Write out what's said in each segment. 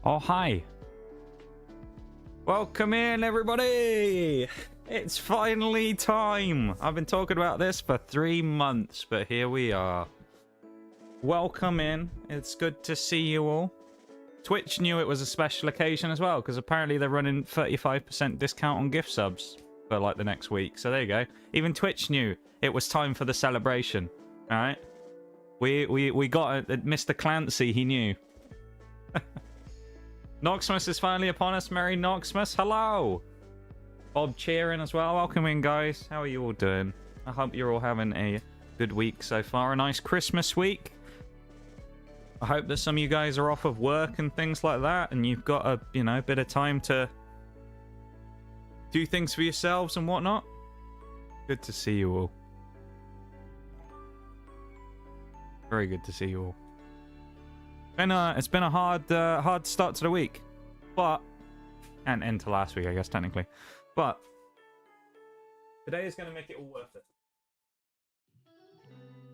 Oh, hi. Welcome in, everybody. It's finally time. I've been talking about this for 3 months, but here we are. Welcome in. It's good to see you all. Twitch knew it was a special occasion as well, because apparently they're running 35% discount on gift subs for like the next week. So there you go. Even Twitch knew it was time for the celebration. All right. We got it. Mr. Clancy, he knew. Noxmas is finally upon us. Merry Noxmas. Hello. Bob cheering as well. Welcome in, guys. How are you all doing? I hope you're all having a good week so far. A nice Christmas week. I hope that some of you guys are off of work and things like that, and you've got a bit of time to do things for yourselves and whatnot. Good to see you all. Very good to see you all. It's been a hard start to the week, but and end to last week, I guess technically, but today is going to make it all worth it.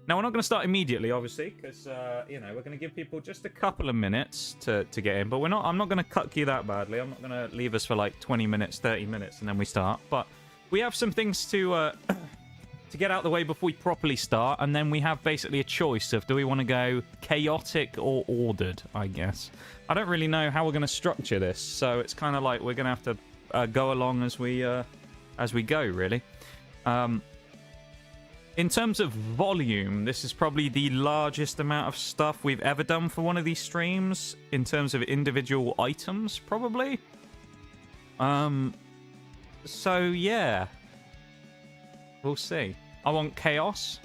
Now we're not going to start immediately, obviously, because we're going to give people just a couple of minutes to get in. But I'm not going to cuck you that badly. I'm not going to leave us for like 20 minutes, 30 minutes, and then we start. But we have some things to get out the way before we properly start, and then we have basically a choice of do we want to go chaotic or ordered, I guess. I don't really know how we're going to structure this, so it's kind of like we're going to have to go along as we go, really. In terms of volume, this is probably the largest amount of stuff we've ever done for one of these streams in terms of individual items, probably. So yeah. We'll see. I want chaos.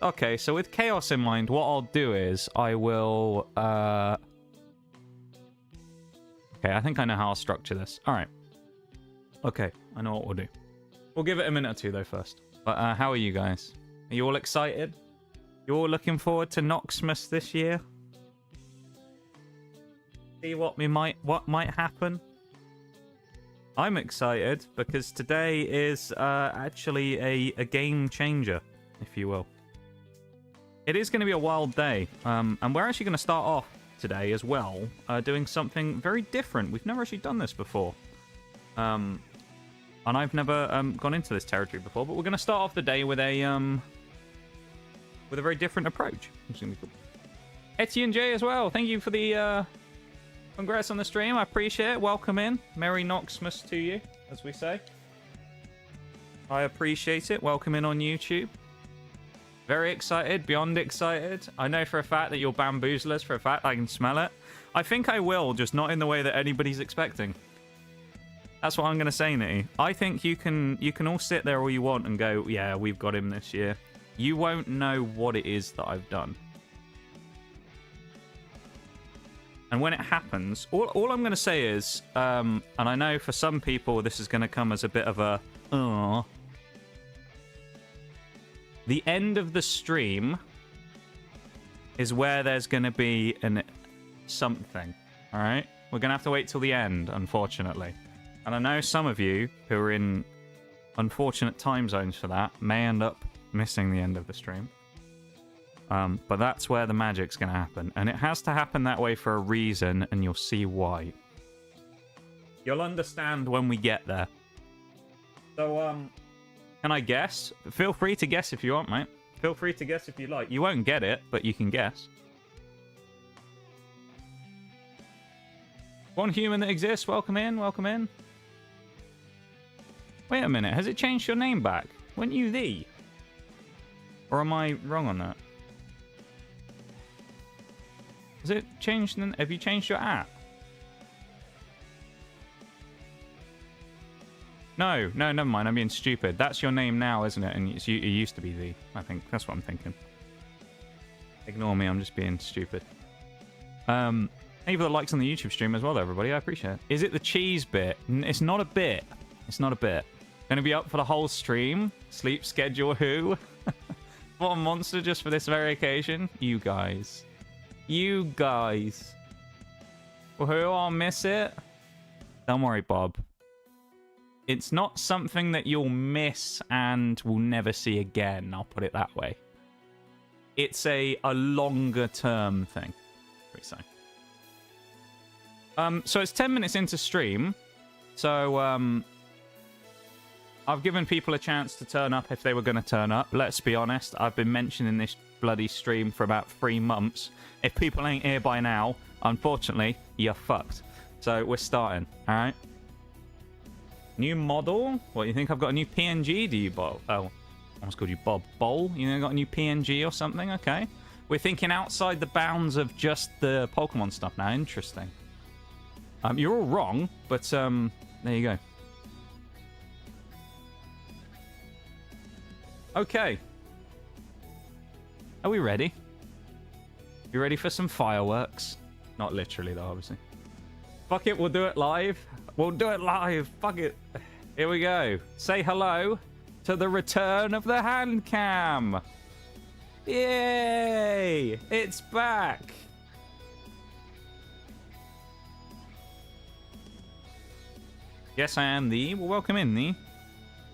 Okay, so with chaos in mind, what I'll do is I will... Okay, I think I know how I'll structure this. Alright. Okay, I know what we'll do. We'll give it a minute or two, though, first. But how are you guys? Are you all excited? You all looking forward to Noxmas this year? See what might happen? I'm excited because today is actually a game changer, if you will. It is going to be a wild day, and we're actually going to start off today as well doing something very different. We've never actually done this before, and I've never gone into this territory before. But we're going to start off the day with a very different approach. Which is going to be cool. Etienne J as well. Thank you for the. Congrats on the stream. I appreciate it. Welcome in. Merry Noxmas to you, as we say. I appreciate it. Welcome in on YouTube. Very excited. Beyond excited. I know for a fact that you'll bamboozle us. For a fact, I can smell it. I think I will, just not in the way that anybody's expecting. That's what I'm going to say, Nitty. I think you can all sit there all you want and go, yeah, we've got him this year. You won't know what it is that I've done. And when it happens, all I'm going to say is, and I know for some people this is going to come as a bit of a, the end of the stream is where there's going to be something, all right? We're going to have to wait till the end, unfortunately. And I know some of you who are in unfortunate time zones for that may end up missing the end of the stream. But that's where the magic's going to happen. And it has to happen that way for a reason, and you'll see why. You'll understand when we get there. So, can I guess? Feel free to guess if you want, mate. Feel free to guess if you like. You won't get it, but you can guess. One human that exists. Welcome in, welcome in. Wait a minute. Has it changed your name back? Weren't you thee? Or am I wrong on that? Has it changed? Have you changed your app? No, never mind. I'm being stupid. That's your name now, isn't it? And it used to be the. I think that's what I'm thinking. Ignore me. I'm just being stupid. Thank you for the likes on the YouTube stream as well, everybody. I appreciate it. Is it the cheese bit? It's not a bit. It's not a bit. Gonna be up for the whole stream. Sleep schedule who? What a monster just for this very occasion. You guys. You guys. Well, who? I'll miss it. Don't worry, Bob. It's not something that you'll miss and will never see again. I'll put it that way. It's a longer term thing. Pretty so. So it's 10 minutes into stream. So, I've given people a chance to turn up if they were going to turn up. Let's be honest, I've been mentioning this bloody stream for about 3 months. If people ain't here by now, unfortunately, you're fucked. So we're starting, alright? New model? What, you think I've got a new PNG? Do you, Bob? Oh, I almost called you Bob. Bowl? You know, got a new PNG or something? Okay. We're thinking outside the bounds of just the Pokemon stuff now. Interesting. You're all wrong, but there you go. Okay. Are we ready? You ready for some fireworks? Not literally, though, obviously. Fuck it, we'll do it live. We'll do it live. Fuck it. Here we go. Say hello to the return of the hand cam. Yay! It's back. Yes, I am the. Well, welcome in, the.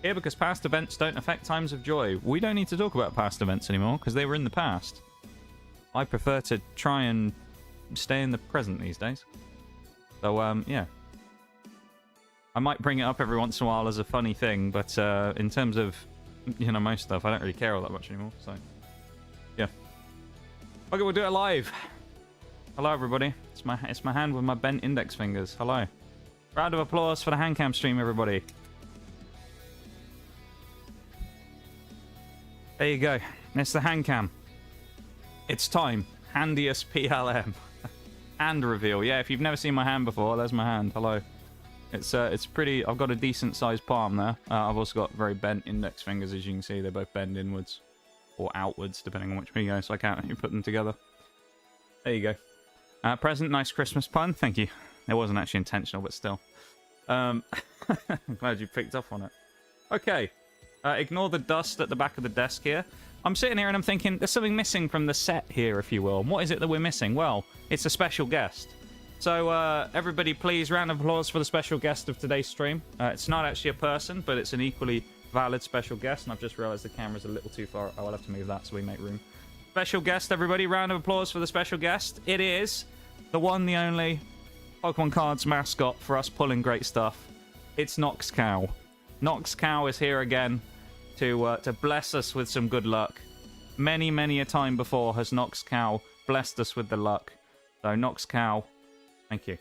Here because past events don't affect times of joy. We don't need to talk about past events anymore because they were in the past. I prefer to try and stay in the present these days. So, yeah. I might bring it up every once in a while as a funny thing, but in terms of, you know, most stuff, I don't really care all that much anymore, so... Yeah. Okay, we'll do it live. Hello, everybody. It's my hand with my bent index fingers. Hello. Round of applause for the hand cam stream, everybody. There you go. It's the hand cam. It's time. Handiest PLM. Hand reveal. Yeah, if you've never seen my hand before, there's my hand. Hello. It's pretty... I've got a decent sized palm there. I've also got very bent index fingers, as you can see. They both bend inwards. Or outwards, depending on which way you go. So I can't actually put them together. There you go. Present, nice Christmas pun. Thank you. It wasn't actually intentional, but still. I'm glad you picked up on it. Okay. Ignore the dust at the back of the desk here. I'm sitting here and I'm thinking, there's something missing from the set here, if you will. And what is it that we're missing? Well, it's a special guest. So, everybody, please, round of applause for the special guest of today's stream. It's not actually a person, but it's an equally valid special guest. And I've just realized the camera's a little too far. I'll have to move that so we make room. Special guest, everybody. Round of applause for the special guest. It is the one, the only Pokemon Cards mascot for us pulling great stuff. It's Nox Cow. Nox Cow is here again to bless us with some good luck. Many, many a time before has Nox Cow blessed us with the luck. So, Nox Cow, thank you.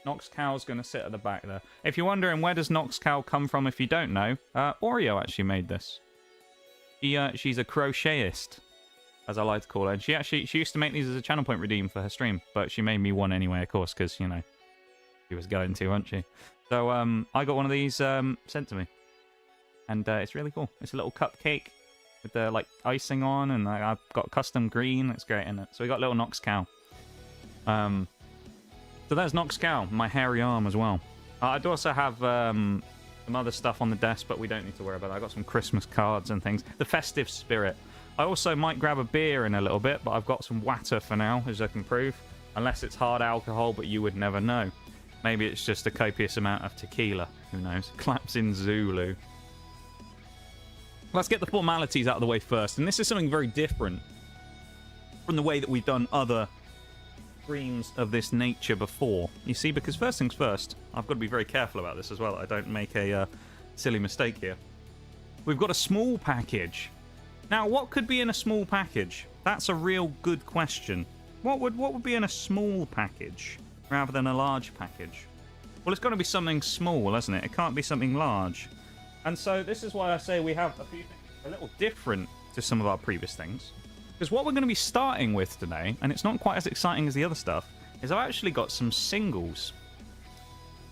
Nox Cow's going to sit at the back there. If you're wondering where does Nox Cow come from, if you don't know, Oreo actually made this. She's a crochetist, as I like to call her. And she used to make these as a channel point redeem for her stream, but she made me one anyway, of course, because, you know, she was going to, wasn't she? So, I got one of these sent to me. And it's really cool. It's a little cupcake with the, like, icing on, and I've got custom green. It's great in it. So we got little Nox Cow. So there's Nox Cow, my hairy arm as well. I do also have some other stuff on the desk, but we don't need to worry about that. I got some Christmas cards and things. The festive spirit. I also might grab a beer in a little bit, but I've got some water for now, as I can prove. Unless it's hard alcohol, but you would never know. Maybe it's just a copious amount of tequila. Who knows? Claps in Zulu. Let's get the formalities out of the way first. And this is something very different from the way that we've done other streams of this nature before. You see, because first things first, I've got to be very careful about this as well. I don't make a silly mistake here. We've got a small package. Now, what could be in a small package? That's a real good question. What would be in a small package rather than a large package? Well, it's got to be something small, isn't it? It can't be something large. And so this is why I say we have a few things a little different to some of our previous things. Because what we're going to be starting with today, and it's not quite as exciting as the other stuff, is I've actually got some singles.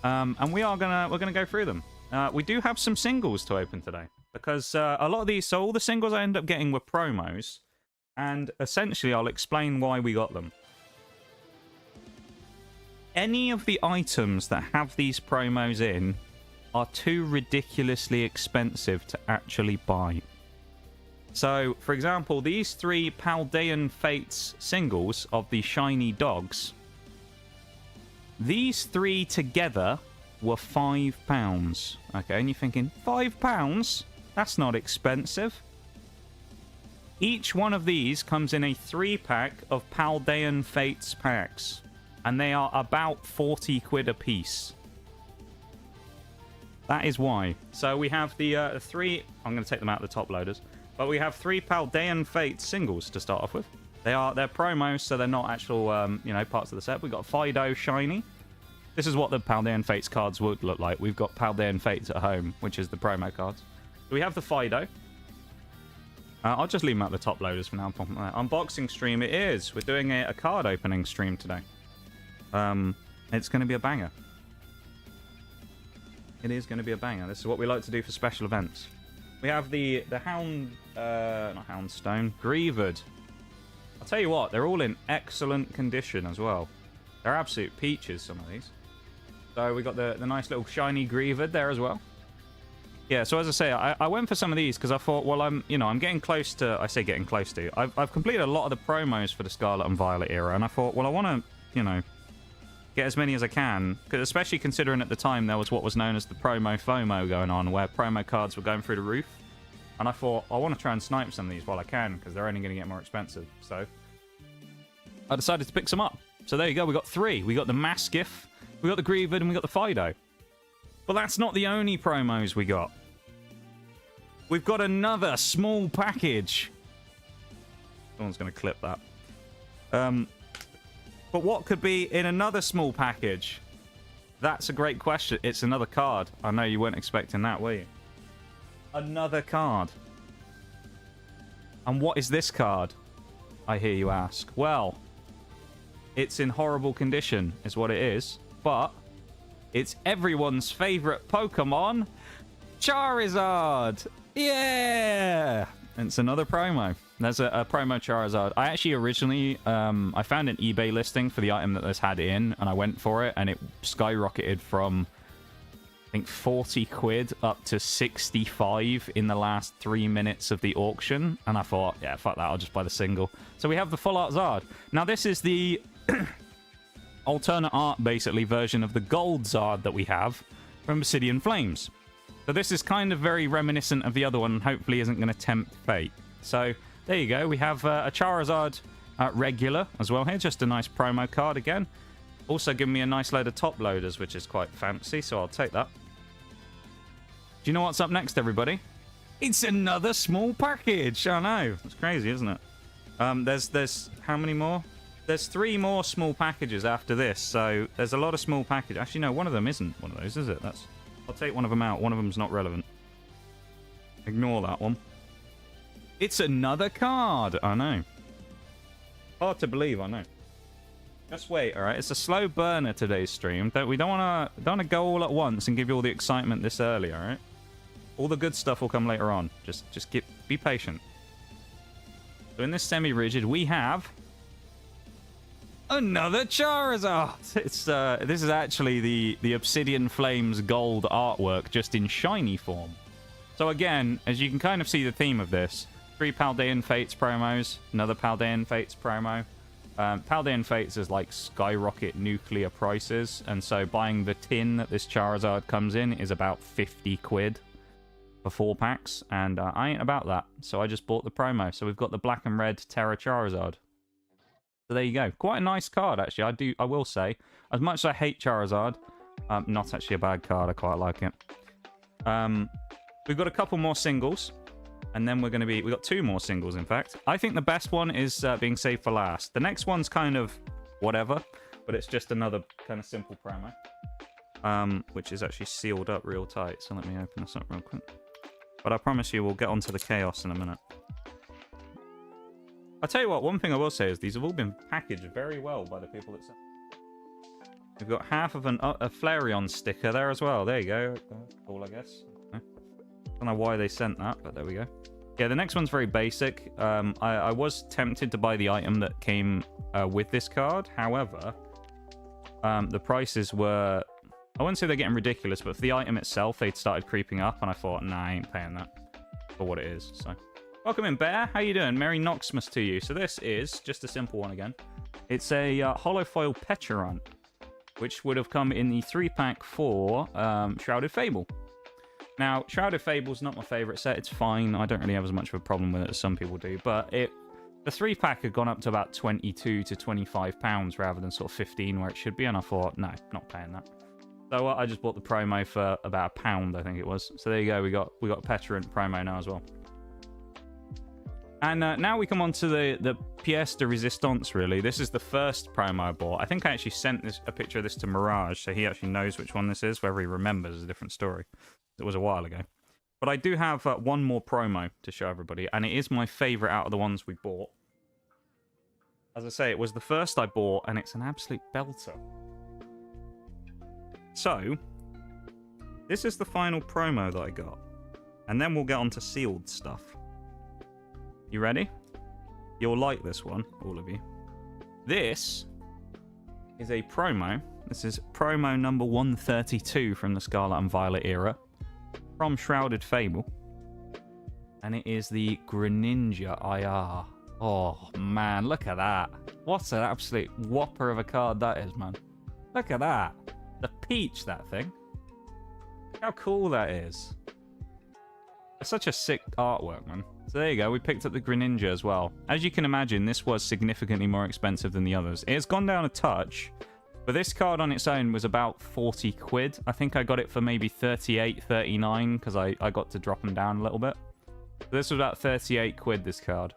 And we're gonna go through them. We do have some singles to open today. Because a lot of these, so all the singles I end up getting were promos. And essentially I'll explain why we got them. Any of the items that have these promos in are too ridiculously expensive to actually buy. So, for example, these 3 Paldean Fates singles of the shiny dogs, these 3 together were £5. Okay, and you're thinking, £5? That's not expensive. Each one of these comes in a 3-pack of Paldean Fates packs. And they are about 40 quid a piece. That is why. So we have the 3... I'm going to take them out of the top loaders. But we have 3 Paldean Fate singles to start off with. They're promos, so they're not actual, parts of the set. We've got Fido Shiny. This is what the Paldean Fates cards would look like. We've got Paldean Fates at home, which is the promo cards. So we have the Fido. I'll just leave them at the top loaders for now. Unboxing stream it is. We're doing a card opening stream today. It's going to be a banger. It is going to be a banger. This is what we like to do for special events. We have the not Houndstone, Greavard. I'll tell you what, they're all in excellent condition as well. They're absolute peaches, some of these. So we got the nice little shiny Greavard there as well. Yeah, so as I say, I went for some of these because I thought, well, I'm getting close to... I say getting close to. I've completed a lot of the promos for the Scarlet and Violet era, and I thought, well, I want to, get as many as I can, because especially considering at the time there was what was known as the promo FOMO going on, where promo cards were going through the roof. And I thought, I want to try and snipe some of these while I can, because they're only going to get more expensive. So I decided to pick some up. So there you go, we got 3. We got the Mastiff, we got the Greavard, and we got the Fido. But that's not the only promos we got. We've got another small package. Someone's going to clip that. But what could be in another small package? That's a great question. It's another card. I know you weren't expecting that, were you? Another card. And what is this card? I hear you ask. Well, it's in horrible condition, is what it is. But it's everyone's favorite Pokemon, Charizard. Yeah! It's another promo. There's a promo Charizard. I actually originally, I found an eBay listing for the item that this had in, and I went for it, and it skyrocketed from, I think, 40 quid up to 65 in the last 3 minutes of the auction. And I thought, yeah, fuck that, I'll just buy the single. So we have the full art Zard. Now, this is the alternate art, basically, version of the gold Zard that we have from Obsidian Flames. So this is kind of very reminiscent of the other one, and hopefully isn't going to tempt fate. So there you go. We have a Charizard regular as well here. Just a nice promo card again. Also giving me a nice load of top loaders, which is quite fancy, so I'll take that. Do you know what's up next, everybody? It's another small package. I know. It's crazy, isn't it? There's how many more? There's 3 more small packages after this, so there's a lot of small packages. Actually, no, one of them isn't one of those, is it? I'll take one of them out. One of them's not relevant. Ignore that one. It's another card. I know. Hard to believe, I know. Just wait, all right? It's a slow burner today's stream. We don't want to go all at once and give you all the excitement this early, all right? All the good stuff will come later on. Just be patient. So in this semi-rigid, we have another Charizard. This is actually the Obsidian Flames gold artwork, just in shiny form. So again, as you can kind of see the theme of this, 3 Paldean Fates promos, another Paldean Fates promo. Paldean Fates is like skyrocket nuclear prices, and so buying the tin that this Charizard comes in is about 50 quid for 4 packs, and I ain't about that, so I just bought the promo. So we've got the black and red Terra Charizard. So there you go. Quite a nice card, actually. I will say, as much as I hate Charizard, not actually a bad card. I quite like it. We've got a couple more singles, and then we've got 2 more singles, in fact. I think the best one is being saved for last. The next one's kind of whatever, but it's just another kind of simple promo, which is actually sealed up real tight. So let me open this up real quick. But I promise you, we'll get onto the chaos in a minute. I'll tell you what, one thing I will say is these have all been packaged very well by the people that sent. We've got half of a Flareon sticker there as well. There you go. Cool, I guess. I don't know why they sent that, but there we go. Yeah, the next one's very basic. I was tempted to buy the item that came with this card. However, the prices were... I wouldn't say they're getting ridiculous, but for the item itself, they'd started creeping up, and I thought, nah, I ain't paying that for what it is, so... Welcome in, Bear. How you doing? Merry Noxmas to you. So this is just a simple one again. It's a holofoil Pecharunt, which would have come in the 3-pack for Shrouded Fable. Now, Shrouded Fable's not my favourite set. It's fine. I don't really have as much of a problem with it as some people do. But for The 3-pack had gone up to about £22 to £25 rather than sort of 15 where it should be, and I thought, no, not paying that. So I just bought the promo for about £1, I think it was. So there you go, we got a Petulant promo now as well. And now we come on to the pièce de résistance, really. This is the first promo I bought. I think I actually sent a picture of this to Mirage, so he actually knows which one this is. Whether he remembers is a different story. It was a while ago. But I do have one more promo to show everybody, and it is my favourite out of the ones we bought. As I say, it was the first I bought, and it's an absolute belter. So, this is the final promo that I got. And then we'll get on to sealed stuff. You ready? You'll like this one, all of you. This is a promo. This is promo number 132 from the Scarlet and Violet era. From Shrouded Fable. And it is the Greninja IR. Oh, man, look at that. What an absolute whopper of a card that is, man. Look at that. The peach, that thing. How cool that is. It's such a sick artwork, man. So there you go, we picked up the Greninja as well. As you can imagine, this was significantly more expensive than the others. It's gone down a touch, but this card on its own was about 40 quid. I think I got it for maybe 38, 39, because I got to drop them down a little bit. So this was about 38 quid, this card,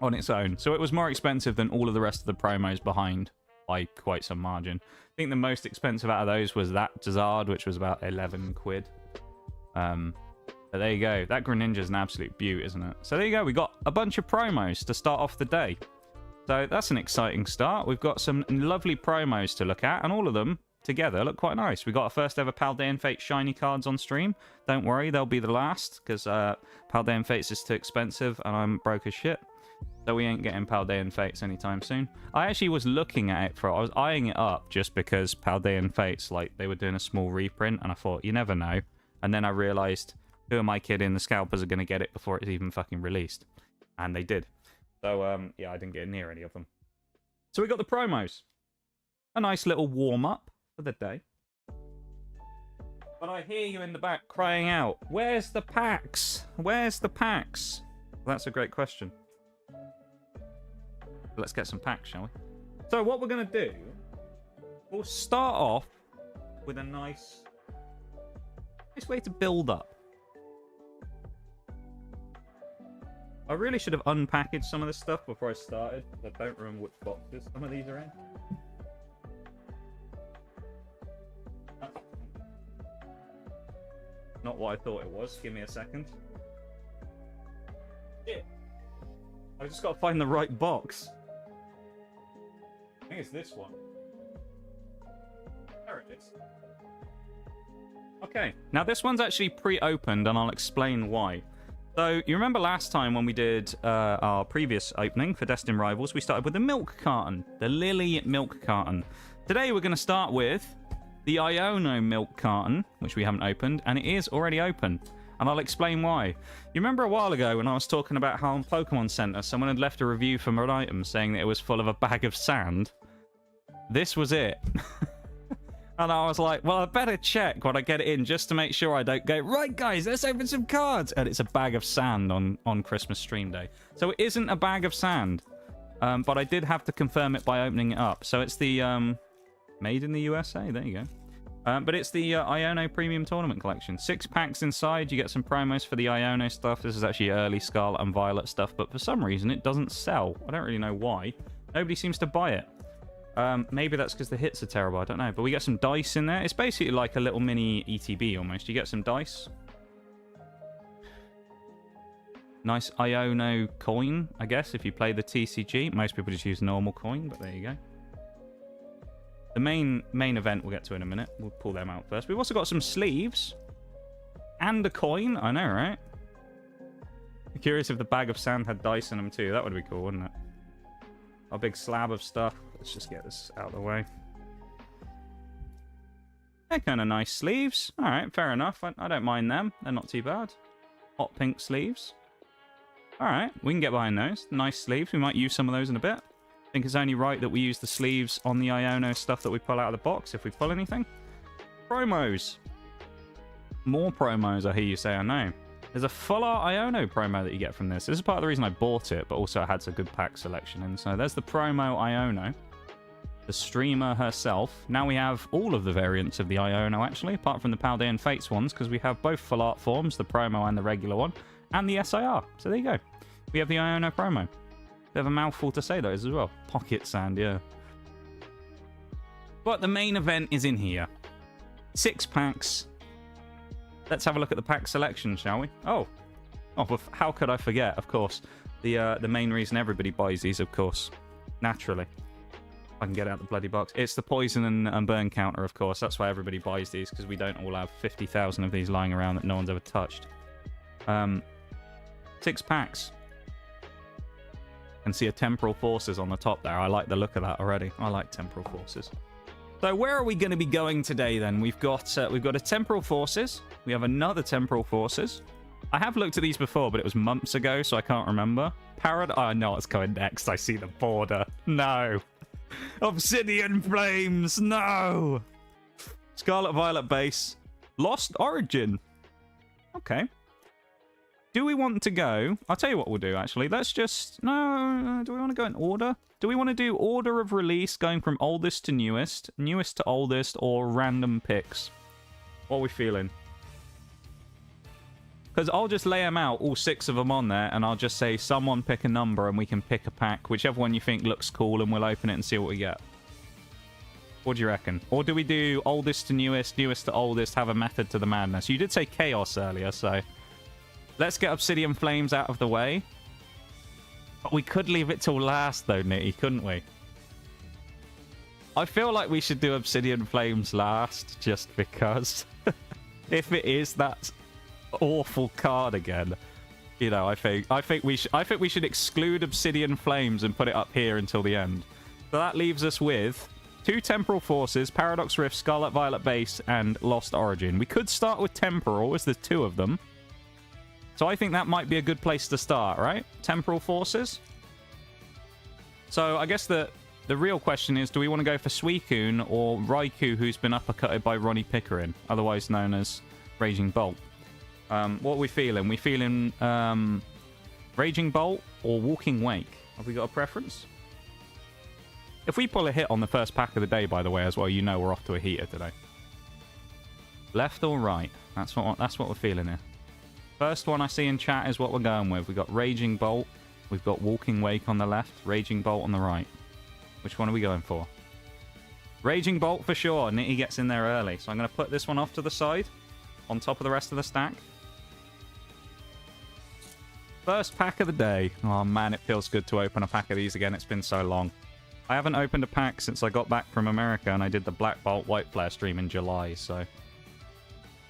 on its own. So it was more expensive than all of the rest of the promos behind by quite some margin. I think the most expensive out of those was that Zard, which was about 11 quid. But there you go. That Greninja's an absolute beaut, isn't it? So there you go. We got a bunch of promos to start off the day. So that's an exciting start. We've got some lovely promos to look at, and all of them together look quite nice. We got our first ever Paldean Fates shiny cards on stream. Don't worry, they'll be the last, because Paldean Fates is too expensive, and I'm broke as shit. So we ain't getting Paldean Fates anytime soon. I actually was looking at it I was eyeing it up just because Paldean Fates, like, they were doing a small reprint, and I thought, you never know. And then I realised, who am I kidding? The scalpers are going to get it before it's even fucking released. And they did. So, yeah, I didn't get near any of them. So we got the promos. A nice little warm-up for the day. But I hear you in the back crying out, where's the packs? Where's the packs? Well, that's a great question. Let's get some packs, shall we? So what we're going to do, we'll start off with a nice way to build up. I really should have unpackaged some of this stuff before I started. I don't remember which boxes some of these are in. Not what I thought it was. Give me a second. Shit. I've just got to find the right box. I think it's this one. There it is. Okay, now this one's actually pre-opened, and I'll explain why. So, you remember last time when we did our previous opening for Destined Rivals, we started with the milk carton, the Lily milk carton. Today we're going to start with the Iono milk carton, which we haven't opened, and it is already open. And I'll explain why. You remember a while ago when I was talking about how on Pokemon Center someone had left a review for an item saying that it was full of a bag of sand? This was it. And I was like, well, I better check when I get it in just to make sure I don't go, right, guys, let's open some cards. And it's a bag of sand on Christmas stream day. So it isn't a bag of sand. But I did have to confirm it by opening it up. So it's the made in the USA. There you go. But it's the Iono Premium Tournament Collection. 6 packs inside. You get some promos for the Iono stuff. This is actually early Scarlet and Violet stuff. But for some reason, it doesn't sell. I don't really know why. Nobody seems to buy it. Maybe that's because the hits are terrible, I don't know. But we get some dice in there. It's basically like a little mini ETB almost. You get some dice. Nice Iono coin, I guess, if you play the TCG. Most people just use normal coin, but there you go. The main event we'll get to in a minute. We'll pull them out first. We've also got some sleeves. And a coin. I know, right? I'm curious if the bag of sand had dice in them too. That would be cool, wouldn't it? A big slab of stuff. Let's just get this out of the way. They're kind of nice sleeves. Alright, fair enough. I don't mind them. They're not too bad. Hot pink sleeves. Alright, we can get behind those. Nice sleeves. We might use some of those in a bit. I think it's only right that we use the sleeves on the Iono stuff that we pull out of the box if we pull anything. Promos. More promos, I hear you say, I know. There's a full art Iono promo that you get from this. This is part of the reason I bought it, but also it had a good pack selection. And so there's the promo Iono, the streamer herself. Now we have all of the variants of the Iono, actually, apart from the Paldean Fates ones, because we have both full art forms, the promo and the regular one, and the SIR. So there you go. We have the Iono promo. Bit of a mouthful to say those as well. Pocket sand, yeah. But the main event is in here. 6 packs. Let's have a look at the pack selection, shall we? Oh, well, how could I forget? Of course, the main reason everybody buys these, of course, naturally. If I can get out the bloody box. It's the poison and burn counter, of course. That's why everybody buys these, because we don't all have 50,000 of these lying around that no one's ever touched. 6 packs. And see a Temporal Forces on the top there. I like the look of that already. I like Temporal Forces. So where are we going to be going today then? We've got a Temporal Forces. We have another Temporal Forces. I have looked at these before, but it was months ago, so I can't remember. Oh, no, it's coming next. I see the border. No. Obsidian Flames. No. Scarlet Violet base. Lost Origin. Okay. Do we want to go? I'll tell you what we'll do, actually. Let's just... No, do we want to go in order? Do we want to do order of release, going from oldest to newest, newest to oldest, or random picks? What are we feeling? Because I'll just lay them out, all 6 of them on there, and I'll just say, someone pick a number, and we can pick a pack, whichever one you think looks cool, and we'll open it and see what we get. What do you reckon? Or do we do oldest to newest, newest to oldest, have a method to the madness? You did say chaos earlier, so... Let's get Obsidian Flames out of the way. But we could leave it till last, though, Nitty, couldn't we? I feel like we should do Obsidian Flames last, just because. If it is that awful card again, you know, I think we should exclude Obsidian Flames and put it up here until the end. So that leaves us with 2 Temporal Forces, Paradox Rift, Scarlet Violet base, and Lost Origin. We could start with Temporal, as there's 2 of them. So I think that might be a good place to start, right? Temporal Forces. So I guess the real question is, do we want to go for Suicune or Raikou, who's been uppercutted by Ronnie Pickering, otherwise known as Raging Bolt? What are we feeling? We feeling Raging Bolt or Walking Wake? Have we got a preference? If we pull a hit on the first pack of the day, by the way, as well, you know we're off to a heater today. Left or right? That's what we're feeling here. First one I see in chat is what we're going with. We've got Raging Bolt. We've got Walking Wake on the left. Raging Bolt on the right. Which one are we going for? Raging Bolt for sure. Nitty gets in there early. So I'm going to put this one off to the side. On top of the rest of the stack. First pack of the day. Oh man, it feels good to open a pack of these again. It's been so long. I haven't opened a pack since I got back from America and I did the Black Bolt White Flare stream in July, so...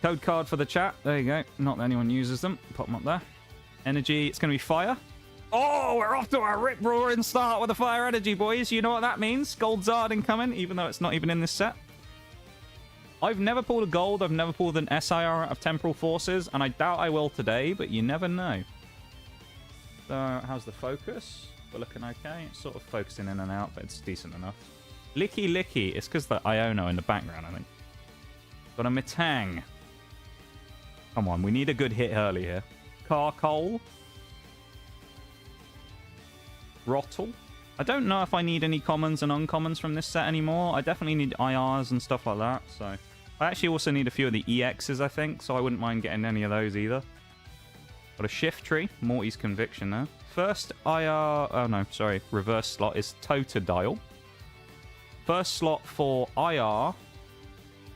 Code card for the chat. There you go. Not that anyone uses them. Pop them up there. Energy. It's going to be fire. Oh, we're off to a rip-roaring start with the fire energy, boys. You know what that means. Gold Zard incoming, even though it's not even in this set. I've never pulled a gold. I've never pulled an SIR out of Temporal Forces, and I doubt I will today, but you never know. So, how's the focus? We're looking okay. It's sort of focusing in and out, but it's decent enough. Licky Licky. It's because the Iono in the background, I think. Got a Metang. Come on, we need a good hit early here. Carcole. Rottle. I don't know if I need any commons and uncommons from this set anymore. I definitely need IRs and stuff like that, so... I actually also need a few of the EXs, I think, so I wouldn't mind getting any of those either. Got a Shift Tree. Morty's Conviction there. First IR... Oh, no, sorry. Reverse slot is Totodile. First slot for IR...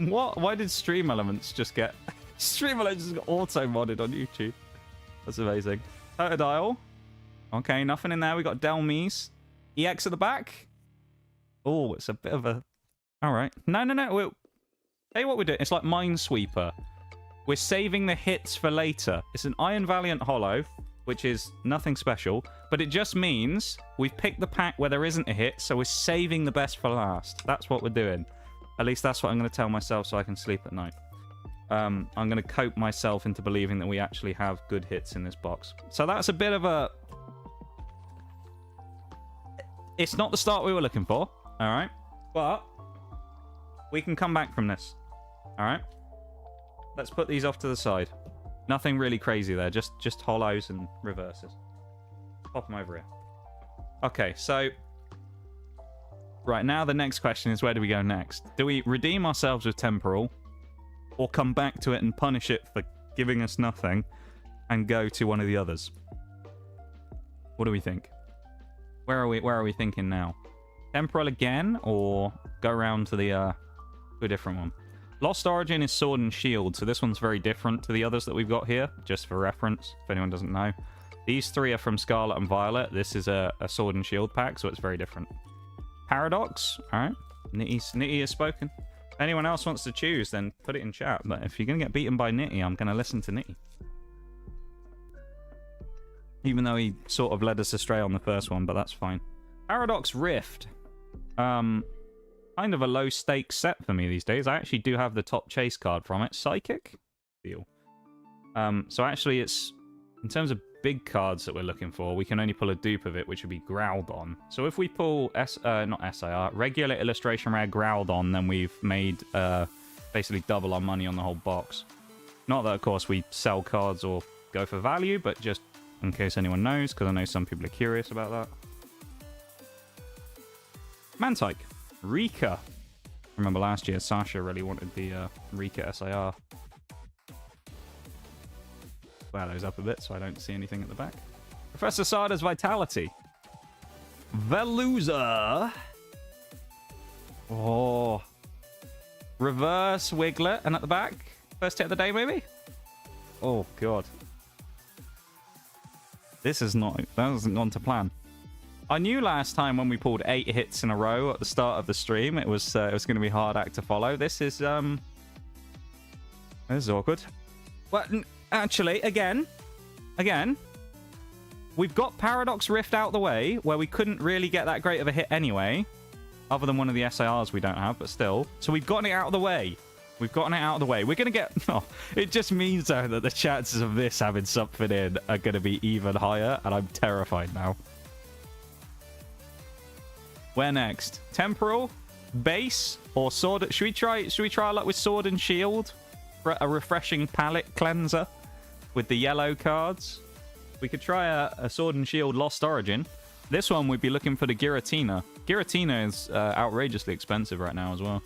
What? Why did Stream Elements just get... Stream Elements just got auto-modded on YouTube. That's amazing. Totodile. Okay, nothing in there. We got Delmise. EX at the back. Oh, it's a bit of a... Alright. No. We'll... Tell you what we're doing. It's like Minesweeper. We're saving the hits for later. It's an Iron Valiant Hollow, which is nothing special, but it just means we've picked the pack where there isn't a hit, so we're saving the best for last. That's what we're doing. At least that's what I'm going to tell myself so I can sleep at night. I'm going to cope myself into believing that we actually have good hits in this box. So that's a bit of a... It's not the start we were looking for, alright? But we can come back from this, alright? Let's put these off to the side. Nothing really crazy there. Just holos and reverses. Pop them over here. Okay, so right now the next question is, where do we go next? Do we redeem ourselves with temporal, or come back to it and punish it for giving us nothing and go to one of the others? What do we think? Where are we thinking now? Temporal again, or go around to the to a different one? Lost Origin is Sword and Shield, so this one's very different to the others that we've got here, just for reference, if anyone doesn't know. These three are from Scarlet and Violet. This is a Sword and Shield pack, so it's very different. Paradox, alright. Nitty has spoken. If anyone else wants to choose, then put it in chat. But if you're going to get beaten by Nitty, I'm going to listen to Nitty. Even though he sort of led us astray on the first one, but that's fine. Paradox Rift. Kind of a low-stakes set for me these days. I actually do have the top chase card from it. Psychic? Deal. So actually it's... In terms of big cards that we're looking for, we can only pull a dupe of it, which would be Groudon. So if we pull... not SIR. Regular Illustration Rare Groudon, then we've made basically double our money on the whole box. Not that, of course, we sell cards or go for value, but just in case anyone knows, because I know some people are curious about that. Mantike. Rika. Remember last year, Sasha really wanted the Rika SIR. Well, those up a bit so I don't see anything at the back. Professor Sada's Vitality. Veluza. Oh. Reverse Wiglet. And at the back, first hit of the day, maybe? Oh, God. This is not... That hasn't gone to plan. I knew last time when we pulled 8 hits in a row at the start of the stream, it was going to be a hard act to follow. This is awkward. Well, actually, again, we've got Paradox Rift out the way, where we couldn't really get that great of a hit anyway, other than one of the SIRs we don't have, but still. So we've gotten it out of the way. We've gotten it out of the way. We're going to get... Oh, it just means, though, that the chances of this having something in are going to be even higher, and I'm terrified now. Where next? Temporal, base, or sword? Should we try our luck with Sword and Shield for a refreshing palette cleanser with the yellow cards? We could try a Sword and Shield Lost Origin. This one we'd be looking for the Giratina. Giratina is outrageously expensive right now as well.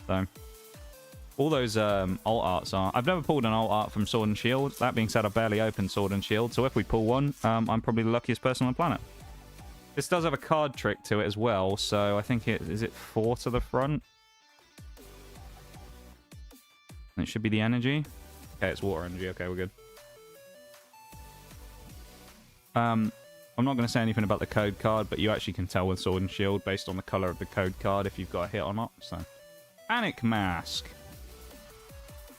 So all those alt arts are. I've never pulled an alt art from Sword and Shield. That being said, I've barely opened Sword and Shield. So if we pull one, I'm probably the luckiest person on the planet. This does have a card trick to it as well, so I think is it 4 to the front? It should be the energy. Okay, it's water energy. Okay, we're good. I'm not going to say anything about the code card, but you actually can tell with Sword and Shield based on the color of the code card if you've got a hit or not. So, Panic Mask.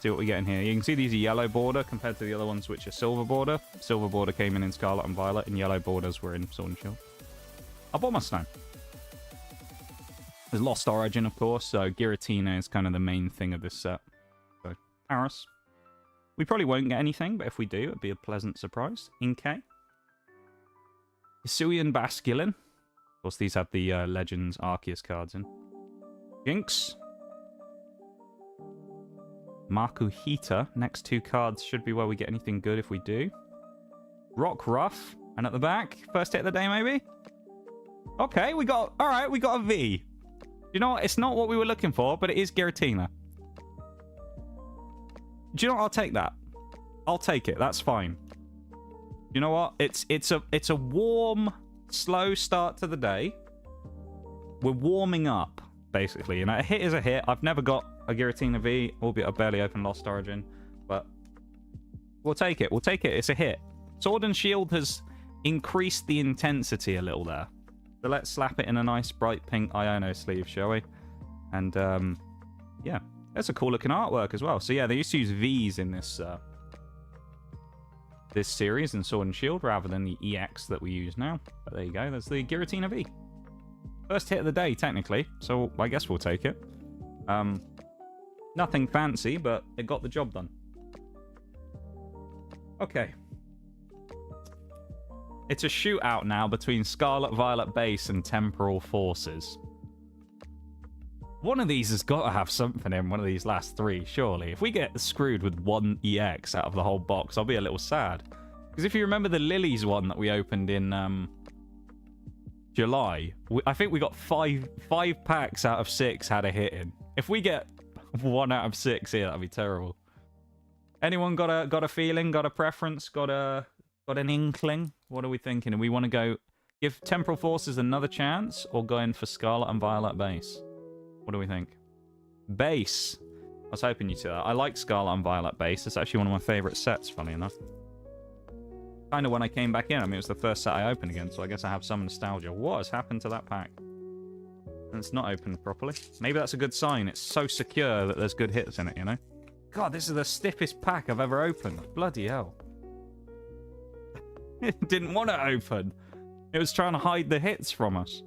See what we get in here. You can see these are yellow border compared to the other ones, which are silver border. Silver border came in Scarlet and Violet, and yellow borders were in Sword and Shield. I bought my stone. There's Lost Origin, of course, so Giratina is kind of the main thing of this set. So, Paris. We probably won't get anything, but if we do, it'd be a pleasant surprise. Inkay. Hisuian Basculin. Of course, these have the Legends Arceus cards in. Jinx. Makuhita. Next 2 cards should be where we get anything good if we do. Rock Ruff. And at the back, first hit of the day, maybe? Okay, we got... Alright, we got a V. You know what? It's not what we were looking for, but it is Giratina. Do you know what? I'll take that. I'll take it. That's fine. You know what? It's a warm, slow start to the day. We're warming up, basically. You know, a hit is a hit. I've never got a Giratina V, albeit a barely open Lost Origin. But we'll take it. We'll take it. It's a hit. Sword and Shield has increased the intensity a little there. So let's slap it in a nice bright pink Iono sleeve, shall we? And, yeah. That's a cool looking artwork as well. So yeah, they used to use Vs in this this series in Sword and Shield rather than the EX that we use now. But there you go. That's the Giratina V. First hit of the day, technically. So I guess we'll take it. Nothing fancy, but it got the job done. Okay. It's a shootout now between Scarlet Violet Base and Temporal Forces. One of these has got to have something in one of these last 3, surely. If we get screwed with 1 EX out of the whole box, I'll be a little sad. Because if you remember the Lilies one that we opened in July, I think we got 5 packs out of 6 had a hit in. If we get 1 out of 6 here, that'd be terrible. Anyone got a feeling, got a preference, got an inkling? What are we thinking? Do we want to go give Temporal Forces another chance or go in for Scarlet and Violet base? What do we think? Base. I was hoping you to that. I like Scarlet and Violet base. It's actually one of my favourite sets, funny enough. Kind of when I came back in. I mean, it was the first set I opened again, so I guess I have some nostalgia. What has happened to that pack? And it's not opened properly. Maybe that's a good sign. It's so secure that there's good hits in it, you know? God, this is the stiffest pack I've ever opened. Bloody hell. It didn't want to open. It was trying to hide the hits from us.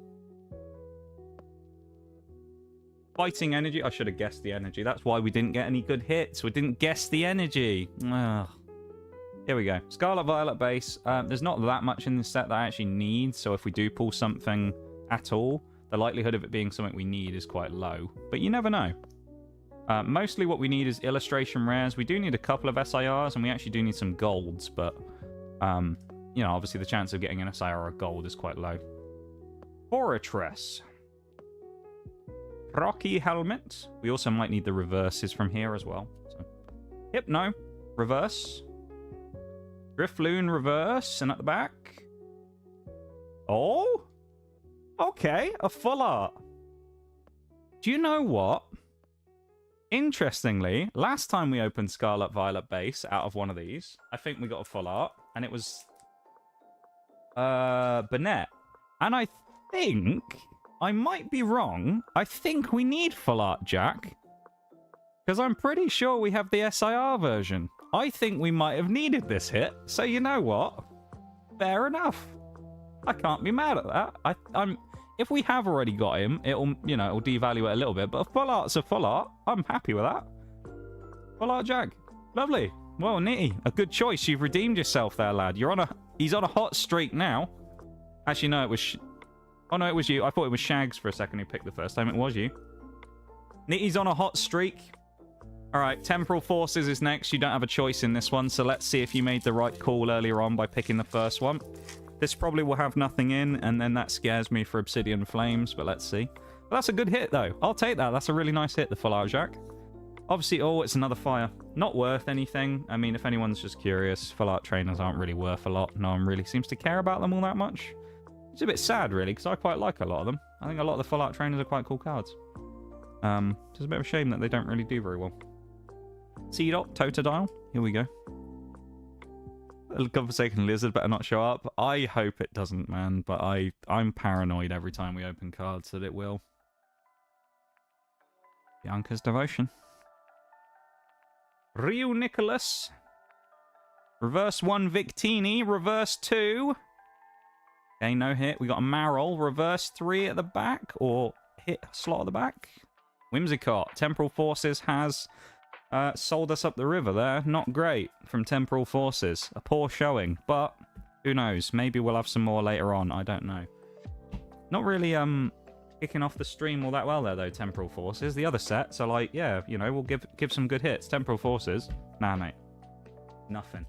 Fighting energy. I should have guessed the energy. That's why we didn't get any good hits. We didn't guess the energy. Ugh. Here we go. Scarlet Violet base. There's not that much in this set that I actually need. So if we do pull something at all, the likelihood of it being something we need is quite low. But you never know. Mostly what we need is illustration rares. We do need a couple of SIRs, and we actually do need some golds. But, you know, obviously the chance of getting an SIR or a gold is quite low. Fortress. Rocky helmet. We also might need the reverses from here as well. So. Hypno. Reverse. Drifloon reverse. And at the back. Oh. Okay. A full art. Do you know what? Interestingly, last time we opened Scarlet Violet base out of one of these, I think we got a full art. And it was Burnett. And I think... I might be wrong. I think we need full art Jack. Because I'm pretty sure we have the SIR version. I think we might have needed this hit. So you know what? Fair enough. I can't be mad at that. If we have already got him, it'll, you know, it'll devalue it a little bit. But if full art's a full art, I'm happy with that. Full art Jack. Lovely. Well, Nitty, a good choice. You've redeemed yourself there, lad. He's on a hot streak now. Actually, no, it was... Oh, no, it was you. I thought it was Shags for a second who picked the first time. It was you. Nitty's on a hot streak. All right, Temporal Forces is next. You don't have a choice in this one, so let's see if you made the right call earlier on by picking the first one. This probably will have nothing in, and then that scares me for Obsidian Flames, but let's see. But that's a good hit, though. I'll take that. That's a really nice hit, the Full Art Jack. Obviously, oh, it's another fire. Not worth anything. I mean, if anyone's just curious, Full Art Trainers aren't really worth a lot. No one really seems to care about them all that much. It's a bit sad, really, because I quite like a lot of them. I think a lot of the Full Art Trainers are quite cool cards. It's a bit of a shame that they don't really do very well. Seedot, Totodile. Here we go. A Godforsaken Lizard better not show up. I hope it doesn't, man, but I'm paranoid every time we open cards that it will. Bianca's Devotion. Ryu Nicholas. Reverse 1 Victini. Reverse 2. Okay, no hit. We got a Marol. Reverse 3 at the back. Or hit slot at the back. Whimsicott. Temporal Forces has sold us up the river there. Not great from Temporal Forces. A poor showing. But who knows? Maybe we'll have some more later on. I don't know. Not really kicking off the stream all that well there, though, Temporal Forces. The other sets are like, yeah, you know, we'll give some good hits. Temporal Forces. Nah, mate. Nothing.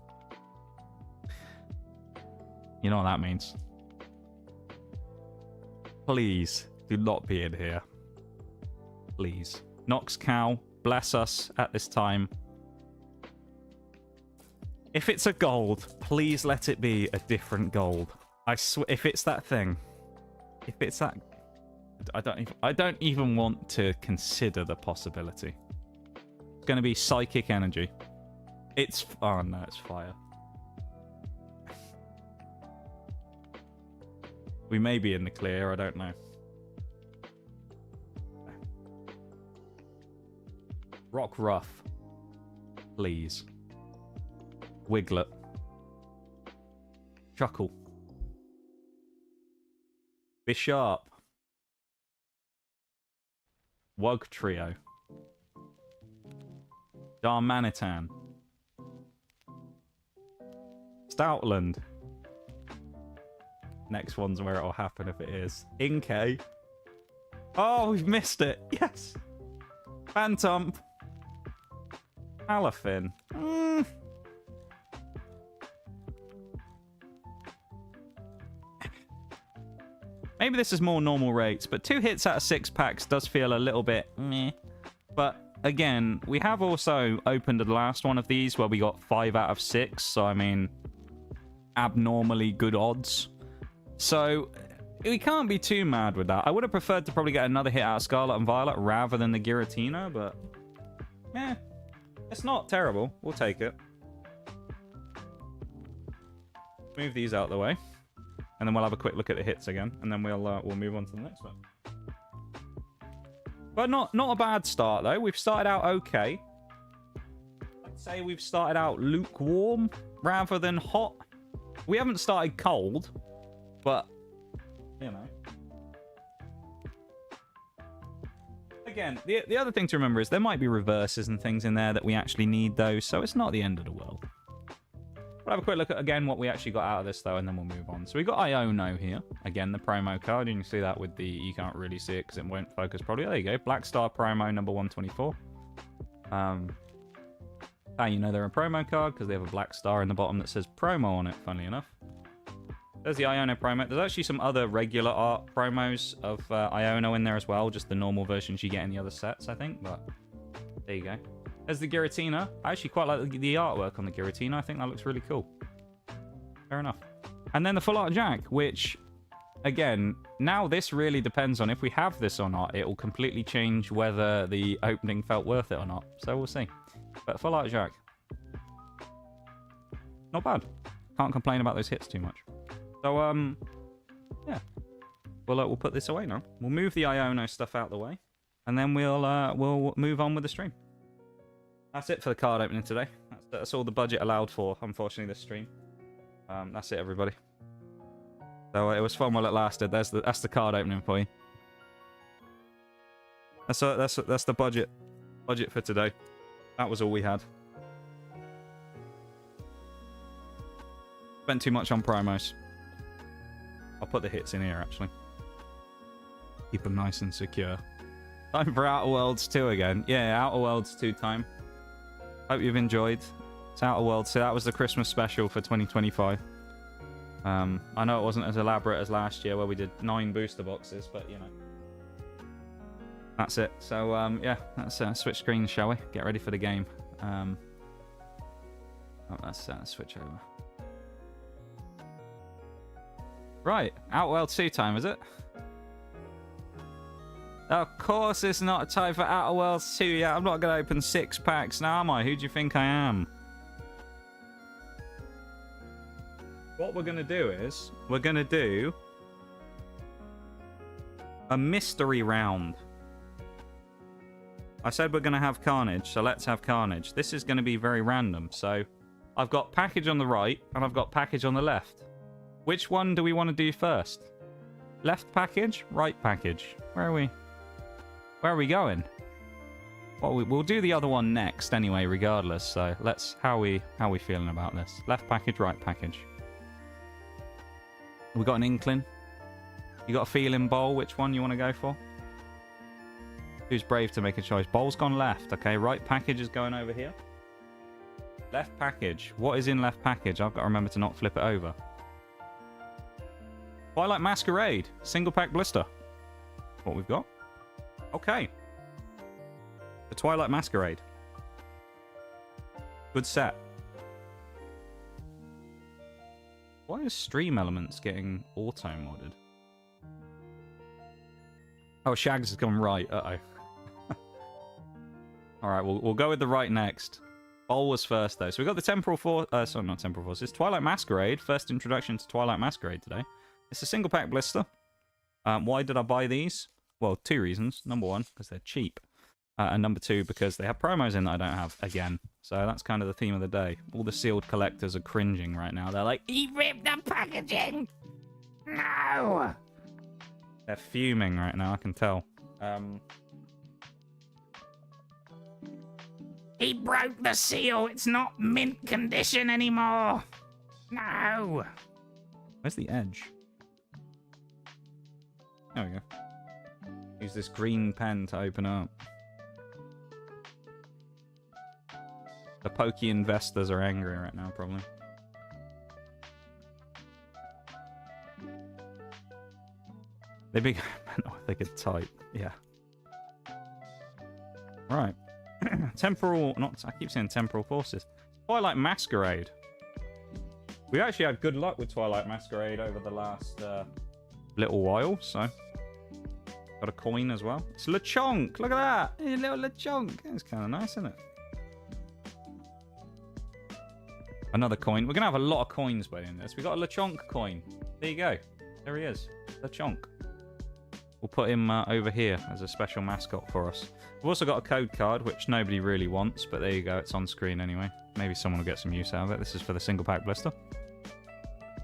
You know what that means. Please do not be in here. Please. Nox Cow, bless us at this time. If it's a gold, please let it be a different gold. I swear, if it's that thing, if it's that, I don't even want to consider the possibility. It's going to be Psychic Energy. It's, oh no, it's fire. We may be in the clear, I don't know. Rock Ruff. Please. Wiglet. Chuckle. Bisharp. Wug Trio. Darmanitan. Stoutland. Next one's where it'll happen if it is. Inkay. Oh, we've missed it. Yes. Phantom. Palafin. Maybe this is more normal rates, but 2 hits out of 6 packs does feel a little bit meh. But again, we have also opened the last one of these where we got 5 out of 6. So, I mean, abnormally good odds. So, we can't be too mad with that. I would have preferred to probably get another hit out of Scarlet and Violet rather than the Giratina, but it's not terrible. We'll take it. Move these out of the way. And then we'll have a quick look at the hits again. And then we'll move on to the next one. But not a bad start, though. We've started out okay. I'd say we've started out lukewarm rather than hot. We haven't started cold. But, you know. Again, the other thing to remember is there might be reverses and things in there that we actually need, though. So it's not the end of the world. We'll have a quick look at, again, what we actually got out of this, though, and then we'll move on. So we got Iono here. Again, the promo card. You can see that with the... You can't really see it because it won't focus probably. There you go. Black Star promo number 124. How you know they're a promo card? Because they have a black star in the bottom that says promo on it, funnily enough. There's the Iono promo. There's actually some other regular art promos of Iono in there as well. Just the normal versions you get in the other sets, I think. But there you go. There's the Giratina. I actually quite like the artwork on the Giratina. I think that looks really cool. Fair enough. And then the Full Art Jack, which, again, now this really depends on if we have this or not. It will completely change whether the opening felt worth it or not. So we'll see. But Full Art Jack. Not bad. Can't complain about those hits too much. So, yeah. We'll put this away now. We'll move the Iono stuff out of the way. And then we'll move on with the stream. That's it for the card opening today. That's all the budget allowed for, unfortunately, this stream. That's it, everybody. So it was fun while it lasted. That's the card opening for you. That's the budget for today. That was all we had. Spent too much on promos. I'll put the hits in here, actually. Keep them nice and secure. Time for Outer Worlds 2 again. Yeah, Outer Worlds 2 time. Hope you've enjoyed. It's Outer Worlds. So that was the Christmas special for 2025. I know it wasn't as elaborate as last year where we did 9 booster boxes, but you know. That's it. So yeah, let's switch screens, shall we? Get ready for the game. Let's switch over. Right, Outer Worlds 2 time, is it? Of course it's not time for Outer Worlds 2 yet. I'm not going to open 6 packs now, am I? Who do you think I am? What we're going to do is, we're going to do a mystery round. I said we're going to have Carnage, so let's have Carnage. This is going to be very random. So I've got package on the right, and I've got package on the left. Which one do we want to do first? Left package, right package. Where are we? Where are we going? Well, we'll do the other one next anyway, regardless. So let's how we feeling about this? Left package, right package. We got an inkling. You got a feeling, Bowl? Which one you want to go for? Who's brave to make a choice? Bowl's gone left. Okay, right package is going over here. Left package. What is in left package? I've got to remember to not flip it over. Twilight Masquerade. Single pack blister. What we've got. Okay. The Twilight Masquerade. Good set. Why is Stream Elements getting auto-modded? Oh, Shags has gone right. Uh-oh. Alright, we'll go with the right next. Bowl was first, though. So we got the Temporal Force... sorry, not Temporal Force. It's Twilight Masquerade. First introduction to Twilight Masquerade today. It's a single pack blister. Why did I buy these? Well, 2 reasons. Number 1, because they're cheap. And number 2, because they have promos in that I don't have, again. So that's kind of the theme of the day. All the sealed collectors are cringing right now. They're like, he ripped the packaging! No! They're fuming right now, I can tell. He broke the seal! It's not mint condition anymore! No! Where's the edge? There we go. Use this green pen to open up. The pokey investors are angry right now, probably. They'd be... they could type. Yeah. Right. Temporal... Not... I keep saying temporal forces. Twilight Masquerade. We actually had good luck with Twilight Masquerade over the last little while, so... Got a coin as well. It's LeChonk! Look at that! A little LeChonk! It's kind of nice, isn't it? Another coin. We're going to have a lot of coins by doing this. We got a LeChonk coin. There you go. There he is. LeChonk. We'll put him over here as a special mascot for us. We've also got a code card, which nobody really wants, but there you go. It's on screen anyway. Maybe someone will get some use out of it. This is for the single pack blister.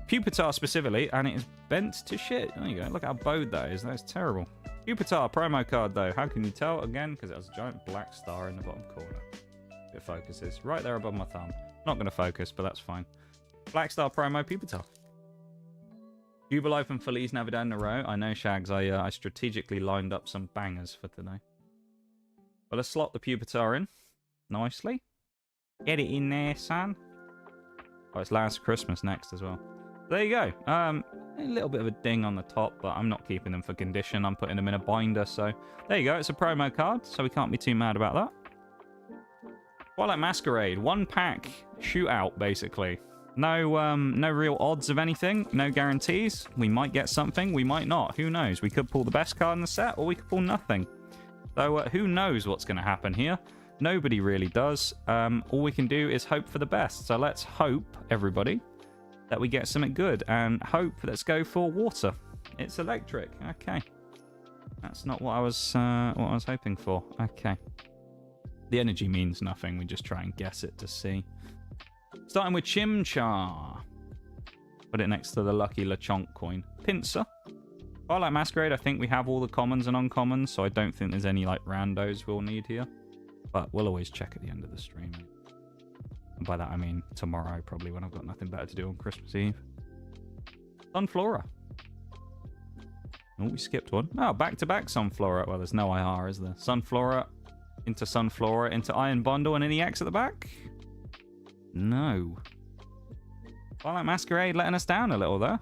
Pupitar specifically, and it is bent to shit. There you go. Look how bowed that is. That is terrible. Pupitar promo card, though. How can you tell? Again, because it has a giant black star in the bottom corner. It focuses right there above my thumb. Not going to focus, but that's fine. Black Star promo Pupitar. Jubilife and Feliz Navidad in a row. I know, Shags. I strategically lined up some bangers for today. But let's slot the Pupitar in nicely. Get it in there, son. Oh, it's Last Christmas next as well. There you go. A little bit of a ding on the top, but I'm not keeping them for condition. I'm putting them in a binder, so there you go. It's a promo card, so we can't be too mad about that. Twilight Masquerade, 1 pack shootout, basically. No, no real odds of anything, no guarantees. We might get something, we might not. Who knows? We could pull the best card in the set, or we could pull nothing. So who knows what's going to happen here? Nobody really does. All we can do is hope for the best. So let's hope, everybody, that we get something good, and hope. Let's go for water. It's electric. Okay, that's not what I was hoping for. Okay. The energy means nothing. We just try and guess it to see. Starting with Chimchar. Put it next to the lucky LeChonk coin. Pinsir. Twilight Masquerade, I think we have all the commons and uncommons, so I don't think there's any like randos we'll need here. But we'll always check at the end of the stream. And by that I mean tomorrow, probably, when I've got nothing better to do on Christmas Eve. Sunflora. Oh, we skipped one. Oh, back-to-back Sunflora. Well, there's no IR, is there? Sunflora into Sunflora into Iron Bundle and an EX at the back? No. Twilight Masquerade letting us down a little there.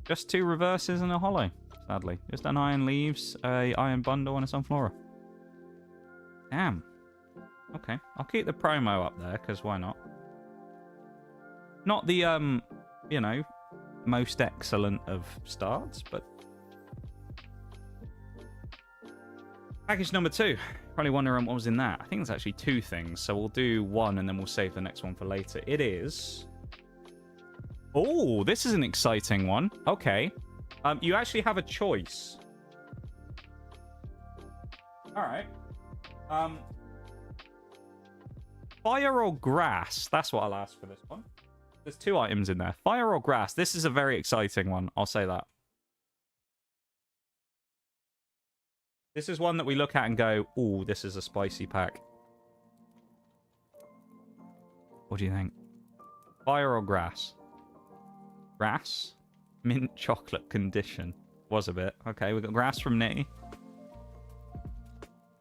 Just 2 reverses and a holo, sadly. Just an Iron Leaves, a Iron Bundle, and a Sunflora. Damn. Okay. I'll keep the promo up there, because why not? Not the, you know, most excellent of starts, but... Package number 2. Probably wondering what was in that. I think there's actually 2 things, so we'll do one and then we'll save the next one for later. It is... Oh, this is an exciting one. Okay. You actually have a choice. Alright. Fire or grass? That's what I'll ask for this one. There's 2 items in there. Fire or grass? This is a very exciting one. I'll say that. This is one that we look at and go, ooh, this is a spicy pack. What do you think? Fire or grass? Grass? Mint chocolate condition. Was a bit. Okay, we got grass from Nitty.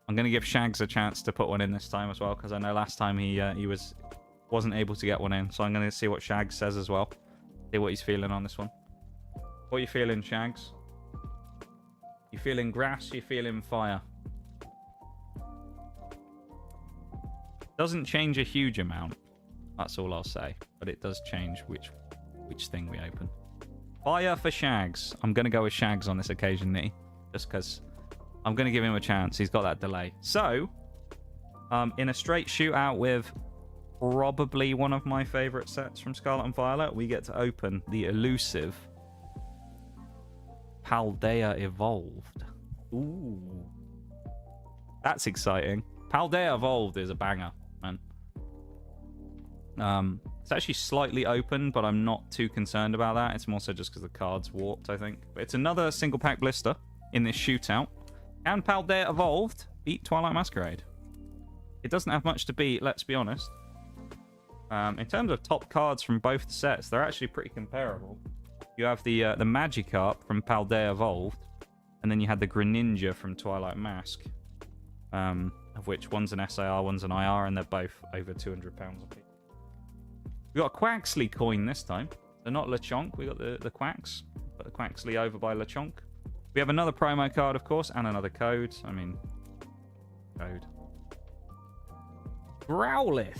I'm going to give Shags a chance to put one in this time as well, because I know last time he wasn't able to get one in. So I'm going to see what Shags says as well. See what he's feeling on this one. What are you feeling, Shags? You feeling grass? You feeling fire? Doesn't change a huge amount. That's all I'll say. But it does change which thing we open. Fire for Shags. I'm going to go with Shags on this occasion, Nitty. Just because I'm going to give him a chance. He's got that delay. So, in a straight shootout with probably one of my favorite sets from Scarlet and Violet, we get to open the elusive Paldea Evolved. Ooh. That's exciting. Paldea Evolved is a banger, man. It's actually slightly open, but I'm not too concerned about that. It's more so just because the card's warped, I think. But it's another single pack blister in this shootout. Can Paldea Evolved beat Twilight Masquerade? It doesn't have much to beat, let's be honest. In terms of top cards from both sets, they're actually pretty comparable. You have the Magikarp from Paldea Evolved, And then you had the Greninja from Twilight Mask, of which one's an SAR, one's an IR, and they're both over £200 a piece. We got a Quaxley coin this time. They're not Lechonk. We got the Quacks. Put the Quaxley over by Lechonk. We have another promo card, of course, and another code. I mean, code. Growlithe.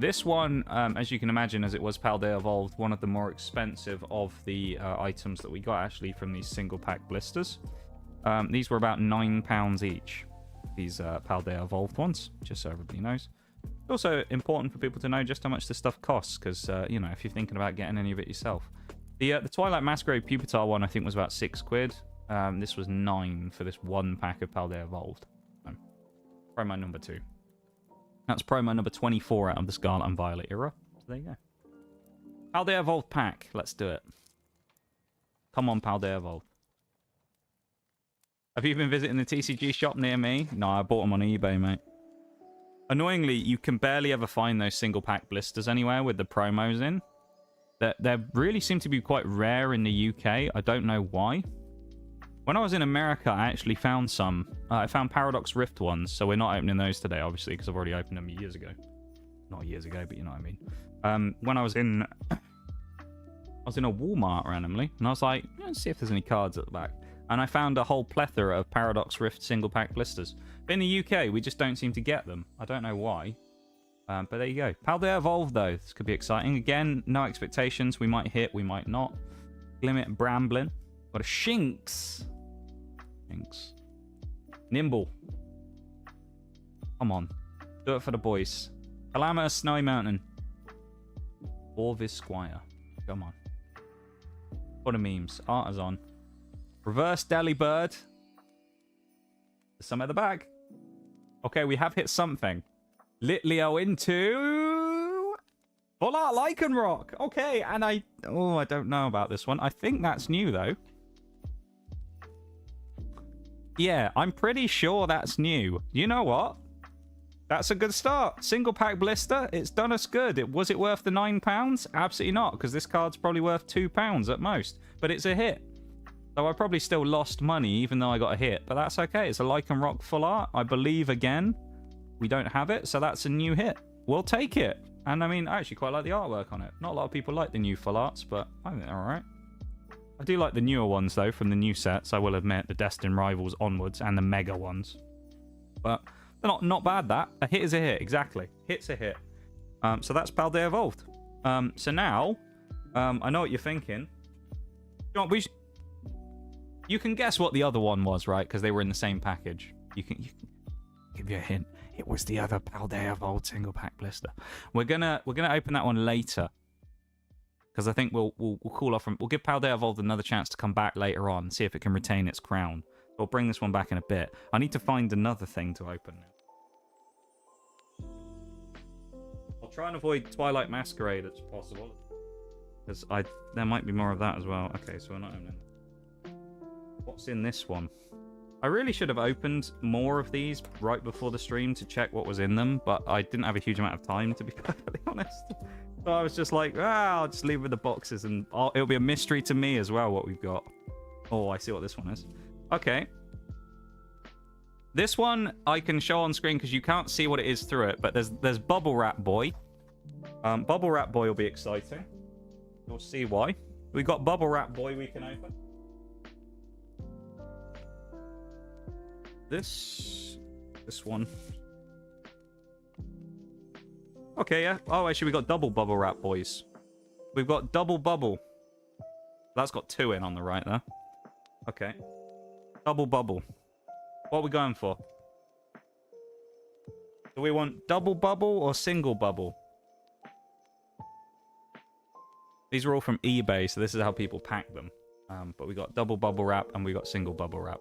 This one, as you can imagine, as it was Paldea Evolved, one of the more expensive of the items that we got, actually, from these single pack blisters. These were about £9 each, these Paldea Evolved ones, just so everybody knows. It's also important for people to know just how much this stuff costs, because, you know, if you're thinking about getting any of it yourself. The Twilight Masquerade Pupitar one, I think, was about £6. This was £9 for this one pack of Paldea Evolved. Promo number 2. That's promo number 24 out of the Scarlet and Violet era. So there you go. Paldea Evolved pack. Let's do it. Come on, Paldea Evolved. Have you been visiting the TCG shop near me? No, I bought them on eBay, mate. Annoyingly, you can barely ever find those single pack blisters anywhere with the promos in. They really seem to be quite rare in the UK. I don't know why. When I was in America, I actually found some. I found Paradox Rift ones, so we're not opening those today, obviously, because I've already opened them years ago. Not years ago, but you know what I mean. When I was in a Walmart randomly, and I was like, let's see if there's any cards at the back. And I found a whole plethora of Paradox Rift single pack blisters. But in the UK, we just don't seem to get them. I don't know why. But there you go. Paldea Evolved, though. This could be exciting. Again, no expectations. We might hit, we might not. Glimmet Bramblin. Got a Shinx. Shinx. Nimble. Come on. Do it for the boys. Calamitous Snowy Mountain. Orvis Squire. Come on. What a memes. Artisan. Reverse Delibird. There's some at the back. Okay, we have hit something. Litleo into Full Art Lycanroc. Okay, and I don't know about this one. I think that's new though. Yeah, I'm pretty sure that's new. You know what? That's a good start. Single pack blister. It's done us good. Was it worth the £9? Absolutely not, because this card's probably worth £2 at most. But it's a hit. So I probably still lost money even though I got a hit. But that's okay. It's a Lycanroc Full Art. I believe again. We don't have it, so that's a new hit. We'll take it. And I mean, I actually quite like the artwork on it. Not a lot of people like the new Full Arts, but I think they're alright. I do like the newer ones, though, from the new sets, I will admit. The Destined Rivals onwards and the Mega ones. But they're not bad, that. A hit is a hit, exactly. Hit's a hit. So that's Paldea Evolved. So now, I know what you're thinking. You can guess what the other one was, right? Because they were in the same package. You can give you a hint. It was the other Paldea Evolved single pack blister. We're gonna open that one later, because I think we'll cool off from. We'll give Paldea Evolved another chance to come back later on, see if it can retain its crown. We'll bring this one back in a bit. I need to find another thing to open now. I'll try and avoid Twilight Masquerade as possible, because there might be more of that as well. Okay, so we're not opening. What's in this one? I really should have opened more of these right before the stream to check what was in them, but I didn't have a huge amount of time, to be perfectly honest. So I was just like, I'll just leave with the boxes, and it'll be a mystery to me as well what we've got. Oh, I see what this one is. Okay. This one I can show on screen because you can't see what it is through it, but there's Bubble Wrap Boy. Bubble Wrap Boy will be exciting. You'll see why. We got Bubble Wrap Boy we can open. This one. Okay, yeah. Oh, actually, we got double Bubble Wrap Boys. We've got double Bubble. That's got 2 in on the right there. Okay. Double Bubble. What are we going for? Do we want double Bubble or single Bubble? These are all from eBay, so this is how people pack them. But we got double Bubble Wrap and we got single Bubble Wrap.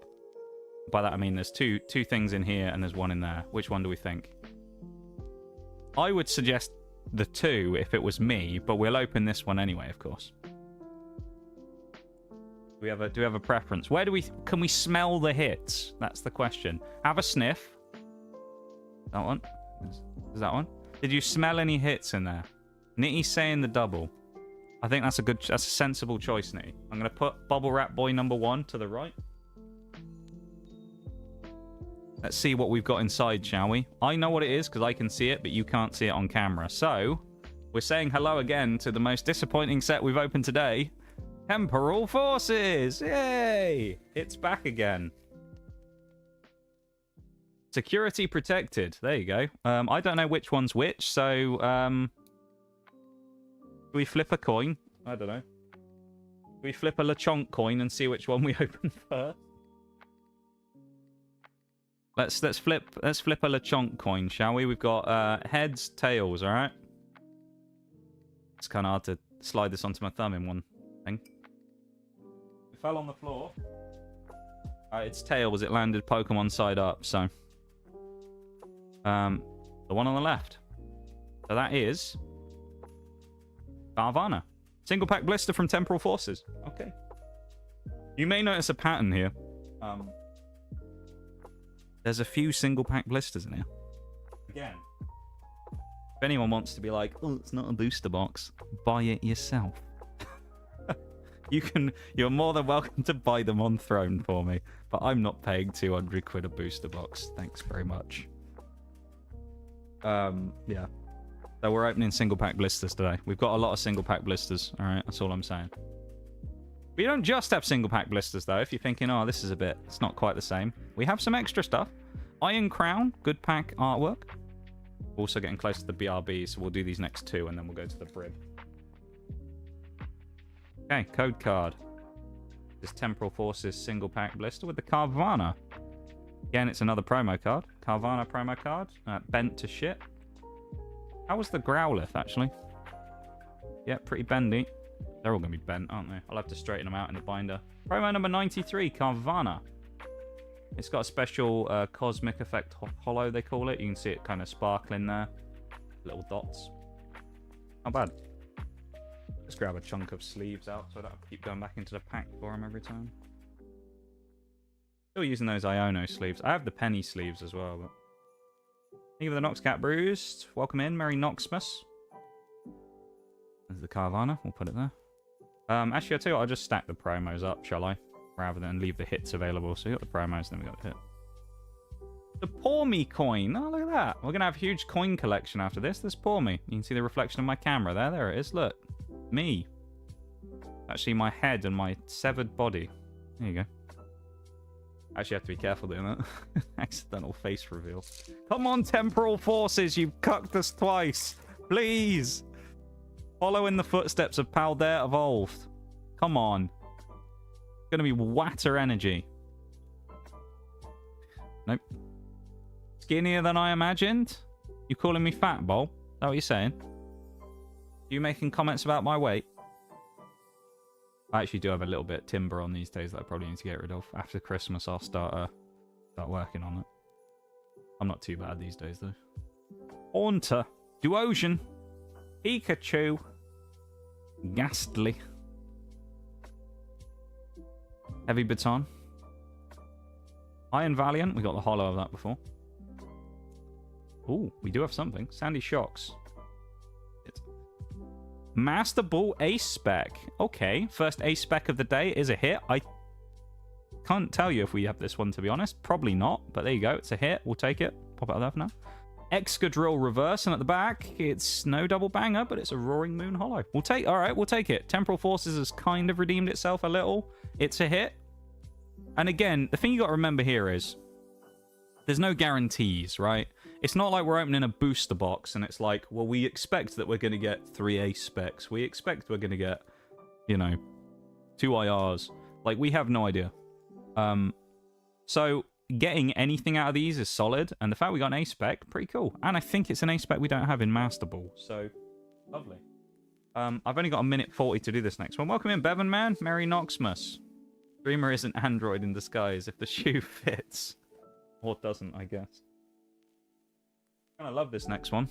By that I mean there's two things in here and there's one in there. Which one do we think? I would suggest the 2 if it was me, but we'll open this one anyway, of course. Do we have a preference? Can we smell the hits? That's the question. Have a sniff. That one? Is that one? Did you smell any hits in there? Nitty's saying the double. I think that's a sensible choice, Nitty. I'm gonna put Bubble Wrap Boy number 1 to the right. Let's see what we've got inside, shall we? I know what it is because I can see it, but you can't see it on camera. So, we're saying hello again to the most disappointing set we've opened today. Temporal Forces! Yay! It's back again. Security protected. There you go. I don't know which one's which, so... do we flip a coin? I don't know. Do we flip a LeChonk coin and see which one we open first? Let's flip a LeChonk coin, shall we? We've got heads, tails, alright? It's kind of hard to slide this onto my thumb in one thing. It fell on the floor. It's tails. It landed Pokemon side up, so... the one on the left. So that is... Carvana. Single pack blister from Temporal Forces. Okay. You may notice a pattern here. There's a few single pack blisters in here. Again. If anyone wants to be like, oh, it's not a booster box, buy it yourself. You're more than welcome to buy them on Throne for me, but I'm not paying 200 quid a booster box. Thanks very much. Yeah. So we're opening single pack blisters today. We've got a lot of single pack blisters. All right, that's all I'm saying. We don't just have single pack blisters though. If you're thinking, oh, this is it's not quite the same. We have some extra stuff. Iron Crown, good pack artwork. Also getting close to the BRB, so we'll do these next two and then we'll go to the Brib. Okay, code card. This Temporal Forces single pack blister with the Carvana. Again, it's another promo card. Carvana promo card. Bent to shit. How was the Growlithe, actually? Yeah, pretty bendy. They're all going to be bent, aren't they? I'll have to straighten them out in the binder. Promo number 93, Carvana. It's got a special cosmic effect hollow, they call it. You can see it kind of sparkling there. Little dots. Not bad. Just grab a chunk of sleeves out so I don't have to keep going back into the pack for them every time. Still using those Iono sleeves. I have the penny sleeves as well, but... Thank you for the Noxcat Bruised. Welcome in, Merry Noxmas. There's the Carvana. We'll put it there. Actually, I'll tell you what, I'll just stack the promos up, shall I? Rather than leave the hits available. So you got the promos, then we got the hit. The Pour Me coin. Oh, look at that. We're going to have a huge coin collection after this. There's Pour Me. You can see the reflection of my camera there. There it is. Look. Me. Actually, my head and my severed body. There you go. Actually, you have to be careful doing that. Accidental face reveal. Come on, Temporal Forces. You've cucked us twice. Please. Follow in the footsteps of Paldea Evolved. Come on. It's going to be water energy. Nope. Skinnier than I imagined? You calling me fat, Bol? Is that what you're saying? You making comments about my weight? I actually do have a little bit of timber on these days that I probably need to get rid of. After Christmas, I'll start working on it. I'm not too bad these days, though. Haunter. Duosion. Pikachu. Ghastly. Heavy Baton. Iron Valiant. We got the holo of that before. Ooh, we do have something. Sandy Shocks. Master Ball Ace Spec. Okay, first Ace Spec of the day is a hit. I can't tell you if we have this one, to be honest. Probably not, but there you go. It's a hit. We'll take it. Pop it out there for now. Excadrill Reverse, and at the back, it's no double banger, but it's a Roaring Moon Holo. We'll take... All right, we'll take it. Temporal Forces has kind of redeemed itself a little. It's a hit. And again, the thing you got to remember here is there's no guarantees, right? It's not like we're opening a booster box and it's like, well, we expect that we're going to get 3 Ace Specs. We expect we're going to get, you know, 2 IRs. Like, we have no idea. So getting anything out of these is solid. And the fact we got an Ace Spec, pretty cool. And I think it's an Ace Spec we don't have in Master Ball. So, lovely. I've only got a minute 40 to do this next one. Welcome in, Bevan Man. Merry Noxmas. Dreamer is an android in disguise if the shoe fits. Or doesn't, I guess. I love this next one.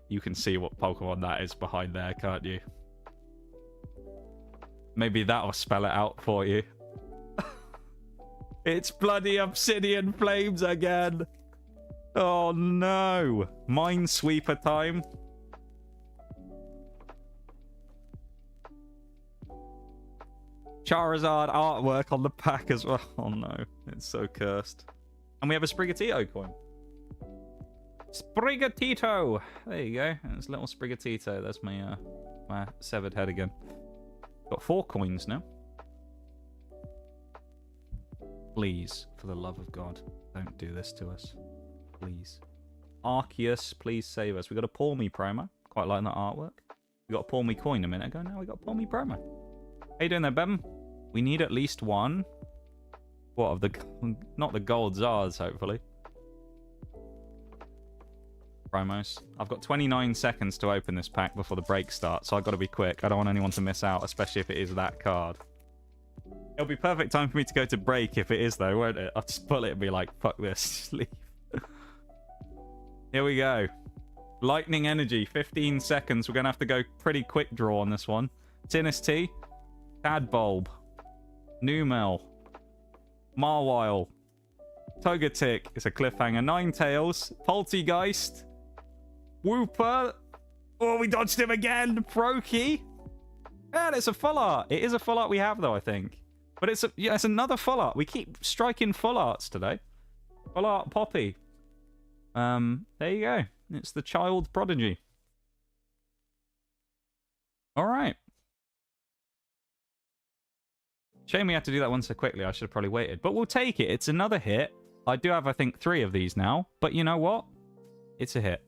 You can see what Pokemon that is behind there, can't you? Maybe that'll spell it out for you. It's bloody Obsidian Flames again. Oh no. Minesweeper time. Charizard artwork on the pack as well. Oh no, it's so cursed. And we have a Sprigatito coin. Sprigatito! There you go. It's little Sprigatito. That's my my severed head again. Got 4 coins now. Please, for the love of God, don't do this to us. Please. Arceus, please save us. We got a Paul Me promo. Quite like that artwork. We got a Paul Me coin a minute ago. Now we got a Paul Me promo. How you doing there, Bem? We need at least one. What, of the... Not the gold Zars, hopefully. Promos. I've got 29 seconds to open this pack before the break starts, so I've got to be quick. I don't want anyone to miss out, especially if it is that card. It'll be perfect time for me to go to break if it is, though, won't it? I'll just pull it and be like, fuck this, just leave. Here we go. Lightning Energy, 15 seconds. We're going to have to go pretty quick draw on this one. Dynasty, Tadbulb, Numel, Marwile, Togetic, it's a cliffhanger, Ninetales, Poltegeist, Wooper. Oh, we dodged him again. Froakie. Yeah, it's a full art. It is a full art we have, though, I think. But it's another full art. We keep striking full arts today. Full art Poppy. There you go. It's the child prodigy. All right. Shame we had to do that one so quickly. I should have probably waited. But we'll take it. It's another hit. I do have, I think, 3 of these now. But you know what? It's a hit.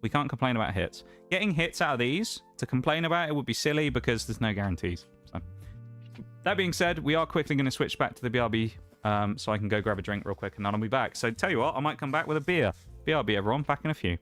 We can't complain about hits. Getting hits out of these, to complain about it would be silly because there's no guarantees. So, that being said, we are quickly going to switch back to the BRB so I can go grab a drink real quick and then I'll be back. So tell you what, I might come back with a beer. BRB, everyone. Back in a few.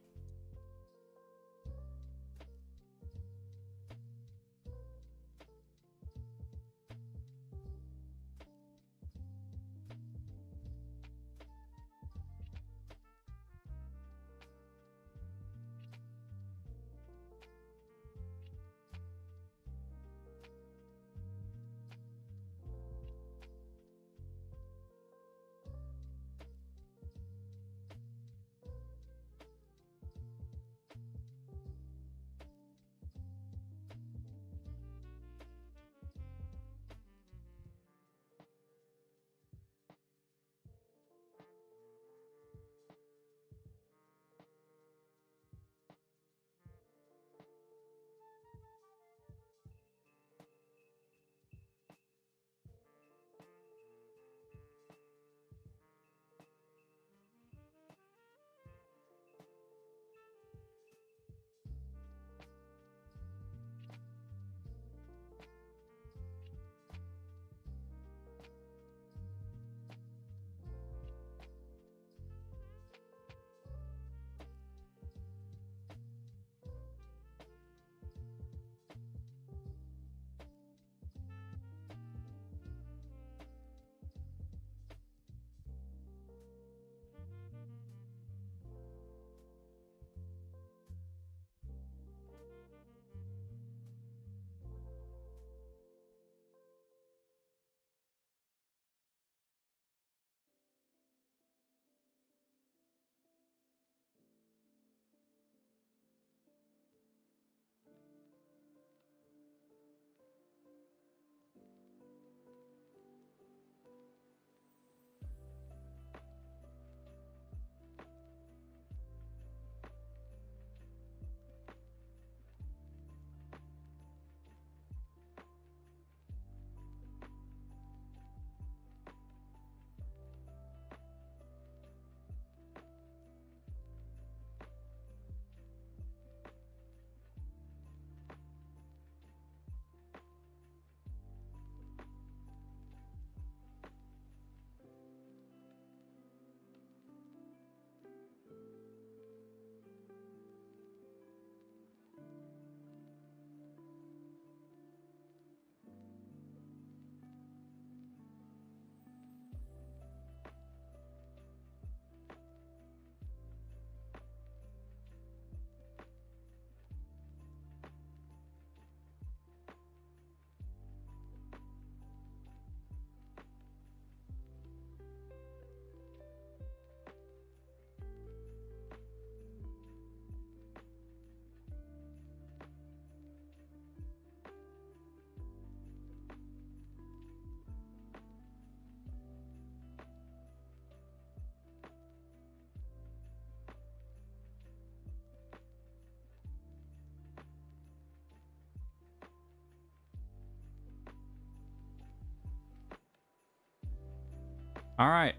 All right.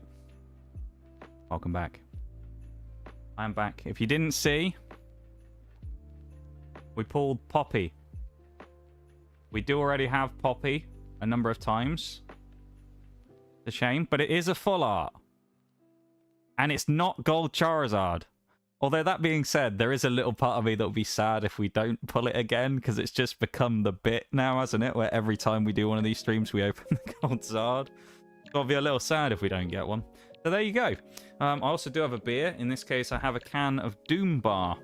Welcome back. I'm back. If you didn't see, we pulled Poppy. We do already have Poppy a number of times. It's a shame, but it is a full art. And it's not Gold Charizard. Although that being said, there is a little part of me that will be sad if we don't pull it again, because it's just become the bit now, hasn't it? Where every time we do one of these streams, we open the Gold Zard. So I'll be a little sad if we don't get one. So there you go. I also do have a beer. In this case, I have a can of Doom Bar.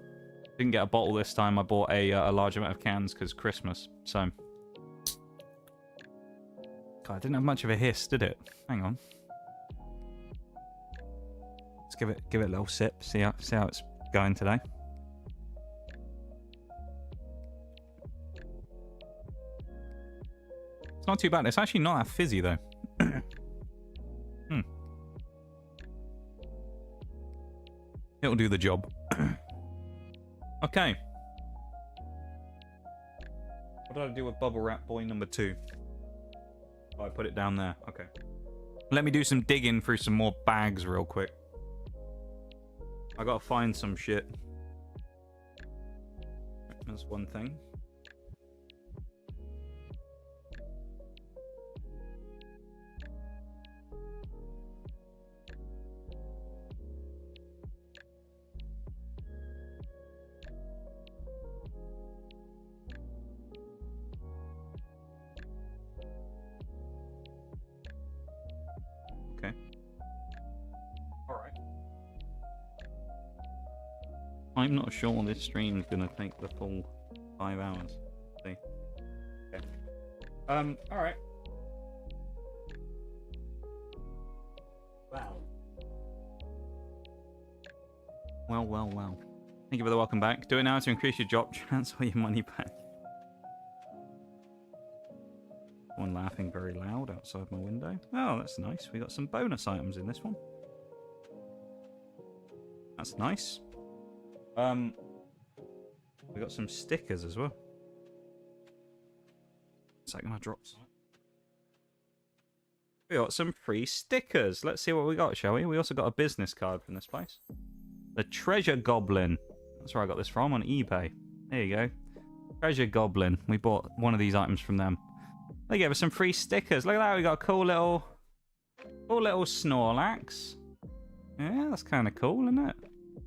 Didn't get a bottle this time. I bought a large amount of cans because Christmas. So, God, I didn't have much of a hiss, did it? Hang on. Let's give it a little sip. See how it's going today. It's not too bad. It's actually not that fizzy though. It'll do the job. Okay. What did I do with Bubble Wrap Boy number 2? Oh, I put it down there. Okay. Let me do some digging through some more bags real quick. I gotta find some shit. That's one thing. Okay. Alright. I'm not sure this stream's gonna take the full 5 hours. See? Okay. Alright. Wow. Well. Thank you for the welcome back. Do it now to increase your job chance or your money back. One laughing very loud outside my window. Oh, that's nice. We got some bonus items in this one. That's nice. We got some stickers as well. Is that gonna drop some? We got some free stickers. Let's see what we got, shall we? We also got a business card from this place. The Treasure Goblin. That's where I got this from, on eBay. There you go. Treasure Goblin. We bought one of these items from them. They gave us some free stickers. Look at that. We got a cool little Snorlax. Yeah, that's kind of cool, isn't it?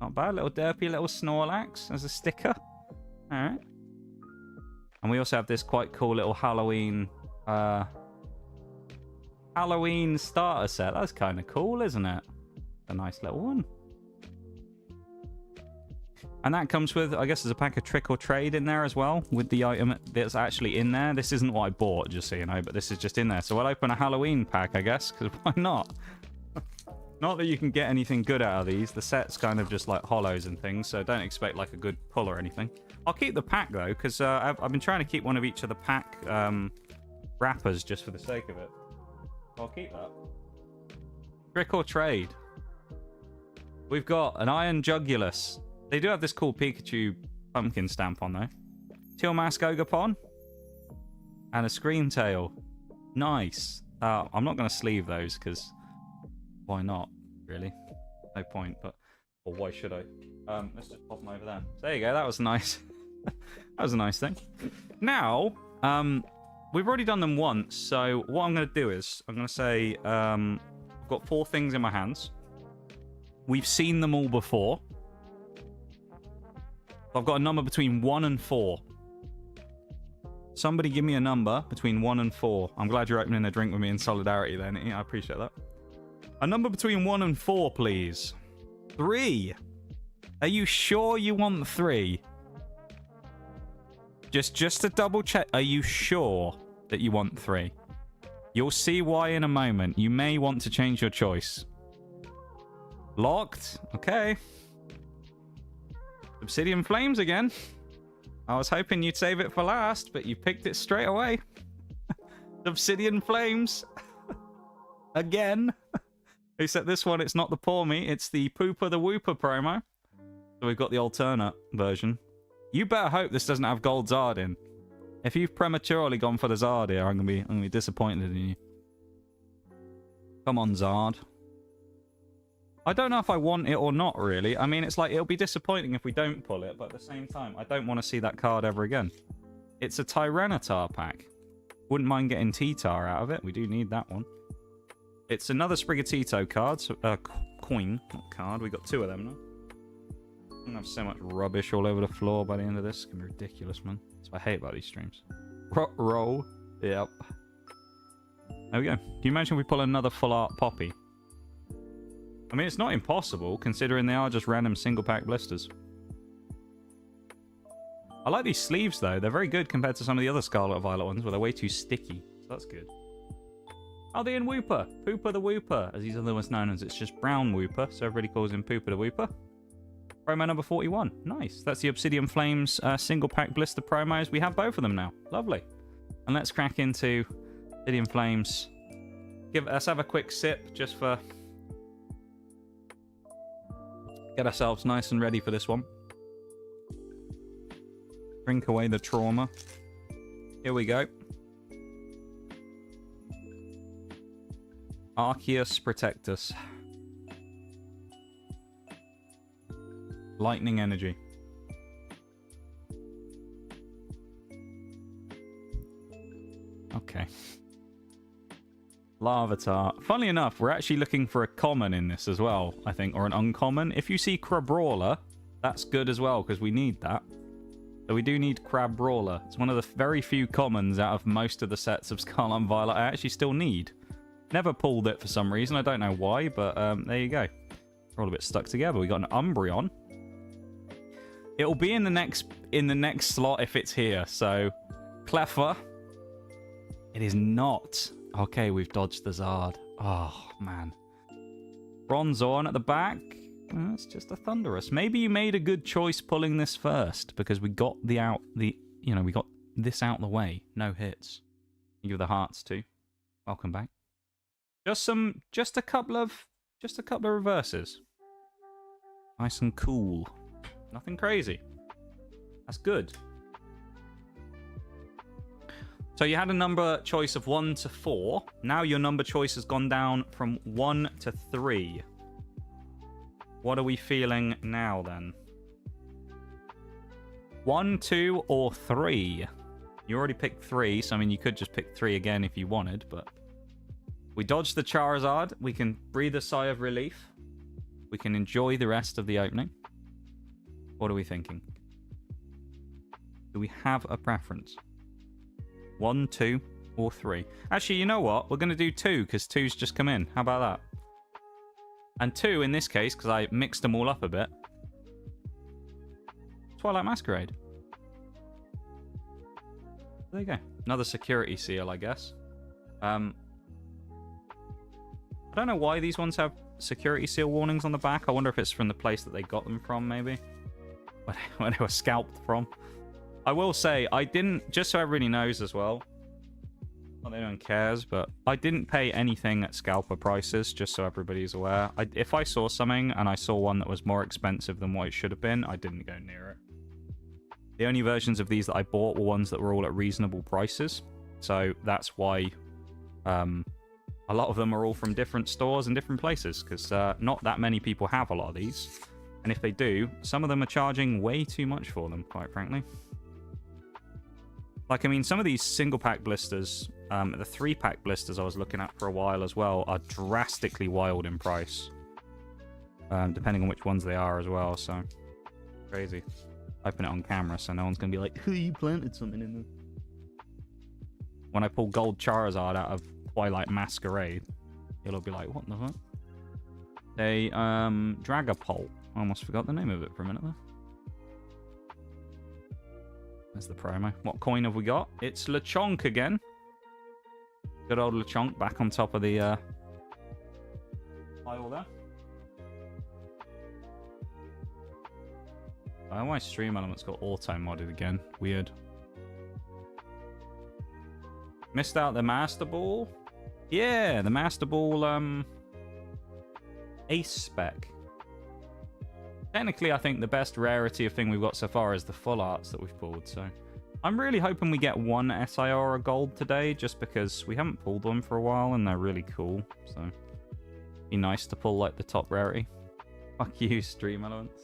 Not bad. Little derpy little Snorlax as a sticker. Alright. And we also have this quite cool little Halloween starter set. That's kind of cool, isn't it? A nice little one. And that comes with, I guess there's a pack of Trick or Trade in there as well, with the item that's actually in there. This isn't what I bought, just so you know, but this is just in there. So I'll open a Halloween pack, I guess, because why not? Not that you can get anything good out of these. The set's kind of just like hollows and things, so don't expect like a good pull or anything. I'll keep the pack, though, because I've been trying to keep one of each of the pack wrappers just for the sake of it. I'll keep that. Trick or Trade. We've got an Iron Jugulus. They do have this cool Pikachu pumpkin stamp on, though. Teal Mask Ogapon. And a Scream Tail. Nice. I'm not going to sleeve those, because why not, really? No point, but... Or why should I? Let's just pop them over there. So there you go, that was nice. That was a nice thing. Now, we've already done them once, so what I'm going to do is, I'm going to say, I've got 4 things in my hands. We've seen them all before. I've got a number between 1 and 4. Somebody give me a number between 1 and 4. I'm glad you're opening a drink with me in solidarity then. Yeah, I appreciate that. A number between 1 and 4, please. 3. Are you sure you want 3? Just to double check, are you sure that you want 3? You'll see why in a moment. You may want to change your choice. Locked? Okay. Obsidian Flames again. I was hoping you'd save it for last, but you picked it straight away. Obsidian Flames. Again. Except this one, it's not the Pour Me, it's the Pooper the Wooper promo. So we've got the alternate version. You better hope this doesn't have Gold Zard in. If you've prematurely gone for the Zard here, I'm gonna be disappointed in you. Come on, Zard. I don't know if I want it or not, really. I mean, it's like, it'll be disappointing if we don't pull it, but at the same time, I don't want to see that card ever again. It's a Tyranitar pack. Wouldn't mind getting T-Tar out of it. We do need that one. It's another Sprigatito card. So, coin, not card. We got 2 of them now. I'm gonna have so much rubbish all over the floor by the end of this. It's gonna be ridiculous, man. That's what I hate about these streams. Roll. Yep. There we go. Can you imagine if we pull another full art Poppy? I mean, it's not impossible, considering they are just random single pack blisters. I like these sleeves, though. They're very good compared to some of the other Scarlet Violet ones, where they're way too sticky. So that's good. Oh, the Wooper. Pooper the Wooper, as he's otherwise known as. It's just Brown Wooper, so everybody calls him Pooper the Wooper. Promo number 41. Nice. That's the Obsidian Flames single pack blister promos. We have both of them now. Lovely. And let's crack into Obsidian Flames. Let's have a quick sip just for... Get ourselves nice and ready for this one. Drink away the trauma. Here we go. Arceus Protectus. Lightning Energy. Okay. Larvitar. Funnily enough, we're actually looking for a common in this as well, I think, or an uncommon. If you see Crabrawler, that's good as well, because we need that. So we do need Crabrawler. It's one of the very few commons out of most of the sets of Scarlet and Violet I actually still need. Never pulled it for some reason. I don't know why, but there you go. We're all a bit stuck together. We got an Umbreon. It'll be in the next slot if it's here. So, Cleffa. It is not. Okay, we've dodged the Zard. Oh, man. Bronzorn at the back. It's just a Thundurus. Maybe you made a good choice pulling this first, because we got we got this out the way. No hits. Thank you for the hearts too. Welcome back. Just a couple of reverses. Nice and cool. Nothing crazy. That's good. So you had a number choice of 1 to 4. Now your number choice has gone down from 1 to 3. What are we feeling now, then? 1, 2, or 3? You already picked 3, so I mean, you could just pick 3 again if you wanted, but... We dodged the Charizard. We can breathe a sigh of relief. We can enjoy the rest of the opening. What are we thinking? Do we have a preference? 1, 2, or 3? Actually, you know what? We're going to do 2, because 2's just come in. How about that? And 2 in this case, because I mixed them all up a bit. Twilight Masquerade. There you go. Another security seal, I guess. I don't know why these ones have security seal warnings on the back. I wonder if it's from the place that they got them from, maybe. When they were scalped from. I will say, I didn't, just so everybody knows as well, well, no one cares, but I didn't pay anything at scalper prices, just so everybody's aware. If I saw something and I saw one that was more expensive than what it should have been, I didn't go near it. The only versions of these that I bought were ones that were all at reasonable prices. So that's why a lot of them are all from different stores and different places, because not that many people have a lot of these. And if they do, some of them are charging way too much for them, quite frankly. Like, I mean, some of these single-pack blisters, the 3-pack blisters I was looking at for a while as well, are drastically wild in price. Depending on which ones they are as well, so... Crazy. Open it on camera, so no one's going to be like, "Who, you planted something in there?" When I pull Gold Charizard out of Twilight Masquerade, it'll be like, what the fuck? A, Dragapult. I almost forgot the name of it for a minute there. That's the promo. What coin have we got? It's Lechonk again. Good old Lechonk back on top of the pile there. Why my stream elements got auto modded again? Weird. Missed out the Master Ball. Yeah, the Master Ball Ace spec. Technically, I think the best rarity of thing we've got so far is the full arts that we've pulled, so... I'm really hoping we get one SIR or gold today, just because we haven't pulled one for a while, and they're really cool, so... Be nice to pull like the top rarity. Fuck you, Stream Elements.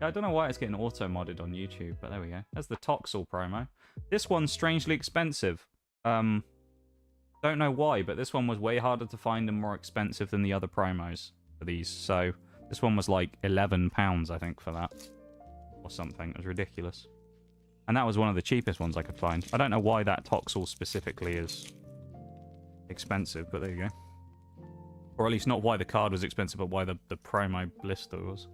I don't know why it's getting auto-modded on YouTube, but there we go. There's the Toxel promo. This one's strangely expensive. Don't know why, but this one was way harder to find and more expensive than the other promos for these. So this one was like £11, I think, for that. Or something. It was ridiculous. And that was one of the cheapest ones I could find. I don't know why that Toxel specifically is expensive, but there you go. Or at least not why the card was expensive, but why the promo blister was.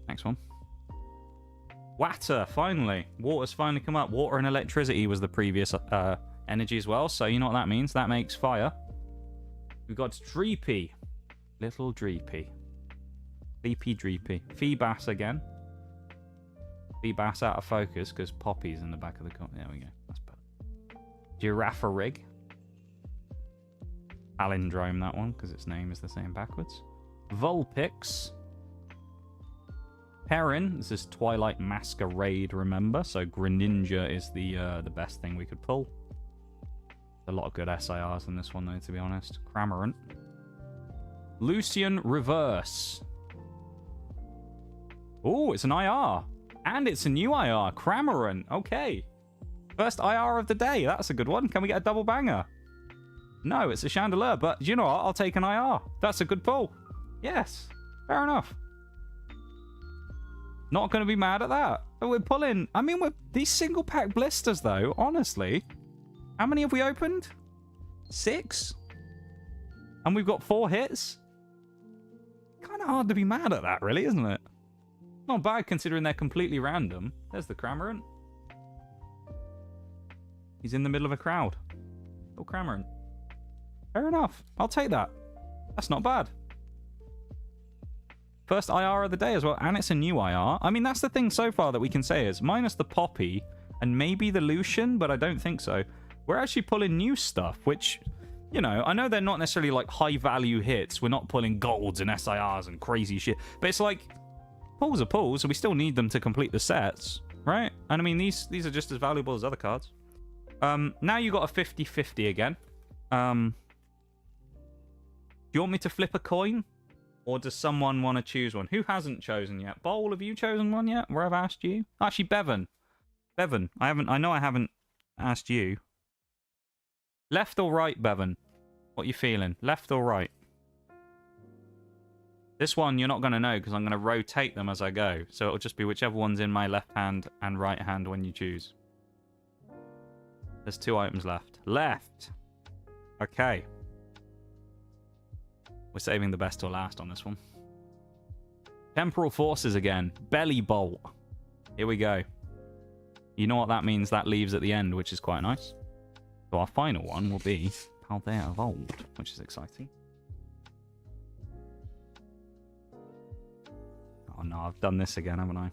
Next one. Water, finally. Water's finally come up. Water and electricity was the previous energy as well. So you know what that means? That makes fire. We've got Dreepy. Little Dreepy. Sleepy Dreepy. Feebass again. Feebass out of focus because Poppy's in the back of the corner. There we go. That's better. Giraffe Rig. Palindrome, that one, because its name is the same backwards. Vulpix. Perrin. This is Twilight Masquerade, remember? So Greninja is the best thing we could pull. A lot of good SIRs in this one, though, to be honest. Cramorant. Lucian Reverse. Oh, it's an IR. And it's a new IR. Cramorant. Okay. First IR of the day. That's a good one. Can we get a double banger? No, it's a Chandelure, but you know what? I'll take an IR. That's a good pull. Yes. Fair enough. Not going to be mad at that. But we're pulling... I mean, these single pack blisters, though, honestly. How many have we opened? 6? And we've got 4 hits? Kind of hard to be mad at that, really, isn't it? Not bad, considering they're completely random. There's the Cramorant. He's in the middle of a crowd. Oh, Cramorant. Fair enough. I'll take that. That's not bad. First IR of the day as well, and it's a new IR. I mean, that's the thing so far that we can say is, minus the Poppy and maybe the Lucian, but I don't think so. We're actually pulling new stuff, which, you know, I know they're not necessarily like high-value hits. We're not pulling golds and SIRs and crazy shit, but it's like, pulls are pulls, so we still need them to complete the sets, right? And I mean, these are just as valuable as other cards. Now you got a 50-50 again. Do you want me to flip a coin? Or does someone want to choose one? Who hasn't chosen yet? Bowl, have you chosen one yet? Where I've asked you? Actually, Bevan. Bevan, I know I haven't asked you. Left or right, Bevan? What you feeling? Left or right? This one you're not going to know because I'm going to rotate them as I go. So it'll just be whichever one's in my left hand and right hand when you choose. There's 2 items left. Left! Okay. We're saving the best till last on this one. Temporal Forces again. Belly Bolt. Here we go. You know what that means? That leaves at the end, which is quite nice. So our final one will be Paldea Evolved, which is exciting. Oh no, I've done this again, haven't I?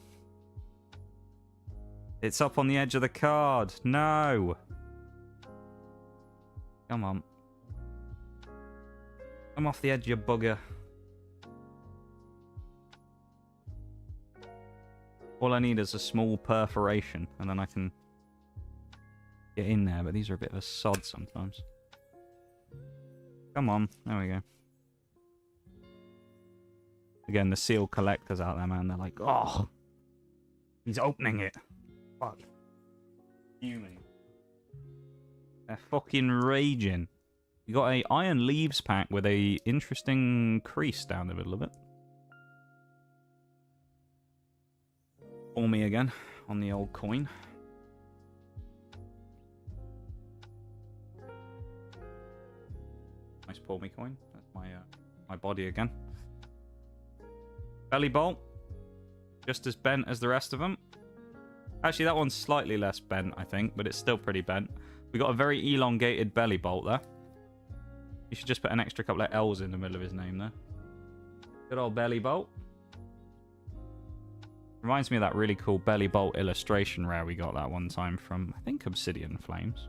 It's up on the edge of the card. No! Come on. Come off the edge, you bugger. All I need is a small perforation, and then I can get in there, but these are a bit of a sod sometimes. Come on. There we go. Again, the seal collectors out there, man. They're like, oh, he's opening it. Fuck. Fuming. They're fucking raging. You got a Iron Leaves pack with a interesting crease down the middle of it. For me again on the old coin. Nice pull me coin. That's my body again. Belly Bolt. Just as bent as the rest of them. Actually, that one's slightly less bent, I think, but it's still pretty bent. We got a very elongated Belly Bolt there. You should just put an extra couple of L's in the middle of his name there. Good old Belly Bolt. Reminds me of that really cool Belly Bolt illustration rare we got that one time from, I think, Obsidian Flames.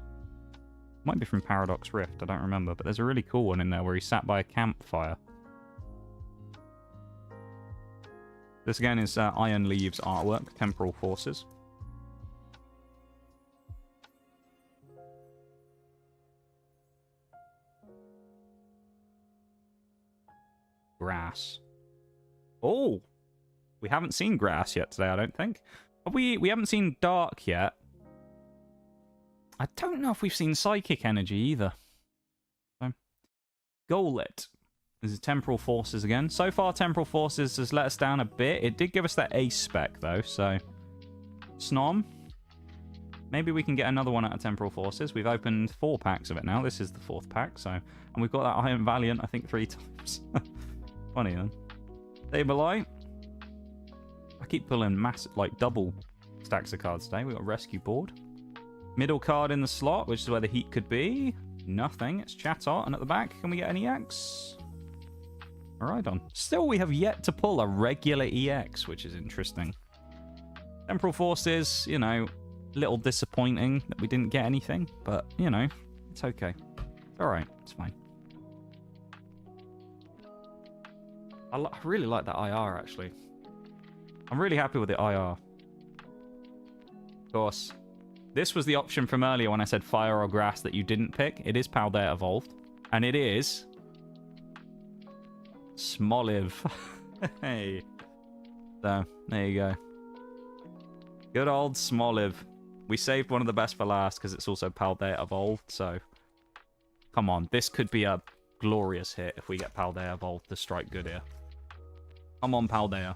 Might be from Paradox Rift, I don't remember. But there's a really cool one in there where he sat by a campfire. This again is Iron Leaves artwork, Temporal Forces. Grass. Oh! We haven't seen grass yet today, I don't think. We haven't seen dark yet. I don't know if we've seen psychic energy either. So, Golet. This is temporal forces again. So far, temporal forces has let us down a bit. It did give us that ace spec though, so Snom. Maybe we can get another one out of temporal forces. We've opened 4 packs of it now. This is the 4th pack, so, and we've got that Iron Valiant, I think 3 times. Funny then. Saberlight. I keep pulling massive, like double stacks of cards today. We've got Rescue Board. Middle card in the slot, which is where the heat could be. Nothing. It's Chatot. And at the back, can we get an EX? Alright on. Still, we have yet to pull a regular EX, which is interesting. Temporal Forces, you know, a little disappointing that we didn't get anything. But, you know, it's okay. It's alright. It's fine. I really like that IR, actually. I'm really happy with the IR. Of course. This was the option from earlier when I said fire or grass that you didn't pick. It is Paldea Evolved. And it is... Smoliv. Hey. So, there you go. Good old Smoliv. We saved one of the best for last because it's also Paldea Evolved, so... Come on, this could be a glorious hit if we get Paldea Evolved to strike good here. Come on, Paldea.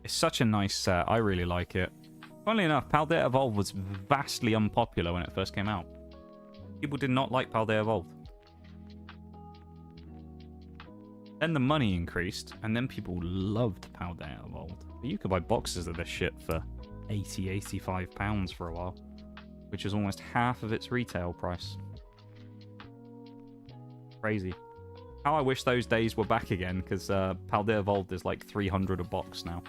It's such a nice set. I really like it. Funnily enough, Paldea Evolved was vastly unpopular when it first came out. People did not like Paldea Evolved. Then the money increased, and then people loved Paldea Evolved. But you could buy boxes of this shit for £80, £85 for a while, which is almost half of its retail price. Crazy. How I wish those days were back again, because Paldea Evolved is like 300 a box now.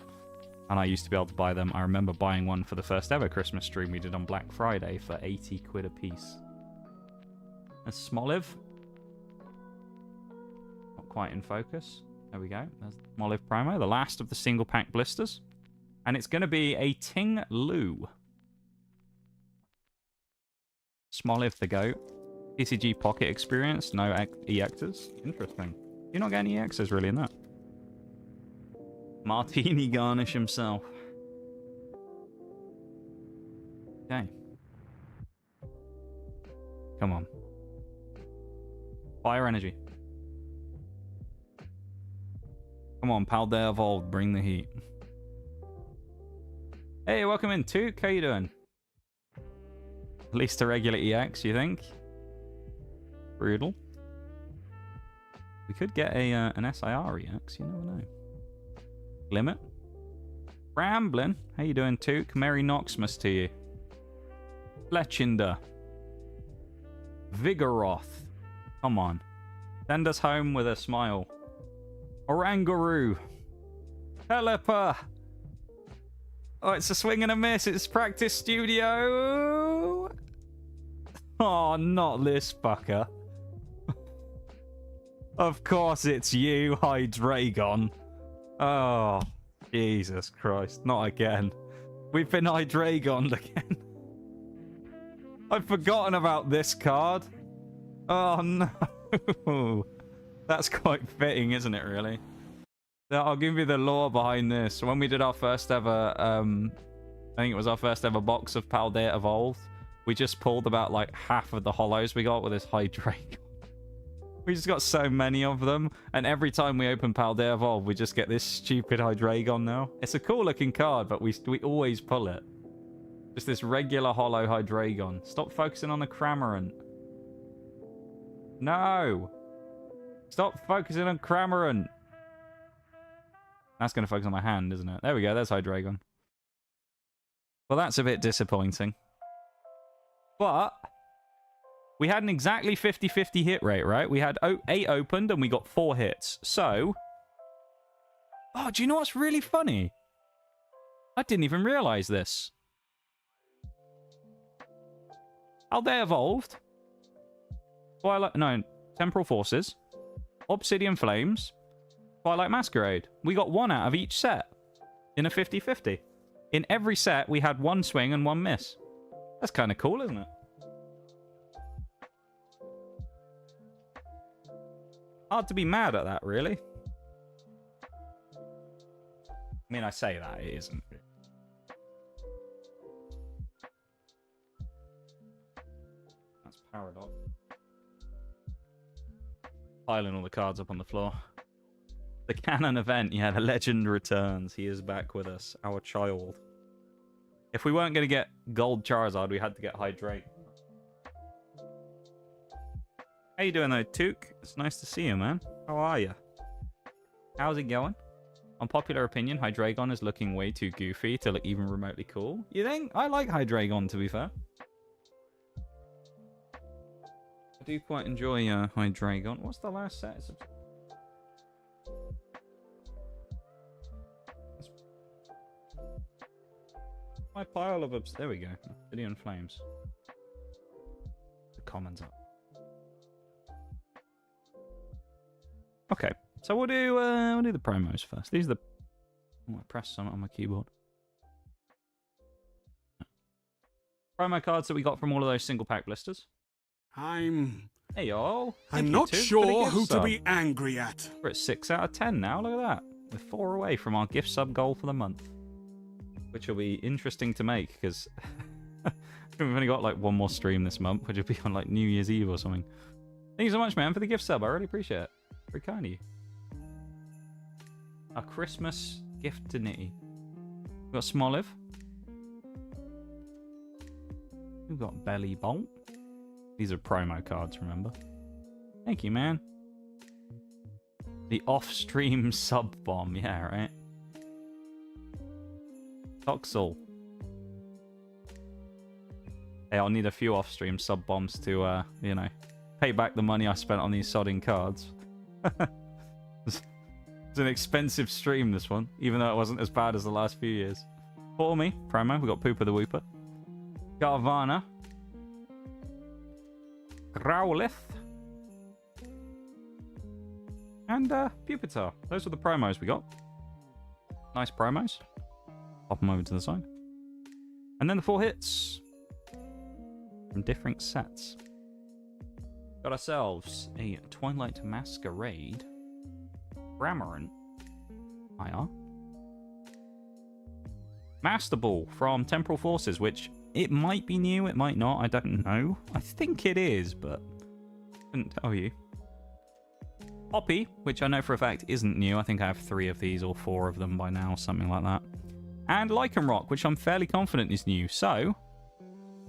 And I used to be able to buy them. I remember buying one for the first ever Christmas stream we did on Black Friday for 80 quid a piece. There's Smoliv. Not quite in focus. There we go. There's Smoliv Primo, the last of the single pack blisters. And it's going to be a Ting Lu. Smoliv the GOAT. TCG Pocket Experience, no EXs. Interesting. You're not getting EXs really in that. Martini Garnish himself. Okay. Come on. Fire energy. Come on, Paldea Evolved, bring the heat. Hey, welcome in, Took. How you doing? At least a regular EX, you think? Brutal. We could get a an SIR EX, you never know. Limit. Ramblin'. How you doing, Took? Merry Noxmas to you. Fletchinder. Vigoroth. Come on. Send us home with a smile. Orangaroo. Pelipper. Oh, it's a swing and a miss. It's Practice Studio. Oh, not this fucker. Of course it's you, Hydreigon. Oh, Jesus Christ. Not again. We've been Hydreigoned again. I've forgotten about this card. Oh, no. That's quite fitting, isn't it, really? I'll give you the lore behind this. When we did our first ever, I think it was our first ever box of Paldea Evolved, we just pulled about, like, half of the holos we got with this Hydreigon. We just got so many of them, and every time we open Paldea Evolved, we just get this stupid Hydreigon now. It's a cool-looking card, but we always pull it. Just this regular holo Hydreigon. Stop focusing on the Cramorant. No! Stop focusing on Cramorant! That's going to focus on my hand, isn't it? There we go, there's Hydreigon. Well, that's a bit disappointing. But we had an exactly 50-50 hit rate, right? We had 8 opened and we got 4 hits. So... Oh, do you know what's really funny? I didn't even realize this. Paldea Evolved. Twilight... No, Temporal Forces. Obsidian Flames. Twilight Masquerade. We got 1 out of each set. In a 50-50. In every set, we had 1 swing and 1 miss. That's kind of cool, isn't it? Hard to be mad at that, really. I mean, I say that, it isn't. That's Paradox. Piling all the cards up on the floor. The canon event, yeah, the legend returns. He is back with us, our child. If we weren't going to get gold Charizard, we had to get Hydrate. How you doing though, Took? It's nice to see you, man. How are you? How's it going? Unpopular opinion, Hydreigon is looking way too goofy to look even remotely cool. You think? I like Hydreigon, to be fair. I do quite enjoy Hydreigon. What's the last set? My pile of... There we go. Obsidian Flames. The commons up. Okay, so we'll do the promos first. These are the... Oh, I pressed something on my keyboard. Promo cards that we got from all of those single pack blisters. I'm not sure who to be angry at. We're at 6 out of 10 now. Look at that. We're 4 away from our gift sub goal for the month, which will be interesting to make because we've only got like one more stream this month, which will be on like New Year's Eve or something. Thank you so much, man, for the gift sub. I really appreciate it. Very kind of you. A Christmas gift to Nitty. We've got Smoliv. We've got Belly Bolt. These are promo cards, remember? Thank you, man. The off-stream sub bomb. Yeah, right. Toxel. Hey, I'll need a few off-stream sub bombs to, you know, pay back the money I spent on these sodding cards. It's an expensive stream, this one, even though it wasn't as bad as the last few years. For me, promo, we got Pooper the Wooper, Garvana, Growlithe, and Pupitar. Those are the promos we got. Nice promos. Pop them over to the side. And then the 4 hits from different sets. Got ourselves a Twilight Masquerade, Cramorant, IR, Master Ball from Temporal Forces, which it might be new, it might not, I don't know. I think it is, but I couldn't tell you. Hoppy, which I know for a fact isn't new. I think I have 3 of these or 4 of them by now, something like that. And Lycanroc, which I'm fairly confident is new. So,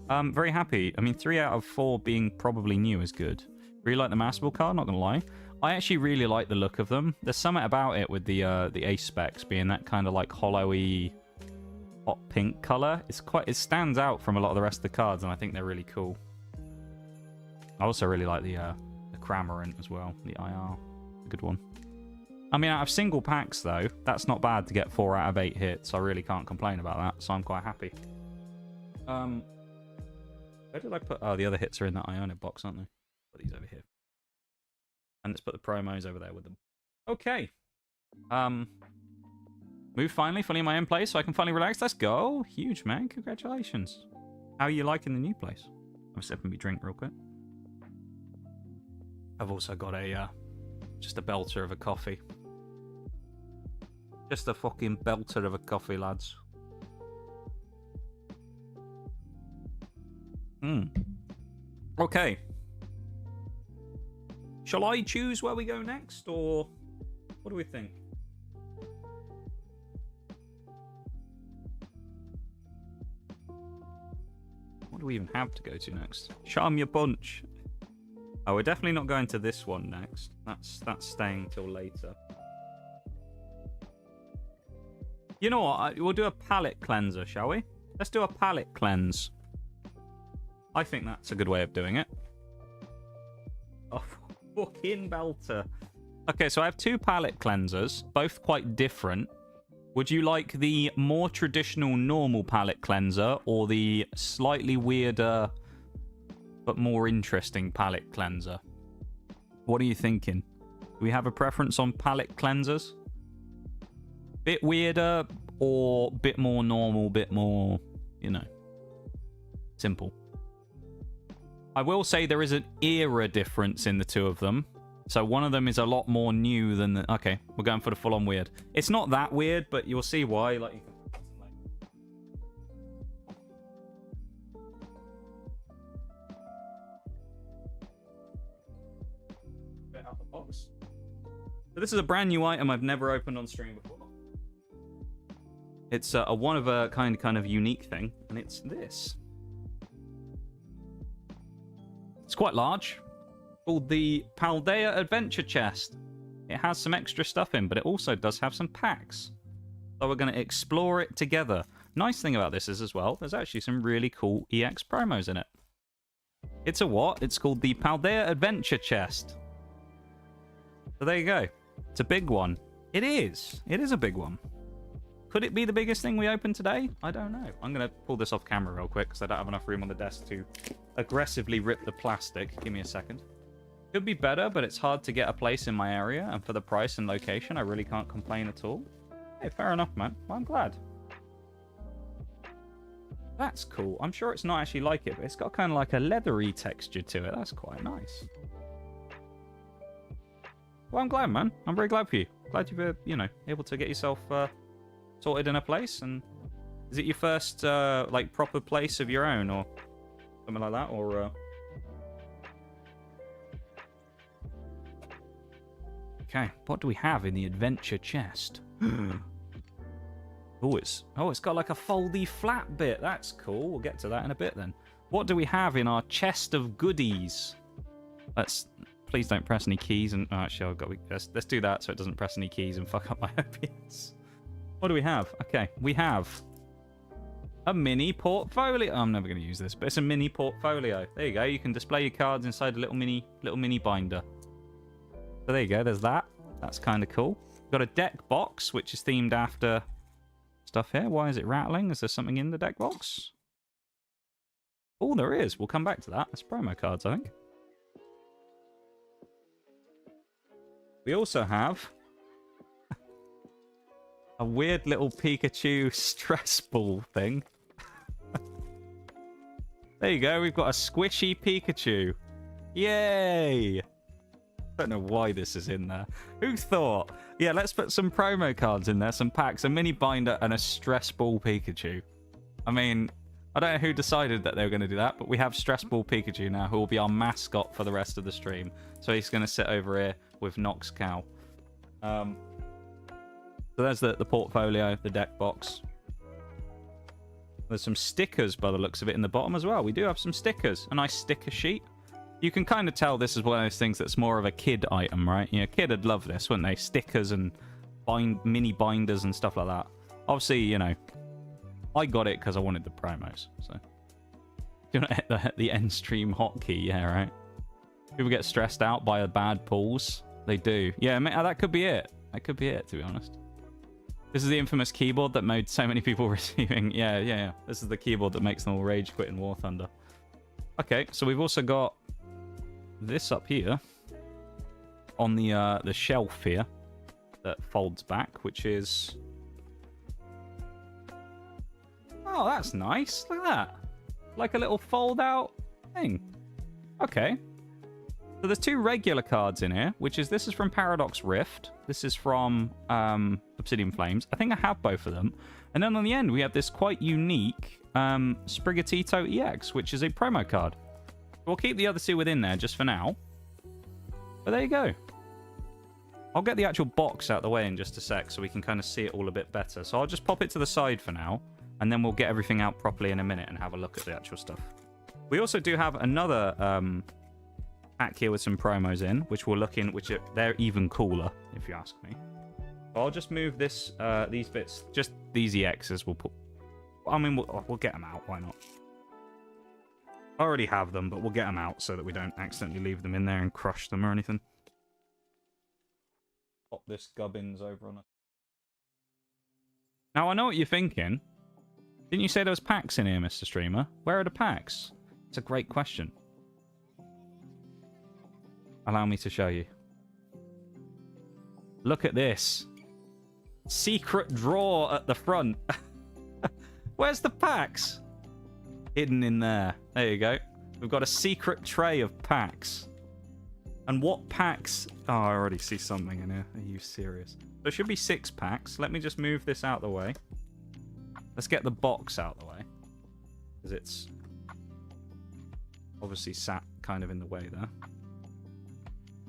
I'm very happy. I mean, 3 out of 4 being probably new is good. Really like the Master Ball card, not gonna lie. I actually really like the look of them. There's something about it with the Ace specs being that kind of like hollowy, hot pink color. It stands out from a lot of the rest of the cards, and I think they're really cool. I also really like the Cramorant as well, the IR, a good one. I mean, out of single packs though, that's not bad to get 4 out of 8 hits. I really can't complain about that, so I'm quite happy. Where did I put? Oh, the other hits are in that Ionic box, aren't they? Put these over here. And let's put the promos over there with them. Okay. Move finally, fully in my own place so I can finally relax. Let's go. Huge, man. Congratulations. How are you liking the new place? I'm sipping me drink real quick. I've also got a, just a belter of a coffee. Just a fucking belter of a coffee, lads. Okay. Shall I choose where we go next, or what do we think? What do we even have to go to next? Charm your punch. Oh, we're definitely not going to this one next. That's staying till later. You know what? We'll do a palate cleanser, shall we? Let's do a palate cleanse. I think that's a good way of doing it. Oh, fucking belter. Okay, so I have 2 palate cleansers, both quite different. Would you like the more traditional normal palate cleanser or the slightly weirder but more interesting palate cleanser? What are you thinking? Do we have a preference on palate cleansers? Bit weirder or bit more normal, bit more, you know, simple? I will say there is an era difference in the 2 of them. So one of them is a lot more new than the... Okay, we're going for the full-on weird. It's not that weird, but you'll see why. Like, bit out the box. So this is a brand new item I've never opened on stream before. It's a one-of-a-kind kind of unique thing, and it's this. It's quite large. Called the Paldea Adventure Chest. It has some extra stuff in, but it also does have some packs. So we're going to explore it together. Nice thing about this is as well, there's actually some really cool EX promos in it. It's a what? It's called the Paldea Adventure Chest. So there you go. It's a big one. It is. It is a big one. Could it be the biggest thing we open today? I don't know. I'm going to pull this off camera real quick because I don't have enough room on the desk to aggressively rip the plastic. Give me a second. Could be better, but it's hard to get a place in my area, and for the price and location, I really can't complain at all. Hey, fair enough, man. Well, I'm glad. That's cool. I'm sure it's not actually like it, but it's got kind of like a leathery texture to it. That's quite nice. Well, I'm glad, man. I'm very glad for you. Glad you were, able to get yourself sorted in a place. And is it your first, like, proper place of your own, or something like that, or... Okay, what do we have in the adventure chest? it's got like a foldy flat bit. That's cool. We'll get to that in a bit then. What do we have in our chest of goodies? Please don't press any keys. And actually, let's do that so it doesn't press any keys and fuck up my OBS. What do we have? Okay, we have a mini portfolio. I'm never going to use this, but it's a mini portfolio. There you go. You can display your cards inside a little mini binder. So there you go, there's that. That's kind of cool. We've got a deck box, which is themed after stuff here. Why is it rattling? Is there something in the deck box? Oh, there is. We'll come back to that. That's promo cards, I think. We also have a weird little Pikachu stress ball thing. There you go, we've got a squishy Pikachu. Yay! I don't know why this is in there. Who thought? Yeah, let's put some promo cards in there, some packs, a mini binder, and a stress ball Pikachu. I mean, I don't know who decided that they were going to do that, but we have stress ball Pikachu now, who will be our mascot for the rest of the stream. So he's going to sit over here with Nox Cow. So there's the portfolio, the deck box. There's some stickers by the looks of it in the bottom as well. We do have some stickers, a nice sticker sheet. You can kind of tell this is one of those things that's more of a kid item, right? You know, a kid would love this, wouldn't they? Stickers and mini binders and stuff like that. Obviously, I got it because I wanted the promos. So, do you want to hit the end stream hotkey? Yeah, right. People get stressed out by the bad pulls. They do. Yeah, that could be it. That could be it, to be honest. This is the infamous keyboard that made so many people receiving... Yeah. This is the keyboard that makes them all rage quit in War Thunder. Okay, so we've also got this up here on the shelf here that folds back, which is... Oh, that's nice. Look at that. Like a little fold-out thing. Okay. So there's two regular cards in here, this is from Paradox Rift. This is from Obsidian Flames. I think I have both of them. And then on the end, we have this quite unique Sprigatito EX, which is a promo card. We'll keep the other two within there just for now. But there you go. I'll get the actual box out of the way in just a sec so we can kind of see it all a bit better. So I'll just pop it to the side for now, and then we'll get everything out properly in a minute and have a look at the actual stuff. We also do have another pack here with some promos in, which we'll look in, they're even cooler, if you ask me. So I'll just move these bits, just these EXs we'll put... I mean, we'll get them out, why not? I already have them, but we'll get them out so that we don't accidentally leave them in there and crush them or anything. Pop this gubbins over on us. Now, I know what you're thinking. Didn't you say there was packs in here, Mr. Streamer? Where are the packs? It's a great question. Allow me to show you. Look at this. Secret drawer at the front. Where's the packs? Hidden in there. There you go. We've got a secret tray of packs. And what packs... Oh, I already see something in here. Are you serious? There should be 6 packs. Let me just move this out of the way. Let's get the box out of the way. Because it's obviously sat kind of in the way there.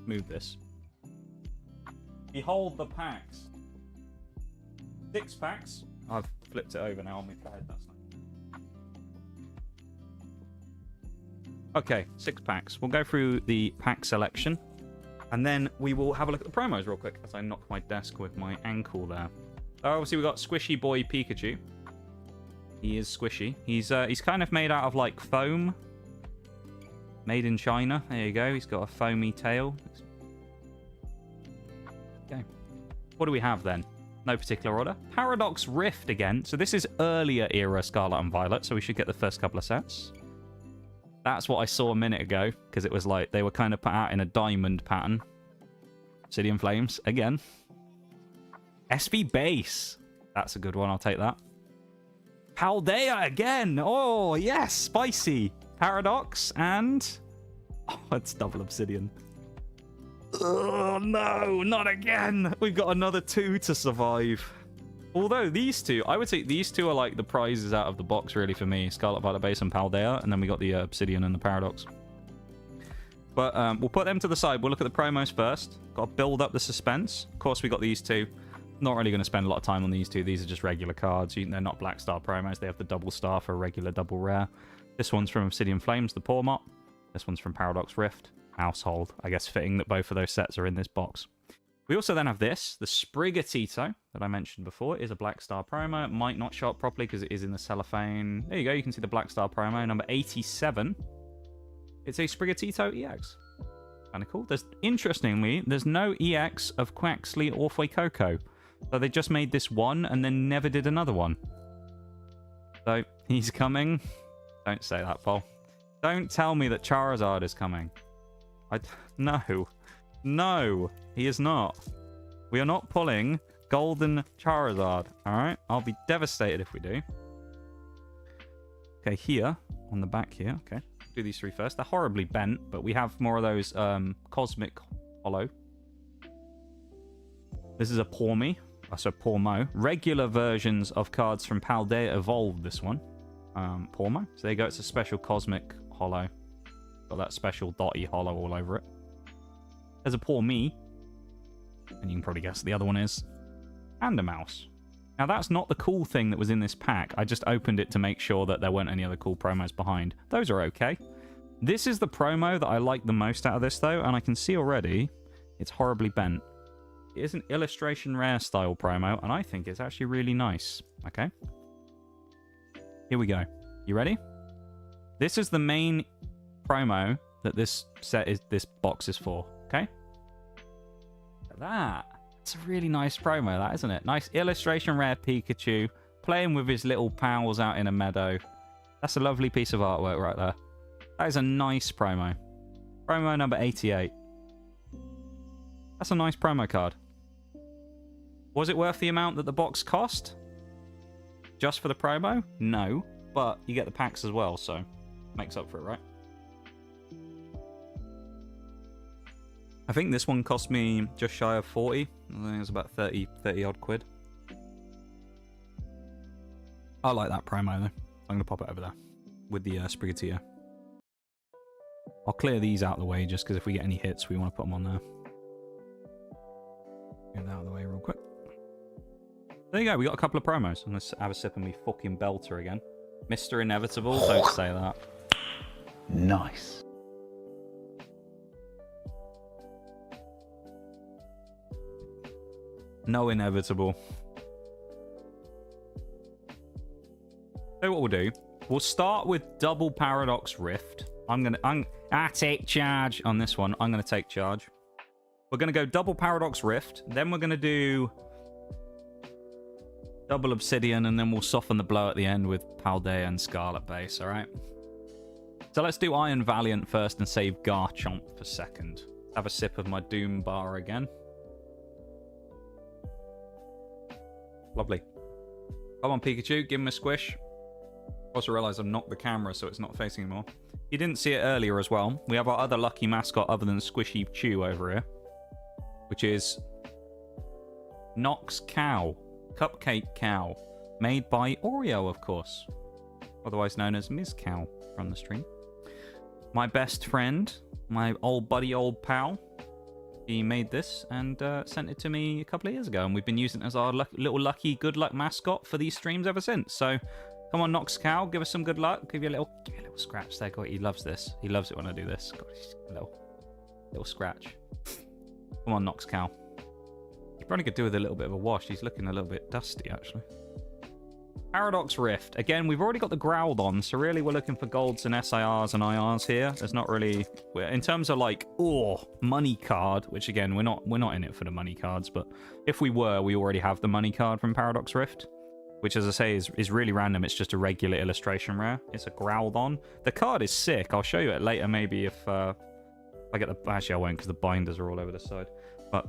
Move this. Behold the packs. 6 packs. I've flipped it over now on my pad. That's nice. Okay, 6 packs. We'll go through the pack selection. And then we will have a look at the promos real quick as I knock my desk with my ankle there. Obviously, we've got Squishy Boy Pikachu. He is squishy. He's kind of made out of, like, foam. Made in China. There you go. He's got a foamy tail. Okay. What do we have, then? No particular order. Paradox Rift again. So this is earlier era Scarlet and Violet, so we should get the first couple of sets. That's what I saw a minute ago, because it was like they were kind of put out in a diamond pattern. Obsidian Flames, again. SV Base. That's a good one, I'll take that. Paldea again! Oh, yes! Spicy! Paradox and... Oh, it's double Obsidian. Oh, no! Not again! We've got another 2 to survive. Although these 2, I would say these 2 are like the prizes out of the box, really, for me. Scarlet Violet Base and Paldea, and then we got the Obsidian and the Paradox. But we'll put them to the side. We'll look at the promos first. Got to build up the suspense. Of course, we got these 2. Not really going to spend a lot of time on these 2. These are just regular cards. They're not Black Star promos. They have the double star for a regular double rare. This one's from Obsidian Flames, the Paw Mop. This one's from Paradox Rift. Household. I guess fitting that both of those sets are in this box. We also then have this, the Sprigatito, that I mentioned before. It is a Black Star promo. It might not show up properly because it is in the cellophane. There you go. You can see the Black Star promo, number 87. It's a Sprigatito EX. Kind of cool. Interestingly, there's no EX of Quaxley or Fuecoco. So they just made this one and then never did another one. So, he's coming. Don't say that, Paul. Don't tell me that Charizard is coming. No. No, he is not. We are not pulling Golden Charizard, alright? I'll be devastated if we do. Okay, here, on the back here, okay. Do these 3 first. They're horribly bent, but we have more of those Cosmic Hollow. This is a Pawmi. So Pawmo. Regular versions of cards from Paldea Evolved, this one. Pawmo. So there you go, it's a special Cosmic Hollow. Got that special dotty hollow all over it. There's a Pawmi. And you can probably guess the other one is. And a mouse. Now that's not the cool thing that was in this pack. I just opened it to make sure that there weren't any other cool promos behind. Those are okay. This is the promo that I like the most out of this though. And I can see already it's horribly bent. It is an illustration rare style promo, and I think it's actually really nice. Okay. Here we go. You ready? This is the main promo that this box is for. Okay. Look at that. It's a really nice promo, that, isn't it? Nice illustration rare Pikachu playing with his little pals out in a meadow. That's a lovely piece of artwork right there. That is a nice promo. Promo number 88. That's a nice promo card. Was it worth the amount that the box cost? Just for the promo? No. But you get the packs as well, so makes up for it, right? I think this one cost me just shy of 40. I think it was about 30 odd quid. I like that promo though. I'm going to pop it over there with the Sprigatito. I'll clear these out of the way just because if we get any hits, we want to put them on there. Get that out of the way real quick. There you go, we got a couple of promos. I'm going to have a sip of me fucking belter again. Mr. Inevitable, don't say that. Nice. No Inevitable. So what we'll do, we'll start with double Paradox Rift. Take charge on this one. I'm going to take charge. We're going to go double Paradox Rift. Then we're going to do double Obsidian, and then we'll soften the blow at the end with Paldea and Scarlet Base, alright? So let's do Iron Valiant first and save Garchomp for second. Have a sip of my Doom Bar again. Lovely. Come on, Pikachu, give him a squish. Also realised I've knocked the camera so it's not facing anymore. You didn't see it earlier as well. We have our other lucky mascot other than Squishy Chew over here, which is Nox Cow, Cupcake Cow, made by Oreo, of course, otherwise known as Ms. Cow from the stream. My best friend, my old buddy, old pal, he made this and sent it to me a couple of years ago, and we've been using it as our little lucky good luck mascot for these streams ever since. So come on, Nox Cow, give us some good luck. Give you a little scratch there. God, he loves this. He loves it when I do this. God, a little scratch. Come on, Nox Cow. You probably could do with a little bit of a wash. He's looking a little bit dusty, actually. Paradox Rift. Again, we've already got the Growled, so really we're looking for golds and SIRs and IRs here. There's not really... In terms of, like, money card, which, again, we're not in it for the money cards, but if we were, we already have the money card from Paradox Rift, which, as I say, is really random. It's just a regular illustration rare. It's a Growled. The card is sick. I'll show you it later, maybe, if I get the... Actually, I won't, because the binders are all over the side. But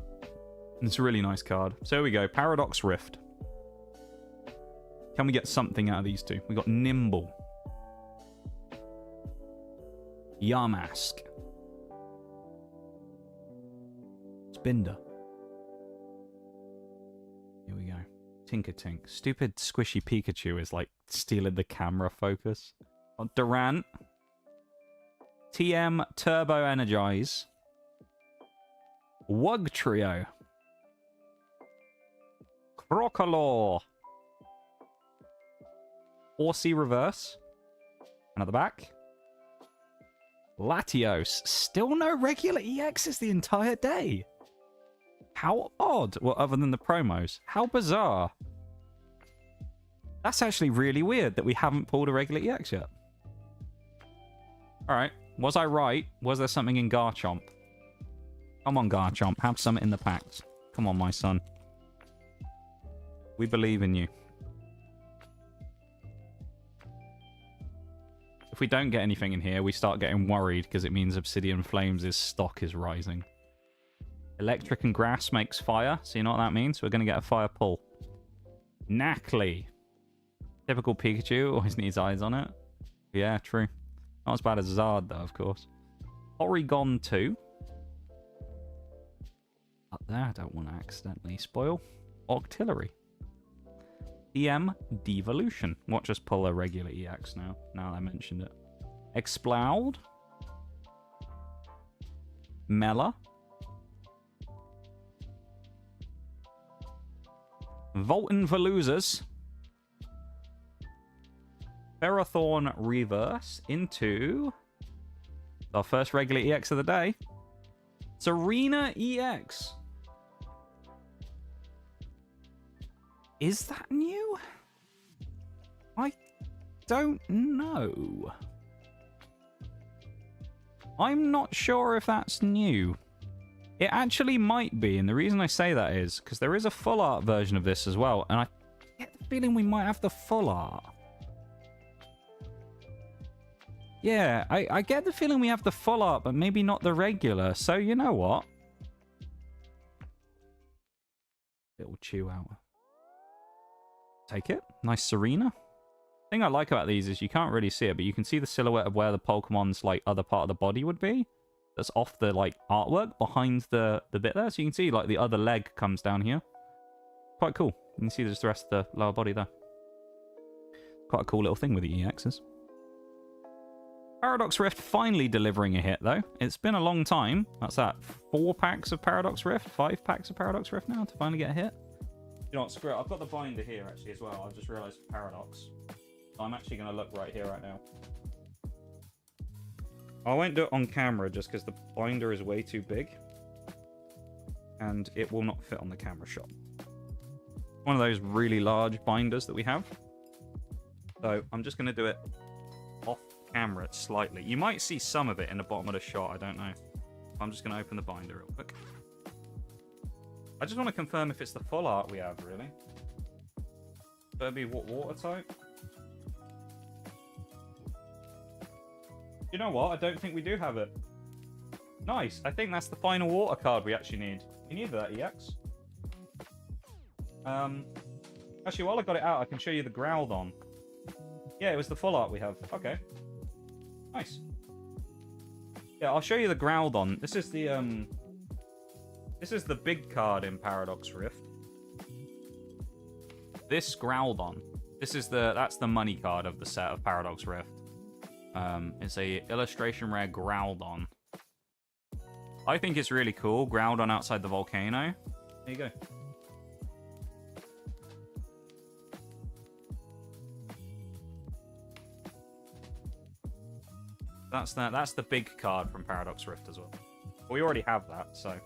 it's a really nice card. So here we go. Paradox Rift. Can we get something out of these two? We got Nimble. Yamask. Spinder. Here we go. Tinkertink. Stupid squishy Pikachu is like stealing the camera focus. Durant. TM Turbo Energize. Wug Trio. Crocolaw. Horsey Reverse. And at the back. Latios. Still no regular EXs the entire day. How odd. Well, other than the promos. How bizarre. That's actually really weird that we haven't pulled a regular EX yet. Alright. Was I right? Was there something in Garchomp? Come on, Garchomp. Have something in the packs. Come on, my son. We believe in you. If we don't get anything in here, we start getting worried because it means Obsidian Flames' stock is rising. Electric and Grass makes fire, so you know what that means? We're going to get a fire pull. Knackley. Typical Pikachu, always needs eyes on it. Yeah, true. Not as bad as Zard, though, of course. Porygon 2. Up there, I don't want to accidentally spoil. Octillery. EM Devolution. What, just pull a regular EX now? Now that I mentioned it. Exploud. Mela. Volton for losers. Ferrothorn Reverse into our first regular EX of the day. Serena EX. Is that new? I don't know. I'm not sure if that's new. It actually might be, and the reason I say that is because there is a full art version of this as well, and I get the feeling we might have the full art. Yeah, I get the feeling we have the full art, but maybe not the regular. So, you know what? Little chew out. Take it. Nice Serena. Thing I like about these is you can't really see it, but you can see the silhouette of where the Pokemon's like other part of the body would be. That's off the like artwork behind the bit there. So you can see like the other leg comes down here. Quite cool. You can see there's the rest of the lower body there. Quite a cool little thing with the EXs. Paradox Rift finally delivering a hit though. It's been a long time. That's that. 4 packs of Paradox Rift, 5 packs of Paradox Rift now to finally get a hit. You know what, screw it. I've got the binder here actually as well. I've just realised Paradox. I'm actually going to look right here right now. I won't do it on camera just because the binder is way too big. And it will not fit on the camera shot. One of those really large binders that we have. So I'm just going to do it off camera slightly. You might see some of it in the bottom of the shot. I don't know. I'm just going to open the binder real quick. I just want to confirm if it's the full art we have, really. Better be watertight. You know what? I don't think we do have it. Nice. I think that's the final water card we actually need. You need that, EX. Actually, while I got it out, I can show you the Groudon. Yeah, it was the full art we have. Okay. Nice. Yeah, I'll show you the Groudon. This is the big card in Paradox Rift. This Groudon. That's the money card of the set of Paradox Rift. It's a illustration rare Groudon. I think it's really cool. Groudon outside the volcano. There you go. That's the big card from Paradox Rift as well. We already have that, so.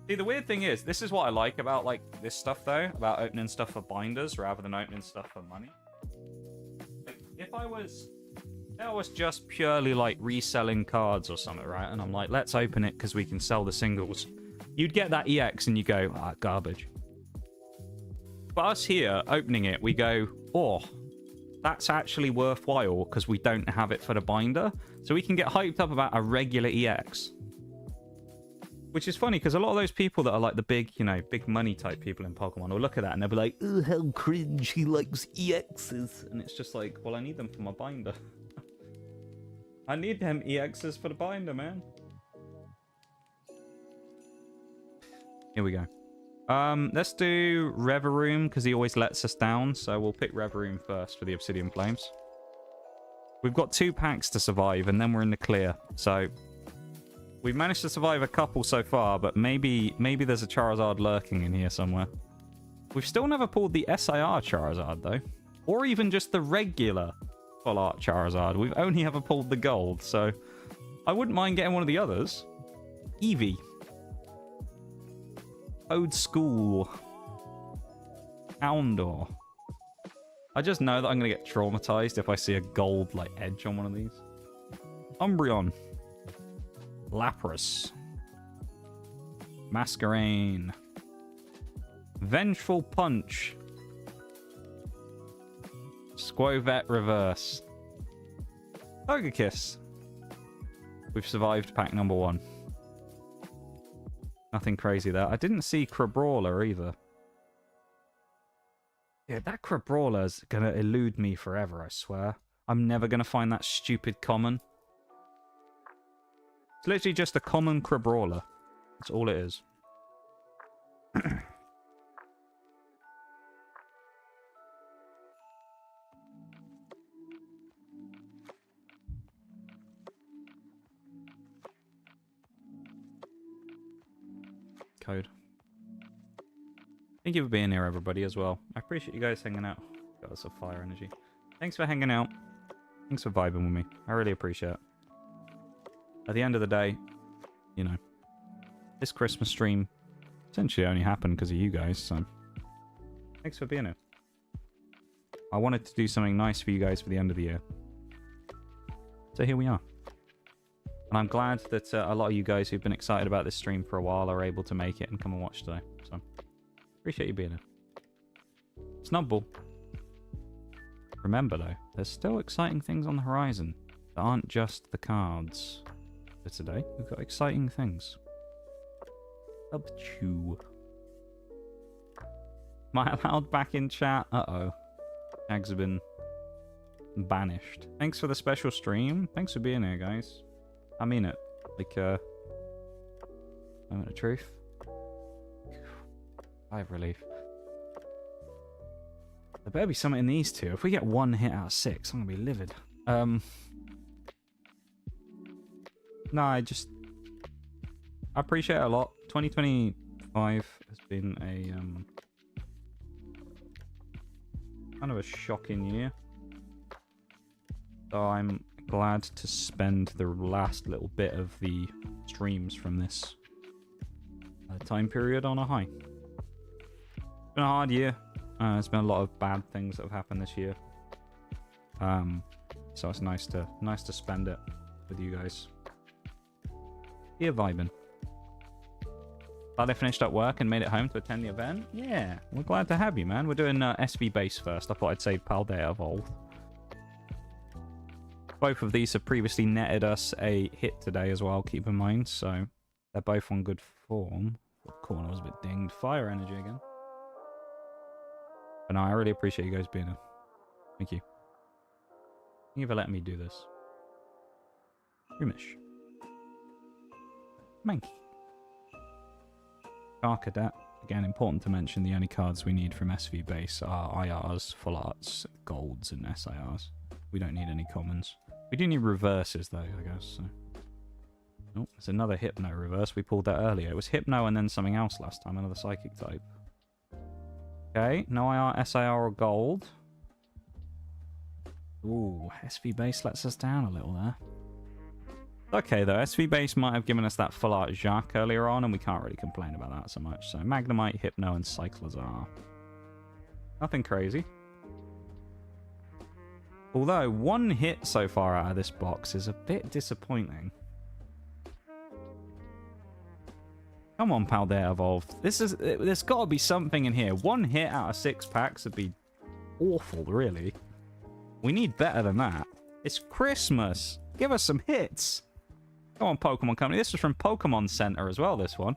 See, the weird thing is, this is what I like about like this stuff though, about opening stuff for binders rather than opening stuff for money. Like, if I was just purely like reselling cards or something, right? And I'm like, let's open it because we can sell the singles. You'd get that EX and you go, ah, garbage. But us here opening it, we go, oh, that's actually worthwhile because we don't have it for the binder. So we can get hyped up about a regular EX. Which is funny because a lot of those people that are like the big, you know, big money type people in Pokemon will look at that and they'll be like, oh, how cringe, he likes EXs. And it's just like, well, I need them for my binder. I need them EXs for the binder, man. Here we go. Let's do Reveroom because he always lets us down. So we'll pick Reveroom first for the Obsidian Flames. We've got 2 packs to survive and then we're in the clear. So we've managed to survive a couple so far, but maybe there's a Charizard lurking in here somewhere. We've still never pulled the SIR Charizard though. Or even just the regular full art Charizard. We've only ever pulled the gold, so I wouldn't mind getting one of the others. Eevee. Old School. Houndour. I just know that I'm going to get traumatized if I see a gold like edge on one of these. Umbreon. Lapras. Masquerain. Vengeful Punch. Squovet Reverse. Togekiss. We've survived pack number 1. Nothing crazy there. I didn't see Crabrawler either. Yeah, that Crabrawler's gonna elude me forever, I swear. I'm never gonna find that stupid common. It's literally just a common Crabrawler. That's all it is. Code. Thank you for being here, everybody, as well. I appreciate you guys hanging out. Got us a fire energy. Thanks for hanging out. Thanks for vibing with me. I really appreciate it. At the end of the day, you know, this Christmas stream essentially only happened because of you guys, so thanks for being here. I wanted to do something nice for you guys for the end of the year. So here we are. And I'm glad that a lot of you guys who've been excited about this stream for a while are able to make it and come and watch today. So, appreciate you being here. Snubbull. Remember, though, there's still exciting things on the horizon that aren't just the cards. For today, we've got exciting things. Up to. Am I allowed back in chat? Uh-oh. Tags have been banished. Thanks for the special stream. Thanks for being here, guys. I mean it. Like, moment of truth. I have relief. There better be something in these two. If we get 1 hit out of 6, I'm gonna be livid. No, I appreciate it a lot. 2025 has been a kind of a shocking year. So I'm glad to spend the last little bit of the streams from this time period on a high. It's been a hard year. There's been a lot of bad things that have happened this year. So it's nice to spend it with you guys. Here vibing. Glad I finished up work and made it home to attend the event. Yeah, we're glad to have you, man. We're doing SV base first. I thought I'd save Paldea Evolved. Both of these have previously netted us a hit today as well, keep in mind, so they're both on good form. The corner was a bit dinged. Fire energy again. But no, I really appreciate you guys being here. Thank you. Thank you for letting me do this. Rumish. Manky. Cadet. Again, important to mention the only cards we need from SV base are IRs, full arts, golds, and SIRs. We don't need any commons. We do need reverses though, I guess. So. Oh, there's another Hypno reverse. We pulled that earlier. It was Hypno and then something else last time, another Psychic type. Okay, no IR, SIR, or gold. Ooh, SV base lets us down a little there. Okay, though, SV base might have given us that full art Jacques earlier on, and we can't really complain about that so much. So, Magnemite, Hypno, and Cyclozar. Nothing crazy. Although, one hit so far out of this box is a bit disappointing. Come on, Paldea Evolved. There's got to be something in here. One hit out of 6 packs would be awful, really. We need better than that. It's Christmas. Give us some hits. Come on, Pokemon Company. This was from Pokemon Center as well, this one.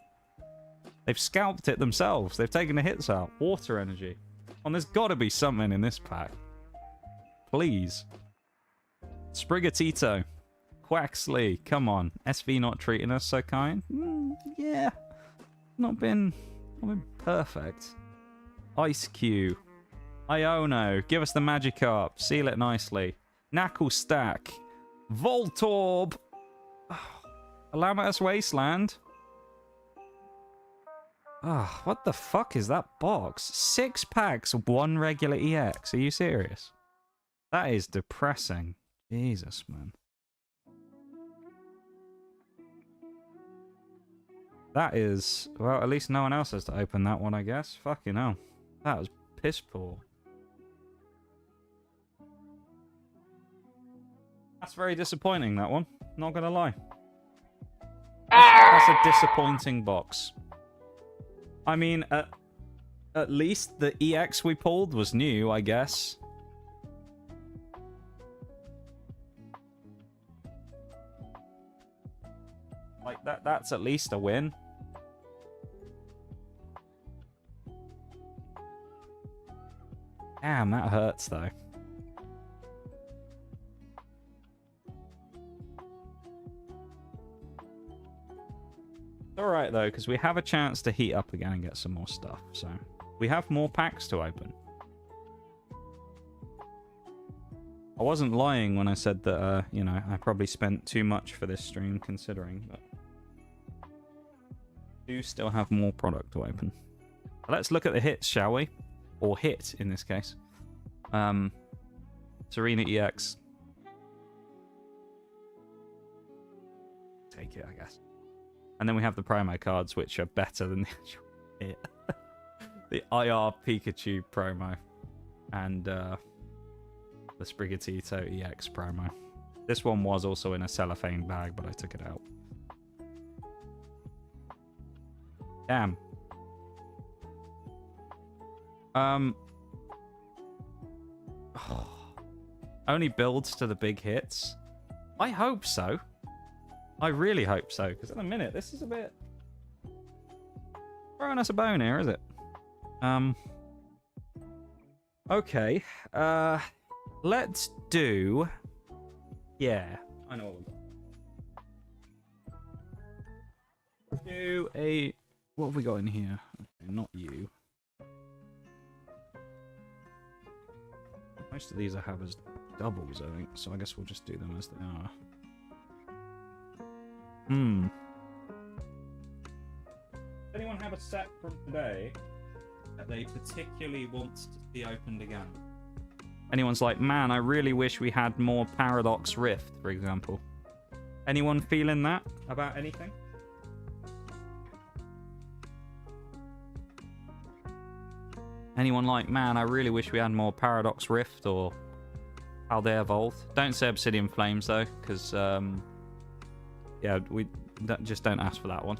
They've scalped it themselves. They've taken the hits out. Water Energy. And there's got to be something in this pack. Please. Sprigatito. Quaxley. Come on. SV not treating us so kind. Yeah. Not been perfect. Ice Cube. Iono. Give us the Magikarp. Seal it nicely. Knuckle Stack. Voltorb. Alamotus Wasteland. Ah, what the fuck is that box? 6 packs, 1 regular EX. Are you serious? That is depressing. Jesus, man. That is... Well, at least no one else has to open that one, I guess. Fucking hell. That was piss poor. That's very disappointing, that one. Not gonna lie. That's a disappointing box. I mean, at least the EX we pulled was new, I guess. Like, that's at least a win. Damn, that hurts, though. Alright, though, because we have a chance to heat up again and get some more stuff. So, we have more packs to open. I wasn't lying when I said that, you know, I probably spent too much for this stream, considering. But we do still have more product to open. Let's look at the hits, shall we? Or hit, in this case. Serena EX. Take it, I guess. And then we have the promo cards, which are better than the actual hit. The IR Pikachu promo. And the Sprigatito EX promo. This one was also in a cellophane bag, but I took it out. Damn. Only builds to the big hits? I hope so. I really hope so, because at the minute, this is a bit... throwing us a bone here, is it? Okay. Let's do... Yeah, I know what we've got. Do a... What have we got in here? Okay, not you. Most of these I have as doubles, I think, so I guess we'll just do them as they are. Does anyone have a set from today that they particularly want to see opened again? Anyone's like, man, I really wish we had more Paradox Rift, for example. Anyone feeling that about anything? Anyone like, man, I really wish we had more Paradox Rift or how they evolved? Don't say Obsidian Flames, though, because... yeah, we just don't ask for that one.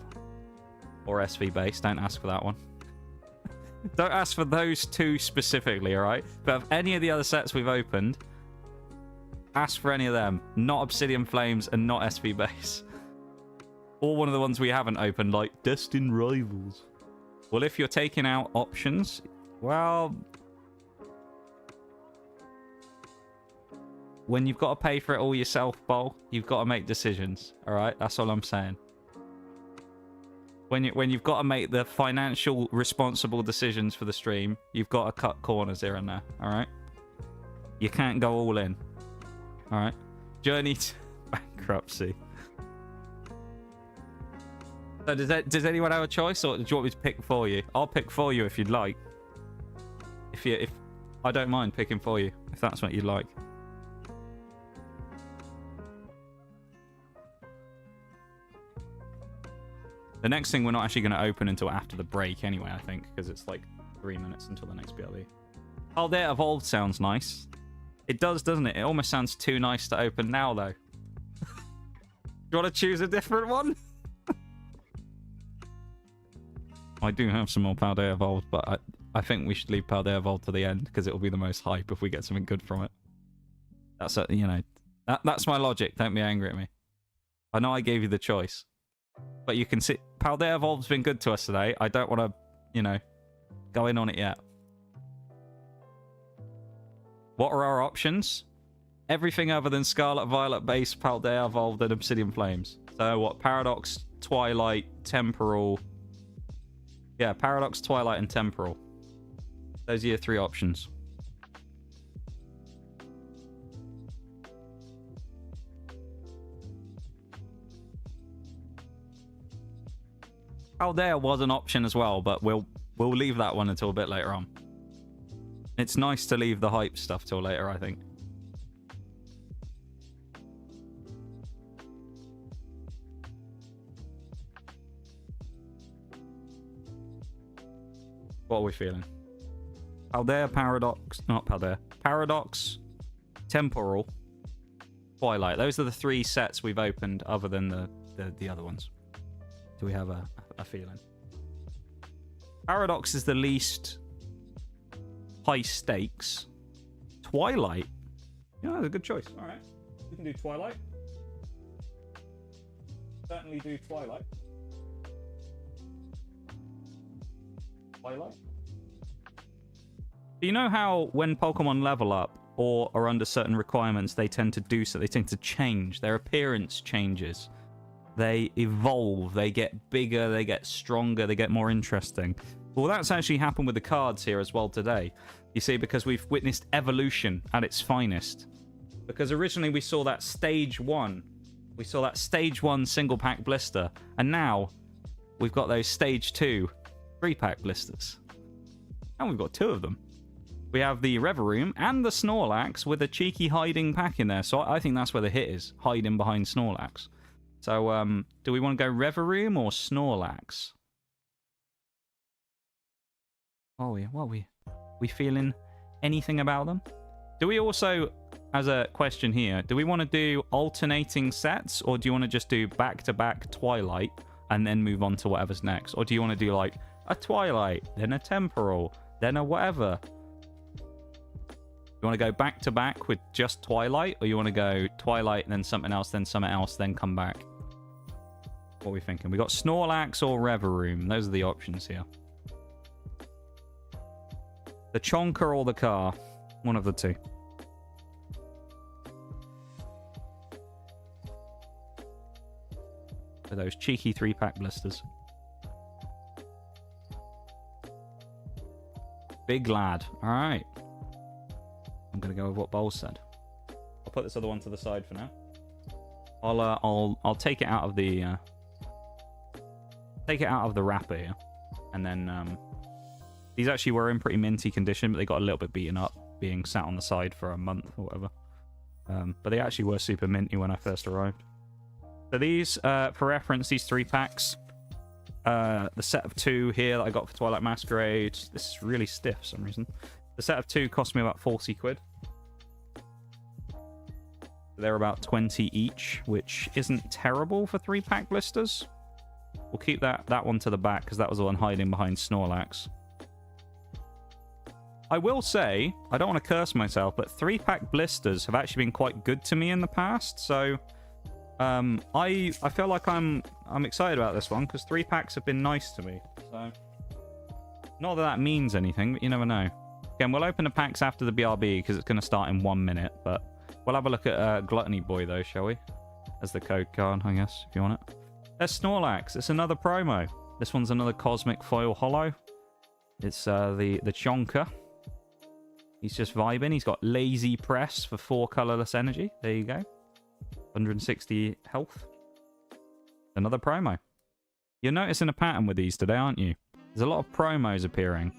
Or SV base, don't ask for that one. Don't ask for those two specifically, alright? But of any of the other sets we've opened, ask for any of them. Not Obsidian Flames and not SV base. Or one of the ones we haven't opened, like Destined Rivals. Well, if you're taking out options, well... when you've got to pay for it all yourself, Bol, you've got to make decisions. All right, that's all I'm saying. When you've got to make the financial responsible decisions for the stream, you've got to cut corners here and there. All right, you can't go all in. All right, journey to bankruptcy. So does anyone have a choice, or do you want me to pick for you? I'll pick for you if you'd like. If I don't mind picking for you if that's what you'd like. The next thing we're not actually going to open until after the break anyway, I think, because it's like 3 minutes until the next BRB. Paldea Evolved sounds nice. It does, doesn't it? It almost sounds too nice to open now, though. Do you want to choose a different one? I do have some more Paldea Evolved, but I think we should leave Paldea Evolved to the end because it will be the most hype if we get something good from it. That's you know, that's my logic. Don't be angry at me. I know I gave you the choice, but you can see Paldea Evolved's been good to us today. I don't want to, you know, go in on it yet. What are our options? Everything other than Scarlet Violet base, Paldea Evolved, and Obsidian Flames. So what? Paradox, Twilight, Temporal. Yeah, Paradox, Twilight, and Temporal. Those are your 3 options. Paldea was an option as well, but we'll leave that one until a bit later on. It's nice to leave the hype stuff till later, I think. What are we feeling? Paldea, Paradox, not Paldea. Paradox, Temporal, Twilight. Those are the 3 sets we've opened other than the other ones. Do we have a feeling? Paradox is the least high stakes. Twilight. Yeah, that's a good choice. All right. We can do Twilight. Certainly do Twilight. Twilight. You know how when Pokemon level up or are under certain requirements, they tend to do so. They tend to change. Their appearance changes. They evolve. They get bigger. They get stronger. They get more interesting. Well, that's actually happened with the cards here as well today. You see, because we've witnessed evolution at its finest. Because originally we saw that stage 1. We saw that stage 1 single pack blister. And now we've got those stage 2 3-pack blisters. And we've got 2 of them. We have the Reveroom and the Snorlax with a cheeky hiding pack in there. So I think that's where the hit is, hiding behind Snorlax. So, do we want to go Reveroom or Snorlax? What are we feeling anything about them? Do we also, as a question here, do we want to do alternating sets, or do you want to just do back-to-back Twilight and then move on to whatever's next? Or do you want to do like a Twilight, then a Temporal, then a whatever? You want to go back-to-back with just Twilight, or you want to go Twilight, then something else, then come back? What are we thinking? We got Snorlax or Reveroom. Those are the options here. The Chonker or the car. One of the 2. For those cheeky 3-pack blisters. Big lad. All right. I'm gonna go with what Bol said. I'll put this other one to the side for now. I'll take it out of the wrapper here, and then these actually were in pretty minty condition, but they got a little bit beaten up, being sat on the side for a month or whatever. But they actually were super minty when I first arrived. So these, for reference, these 3 packs, the set of 2 here that I got for Twilight Masquerade. This is really stiff for some reason. The set of 2 cost me about 40 quid. They're about 20 each, which isn't terrible for 3-pack blisters. We'll keep that one to the back because that was the one hiding behind Snorlax. I will say, I don't want to curse myself, but 3-pack blisters have actually been quite good to me in the past. So I feel like I'm excited about this one because 3-packs have been nice to me. So not that that means anything, but you never know. Again, we'll open the packs after the BRB because it's going to start in 1 minute. But We'll have a look at Gluttony Boy, though, shall we? As the code card, I guess, if you want it. There's Snorlax. It's another promo. This one's another Cosmic Foil Holo. It's the Chonka. He's just vibing. He's got Lazy Press for 4 colorless energy. There you go. 160 health. Another promo. You're noticing a pattern with these today, aren't you? There's a lot of promos appearing.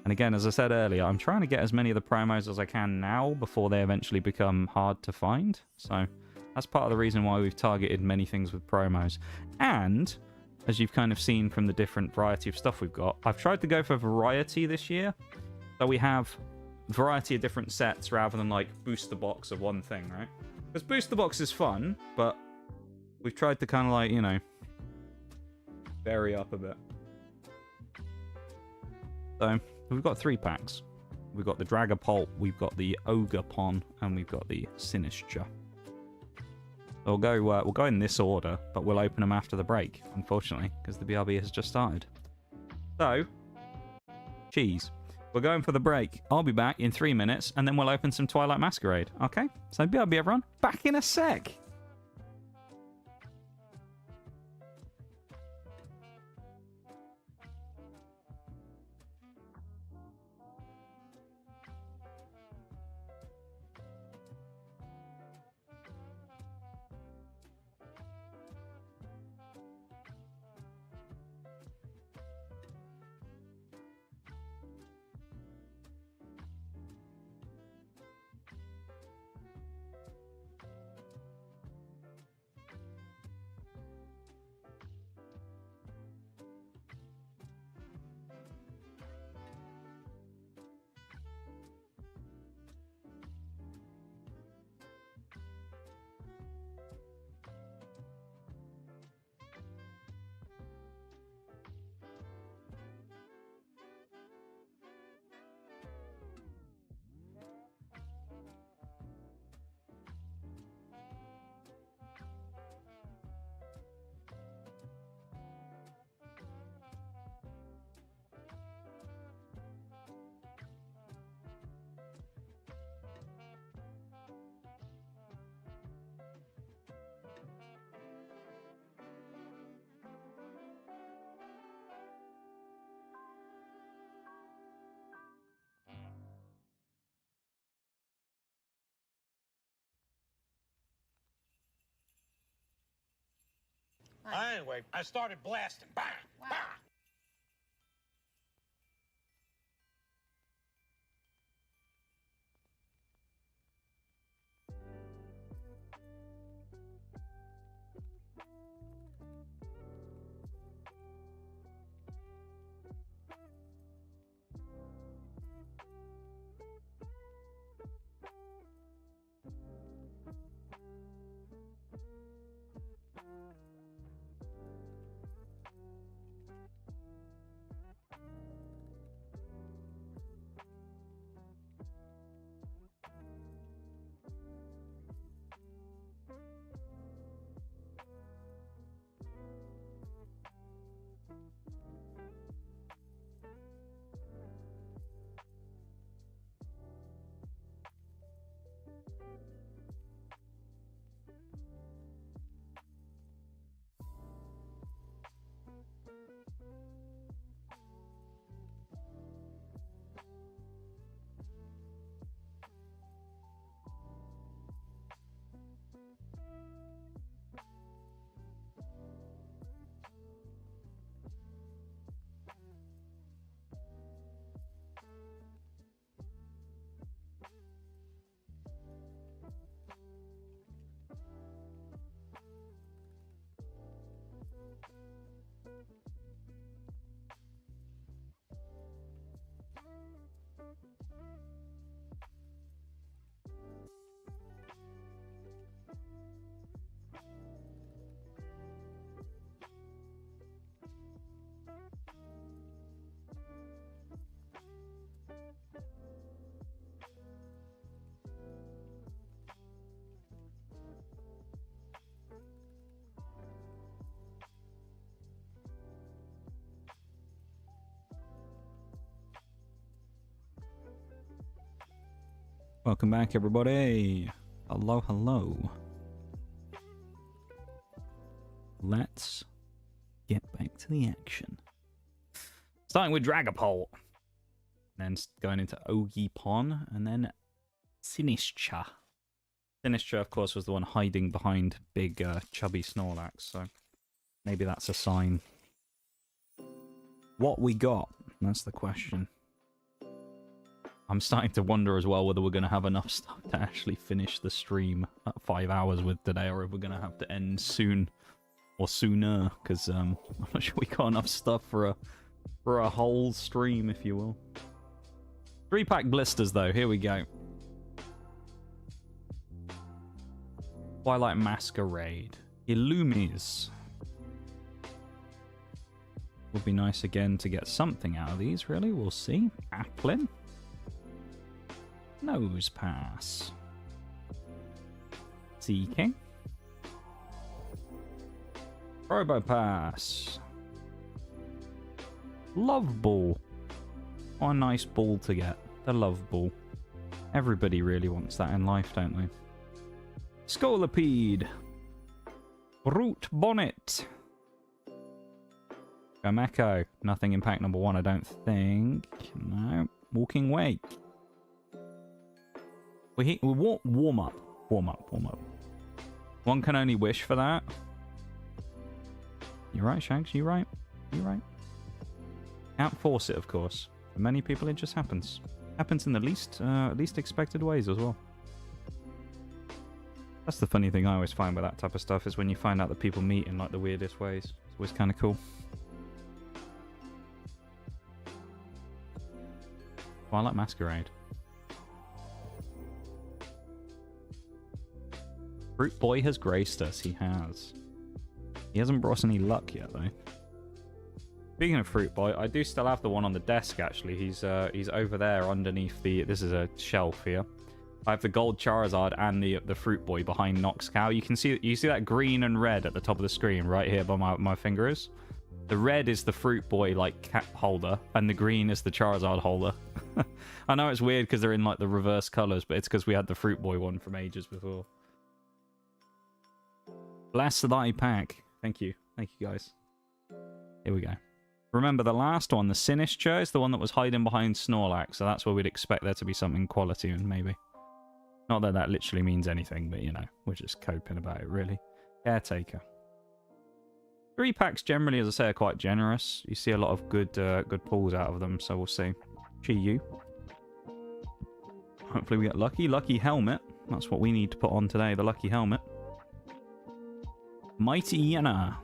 And again, as I said earlier, I'm trying to get as many of the promos as I can now before they eventually become hard to find. So that's part of the reason why we've targeted many things with promos. And as you've kind of seen from the different variety of stuff we've got, I've tried to go for variety this year. So we have variety of different sets rather than like booster box of one thing, right? Because booster box is fun, but we've tried to kind of like, you know, vary up a bit. So we've got 3 packs. We've got the Dragapult, we've got the Ogapon, and we've got the Sinistra. So we'll go in this order, but we'll open them after the break, unfortunately, because the BRB has just started. So, cheese. We're going for the break. I'll be back in 3 minutes, and then we'll open some Twilight Masquerade. Okay? So BRB, everyone. Back in a sec. Anyway, I started blasting. Bang! Wow. Bang! Welcome back, everybody. Hello, hello. Let's get back to the action. Starting with Dragapult. Then going into Ogiepon. And then Sinistcha. Sinistcha, of course, was the one hiding behind big, chubby Snorlax. So maybe that's a sign. What we got? That's the question. I'm starting to wonder as well whether we're going to have enough stuff to actually finish the stream at 5 hours with today, or if we're going to have to end soon or sooner, because I'm not sure we got enough stuff for a whole stream, if you will. 3-pack blisters, though. Here we go. Twilight Masquerade. Illumis. Would be nice again to get something out of these, really. We'll see. Applin. Nose Pass. Seeking. Robopass. Love Ball. What a nice ball to get. The Love Ball. Everybody really wants that in life, don't they? Scolipede. Root Bonnet. Gomeko. Nothing in pack number 1, I don't think. No. Walking Wake. We warm up. Warm up. One can only wish for that. You're right, Shags. You're right. Can't force it, of course. For many people, it just happens. Happens in the least expected ways as well. That's the funny thing I always find with that type of stuff, is when you find out that people meet in like the weirdest ways. It's always kind of cool. Twilight Masquerade. Fruit Boy has graced us. He has. He hasn't brought us any luck yet, though. Speaking of Fruit Boy, I do still have the one on the desk, actually. He's over there underneath the... This is a shelf here. I have the gold Charizard and the Fruit Boy behind Noxcow. You see that green and red at the top of the screen right here by my finger is? The red is the Fruit Boy, like, cap holder, and the green is the Charizard holder. I know it's weird because they're in, like, the reverse colors, but it's because we had the Fruit Boy one from ages before. Bless thy pack. Thank you. Thank you, guys. Here we go. Remember, the last one, the Sinistcha, is the one that was hiding behind Snorlax, so that's where we'd expect there to be something quality in, maybe. Not that that literally means anything, but, you know, we're just coping about it, really. Caretaker. 3 packs generally, as I say, are quite generous. You see a lot of good pulls out of them, so we'll see. Chi-Yu. Hopefully we get lucky. Lucky helmet. That's what we need to put on today, the lucky helmet. Mighty Yenna.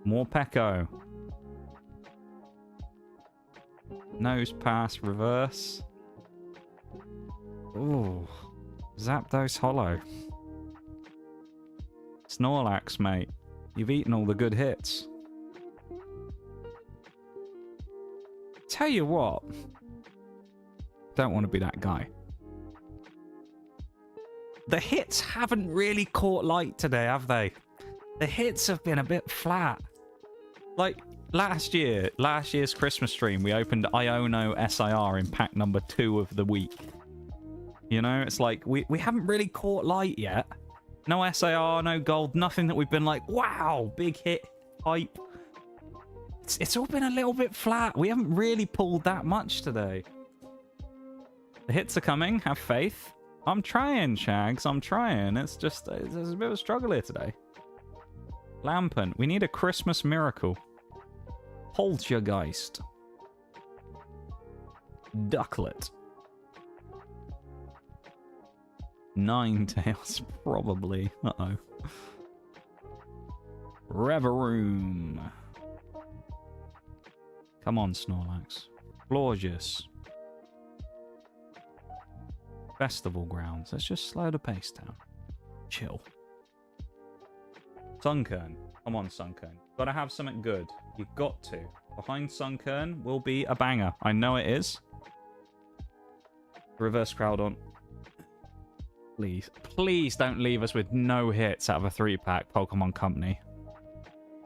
Morpeko. Nose Pass reverse. Ooh. Zapdos Hollow. Snorlax, mate. You've eaten all the good hits. Tell you what. Don't want to be that guy. The hits haven't really caught light today, have they? The hits have been a bit flat. Like, last year's Christmas stream, we opened Iono SIR in pack number 2 of the week. You know, it's like, we haven't really caught light yet. No SIR, no gold, nothing that we've been like, wow, big hit, hype. It's all been a little bit flat. We haven't really pulled that much today. The hits are coming, have faith. I'm trying, Shags, I'm trying. It's just, there's a bit of a struggle here today. Lampent, we need a Christmas miracle. Poltergeist. Ducklet. Ninetales, probably. Uh-oh. Reveroom. Come on, Snorlax. Florges. Festival Grounds. Let's just slow the pace down. Chill. Sunkern. Come on, Sunkern. Gotta have something good. You've got to. Behind Sunkern will be a banger. I know it is. Reverse Crowdon. Please. Please don't leave us with no hits out of a 3-pack Pokemon Company.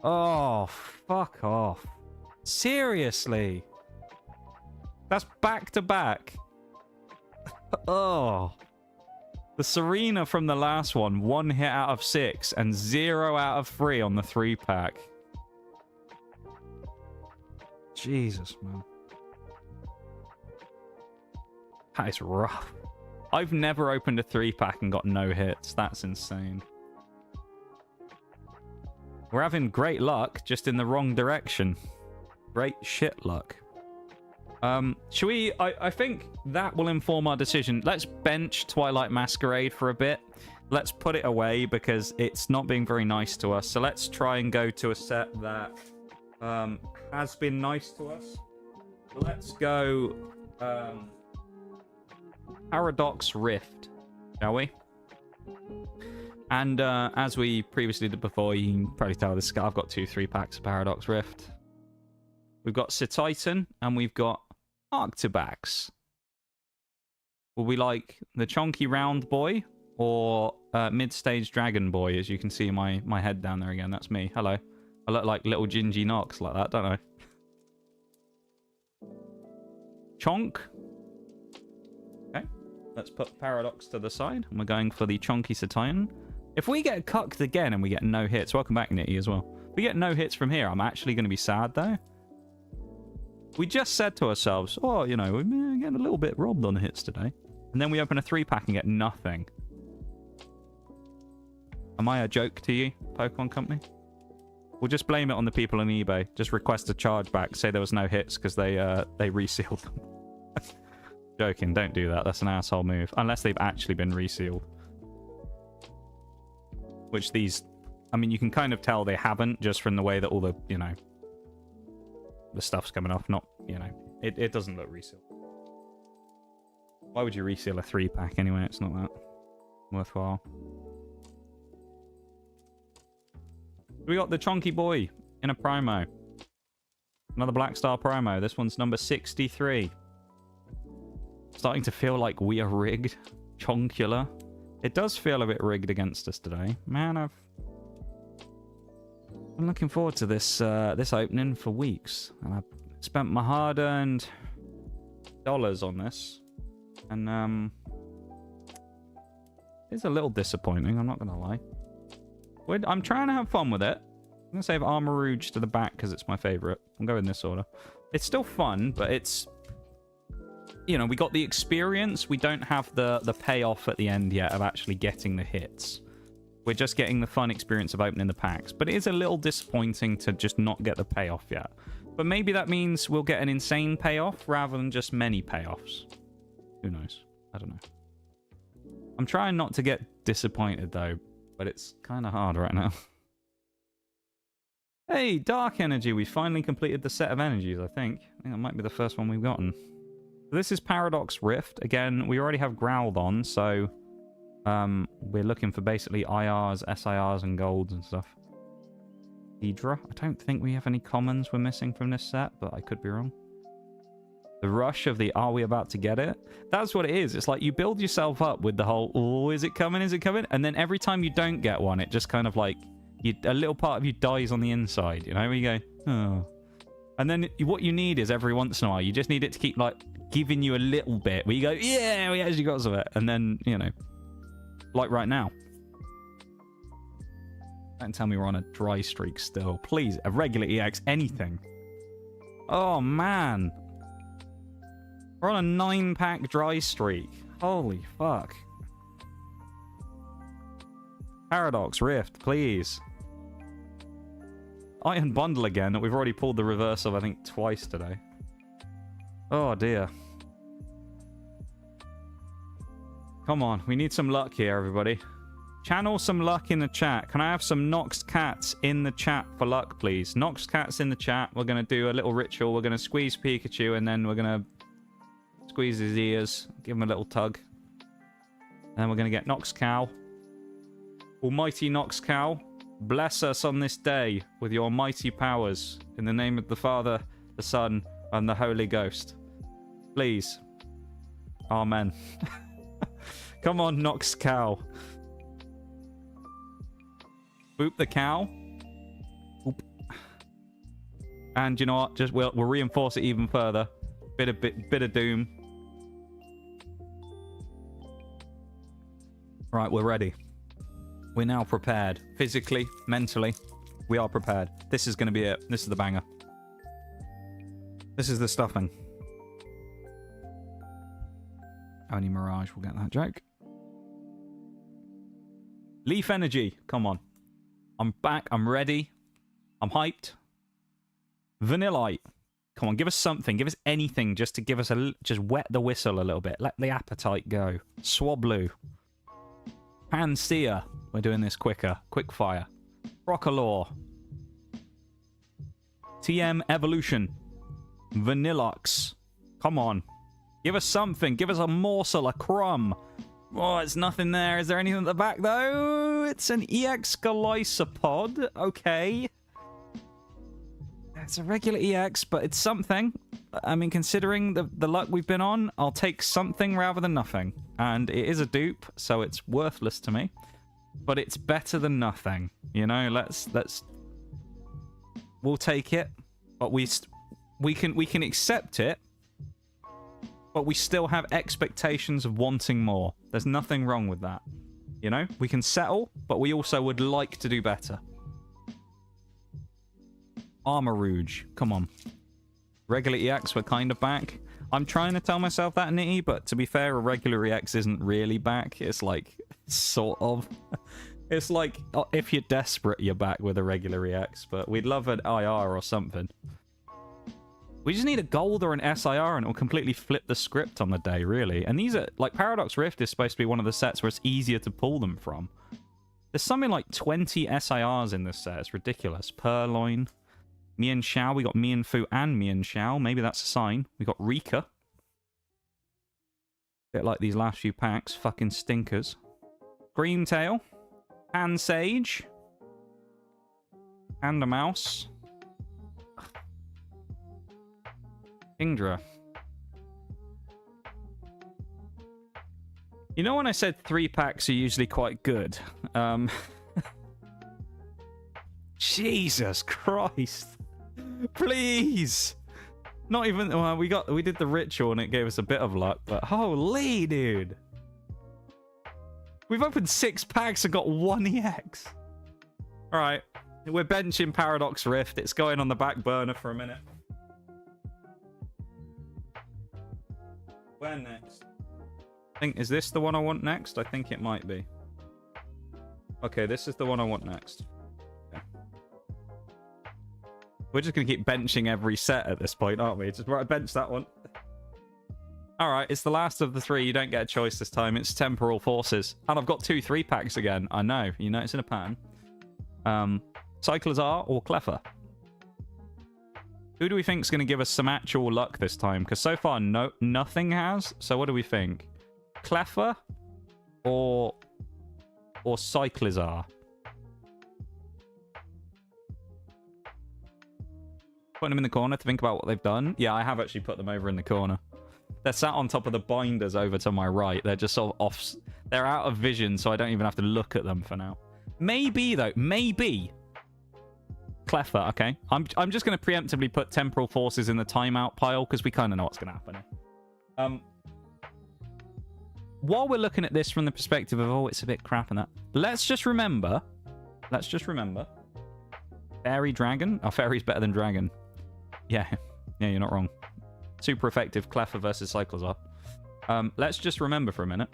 Oh, fuck off. Seriously? That's back to back. Oh. The Serena from the last one, 1 hit out of 6 and 0 out of 3 on the 3-pack. Jesus, man. That is rough. I've never opened a 3-pack and got no hits. That's insane. We're having great luck, just in the wrong direction. Great shit luck. Should we... I think that will inform our decision. Let's bench Twilight Masquerade for a bit. Let's put it away because it's not being very nice to us. So let's try and go to a set that has been nice to us. Let's go Paradox Rift, shall we? And as we previously did before, you can probably tell this. I've got 2 3-packs of Paradox Rift. We've got Sir Titan and we've got Arctibax. Will we like the chonky round boy or mid-stage dragon boy? As you can see my head down there again. That's me. Hello. I look like little Gingy Nox like that, don't I? Chonk. Okay. Let's put Paradox to the side. And we're going for the chonky Sir Titan. If we get cucked again and we get no hits, welcome back, Nitty, as well. If we get no hits from here, I'm actually going to be sad, though. We just said to ourselves, oh, you know, we're getting a little bit robbed on the hits today. And then we open a 3-pack and get nothing. Am I a joke to you, Pokemon Company? We'll just blame it on the people on eBay. Just request a chargeback. Say there was no hits because they resealed them. Joking, don't do that. That's an asshole move. Unless they've actually been resealed. Which these... I mean, you can kind of tell they haven't just from the way that all the, you know... the stuff's coming off. Not, you know... It doesn't look resealed. Why would you reseal a 3-pack anyway? It's not that worthwhile. We got the Chonky Boy in a promo. Another Black Star promo. This one's number 63. Starting to feel like we are rigged. Chonkula. It does feel a bit rigged against us today. Man, I'm looking forward to this this opening for weeks. And I've spent my hard-earned dollars on this. And it's a little disappointing, I'm not going to lie. I'm trying to have fun with it. I'm going to save Armor Rouge to the back because it's my favourite. I'll go in this order. It's still fun, but it's... You know, we got the experience. We don't have the payoff at the end yet of actually getting the hits. We're just getting the fun experience of opening the packs. But it is a little disappointing to just not get the payoff yet. But maybe that means we'll get an insane payoff rather than just many payoffs. Who knows? I don't know. I'm trying not to get disappointed, though. But it's kind of hard right now. Hey, Dark Energy. We finally completed the set of energies, I think. I think that might be the first one we've gotten. This is Paradox Rift. Again, we already have Growlithe, so we're looking for basically IRs, SIRs, and golds and stuff. Hydra. I don't think we have any commons we're missing from this set, but I could be wrong. The rush of the are we about to get it? That's what it is. It's like you build yourself up with the whole, oh, is it coming? Is it coming? And then every time you don't get one, it just kind of like, a little part of you dies on the inside, you know? Where you go, oh. And then what you need is every once in a while, you just need it to keep like giving you a little bit where you go, yeah, we actually got some of it. And then, you know, like right now. Don't tell me we're on a dry streak still. Please, a regular EX, anything. Oh, man. We're on a 9-pack dry streak. Holy fuck. Paradox Rift, please. Iron Bundle again that we've already pulled the reverse of, I think, twice today. Oh, dear. Come on, we need some luck here, everybody. Channel some luck in the chat. Can I have some Nox Cats in the chat for luck, please? Nox Cats in the chat. We're going to do a little ritual. We're going to squeeze Pikachu, and then we're going to squeeze his ears, give him a little tug. And then we're going to get Nox Cow. Almighty Nox Cow, bless us on this day with your mighty powers. In the name of the Father, the Son, and the Holy Ghost. Please. Amen. Come on, Nox Cow. Boop the cow. Boop. And you know what? Just we'll reinforce it even further. Bit of doom. Right, we're ready. We're now prepared. Physically, mentally, we are prepared. This is going to be it. This is the banger. This is the stuffing. Only Mirage will get that joke. Leaf Energy. Come on. I'm back. I'm ready. I'm hyped. Vanillite. Come on, give us something. Give us anything just to give us a... Just wet the whistle a little bit. Let the appetite go. Swablu. Pansear. We're doing this quicker. Quick fire. Rockalore. TM Evolution. Vanilluxe. Come on. Give us something. Give us a morsel, a crumb. Oh, it's nothing there. Is there anything at the back, though? It's an EX Glycopod. Okay. It's a regular EX, but it's something. I mean, considering the luck we've been on, I'll take something rather than nothing. And it is a dupe, so it's worthless to me. But it's better than nothing. You know, let's... We'll take it. But we can accept it. But we still have expectations of wanting more. There's nothing wrong with that. You know? We can settle, but we also would like to do better. Armor Rouge. Come on. Regular EX, we're kind of back. I'm trying to tell myself that, Nitty, but to be fair, a regular EX isn't really back. It's like, sort of. It's like, if you're desperate, you're back with a regular EX, but we'd love an IR or something. We just need a gold or an SIR and it'll completely flip the script on the day, really. And these are, like, Paradox Rift is supposed to be one of the sets where it's easier to pull them from. There's something like 20 SIRs in this set. It's ridiculous. Purloin. Mian Xiao. We got Mian Fu and Mian Xiao. Maybe that's a sign. We got Rika. Bit like these last few packs. Fucking stinkers. Screamtail. Hand Sage. And a mouse. Kingdra. You know when I said 3 packs are usually quite good? Jesus Christ. Please. Not even... Well, we did the ritual and it gave us a bit of luck, but holy dude. We've opened 6 packs and got 1 EX. Alright. We're benching Paradox Rift. It's going on the back burner for a minute. Where next? Is this the one I want next? I think it might be. Okay, this is the one I want next. Okay. We're just going to keep benching every set at this point, aren't we? Just right, bench that one. Alright, it's the last of the 3. You don't get a choice this time. It's Temporal Forces. And I've got 2 3-packs again. I know. You know, it's in a pattern. Cyclazar or Cleffa? Who do we think is going to give us some actual luck this time? Because so far, nothing has. So what do we think? Cleffa or Cyclazar? Putting them in the corner to think about what they've done. Yeah, I have actually put them over in the corner. They're sat on top of the binders over to my right. They're just sort of off. They're out of vision, so I don't even have to look at them for now. Maybe, though. Maybe. Cleffa, okay. I'm just going to preemptively put Temporal Forces in the timeout pile, because we kind of know what's going to happen here. While we're looking at this from the perspective of, oh, it's a bit crap and that, let's just remember. Fairy Dragon? Oh, Fairy's better than Dragon. Yeah, you're not wrong. Super effective Cleffa versus Cyclazar. Let's just remember for a minute.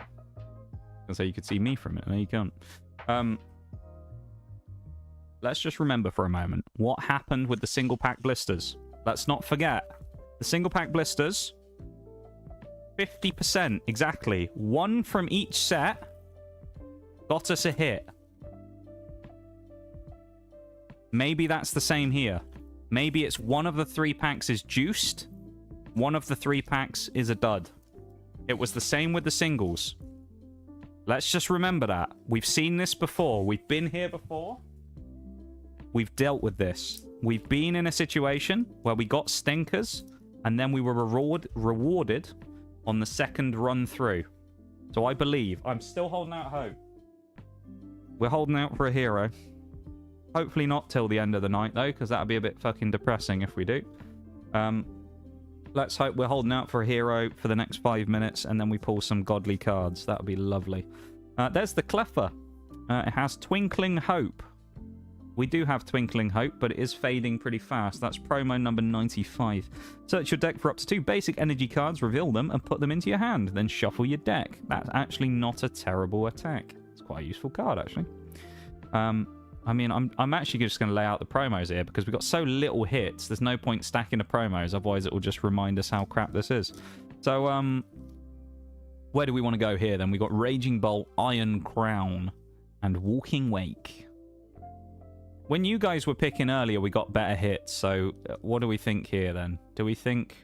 So you could see me for a minute. No, you can't. Let's just remember for a moment what happened with the single pack blisters. Let's not forget. The single pack blisters, 50% exactly. 1 from each set got us a hit. Maybe that's the same here. Maybe it's 1 of the 3 packs is juiced. 1 of the 3 packs is a dud. It was the same with the singles. Let's just remember that. We've seen this before. We've been here before. We've dealt with this. We've been in a situation where we got stinkers, and then we were rewarded on the second run through. So I believe. I'm still holding out hope. We're holding out for a hero. Hopefully not till the end of the night, though, because that would be a bit fucking depressing if we do. Let's hope we're holding out for a hero for the next 5 minutes, and then we pull some godly cards. That would be lovely. There's the Cleffer. It has Twinkling Hope. We do have Twinkling Hope, but it is fading pretty fast. That's promo number 95. Search your deck for up to 2 basic energy cards, reveal them, and put them into your hand. Then shuffle your deck. That's actually not a terrible attack. It's quite a useful card, actually. I mean, I'm actually just going to lay out the promos here because we've got so little hits. There's no point stacking the promos, otherwise it will just remind us how crap this is. So, where do we want to go here then? We got Raging Bolt, Iron Crown, and Walking Wake. When you guys were picking earlier, we got better hits. So, what do we think here then? Do we think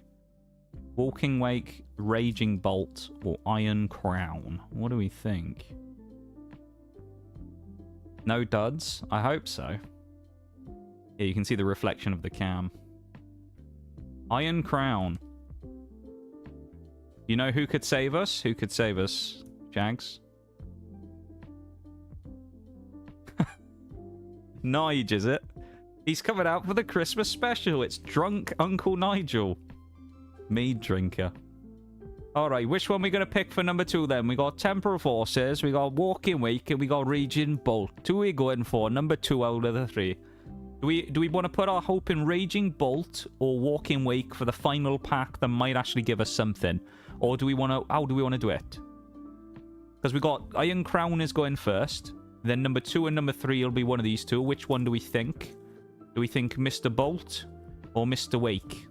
Walking Wake, Raging Bolt, or Iron Crown? What do we think? No duds? I hope so. Here, you can see the reflection of the cam. Iron Crown. You know who could save us? Who could save us, Jags? Nige, is it? He's coming out for the Christmas special. It's Drunk Uncle Nigel. Mead drinker. Alright, which one are we going to pick for number 2 then? We got Temporal Forces, we got Walking Wake, and we got Raging Bolt. Who are we going for? Number 2 out of the 3. Do we want to put our hope in Raging Bolt or Walking Wake for the final pack that might actually give us something? Or do we want to... How do we want to do it? Because we got Iron Crown is going first. Then number 2 and number 3 will be one of these two. Which one do we think? Do we think Mr. Bolt or Mr. Wake?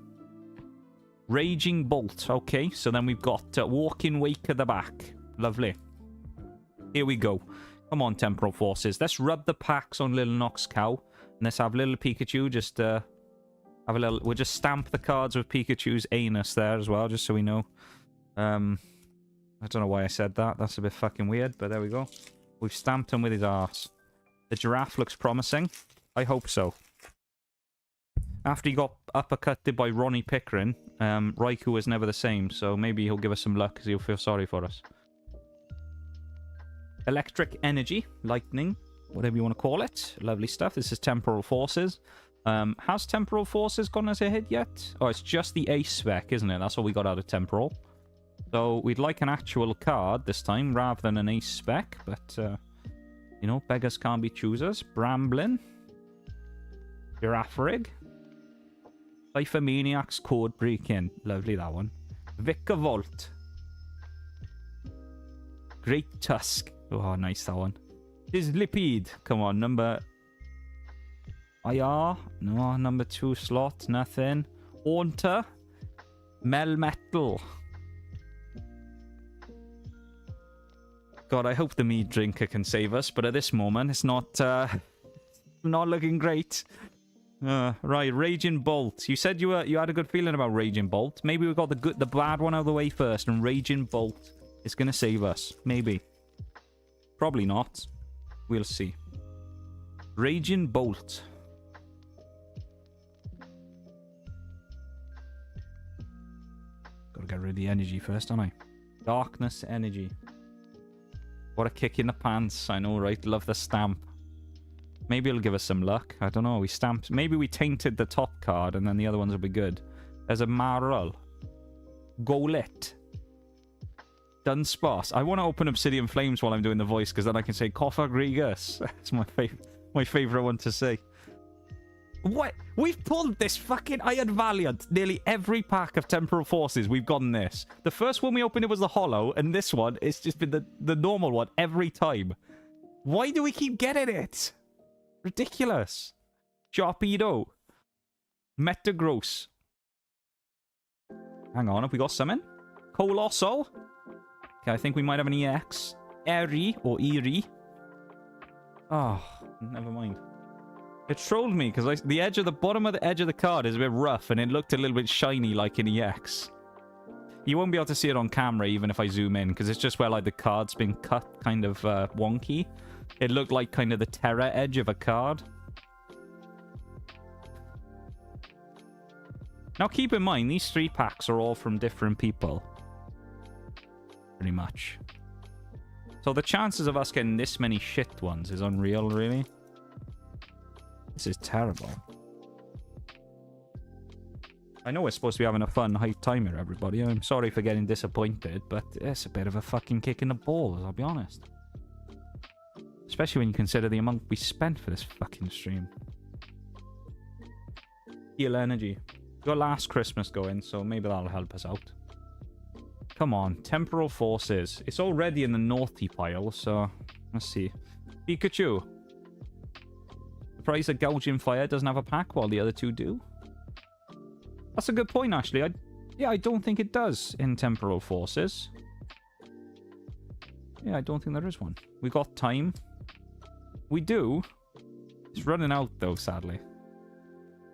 Raging Bolt. Okay, so then we've got Walking Wake at the back. Lovely. Here we go. Come on, Temporal Forces. Let's rub the packs on little Nox Cow. And let's have little Pikachu just have a little... We'll just stamp the cards with Pikachu's anus there as well, just so we know. I don't know why I said that. That's a bit fucking weird, but there we go. We've stamped him with his arse. The giraffe looks promising. I hope so. After he got uppercutted by Ronnie Pickering, Raikou was never the same, so maybe he'll give us some luck because he'll feel sorry for us. Electric Energy, Lightning, whatever you want to call it. Lovely stuff. This is Temporal Forces. Has Temporal Forces gone as a hit yet? Oh, it's just the Ace spec, isn't it? That's all we got out of Temporal. So we'd like an actual card this time rather than an Ace spec, but, you know, beggars can't be choosers. Bramblin. Giraffe Rig. Cypher Maniac's Code Breaking. Lovely, that one. Vikavolt. Great Tusk. Oh, nice, that one. Dislipede. Come on, number... IR. No, number 2 slot. Nothing. Haunter. Melmetal. God, I hope the mead drinker can save us, but at this moment, it's not looking great. Right, Raging Bolt. You said you had a good feeling about Raging Bolt. Maybe we got the bad one out of the way first, and Raging Bolt is going to save us. Maybe. Probably not. We'll see. Raging Bolt. Gotta get rid of the energy first, don't I? Darkness Energy. What a kick in the pants. I know, right? Love the stamp. Maybe it'll give us some luck. I don't know. We stamped... Maybe we tainted the top card and then the other ones will be good. There's a Marl. Golett. Dunsparce. I want to open Obsidian Flames while I'm doing the voice because then I can say Cofagrigus. That's my favourite one to say. What? We've pulled this fucking Iron Valiant. Nearly every pack of Temporal Forces, we've gotten this. The first one we opened, it was the Hollow, and this one, it's just been the normal one every time. Why do we keep getting it? Ridiculous. Sharpedo. Metagross. Hang on, have we got something? Colossal. Okay, I think we might have an EX. Airy or Eerie. Oh, never mind. It trolled me because the bottom of the edge of the card is a bit rough and it looked a little bit shiny like an EX. You won't be able to see it on camera even if I zoom in because it's just where like the card's been cut kind of wonky. It looked like kind of the terror edge of a card. Now keep in mind, these 3 packs are all from different people. Pretty much. So the chances of us getting this many shit ones is unreal, really. This is terrible. I know we're supposed to be having a fun high time here, everybody. I'm sorry for getting disappointed, but it's a bit of a fucking kick in the balls, I'll be honest. Especially when you consider the amount we spent for this fucking stream. Heal energy. We got Last Christmas going, so maybe that'll help us out. Come on, temporal forces. It's already in the naughty pile, so let's see. Pikachu. Surprised that Gouging Fire doesn't have a pack while the other two do. That's a good point, actually. I don't think it does in temporal forces. Yeah, I don't think there is one. We got time. We do. It's running out, though, sadly.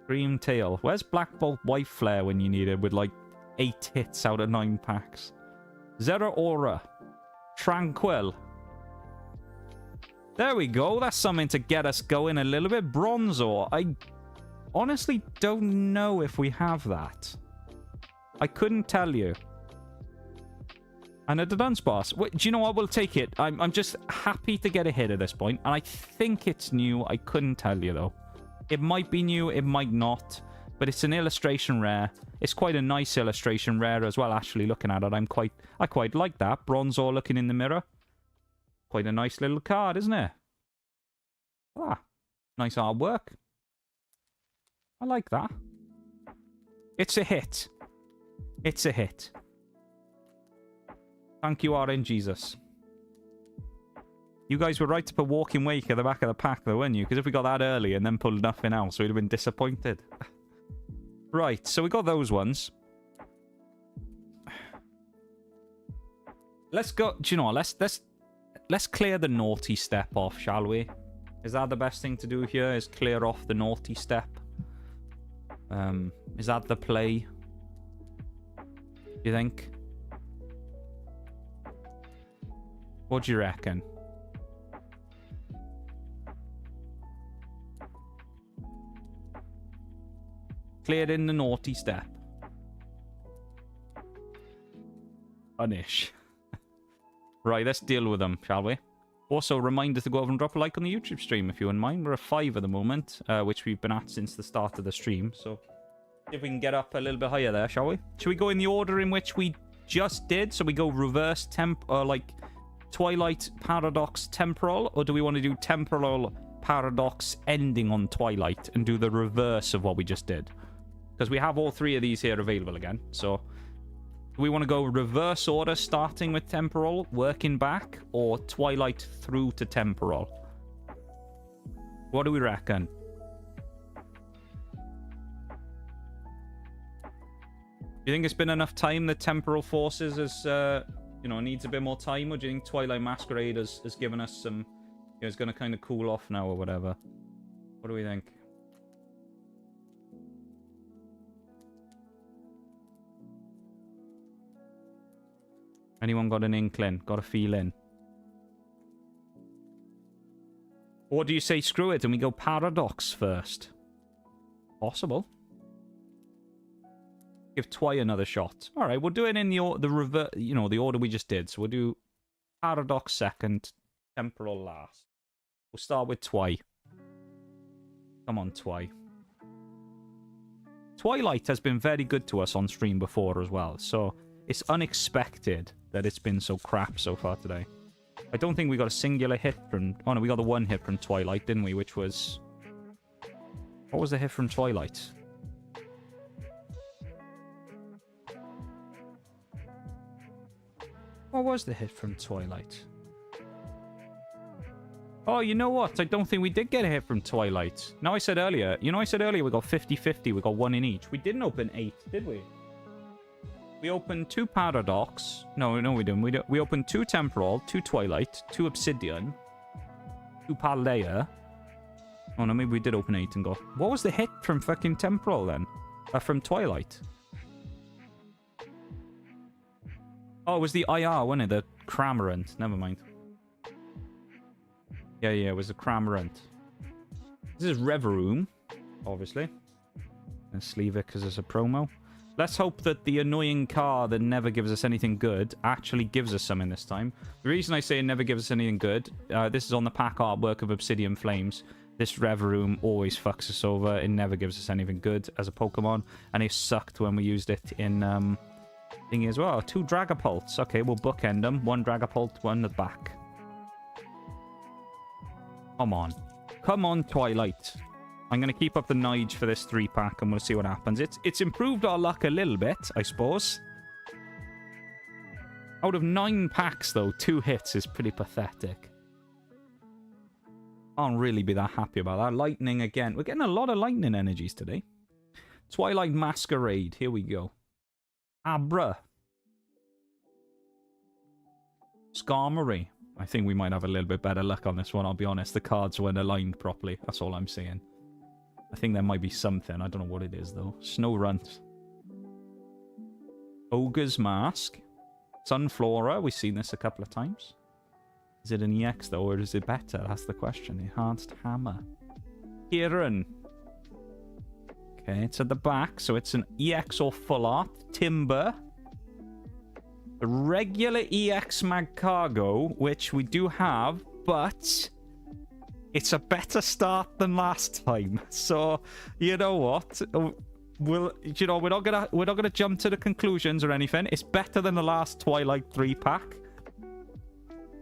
Green Tail. Where's Black Bolt White Flare when you need it with, like, 8 hits out of 9 packs? Zero Aura. Tranquil. There we go. That's something to get us going a little bit. Bronzor. I honestly don't know if we have that. I couldn't tell you. And a Dunsparce. Wait, do you know what? We'll take it. I'm just happy to get a hit at this point. And I think it's new. I couldn't tell you, though. It might be new. It might not. But it's an illustration rare. It's quite a nice illustration rare as well, actually, looking at it. I quite like that. Bronzor looking in the mirror. Quite a nice little card, isn't it? Ah, nice artwork. I like that. It's a hit. It's a hit. Thank you, RNGesus. You guys were right to put Walking Wake at the back of the pack, though, weren't you? Because if we got that early and then pulled nothing else, we'd have been disappointed. Right, so we got those ones. Let's go. Do you know what? Let's clear the naughty step off, shall we? Is that the best thing to do here? Is clear off the naughty step? Is that the play? You think? What do you reckon? Cleared in the naughty step. Punish. Right, let's deal with them, shall we? Also, reminder to go over and drop a like on the YouTube stream if you wouldn't mind. We're at 5 at the moment, which we've been at since the start of the stream. So, if we can get up a little bit higher there, shall we? Should we go in the order in which we just did? So we go reverse like Twilight, Paradox, Temporal? Or do we want to do Temporal, Paradox, ending on Twilight and do the reverse of what we just did? Because we have all 3 of these here available again. So, do we want to go reverse order, starting with Temporal, working back, or Twilight through to Temporal? What do we reckon? Do you think it's been enough time that Temporal Forces is, needs a bit more time? Or do you think Twilight Masquerade has given us some, it's going to kind of cool off now or whatever? What do we think? Anyone got an inkling? Got a feeling? Or do you say screw it and we go Paradox first? Possible. Give Twi another shot. All right, we'll do it in the order we just did. So we'll do Paradox second, Temporal last. We'll start with Twi. Come on, Twi. Twilight has been very good to us on stream before as well, so it's unexpected that it's been so crap so far today. I don't think we got a singular hit from... Oh, no, we got the one hit from Twilight, didn't we? Which was... What was the hit from Twilight? What was the hit from Twilight? Oh, you know what? I don't think we did get a hit from Twilight. Now I said earlier... You know I said earlier we got 50-50. We got 1 in each. We didn't open 8, did we? We opened 2 Paradox. No, we didn't. We opened 2 Temporal, 2 Twilight, 2 Obsidian, 2 Paldea. Oh, no, maybe we did open 8 and go... What was the hit from fucking Temporal, then? From Twilight? Oh, it was the IR, wasn't it? The Cramorant. Never mind. Yeah, it was the Cramorant. This is Reveroom, obviously. Let's leave it because it's a promo. Let's hope that the annoying car that never gives us anything good actually gives us something this time. The reason I say it never gives us anything good, this is on the pack artwork of Obsidian Flames. This Reveroom always fucks us over. It never gives us anything good as a Pokemon. And it sucked when we used it in thingy as well. 2 Dragapults. Okay, we'll bookend them. 1 Dragapult, 1 at the back. Come on. Come on, Twilight. I'm going to keep up the Nige for this 3-pack and we'll see what happens. It's improved our luck a little bit, I suppose. Out of 9 packs, though, 2 hits is pretty pathetic. Can't really be that happy about that. Lightning again. We're getting a lot of lightning energies today. Twilight Masquerade. Here we go. Abra. Skarmory. I think we might have a little bit better luck on this one, I'll be honest. The cards weren't aligned properly. That's all I'm saying. I think there might be something. I don't know what it is, though. Snorunt. Ogre's Mask. Sunflora. We've seen this a couple of times. Is it an EX, though, or is it better? That's the question. Enhanced Hammer. Kieran. Okay, it's at the back, so it's an EX or full art. Timber. A regular EX Magcargo, which we do have, but it's a better start than last time. So, you know what? We're not gonna jump to the conclusions or anything. It's better than the last Twilight 3-pack.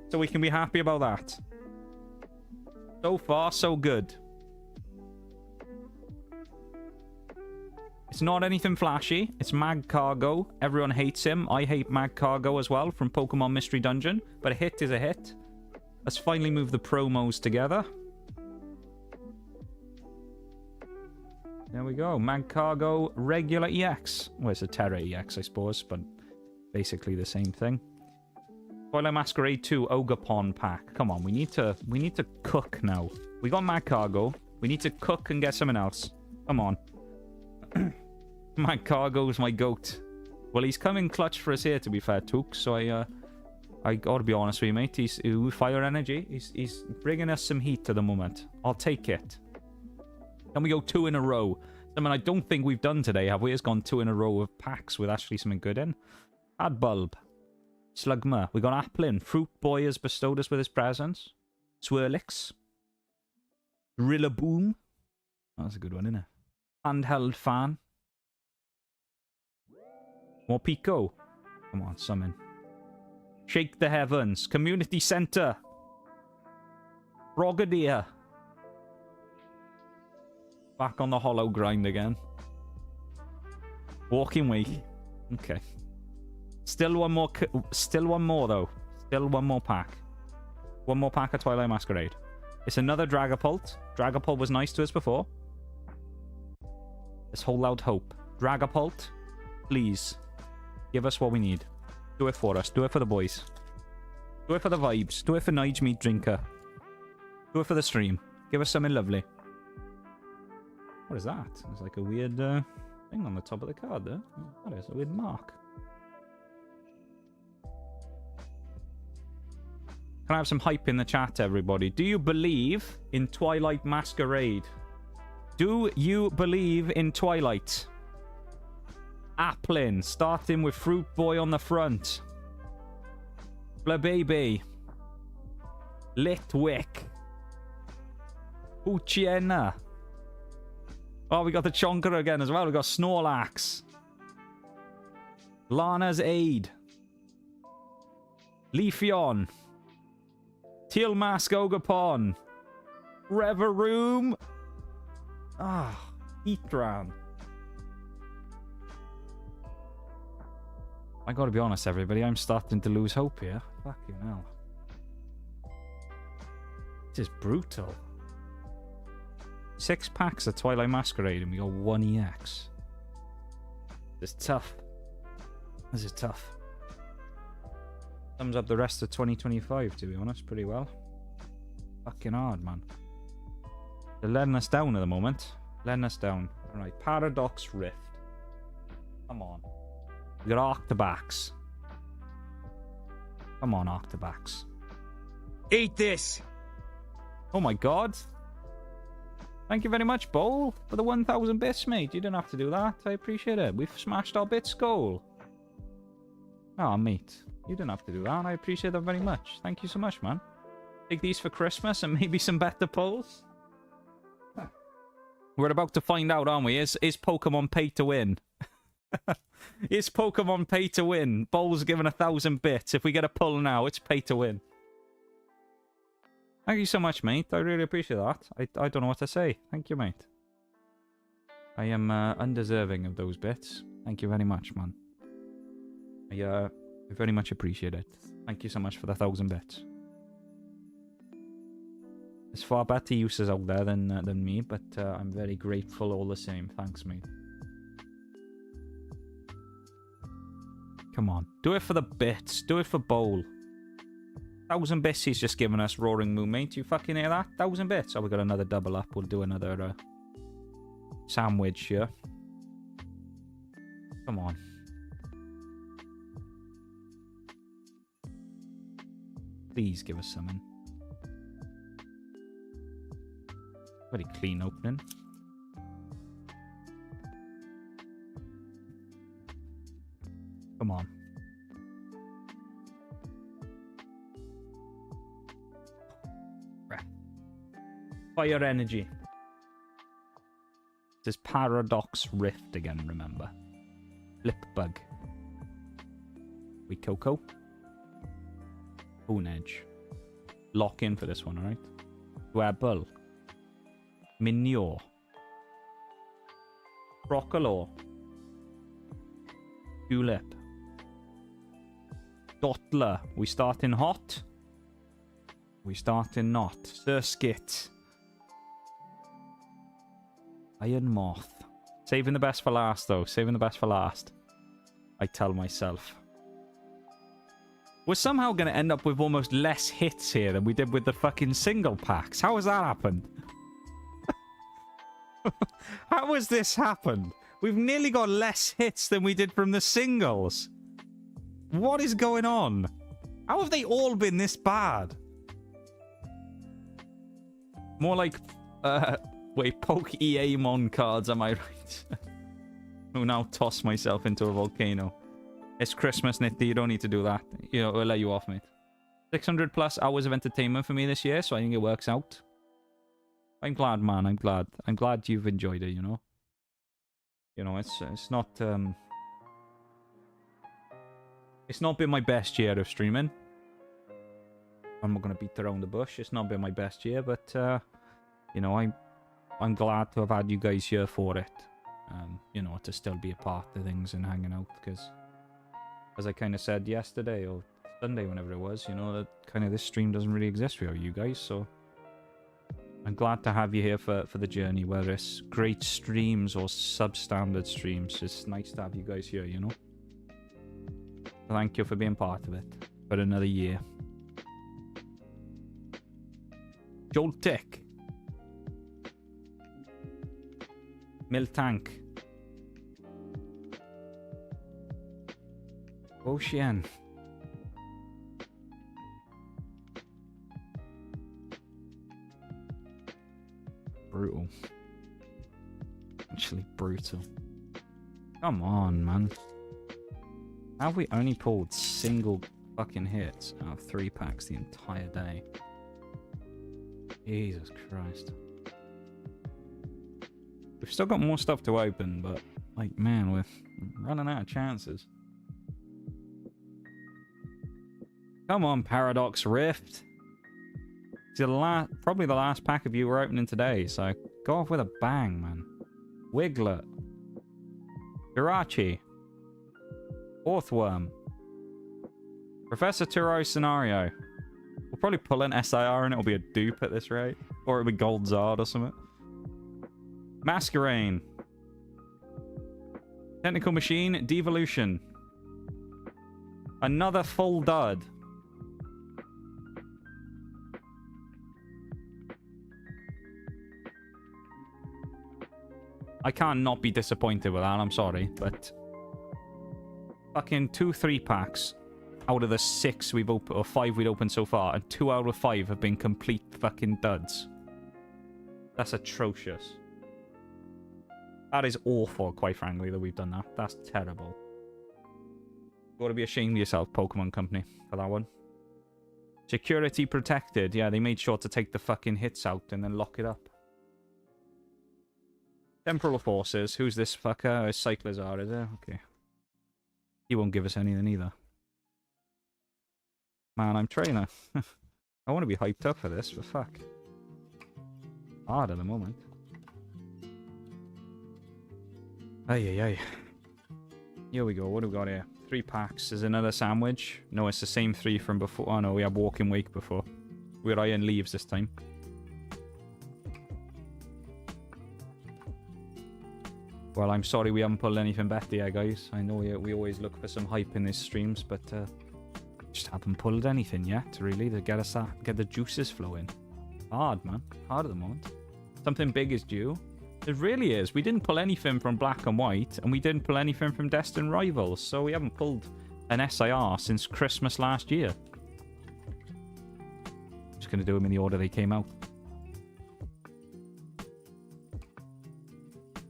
So we can be happy about that. So far, so good. It's not anything flashy. It's Magcargo. Everyone hates him. I hate Magcargo as well from Pokemon Mystery Dungeon. But a hit is a hit. Let's finally move the promos together. There we go. Magcargo regular EX. Well, it's a Terra EX, I suppose, but basically the same thing. Twilight Masquerade 2 Ogerpon pack. Come on, we need to cook now. We got Magcargo. We need to cook and get something else. Come on. Magcargo's my goat. Well, he's coming clutch for us here, to be fair, Took. So I gotta be honest with you, mate. He's fire energy. He's bringing us some heat at the moment. I'll take it. Can we go 2 in a row? Something I don't think we've done today, have we? It's gone 2 in a row of packs with actually something good in. Adbulb. Slugma. We got Applin. Fruit Boy has bestowed us with his presence. Swirlix. Rillaboom. Oh, that's a good one, isn't it? Handheld Fan. More Pico. Come on, summon. Shake the Heavens. Community Center. Frogadier. Back on the hollow grind again. Walking Week. Okay. Still one more, though. Still one more pack. One more pack of Twilight Masquerade. It's another Dragapult. Dragapult was nice to us before. Let's hold out hope. Dragapult, please. Give us what we need. Do it for us. Do it for the boys. Do it for the vibes. Do it for Nige Meat Drinker. Do it for the stream. Give us something lovely. What is that? There's like a weird thing on the top of the card there. That is a weird mark. Can I have some hype in the chat, everybody? Do you believe in Twilight Masquerade? Do you believe in Twilight? Applin, starting with Fruit Boy on the front. Blababy. Litwick. Uchiena. Oh, we got the Chonker again as well. We got Snorlax. Lana's Aid. Leafeon. Teal Mask Ogerpon. Reveroom. Ah, Heatran. I gotta be honest, everybody. I'm starting to lose hope here. Fucking hell. This is brutal. 6 packs of Twilight Masquerade and we got 1 EX. This is tough. This is tough. Sums up the rest of 2025, to be honest, pretty well. Fucking hard, man. They're letting us down at the moment. Letting us down. Alright, Paradox Rift. Come on. We got Octobax. Come on, Octobax. Eat this! Oh my god. Thank you very much, Bowl, for the 1,000 bits, mate. You didn't have to do that. I appreciate it. We've smashed our bits goal. Oh, mate. You didn't have to do that. I appreciate that very much. Thank you so much, man. Take these for Christmas and maybe some better pulls. We're about to find out, aren't we? Is Pokemon pay to win? Is Pokemon pay to win? Bowl's given 1,000 bits. If we get a pull now, it's pay to win. Thank you so much, mate. I really appreciate that. I don't know what to say. Thank you, mate. I am undeserving of those bits. Thank you very much, man. I very much appreciate it. Thank you so much for the 1,000 bits. There's far better uses out there than me, but I'm very grateful all the same. Thanks, mate. Come on. Do it for the bits. Do it for Bowl. 1,000 bits he's just given us, Roaring Moon, mate. You fucking hear that? 1,000 bits. Oh, we got another double up. We'll do another sandwich here. Come on. Please give us something. Very clean opening. Come on. Fire energy. This is Paradox Rift again, remember. Flip bug. We Coco. Bone edge. Lock in for this one, alright? Dwebble. Minor. Brocolor. Tulip. Dottler. We start in hot. We start in not. Surskit. Iron Moth. Saving the best for last, though. Saving the best for last. I tell myself. We're somehow going to end up with almost less hits here than we did with the fucking single packs. How has that happened? How has this happened? We've nearly got less hits than we did from the singles. What is going on? How have they all been this bad? More like, wait, poke EA Mon cards, am I right? Who now toss myself into a volcano. It's Christmas, Nitty, you don't need to do that. You know, we'll let you off, mate. 600 plus hours of entertainment for me this year, so I think it works out. I'm glad, man, I'm glad. I'm glad you've enjoyed it, you know? You know, it's not, it's not been my best year of streaming. I'm not going to beat around the bush. It's not been my best year, but, you know, I'm glad to have had you guys here for it. You know, to still be a part of things and hanging out, because, as I kind of said yesterday, or Sunday, whenever it was, you know, that kind of this stream doesn't really exist without you guys, so I'm glad to have you here for the journey, whether it's great streams or substandard streams. It's nice to have you guys here, you know? Thank you for being part of it for another year. Joltic. Miltank. Ocean. Brutal. Actually brutal. Come on, man. How have we only pulled single fucking hits out of 3 packs the entire day? Jesus Christ. We've still got more stuff to open, but, like, man, we're running out of chances. Come on, Paradox Rift. It's probably the last pack of you we're opening today, so go off with a bang, man. Wiglet. Jirachi. Orthworm. Professor Turo's Scenario. We'll probably pull an SIR and it'll be a dupe at this rate. Or it'll be Gold Zard or something. Masquerain. Technical Machine. Devolution. Another full dud. I can't not be disappointed with that, I'm sorry, but fucking 2 3-packs out of the 6 we've opened, or 5 we've opened so far, and 2 out of 5 have been complete fucking duds. That's atrocious. That is awful, quite frankly, that we've done that. That's terrible. You've got to be ashamed of yourself, Pokemon Company, for that one. Security protected. Yeah, they made sure to take the fucking hits out and then lock it up. Temporal Forces. Who's this fucker? It's Cyclizar, is it? Okay. He won't give us anything either. Man, I'm trainer. I want to be hyped up for this, but fuck. Hard at the moment. Ay, ay, ay. Here we go. What do we got here? 3 packs. Is another sandwich? No, it's the same 3 from before. Oh, no, we had Walking Wake before. We had Iron Leaves this time. Well, I'm sorry we haven't pulled anything better yet, guys. I know we always look for some hype in these streams, but just haven't pulled anything yet, really, to get us get the juices flowing. Hard, man. Hard at the moment. Something big is due. It really is. We didn't pull anything from Black and White, and we didn't pull anything from Destined Rivals, so we haven't pulled an SIR since Christmas last year. Just going to do them in the order they came out.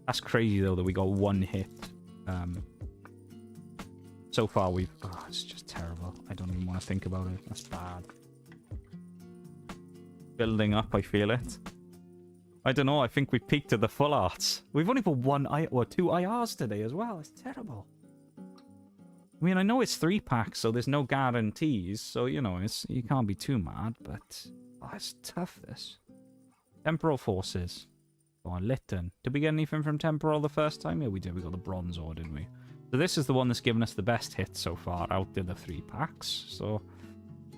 That's crazy, though, that we got 1 hit. So far, we've... Oh, it's just terrible. I don't even want to think about it. That's bad. Building up, I feel it. I don't know. I think we peaked at the full arts. We've only got 2 IRs today as well. It's terrible. I mean, I know it's 3 packs, so there's no guarantees. So, you know, you can't be too mad, but... Oh, it's tough, this. Temporal Forces. Go on, Lytton. Did we get anything from Temporal the first time? Yeah, we did. We got the Bronze Ore, didn't we? So this is the one that's given us the best hit so far out of the 3 packs. So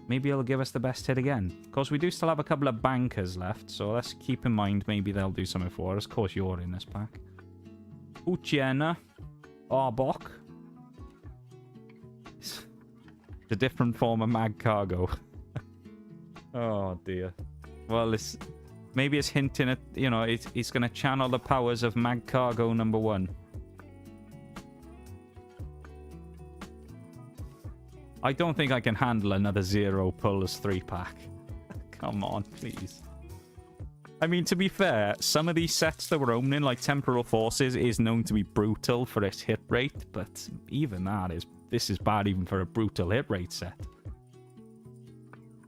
maybe it'll give us the best hit again. Of course, we do still have a couple of bankers left, so let's keep in mind maybe they'll do something for us. Of course, you're in this pack. Uchena. Arbok. It's a different form of Mag Cargo. Oh, dear. Well, maybe it's hinting at, you know, it's going to channel the powers of Mag Cargo number 1. I don't think I can handle another 0 pulls 3 pack. Come on, please. I mean, to be fair, some of these sets that we're opening, like Temporal Forces, is known to be brutal for its hit rate, but even this is bad even for a brutal hit rate set.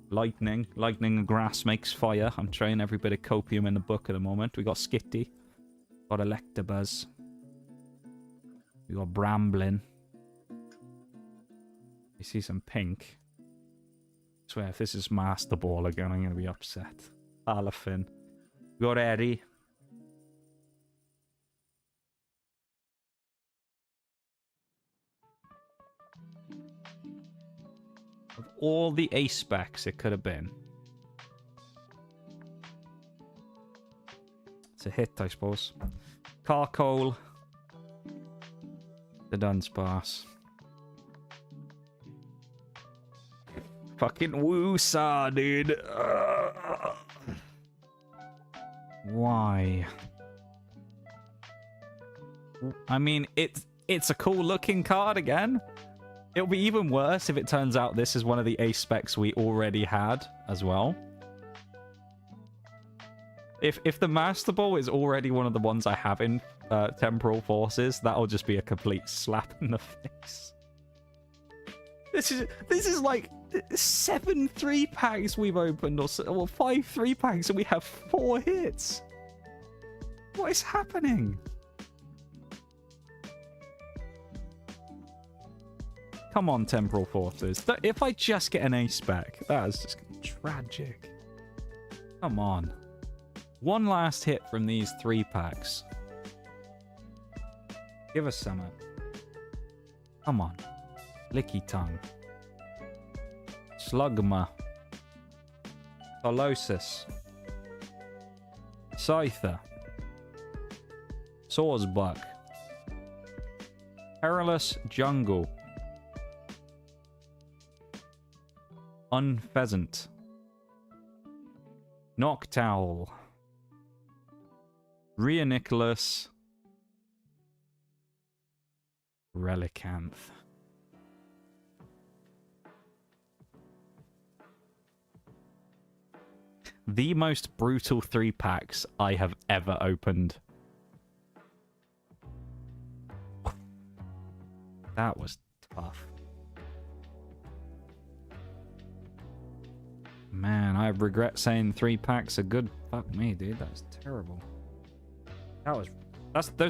Lightning and grass makes fire. I'm trying every bit of copium in the book at the moment. We got Skitty, got Electabuzz, we got Bramblin. You see some pink. I swear, if this is Master Ball again, I'm going to be upset. Alafin. We got Eddie. Of all the ace specs it could have been. It's a hit, I suppose. Carcoal. The Dunsparce. Fucking Woosa, dude. Why? I mean, it's a cool looking card again. It'll be even worse if it turns out this is one of the ace specs we already had as well. If the Master Ball is already one of the ones I have in Temporal Forces, that'll just be a complete slap in the face. This is like 7 3-packs we've opened, or 5 3-packs, and we have 4 hits. What is happening? Come on, Temporal Forces. If I just get an ace spec, that is just tragic. Come on. One last hit from these 3-packs. Give us something. Come on. Licky Tongue. Slugma. Solosis. Scyther. Sawsbuck. Perilous Jungle. Unpheasant. Noctowl. Rheaniclus. Relicanth. The most brutal 3-packs I have ever opened. That was tough. Man, I regret saying 3-packs are good. Fuck me, dude. That's terrible. Those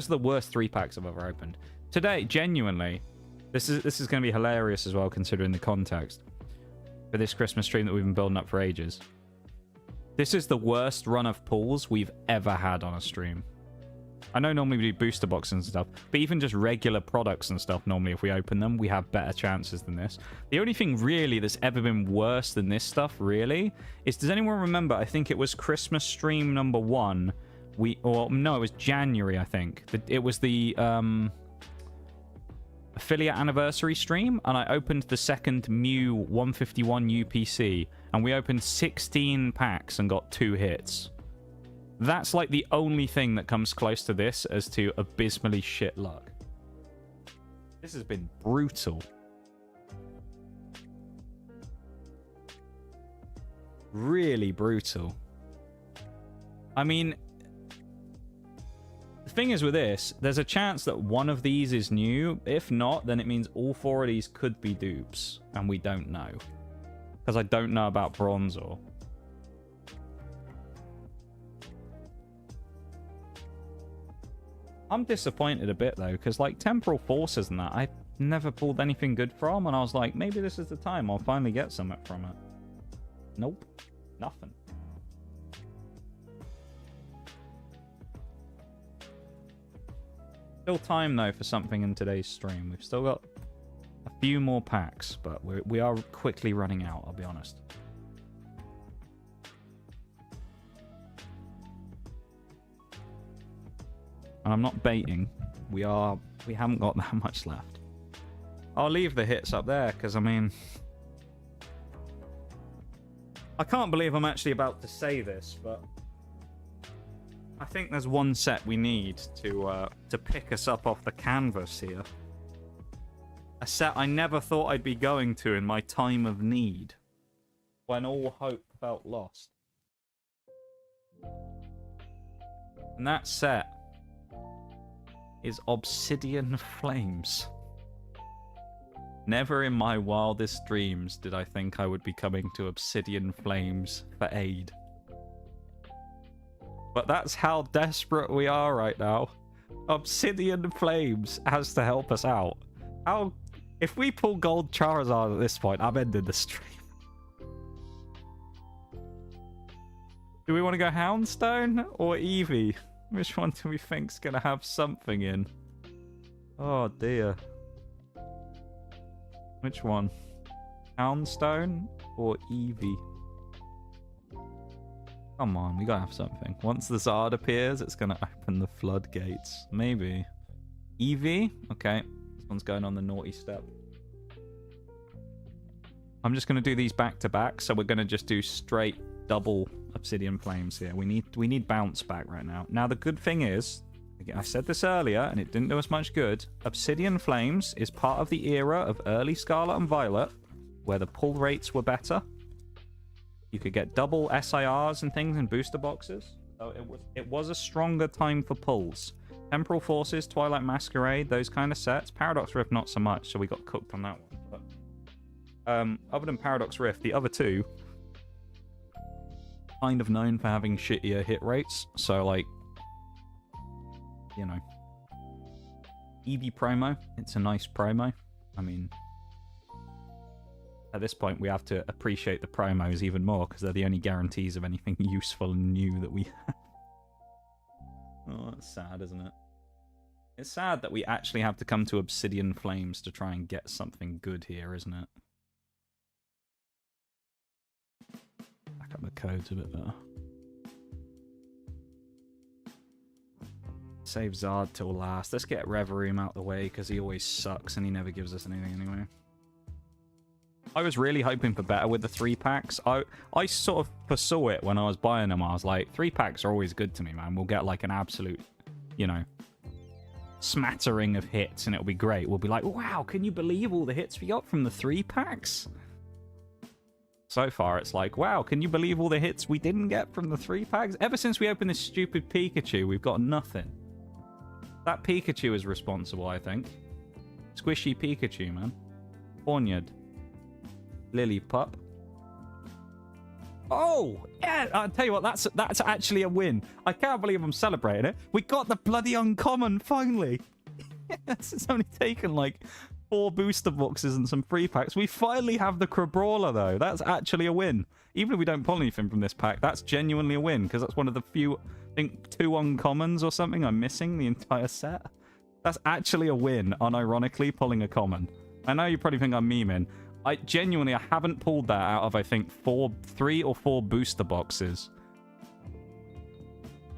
are the worst 3-packs I've ever opened. Today, genuinely, this is going to be hilarious as well, considering the context. for this Christmas stream that we've been building up for ages. This is the worst run of pulls we've ever had on a stream. I know normally we do booster boxes and stuff, but even just regular products and stuff, normally if we open them, we have better chances than this. The only thing really that's ever been worse than this stuff, really, is, does anyone remember, I think it was Christmas stream number 1, no, it was January, I think. It was the affiliate anniversary stream, and I opened the second Mew 151 UPC, and we opened 16 packs and got 2 hits. That's like the only thing that comes close to this as to abysmally shit luck. This has been brutal. Really brutal. I mean, the thing is with this, there's a chance that one of these is new. If not, then it means all 4 of these could be dupes, and we don't know. Because I don't know about Bronzor. I'm disappointed a bit, though, because, like, Temporal Forces and that, I never pulled anything good from, and I was like, maybe this is the time I'll finally get something from it. Nope. Nothing. Still time, though, for something in today's stream. We've still got a few more packs, but we are quickly running out, I'll be honest. And I'm not baiting. We haven't got that much left. I'll leave the hits up there, because, I mean... I can't believe I'm actually about to say this, but... I think there's one set we need to pick us up off the canvas here. A set I never thought I'd be going to in my time of need. When all hope felt lost. And that set is Obsidian Flames. Never in my wildest dreams did I think I would be coming to Obsidian Flames for aid. But that's how desperate we are right now. Obsidian Flames has to help us out. If we pull Gold Charizard at this point, I'm ending the stream. Do we want to go Houndstone or Eevee? Which one do we think's gonna have something in? Oh dear. Which one? Houndstone or Eevee? Come on, we gotta have something. Once the Zard appears, it's gonna open the floodgates. Maybe. Eevee? Okay. This one's going on the naughty step. I'm just gonna do these back to back, so we're gonna just do straight double Obsidian Flames here. We need bounce back right now. Now the good thing is, again, I said this earlier and it didn't do us much good. Obsidian Flames is part of the era of early Scarlet and Violet where the pull rates were better. You could get double SIRs and things in booster boxes. So it was a stronger time for pulls. Temporal Forces, Twilight Masquerade, those kind of sets. Paradox Rift not so much, so we got cooked on that one. But other than Paradox Rift, the other two kind of known for having shittier hit rates, so like, you know, Eevee promo, it's a nice promo. I mean, at this point we have to appreciate the promos even more because they're the only guarantees of anything useful and new that we have. Oh, that's sad, isn't it? It's sad that we actually have to come to Obsidian Flames to try and get something good here, isn't it? Back up the codes a bit better. Save Zard till last. Let's get Reverie out the way because he always sucks and he never gives us anything anyway. I was really hoping for better with the 3-packs. I sort of foresaw it when I was buying them. I was like, 3-packs are always good to me, man. We'll get like an absolute, you know, smattering of hits and it'll be great. We'll be like, wow, can you believe all the hits we got from the 3-packs? So far, it's like, wow, can you believe all the hits we didn't get from the 3-packs? Ever since we opened this stupid Pikachu, we've got nothing. That Pikachu is responsible, I think. Squishy Pikachu, man. Hornyard. Lillipup. Oh, yeah, I'll tell you what, that's actually a win. I can't believe I'm celebrating it. We got the bloody uncommon, finally. Yes, it's only taken like 4 booster boxes and some free packs. We finally have the Crabrawler, though. That's actually a win. Even if we don't pull anything from this pack, that's genuinely a win, because that's one of the few, I think, 2 uncommons or something I'm missing the entire set. That's actually a win, unironically, pulling a common. I know you probably think I'm memeing. I haven't pulled that out of, I think, 3 or 4 booster boxes.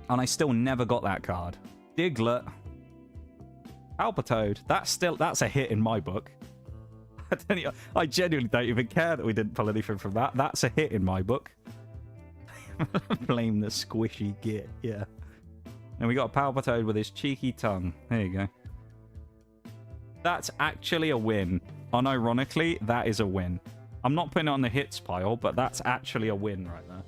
And I still never got that card. Diglett. Palpitoad. That's a hit in my book. I genuinely don't even care that we didn't pull anything from that. That's a hit in my book. Blame the squishy git, yeah. And we got a Palpitoad with his cheeky tongue. There you go. That's actually a win. Unironically, that is a win. I'm not putting it on the hits pile, but that's actually a win right there.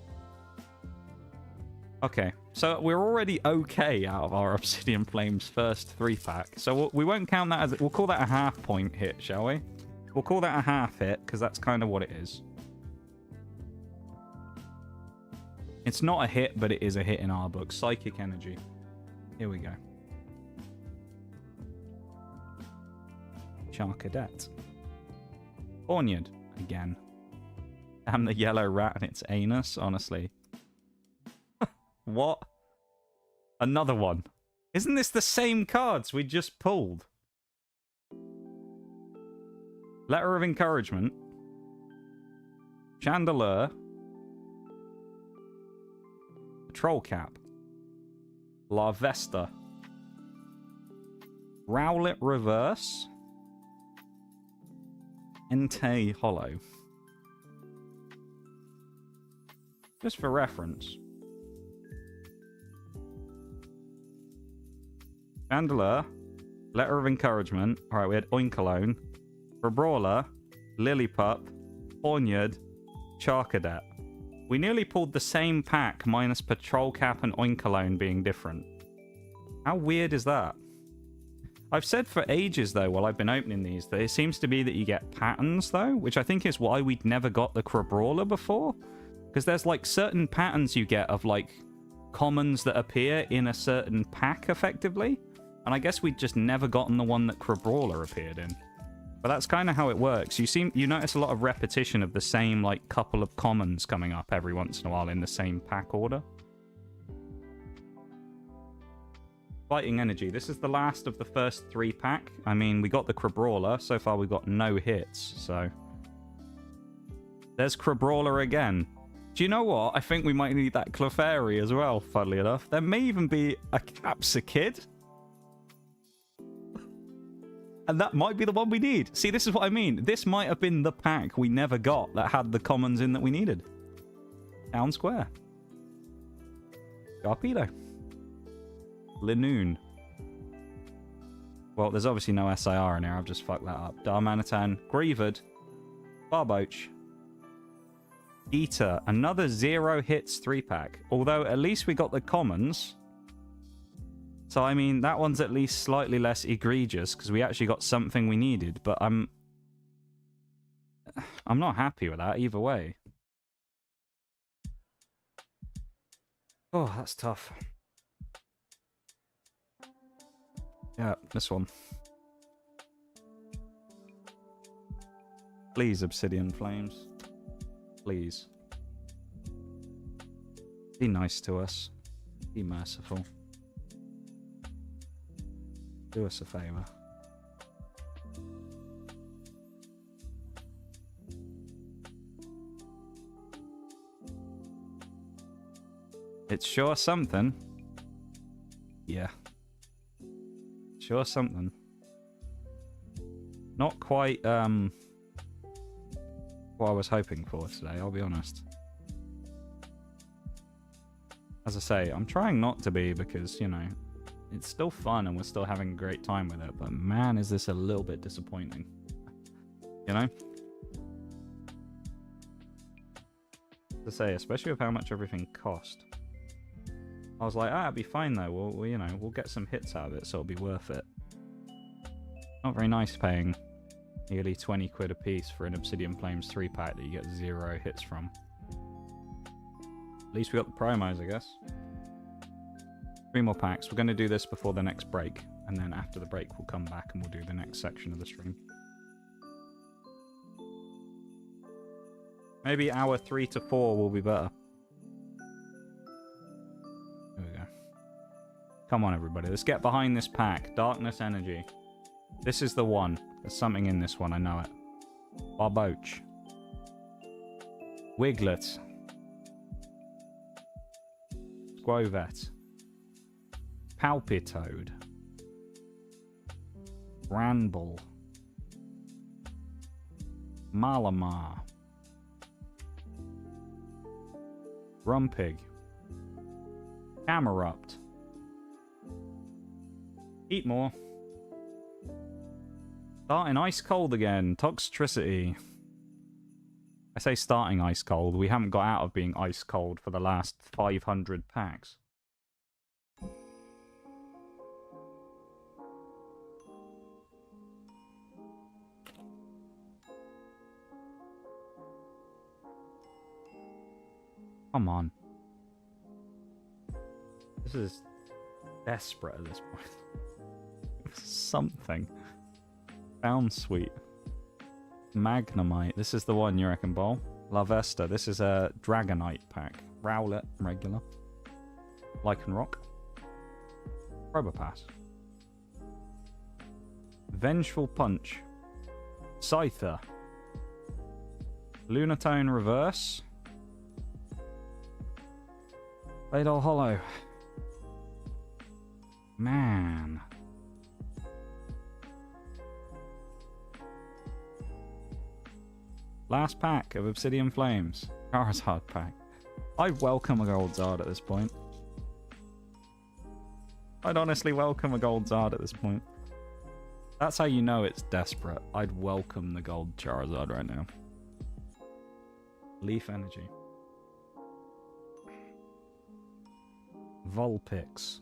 Okay, so we're already okay out of our Obsidian Flames first 3-pack. So we won't count that as... We'll call that a half-point hit, shall we? We'll call that a half hit, because that's kind of what it is. It's not a hit, but it is a hit in our book. Psychic Energy. Here we go. Charcadet. Ornyard, again. Damn the yellow rat and its anus, honestly. What? Another one. Isn't this the same cards we just pulled? Letter of Encouragement. Chandelier. Patrol Cap. Larvesta. Rowlet Reverse. Entei Hollow. Just for reference. Chandelier. Letter of Encouragement. Alright, we had Oinkologne. Crabrawler. Lillipup. Ornyard. Charcadet. We nearly pulled the same pack minus Patrol Cap and Oinkologne being different. How weird is that? I've said for ages, though, while I've been opening these, that it seems to be that you get patterns, though, which I think is why we'd never got the Crabrawler before. Because there's, like, certain patterns you get of, like, commons that appear in a certain pack, effectively. And I guess we'd just never gotten the one that Crabrawler appeared in. But that's kind of how it works. You notice a lot of repetition of the same, like, couple of commons coming up every once in a while in the same pack order. Fighting Energy. This is the last of the first 3-pack. I mean, we got the Crabrawler. So far, we got no hits, so... There's Crabrawler again. Do you know what? I think we might need that Clefairy as well, funnily enough. There may even be a Capsakid. And that might be the one we need. See, this is what I mean. This might have been the pack we never got that had the commons in that we needed. Town Square. Sharpedo. Linoon. Well, there's obviously no SIR in here. I've just fucked that up. Darmanitan. Grieved. Barboach. Eater. Another 0 hits 3-pack. Although, at least we got the commons. So, I mean, that one's at least slightly less egregious, because we actually got something we needed, but I'm not happy with that either way. Oh, that's tough. Yeah, this one. Please, Obsidian Flames. Please. Be nice to us. Be merciful. Do us a favor. It's sure something. Yeah. Sure something. Not quite, what I was hoping for today, I'll be honest. As I say, I'm trying not to be because, you know, it's still fun and we're still having a great time with it, but man, is this a little bit disappointing. You know? As I say, especially with how much everything cost. I was like, it'll be fine though. We'll, you know, we'll get some hits out of it, so it'll be worth it. Not very nice paying nearly 20 quid a piece for an Obsidian Flames 3-pack that you get 0 hits from. At least we got the promos, I guess. 3 more packs. We're going to do this before the next break, and then after the break we'll come back and we'll do the next section of the stream. Maybe hour 3 to 4 will be better. There we go. Come on, everybody. Let's get behind this pack. Darkness Energy. This is the one. There's something in this one. I know it. Barboach. Wiglet. Squovet. Palpitoad. Granbull. Malamar. Grumpig. Camerupt. Eat more. Starting ice cold again. Toxtricity. I say starting ice cold. We haven't got out of being ice cold for the last 500 packs. Come on. This is desperate at this point. Something. Sounds sweet. Magnemite. This is the one you reckon, Bol? Larvesta. This is a Dragonite pack. Rowlet. Regular. Lycanroc. Probopass. Vengeful Punch. Scyther. Lunatone Reverse. Fatal Hollow. Man. Last pack of Obsidian Flames. Charizard pack. I'd welcome a Gold Zard at this point. I'd honestly welcome a Gold Zard at this point. That's how you know it's desperate. I'd welcome the Gold Charizard right now. Leaf Energy. Vulpix.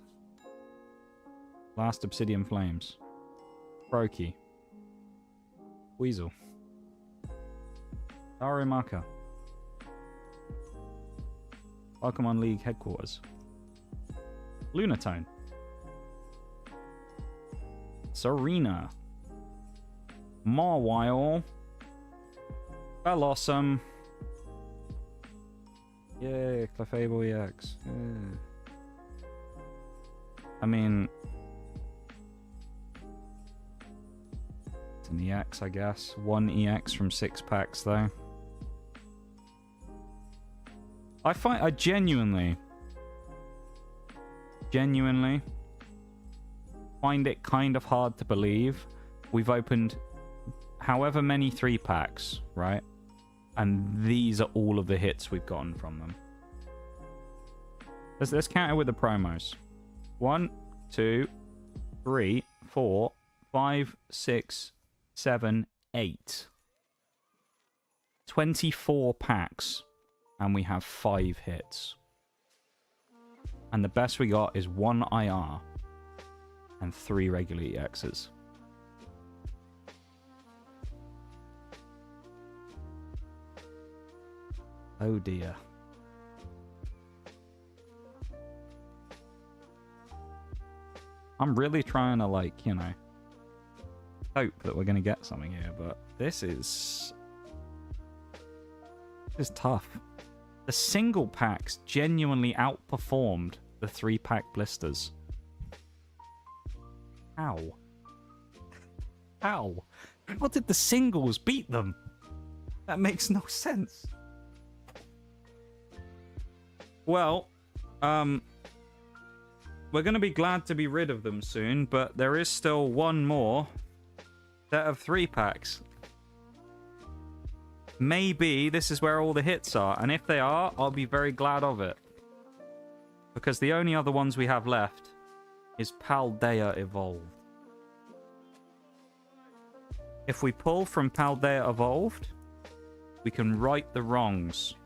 Last Obsidian Flames. Brokey. Weasel. Darumaka. Pokemon League Headquarters. Lunatone. Serena. Mawile. Bellossom. Yay, Clefable EX. Yeah. I mean, it's an EX, I guess. 1 EX from 6 packs, though. I genuinely find it kind of hard to believe we've opened however many 3 packs, right? And these are all of the hits we've gotten from them. Let's count it with the promos. 1, 2, 3, 4, 5, 6, 7, 8. 24 packs. And we have 5 hits. And the best we got is 1 IR. And 3 regular EXs. Oh dear. I'm really trying to, like, you know, hope that we're going to get something here, but this is tough. The single packs genuinely outperformed the 3-pack blisters. How? How? How did the singles beat them? That makes no sense. Well, we're going to be glad to be rid of them soon, but there is still one more set of 3-packs. Maybe this is where all the hits are, and if they are, I'll be very glad of it. Because the only other ones we have left is Paldea Evolved. If we pull from Paldea Evolved, we can right the wrongs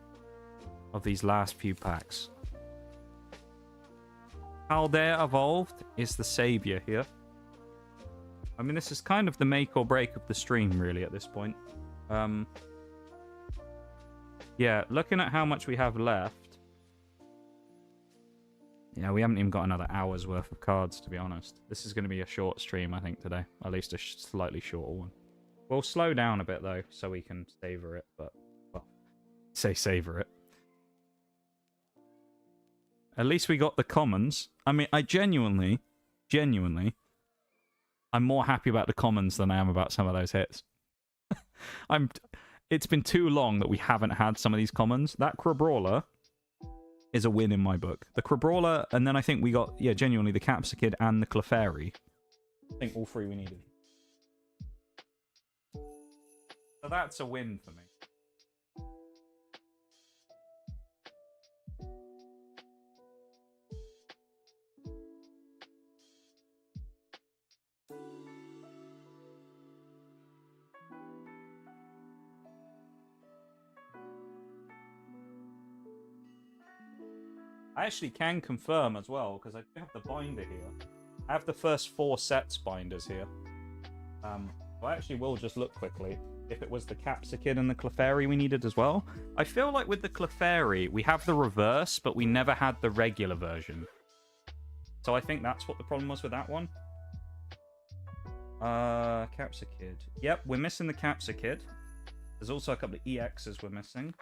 of these last few packs. Paldea Evolved is the savior here. I mean, this is kind of the make or break of the stream, really, at this point. Yeah, looking at how much we have left. Yeah, we haven't even got another hour's worth of cards, to be honest. This is going to be a short stream, I think, today. At least a slightly shorter one. We'll slow down a bit, though, so we can savor it, but, well. Say savor it. At least we got the commons. I mean, I genuinely, I'm more happy about the commons than I am about some of those hits. It's been too long that we haven't had some of these commons. That Crabrawler is a win in my book. The Crabrawler, and then I think we got, yeah, genuinely, the Capsicid and the Clefairy. I think all three we needed. So that's a win for me. I actually can confirm as well, because I do have the binder here. I have the first 4 sets binders here. So I actually will just look quickly if it was the Capsicid and the Clefairy we needed as well. I feel like with the Clefairy, we have the reverse, but we never had the regular version. So I think that's what the problem was with that one. Capsicid. Yep, we're missing the Capsicid. There's also a couple of EXs we're missing.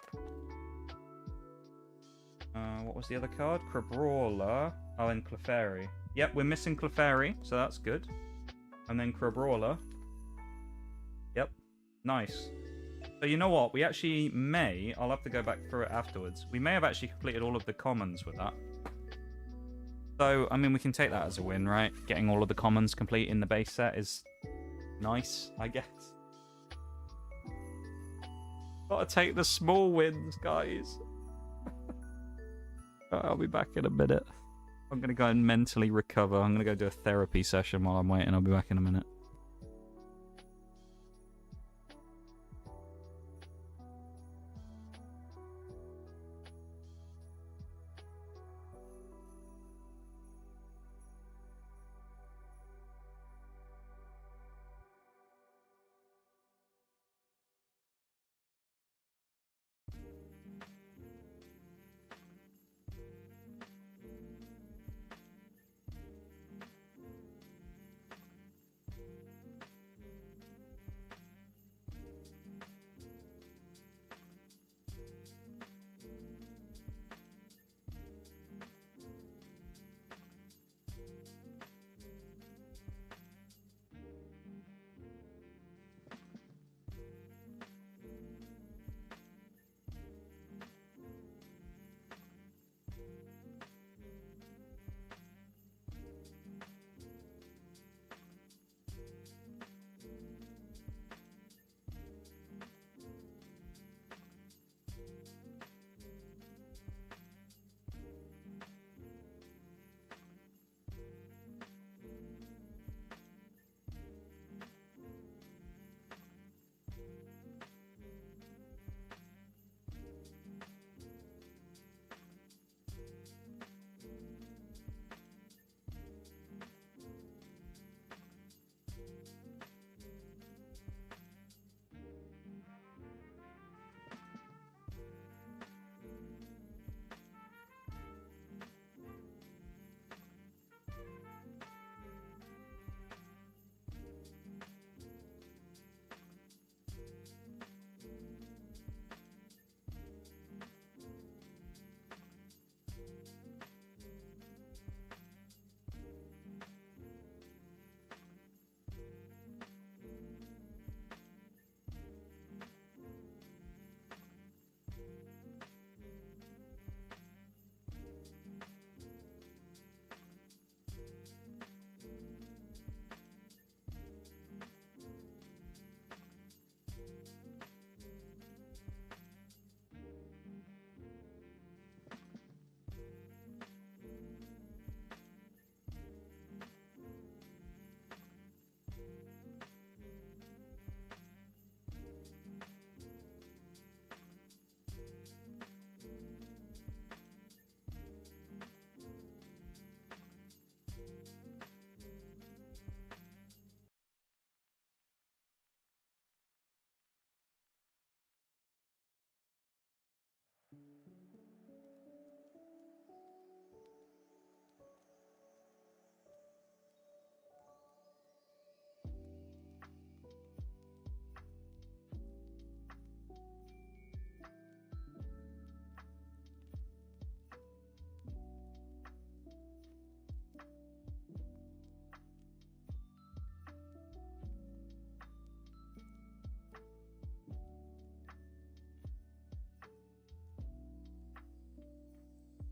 What was the other card? Crabrawler. Oh, and Clefairy. Yep, we're missing Clefairy, so that's good. And then Crabrawler. Yep. Nice. So you know what? We actually may... I'll have to go back through it afterwards. We may have actually completed all of the commons with that. So, I mean, we can take that as a win, right? Getting all of the commons complete in the base set is nice, I guess. Gotta take the small wins, guys. I'll be back in a minute. I'm going to go and mentally recover. I'm going to go do a therapy session while I'm waiting. I'll be back in a minute.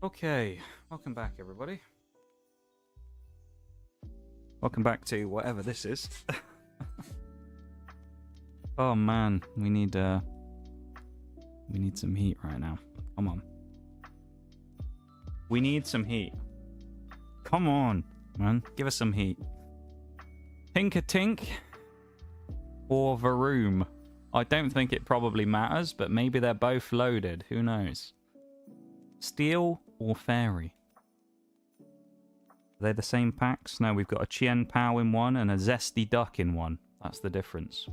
Okay, welcome back, everybody. Welcome back to whatever this is. Oh man, we need some heat right now. Come on. We need some heat. Come on, man. Give us some heat. Tinker-Tink or Varoom? I don't think it probably matters, but maybe they're both loaded. Who knows? Steel or Fairy? Are they the same packs? No, we've got a Chien Pao in one and a Zesty Duck in one. That's the difference.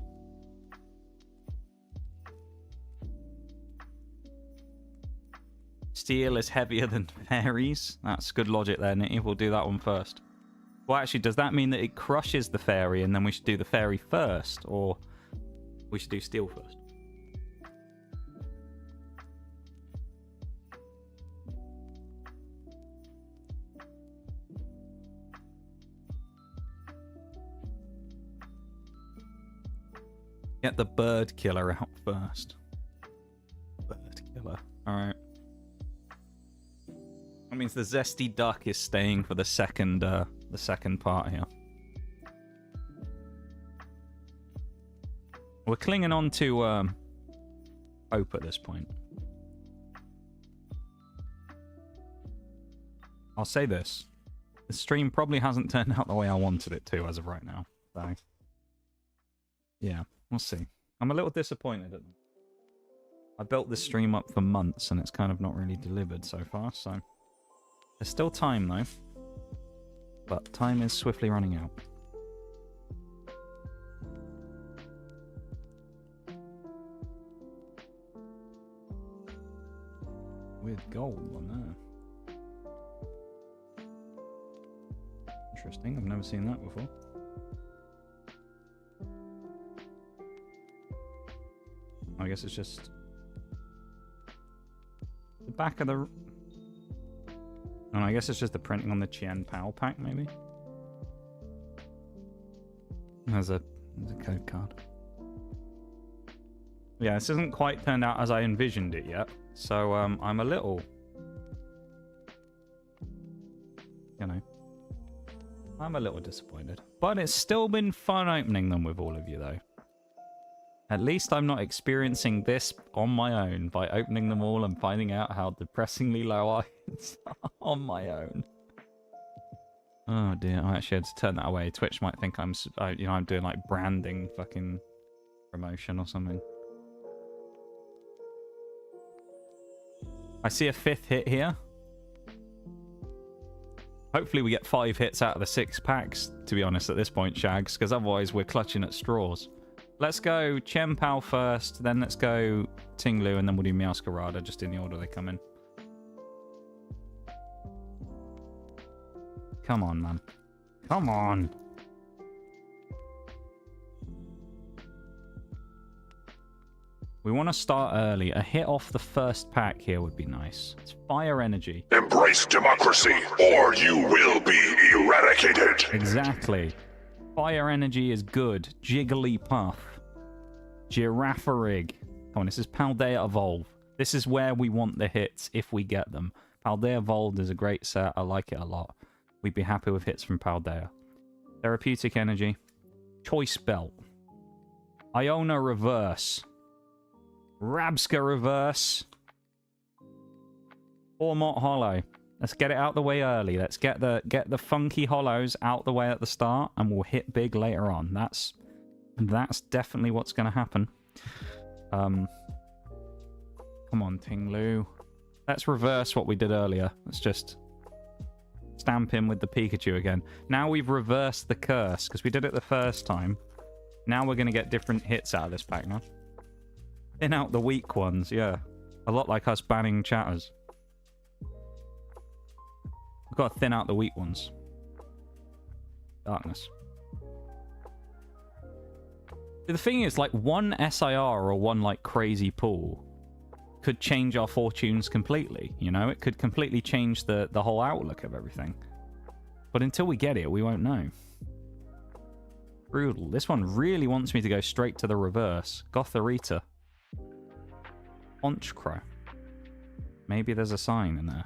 Steel is heavier than fairies. That's good logic there, Nitty. We'll do that one first. Well, actually, does that mean that it crushes the fairy and then we should do the fairy first? Or we should do steel first? Get the bird killer out first. Bird killer. Alright. That means the Zesty Duck is staying for the second part here. We're clinging on to hope at this point. I'll say this. The stream probably hasn't turned out the way I wanted it to as of right now. So, yeah, we'll see. I'm a little disappointed at them. I built this stream up for months and it's kind of not really delivered so far, so... There's still time, though. But time is swiftly running out. With gold on there. Interesting, I've never seen that before. I guess it's just... the back of the... And I guess it's just the printing on the Chien Pao pack, maybe? There's a code card. Yeah, this isn't quite turned out as I envisioned it yet. So, I'm a little... You know... I'm a little disappointed. But it's still been fun opening them with all of you, though. At least I'm not experiencing this on my own by opening them all and finding out how depressingly low I are on my own. Oh dear, I actually had to turn that away. Twitch might think I'm doing like branding fucking promotion or something. I see a 5th hit here. Hopefully we get 5 hits out of the 6 packs, to be honest, at this point, Shags, because otherwise we're clutching at straws. Let's go Chien Pao first, then let's go Ting-Lu, and then we'll do Meowscarada, just in the order they come in. Come on, man. Come on! We want to start early. A hit off the first pack here would be nice. It's Fire Energy. Embrace democracy, or you will be eradicated! Exactly. Fire Energy is good. Jigglypuff. Girafarig. Come on, this is Paldea Evolve. This is where we want the hits if we get them. Paldea Evolved is a great set. I like it a lot. We'd be happy with hits from Paldea. Therapeutic Energy. Choice Belt. Iona Reverse. Rabska Reverse. Ormot Hollow. Let's get it out the way early. Let's get the funky hollows out the way at the start, and we'll hit big later on. That's definitely what's going to happen. Come on, Ting-Lu. Let's reverse what we did earlier. Let's just stamp him with the Pikachu again. Now we've reversed the curse, because we did it the first time. Now we're going to get different hits out of this pack now. Thin out the weak ones, yeah. A lot like us banning chatters. We've got to thin out the weak ones. Darkness. The thing is, like, one SIR or one, like, crazy pool could change our fortunes completely, you know? It could completely change the whole outlook of everything. But until we get it, we won't know. Brutal. This one really wants me to go straight to the reverse. Gotharita. Honchcrow. Maybe there's a sign in there.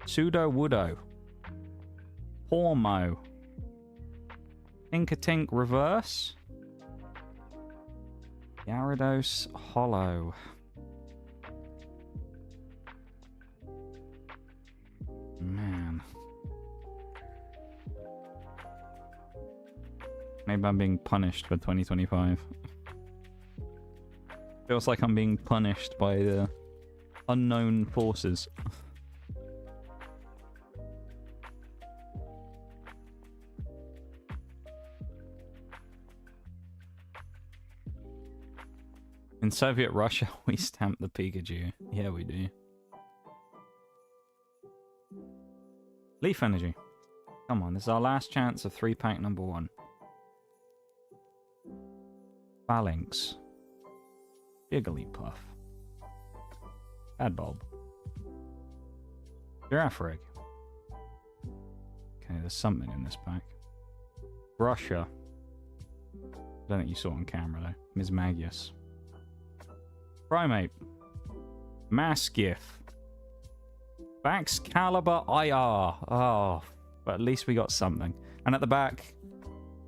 Pseudo Woodo. Hormo. Inkatink Reverse. Gyarados Hollow. Man. Maybe I'm being punished for 2025. Feels like I'm being punished by the unknown forces. In Soviet Russia, we stamp the Pikachu. Yeah, we do. Leaf Energy. Come on, this is our last chance of 3-pack number 1. Phalanx. Jigglypuff. Adbulb. Girafarig. Okay, there's something in this pack. Russia. I don't think you saw it on camera though. Mismagius. Primate. Mastiff. Baxcalibur IR. Oh, but at least we got something. And at the back,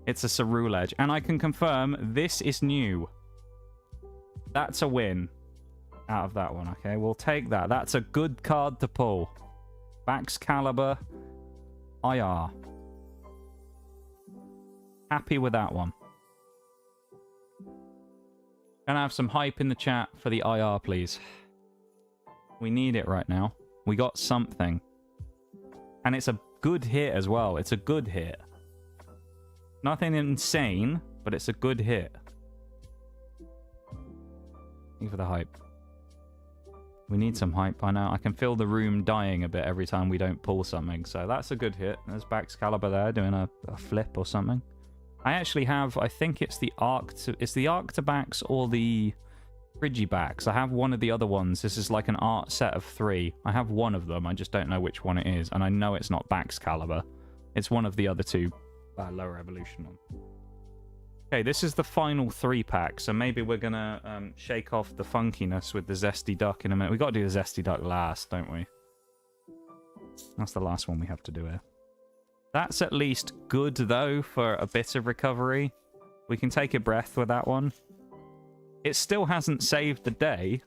it's a Ceruledge. And I can confirm this is new. That's a win out of that one. Okay, we'll take that. That's a good card to pull. Baxcalibur IR. Happy with that one. Gonna have some hype in the chat for the IR, please. We need it right now. We got something. And it's a good hit as well. It's a good hit. Nothing insane, but it's a good hit. Thank you for the hype. We need some hype. I know. I can feel the room dying a bit every time we don't pull something. So that's a good hit. There's Baxcalibur there doing a flip or something. I actually have, I think it's the Arctobax or the Frigibax. I have one of the other ones. This is like an art set of 3. I have one of them. I just don't know which one it is. And I know it's not Baxcalibur. It's one of the other 2 lower evolution ones. Okay, this is the final 3-pack. So maybe we're going to shake off the funkiness with the Zesty Duck in a minute. We've got to do the Zesty Duck last, don't we? That's the last one we have to do here. That's at least good, though, for a bit of recovery. We can take a breath with that one. It still hasn't saved the day.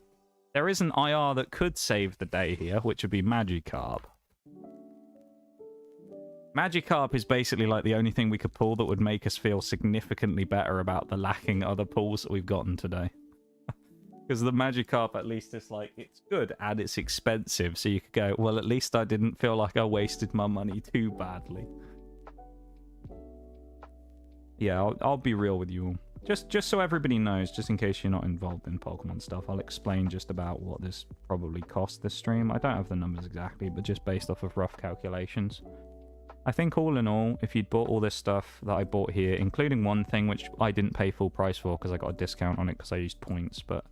There is an IR that could save the day here, which would be Magikarp. Magikarp is basically like the only thing we could pull that would make us feel significantly better about the lacking other pulls that we've gotten today. Because the Magikarp, at least, is like, it's good and it's expensive. So you could go, well, at least I didn't feel like I wasted my money too badly. Yeah, I'll be real with you all. Just so everybody knows, just in case you're not involved in Pokemon stuff, I'll explain just about what this probably cost this stream. I don't have the numbers exactly, but just based off of rough calculations. I think all in all, if you'd bought all this stuff that I bought here, including one thing which I didn't pay full price for because I got a discount on it because I used points, but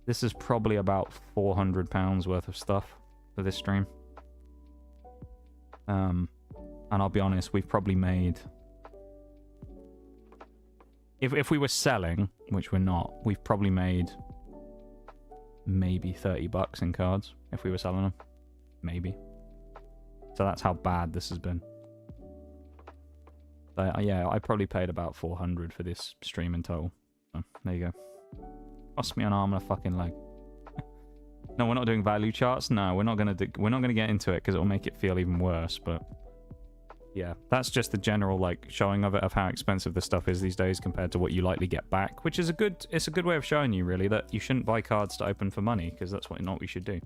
this is probably about £400 worth of stuff for this stream. And I'll be honest, we've probably made... If we were selling, which we're not, we've probably made maybe $30 in cards if we were selling them. Maybe. So that's how bad this has been. So, yeah, I probably paid about $400 for this stream in total. So, there you go. Cost me an arm and a fucking leg. No, we're not doing value charts. No, we're not gonna get into it because it'll make it feel even worse. But yeah, that's just the general like showing of it of how expensive the stuff is these days compared to what you likely get back, which is a good way of showing you really that you shouldn't buy cards to open for money because that's not what we should do.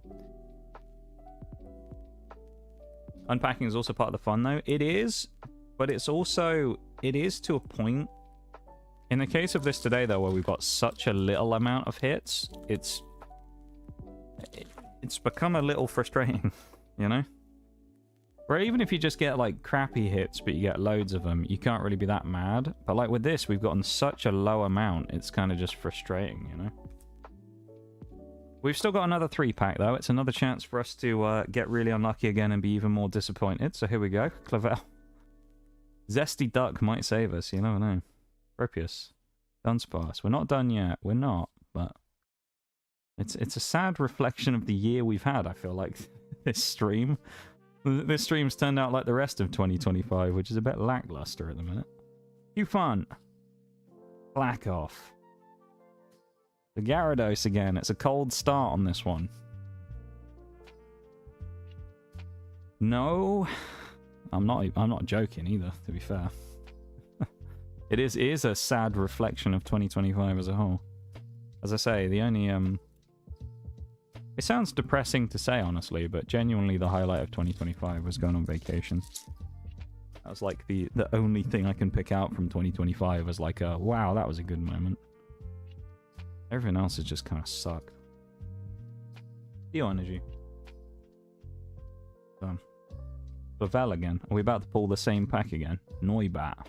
Unpacking is also part of the fun though. It is, but it is to a point. In the case of this today though, where we've got such a little amount of hits, it's become a little frustrating, you know? Where even if you just get like crappy hits but you get loads of them, you can't really be that mad. But like with this, we've gotten such a low amount, it's kind of just frustrating, you know? We've still got another 3-pack though. It's another chance for us to get really unlucky again and be even more disappointed. So here we go. Clavel. Zesty Duck might save us, you never know. Propius. Dunsparce. We're not done yet. We're not, but it's a sad reflection of the year we've had, I feel like, this stream. This stream's turned out like the rest of 2025, which is a bit lackluster at the minute. You fun. Black off. The Gyarados again. It's a cold start on this one. No, I'm not joking either, to be fair. It is a sad reflection of 2025 as a whole. As I say, the only it sounds depressing to say, honestly, but genuinely the highlight of 2025 was going on vacation. That was like the only thing I can pick out from 2025 as like a, wow, that was a good moment. Everything else has just kind of sucked. Steel Energy. Bavel again. Are we about to pull the same pack again? Noibat.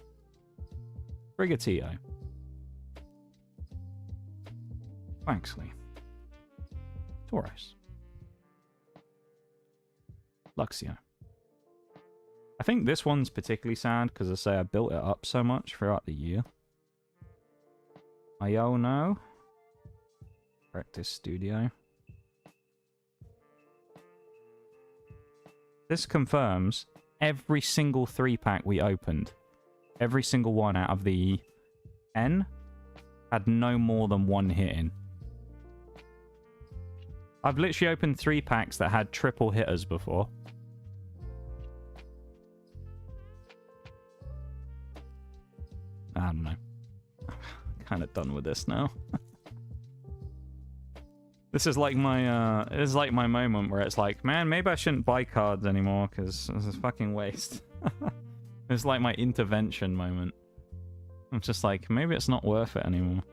Brigatio. Waxley. Tauros. Luxio. I think this one's particularly sad because I say I built it up so much throughout the year. Iono. Practice Studio. This confirms every single 3-pack we opened, every single one out of the N, had no more than one hit in. I've literally opened 3 packs that had triple hitters before. I don't know. Kind of done with this now. This is like my moment where it's like, man, maybe I shouldn't buy cards anymore because this is fucking waste. It's like my intervention moment. I'm just like, maybe it's not worth it anymore.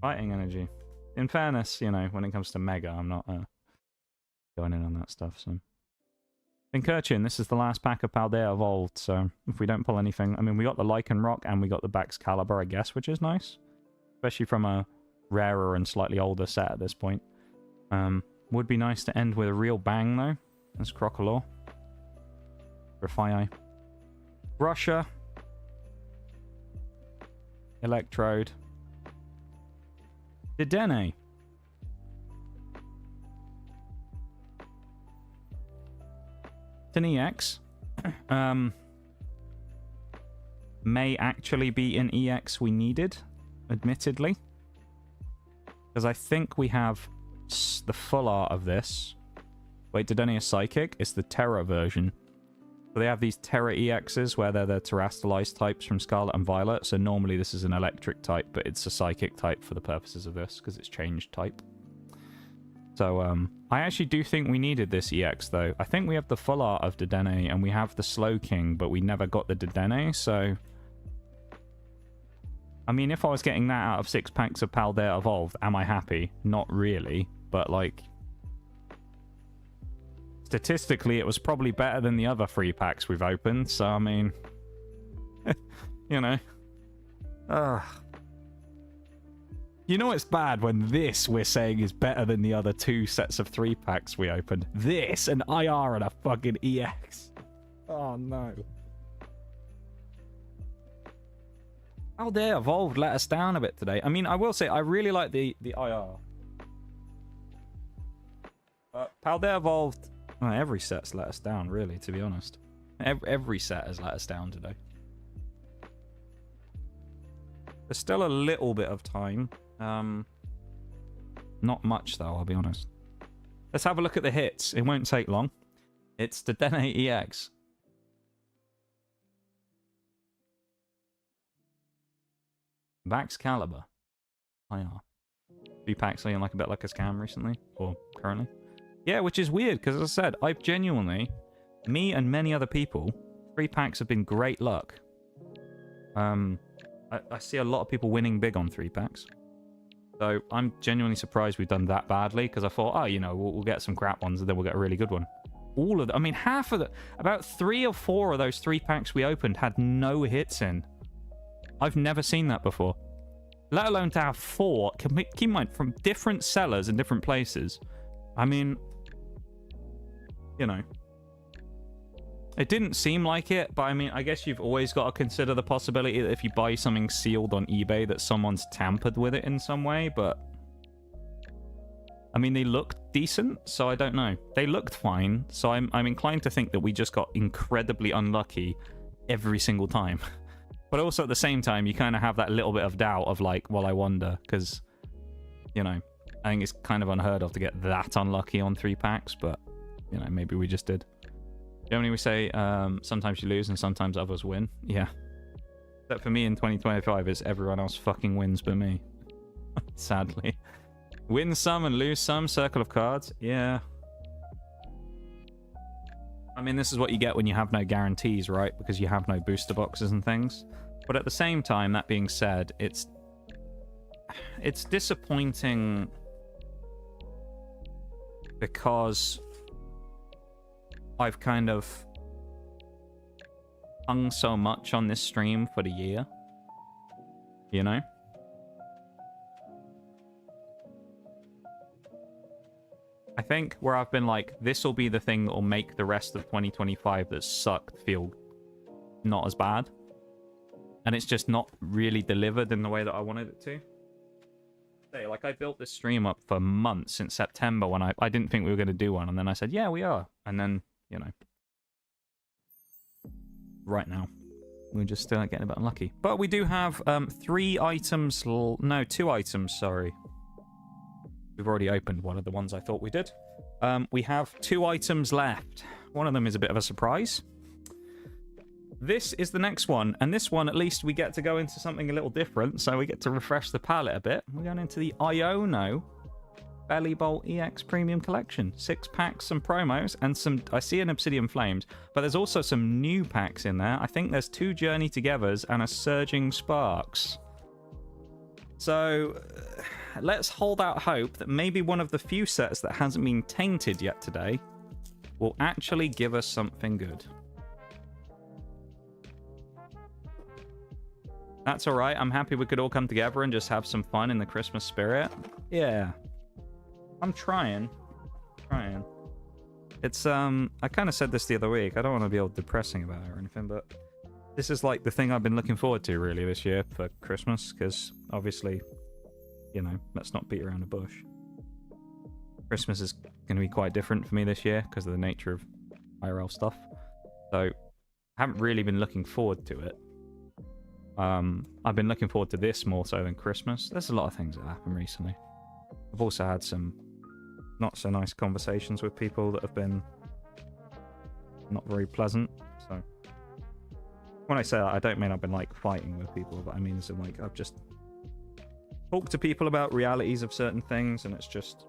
Fighting Energy. In fairness, you know, when it comes to Mega, I'm not going in on that stuff, so. Pincurchin, this is the last pack of Paldea Evolved, so if we don't pull anything... I mean, we got the Lycanroc and we got the Baxcalibur, I guess, which is nice. Especially from a rarer and slightly older set at this point. Would be nice to end with a real bang, though. That's Crocodile. Grafaiai. Russia. Electrode. Dedenne. It's an EX. May actually be an EX we needed, admittedly. Because I think we have the full art of this. Wait, Dedenne is Psychic? It's the Terra version. So they have these Terra EXs where they're the Terastallized types from Scarlet and Violet. So normally this is an electric type, but it's a Psychic type for the purposes of this because it's changed type. So I actually do think we needed this EX though. I think we have the full art of Dedenne and we have the Slow King, but we never got the Dedenne, so... I mean, if I was getting that out of 6 packs of Paldea Evolved, am I happy? Not really, but like... Statistically, it was probably better than the other 3 packs we've opened, so I mean... you know. You know it's bad when this we're saying is better than the other 2 sets of 3 packs we opened. This, an IR and a fucking EX. Oh no. Paldea Evolved let us down a bit today. I mean, I will say, I really like the IR. Paldea Evolved... Well, every set's let us down, really, to be honest. Every set has let us down today. There's still a little bit of time. Not much, though, I'll be honest. Let's have a look at the hits. It won't take long. It's the Dedenne EX. Baxcalibur. IR. 3 packs looking like a bit like a scam recently, or currently. Yeah, which is weird, because as I said, I've genuinely, me and many other people, 3 packs have been great luck. I see a lot of people winning big on 3 packs. So I'm genuinely surprised we've done that badly, because I thought, oh, you know, we'll get some crap ones, and then we'll get a really good one. All of them, I mean, half of the, about 3 or 4 of those 3 packs we opened had no hits in. I've never seen that before. Let alone to have 4, keep in mind, from different sellers in different places. I mean, you know. It didn't seem like it, but I mean, I guess you've always got to consider the possibility that if you buy something sealed on eBay that someone's tampered with it in some way, but... I mean, they looked decent, so I don't know. They looked fine, so I'm inclined to think that we just got incredibly unlucky every single time. But also at the same time, you kind of have that little bit of doubt of like, well, I wonder, because, you know, I think it's kind of unheard of to get that unlucky on 3 packs, but, you know, maybe we just did. Generally, we say sometimes you lose and sometimes others win. Yeah. Except for me in 2025 is everyone else fucking wins but me. Sadly. Win some and lose some, circle of cards. Yeah. I mean, this is what you get when you have no guarantees, right? Because you have no booster boxes and things. But at the same time, that being said, it's disappointing because I've kind of hung so much on this stream for the year. You know? I think where I've been like, this will be the thing that will make the rest of 2025 that sucked feel not as bad. And it's just not really delivered in the way that I wanted it to. Say, like, I built this stream up for months since September when I didn't think we were going to do one. And then I said, yeah, we are. And then, you know, right now, we're just still getting a bit unlucky. But we do have 3 items, no, 2 items, sorry. We've already opened one of the ones I thought we did. We have 2 items left. One of them is a bit of a surprise. This is the next one. And this one, at least, we get to go into something a little different. So we get to refresh the palette a bit. We're going into the Iono Belly Bolt EX Premium Collection. 6 packs, some promos, and some... I see an Obsidian Flames. But there's also some new packs in there. I think there's 2 Journey Togethers and a Surging Sparks. So... let's hold out hope that maybe one of the few sets that hasn't been tainted yet today will actually give us something good. That's alright. I'm happy we could all come together and just have some fun in the Christmas spirit. Yeah. I'm trying. It's, I kind of said this the other week. I don't want to be all depressing about it or anything, but this is like the thing I've been looking forward to really this year for Christmas, because obviously... you know, let's not beat around the bush. Christmas is going to be quite different for me this year because of the nature of IRL stuff. So, I haven't really been looking forward to it. I've been looking forward to this more so than Christmas. There's a lot of things that happened recently. I've also had some not so nice conversations with people that have been not very pleasant. So, when I say that, I don't mean I've been like fighting with people, but I mean as in like I've just talk to people about realities of certain things, and it's just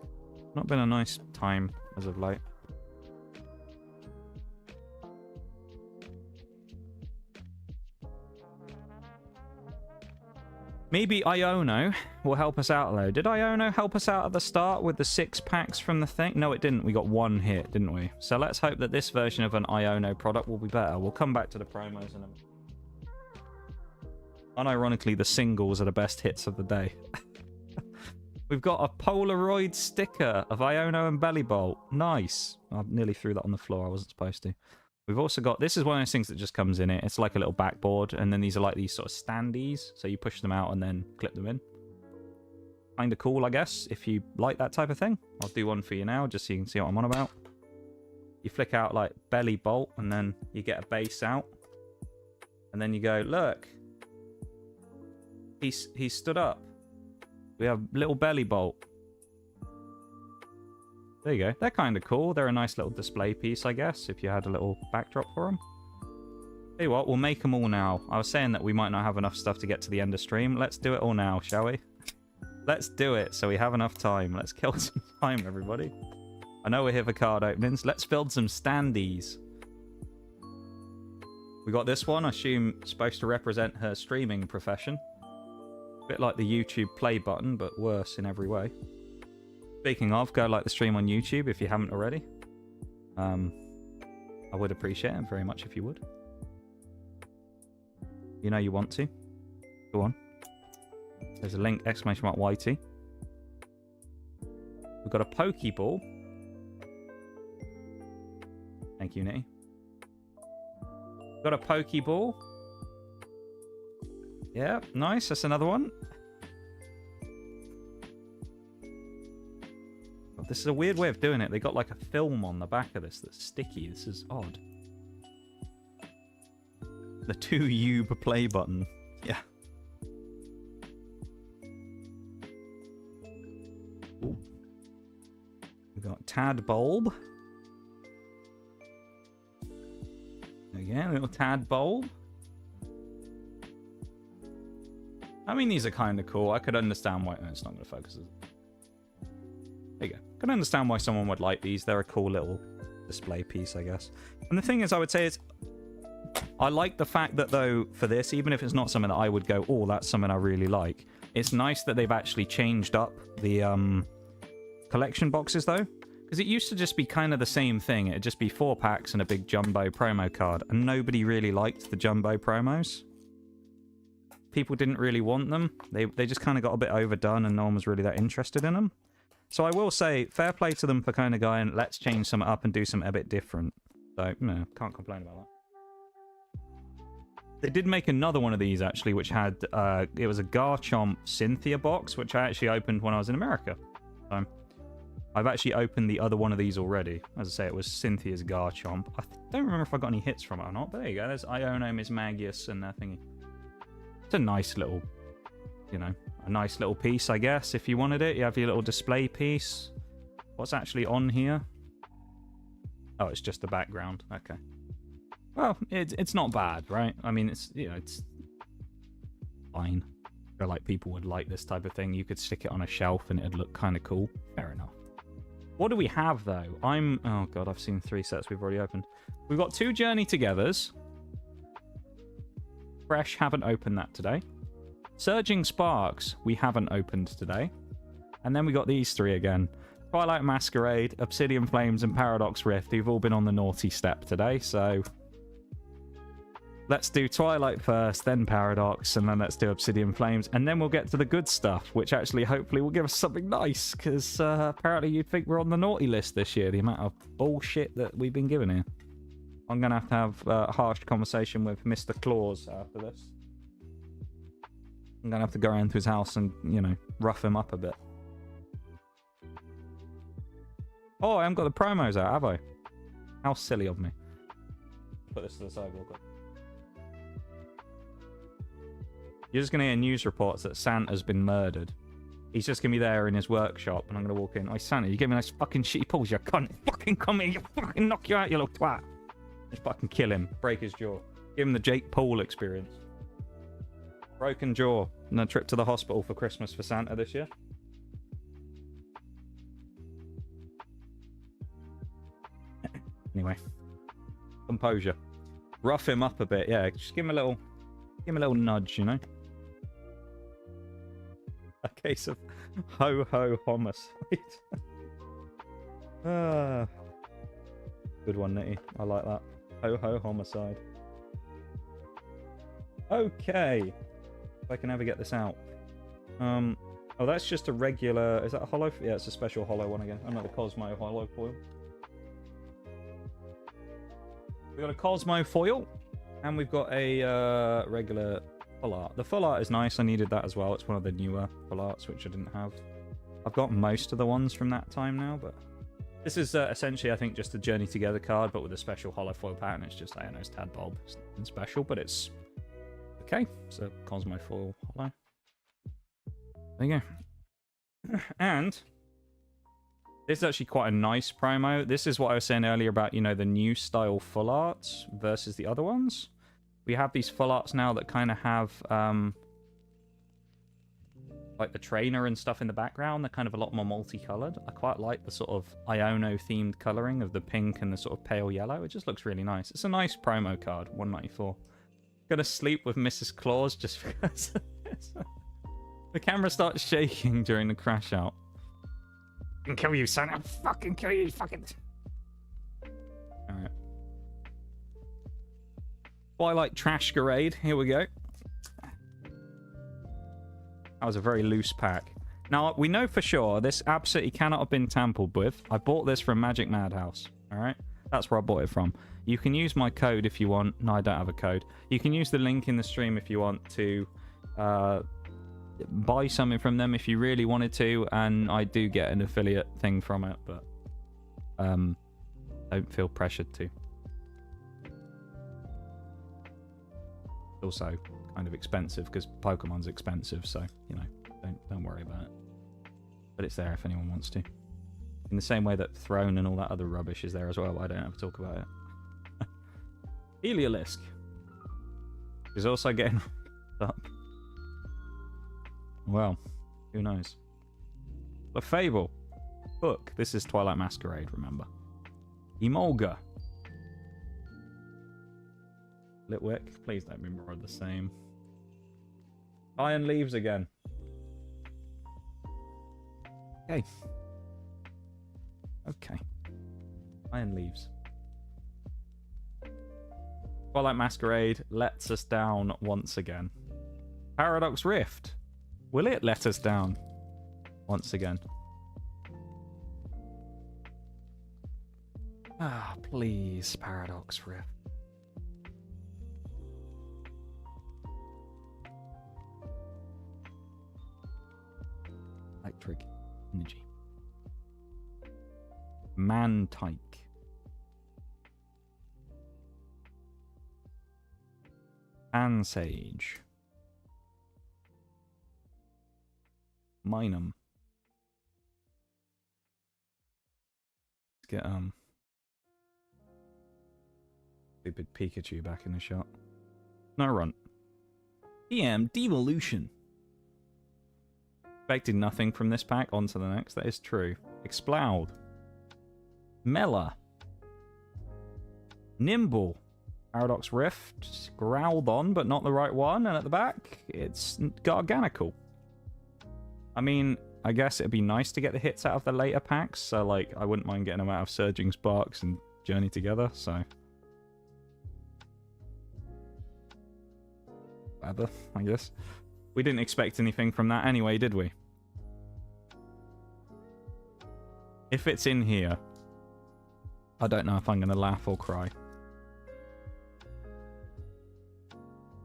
not been a nice time as of late. Maybe Iono will help us out, though. Did Iono help us out at the start with the 6 packs from the thing? No, it didn't. We got 1 hit, didn't we? So let's hope that this version of an Iono product will be better. We'll come back to the promos in a minute. Unironically, the singles are the best hits of the day. We've got a Polaroid sticker of Iono and Belly Bolt. Nice. I nearly threw that on the floor. I wasn't supposed to. We've also got... this is one of those things that just comes in it. It's like a little backboard, and then these are like these sort of standees. So you push them out and then clip them in. Kind of cool, I guess, if you like that type of thing. I'll do one for you now, just so you can see what I'm on about. You flick out like Belly Bolt, and then you get a base out. And then you go, look... He's stood up. We have little Belly Bolt. There you go. They're kind of cool. They're a nice little display piece, I guess, if you had a little backdrop for them. Tell you what, we'll make them all now. I was saying that we might not have enough stuff to get to the end of stream. Let's do it all now, shall we? Let's do it so we have enough time. Let's kill some time, everybody. I know we're here for card openings. Let's build some standees. We got this one, I assume, supposed to represent her streaming profession. Bit like the YouTube play button, but worse in every way. Speaking of, go like the stream on YouTube if you haven't already. I would appreciate it very much if you would. You know you want to. Go on. There's a link, exclamation mark YT. We've got a Pokeball. Thank you, Nitty. We've got a Pokeball. Yeah, nice. That's another one. this is a weird way of doing it. They got like a film on the back of this that's sticky. This is odd. The 2U play button. Yeah. Ooh. We've got Tad Bulb. Again, a little Tad Bulb. I mean, these are kind of cool. I could understand why... No, it's not going to focus. There you go. I can understand why someone would like these. They're a cool little display piece, I guess. And the thing is, I would say is... I like the fact that, though, for this, even if it's not something that I would go, oh, that's something I really like, it's nice that they've actually changed up the collection boxes, though. Because it used to just be kind of the same thing. It'd just be 4 packs and a big jumbo promo card. And nobody really liked the jumbo promos. People didn't really want them. They just kind of got a bit overdone and no one was really that interested in them. So I will say, fair play to them for kind of going, let's change something up and do something a bit different. So, no, can't complain about that. They did make another one of these, actually, which had... it was a Garchomp Cynthia box, which I actually opened when I was in America. So, I've actually opened the other one of these already. As I say, it was Cynthia's Garchomp. I don't remember if I got any hits from it or not, but there you go. There's Iono, Mismagius, and that thingy. It's a nice little, you know, a nice little piece, I guess, if you wanted it. You have your little display piece. What's actually on here? Oh, it's just the background. Okay. Well, it's not bad, right? I mean, it's, you know, it's fine. I feel like people would like this type of thing. You could stick it on a shelf and it'd look kind of cool. Fair enough. What do we have, though? Oh, God, I've seen 3 sets we've already opened. We've got 2 Journey Togethers. Fresh, haven't opened that today. Surging Sparks, we haven't opened today. And then we got these 3 again. Twilight Masquerade, Obsidian Flames, and Paradox Rift, who've all been on the naughty step today, so... Let's do Twilight first, then Paradox, and then let's do Obsidian Flames, and then we'll get to the good stuff, which actually hopefully will give us something nice, because apparently you'd think we're on the naughty list this year, the amount of bullshit that we've been given here. I'm going to have a harsh conversation with Mr. Claus after this. I'm going to have to go around to his house and, you know, rough him up a bit. Oh, I haven't got the promos out, have I? How silly of me. Put this to the side real quick. You're just going to hear news reports that Santa's been murdered. He's just going to be there in his workshop, and I'm going to walk in. Oh, Santa, you give me those fucking shitty pulls, you cunt. Fucking come here, you fucking knock you out, you little twat. Just fucking kill him. Break his jaw. Give him the Jake Paul experience. Broken jaw. And a trip to the hospital for Christmas for Santa this year. Anyway. Composure. Rough him up a bit, yeah. Just give him a little nudge, you know? A case of ho-ho homicide. Good one, Nitty. I like that. Ho-ho homicide. Okay. If I can ever get this out. Oh, that's just a regular... Is that a hollow? Yeah, it's a special hollow one again. Another Cosmo hollow foil. We've got a Cosmo foil. And we've got a regular full art. The full art is nice. I needed that as well. It's one of the newer full arts, which I didn't have. I've got most of the ones from that time now, but... This is essentially, I think, just a Journey Together card, but with a special hollow foil pattern. It's just Iono's Tad Bulb. It's nothing special, but it's... Okay, so Cosmo foil hollow. There you go. And... This is actually quite a nice promo. This is what I was saying earlier about, you know, the new style full arts versus the other ones. We have these full arts now that kind of have, like the trainer and stuff in the background. They're kind of a lot more multicolored. I quite like the sort of Iono-themed coloring of the pink and the sort of pale yellow. It just looks really nice. It's a nice promo card, 194. Gonna sleep with Mrs. Claus just because the camera starts shaking during the crash out. Kill you, son. I'll fucking kill you, fucking... Alright. Twilight Trashgarade. Here we go. That was a very loose pack. Now, we know for sure this absolutely cannot have been tampered with. I bought this from Magic Madhouse. Alright? That's where I bought it from. You can use my code if you want. No, I don't have a code. You can use the link in the stream if you want to buy something from them if you really wanted to, and I do get an affiliate thing from it, but don't feel pressured to. It's also kind of expensive because Pokemon's expensive, so you know, don't worry about it. But it's there if anyone wants to. In the same way that Throne and all that other rubbish is there as well, but I don't ever talk about it. Heliolisk is also getting up. Well, who knows? Lefable. Hook. This is Twilight Masquerade, remember. Emolga. Litwick. Please don't be more of the same. Iron Leaves again. Okay. Okay. Iron Leaves. Twilight Masquerade lets us down once again. Paradox Rift. Will it let us down once again? Ah, please, Paradox Rift. Electric energy. Mantike. Ansage. Minum. Let's get stupid Pikachu back in the shot. No run. EM Devolution. Expected nothing from this pack. On to the next. That is true. Exploud. Mela. Nimble. Paradox Rift. Groudon, but not the right one. And at the back, it's Garganical. I mean, I guess it'd be nice to get the hits out of the later packs. So, like, I wouldn't mind getting them out of Surging Sparks and Journey Together. So, whatever, I guess. We didn't expect anything from that anyway, did we? If it's in here, I don't know if I'm going to laugh or cry.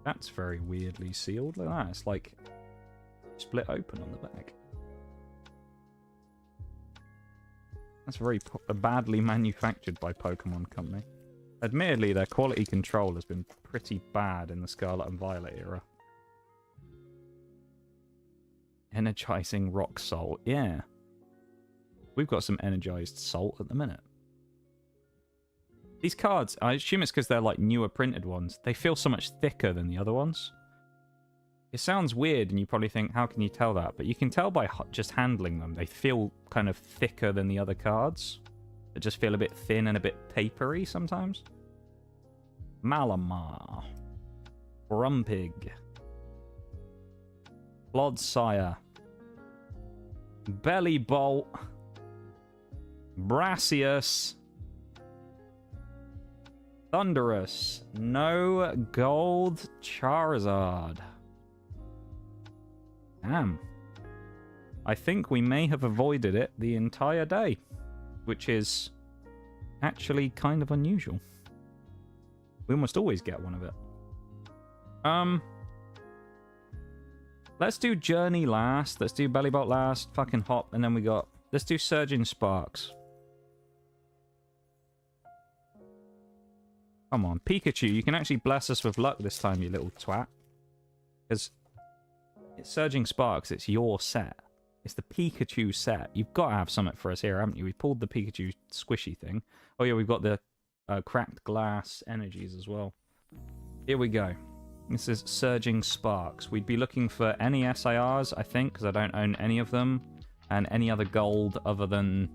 That's very weirdly sealed. Look at that. It's like split open on the back. That's very badly manufactured by Pokemon Company. Admittedly, their quality control has been pretty bad in the Scarlet and Violet era. Energizing Rock Salt. Yeah. We've got some energized salt at the minute. These cards, I assume it's because they're like newer printed ones. They feel so much thicker than the other ones. It sounds weird and you probably think, how can you tell that? But you can tell by just handling them. They feel kind of thicker than the other cards. They just feel a bit thin and a bit papery sometimes. Malamar. Grumpig. Blodsire. Bellybolt. Brassius. Thunderous. No gold Charizard. Damn. I think we may have avoided it the entire day, which is actually kind of unusual. We almost always get one of it. Let's do Journey last. Let's do Bellybolt last. Fucking Hop. And then we got... Let's do Surging Sparks. Come on. Pikachu, you can actually bless us with luck this time, you little twat. Because it's Surging Sparks. It's your set. It's the Pikachu set. You've got to have something for us here, haven't you? We pulled the Pikachu squishy thing. Oh, yeah, we've got the cracked glass energies as well. Here we go. This is Surging Sparks. We'd be looking for any SIRs, I think, because I don't own any of them. And any other gold other than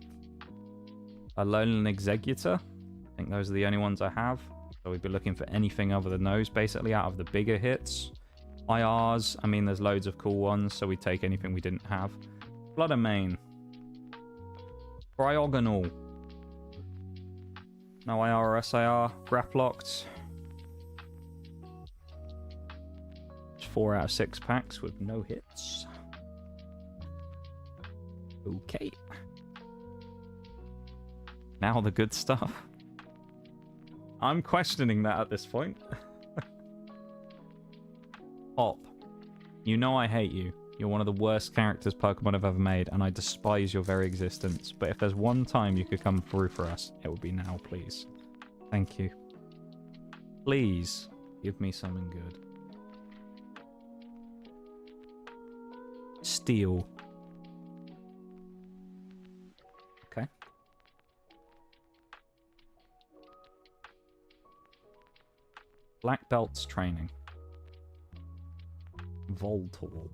a Alolan Executor. I think those are the only ones I have. So we'd be looking for anything other than those, basically, out of the bigger hits. IRs, I mean, there's loads of cool ones, so we take anything we didn't have. Blood and Mane. Cryogonal. No IR or SIR. Graplocked. 4 out of 6 packs with no hits. Okay. Now the good stuff. I'm questioning that at this point. Hop. You know I hate you. You're one of the worst characters Pokemon have ever made, and I despise your very existence. But if there's one time you could come through for us, it would be now, please. Thank you. Please, give me something good. Steel. Okay. Black Belts training. Voltorb.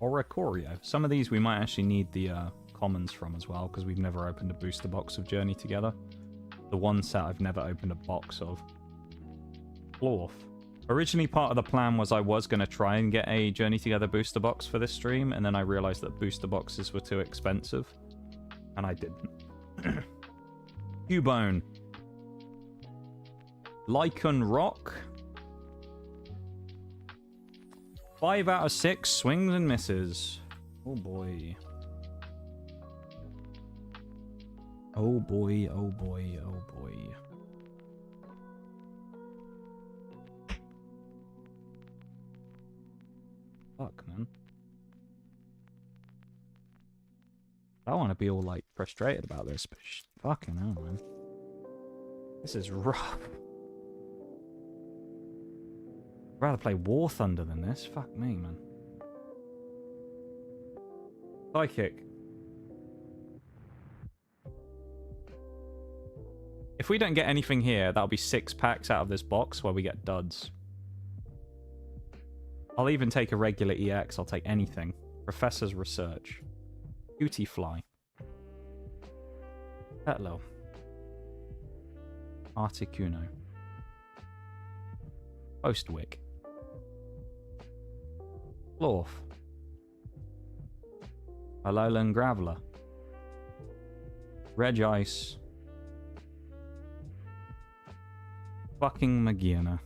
Oricorio. Some of these we might actually need the commons from as well, because we've never opened a booster box of Journey together. The one set I've never opened a box of. Florf. Originally part of the plan was I was going to try and get a Journey Together booster box for this stream, and then I realized that booster boxes were too expensive. And I didn't. Cubone. Lycan Rock. 5 out of 6 swings and misses. Oh boy. Oh boy, oh boy, oh boy. Fuck, man. I don't want to be all, like, frustrated about this, but fucking hell, man. This is rough. I'd rather play War Thunder than this. Fuck me, man. Psychic. If we don't get anything here, that'll be 6 packs out of this box where we get duds. I'll even take a regular EX. I'll take anything. Professor's Research. Cutie Fly. Petlo. Articuno. Postwick. Florf. Alolan Graveler. Regice. Fucking Magiana.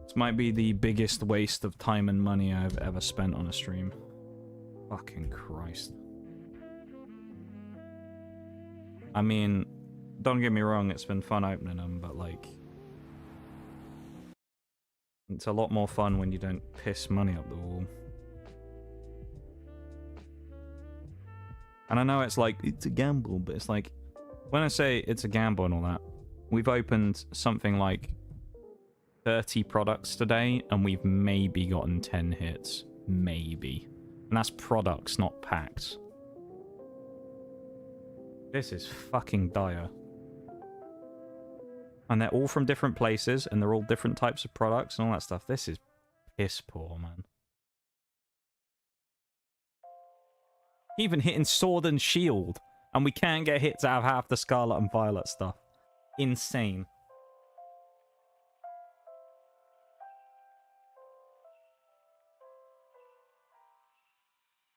This might be the biggest waste of time and money I've ever spent on a stream. Fucking Christ. I mean, don't get me wrong, it's been fun opening them, but like... it's a lot more fun when you don't piss money up the wall. And I know it's like, it's a gamble, but it's like... when I say it's a gamble and all that, we've opened something like 30 products today, and we've maybe gotten 10 hits. Maybe. And that's products, not packs. This is fucking dire. And they're all from different places, and they're all different types of products and all that stuff. This is piss poor, man. Even hitting Sword and Shield, and we can't get hits out of half the Scarlet and Violet stuff. Insane.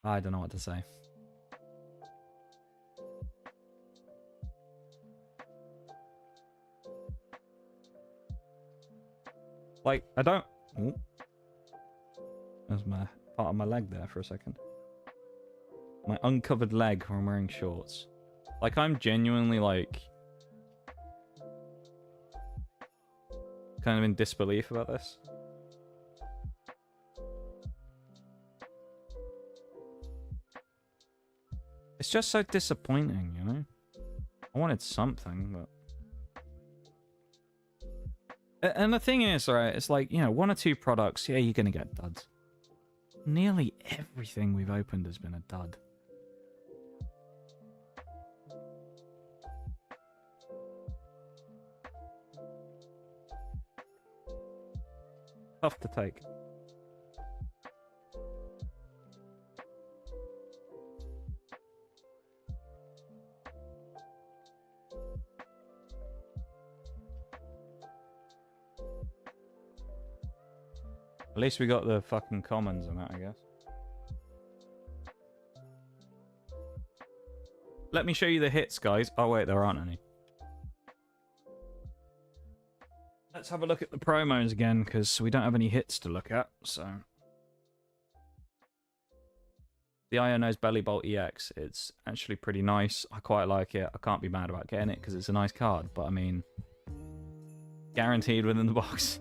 I don't know what to say. Like, I don't... ooh. There's my part of my leg there for a second. My uncovered leg when I'm wearing shorts. Like, I'm genuinely, like... kind of in disbelief about this. It's just so disappointing, you know? I wanted something, but... and the thing is, right, it's like, you know, 1 or 2 products, yeah, you're gonna get duds. Nearly everything we've opened has been a dud. Tough to take. At least we got the fucking commons on that, I guess. Let me show you the hits, guys. Oh, wait, there aren't any. Let's have a look at the promos again, because we don't have any hits to look at, so... The Iron Nose Belly Bolt EX, it's actually pretty nice. I quite like it. I can't be mad about getting it, because it's a nice card, but I mean... Guaranteed within the box.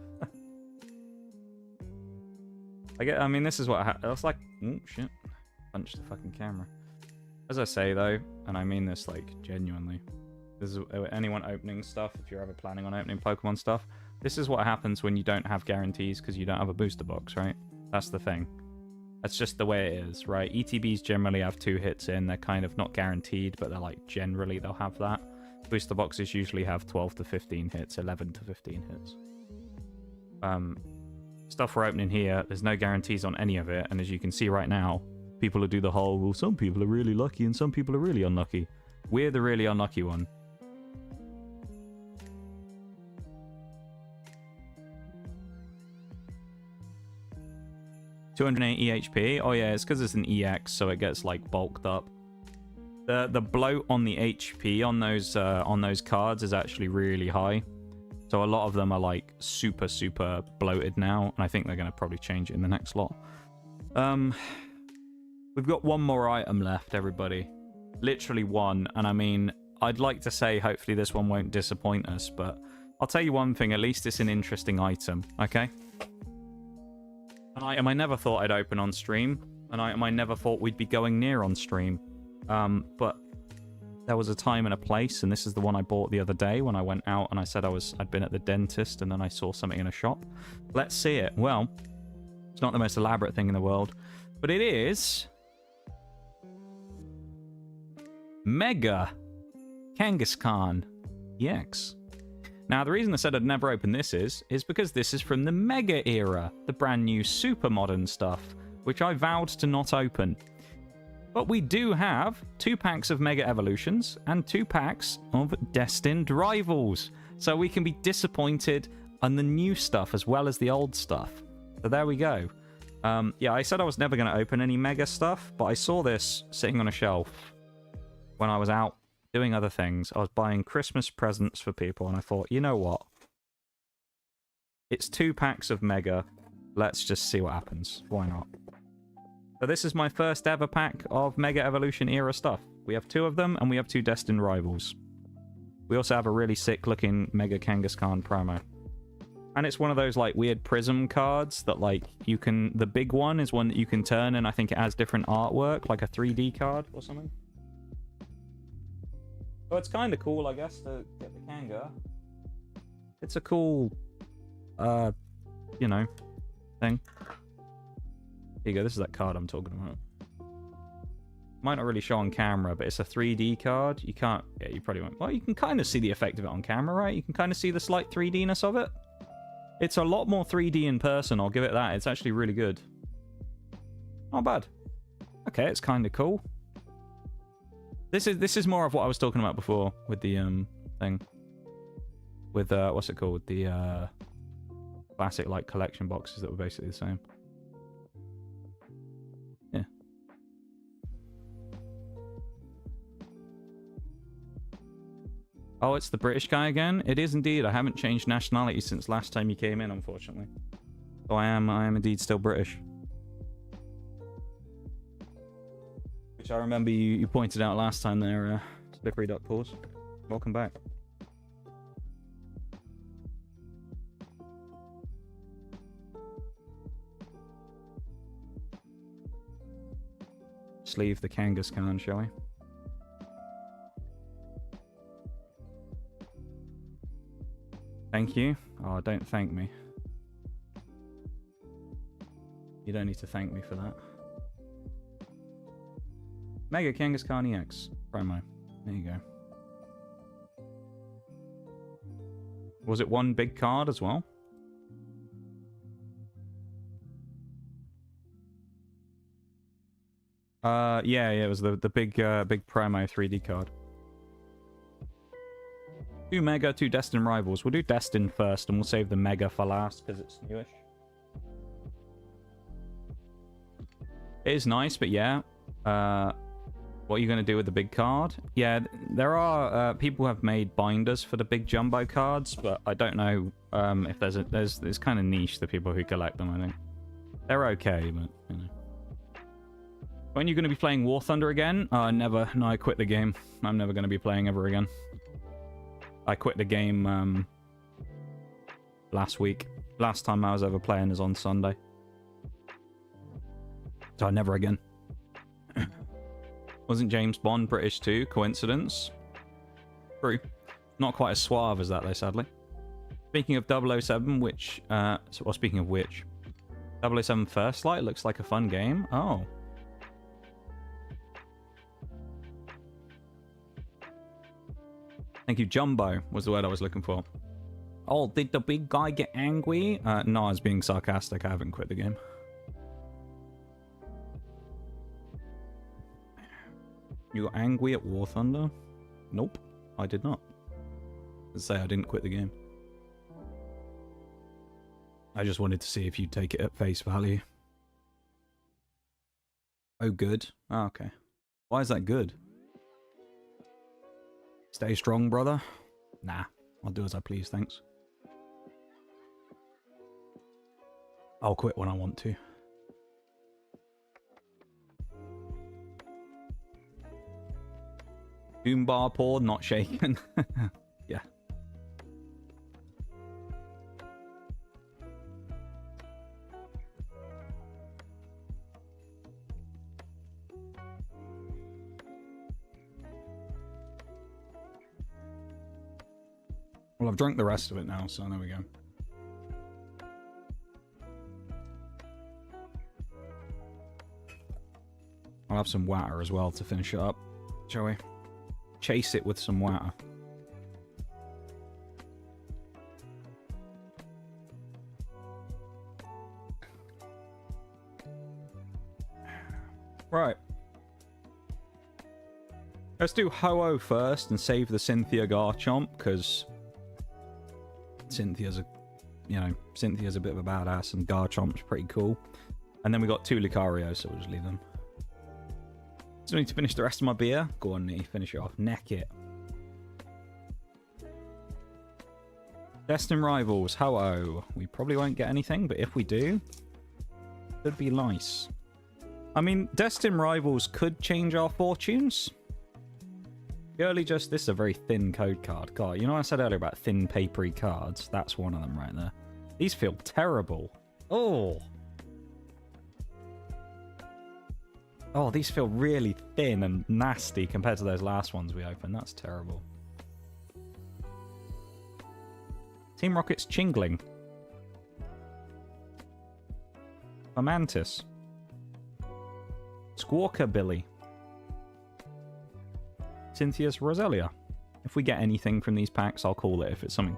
I mean, this is what I was like... Oh, shit. Punch the fucking camera. As I say, though, and I mean this, like, genuinely... This is anyone opening stuff, if you're ever planning on opening Pokemon stuff, this is what happens when you don't have guarantees because you don't have a booster box, right? That's the thing. That's just the way it is, right? ETBs generally have 2 hits in. They're kind of not guaranteed, but they're like generally they'll have that. Booster boxes usually have 12 to 15 hits, 11 to 15 hits. Stuff we're opening here, there's no guarantees on any of it, and as you can see right now, people who do the whole, well, some people are really lucky and some people are really unlucky. We're the really unlucky one. $280 HP. Oh yeah, it's because it's an EX, so it gets like bulked up. The bloat on the HP on those cards is actually really high. So a lot of them are like super bloated now, and I think they're gonna probably change it in the next lot. We've got one more item left, everybody. Literally one, and I mean, I'd like to say hopefully this one won't disappoint us, but I'll tell you one thing, at least it's an interesting item, okay? An item I never thought I'd open on stream. An item I never thought we'd be going near on stream. But there was a time and a place, and this is the one I bought the other day when I went out and I said I'd been at the dentist and then I saw something in a shop. Let's see it. Well, it's not the most elaborate thing in the world, but it is... Mega Kangaskhan EX. Now, the reason I said I'd never open this is because this is from the Mega era, the brand new super modern stuff, which I vowed to not open. But we do have 2 packs of Mega Evolutions and 2 packs of Destined Rivals, so we can be disappointed on the new stuff as well as the old stuff. So there we go. Yeah, I said I was never going to open any Mega stuff, but I saw this sitting on a shelf when I was out doing other things. I was buying Christmas presents for people, and I thought, you know what? It's 2 packs of Mega. Let's just see what happens. Why not? So this is my first ever pack of Mega Evolution era stuff. We have 2 of them, and we have 2 Destined Rivals. We also have a really sick-looking Mega Kangaskhan promo. And it's one of those, like, weird prism cards that, like, you can... The big one is one that you can turn, and I think it has different artwork, like a 3D card or something. So it's kind of cool, I guess, to get the Kanga. It's a cool, you know, thing. Here you go, this is that card I'm talking about. Might not really show on camera, but it's a 3D card. You can't, yeah, you probably won't. Well, you can kind of see the effect of it on camera, right? You can kind of see the slight 3D-ness of it. It's a lot more 3D in person, I'll give it that. It's actually really good. Not bad. Okay, it's kind of cool. This is more of what I was talking about before with the thing. With what's it called? The classic like collection boxes that were basically the same. Yeah. Oh, it's the British guy again? It is indeed. I haven't changed nationality since last time you came in, unfortunately. So I am indeed still British. Which I remember you pointed out last time there, Slippery Duck Paws. Welcome back. Sleeve the Kangaskhan, shall we? Thank you. Oh, don't thank me. You don't need to thank me for that. Mega Kangaskhan EX promo. There you go. Was it one big card as well? Yeah, it was the big promo 3D card. 2 Mega, 2 Destined Rivals. We'll do Destined first, and we'll save the Mega for last because it's newish. It is nice, but yeah. What are you going to do with the big card? Yeah, there are people who have made binders for the big jumbo cards, but I don't know if there's kind of niche the people who collect them. I think they're okay, but you know. When are you going to be playing War Thunder again? Never. No, I quit the game. I'm never going to be playing ever again. I quit the game last week. Last time I was ever playing is on Sunday. So never again. Wasn't James Bond British too? Coincidence? True. Not quite as suave as that though, sadly. Speaking of 007, which... speaking of which... 007 First Light looks like a fun game. Oh. Thank you. Jumbo was the word I was looking for. Oh, did the big guy get angry? No, I was being sarcastic. I haven't quit the game. You got angry at War Thunder? Nope, I did not. Let's say I didn't quit the game. I just wanted to see if you'd take it at face value. Oh, good. Oh, okay. Why is that good? Stay strong, brother. Nah, I'll do as I please, thanks. I'll quit when I want to. Boom bar poured, not shaken. Yeah. Well, I've drunk the rest of it now, so there we go. I'll have some water as well to finish it up, shall we? Chase it with some water. Right. Let's do Ho-Oh first and save the Cynthia Garchomp, because Cynthia's a, Cynthia's a bit of a badass and Garchomp's pretty cool. And then we got 2 Lucario, so we'll just leave them. Still need to finish the rest of my beer. Go on, Nitty, finish it off. Neck it. Destined Rivals, Ho-Oh. We probably won't get anything, but if we do, could be nice. I mean, Destined Rivals could change our fortunes. Purely just, this is a very thin code card. God, you know what I said earlier about thin papery cards? That's one of them right there. These feel terrible. Oh. Oh, these feel really thin and nasty compared to those last ones we opened. That's terrible. Team Rocket's Chingling. Amantis. Squawker Billy. Cynthia's Roselia. If we get anything from these packs, I'll call it if it's something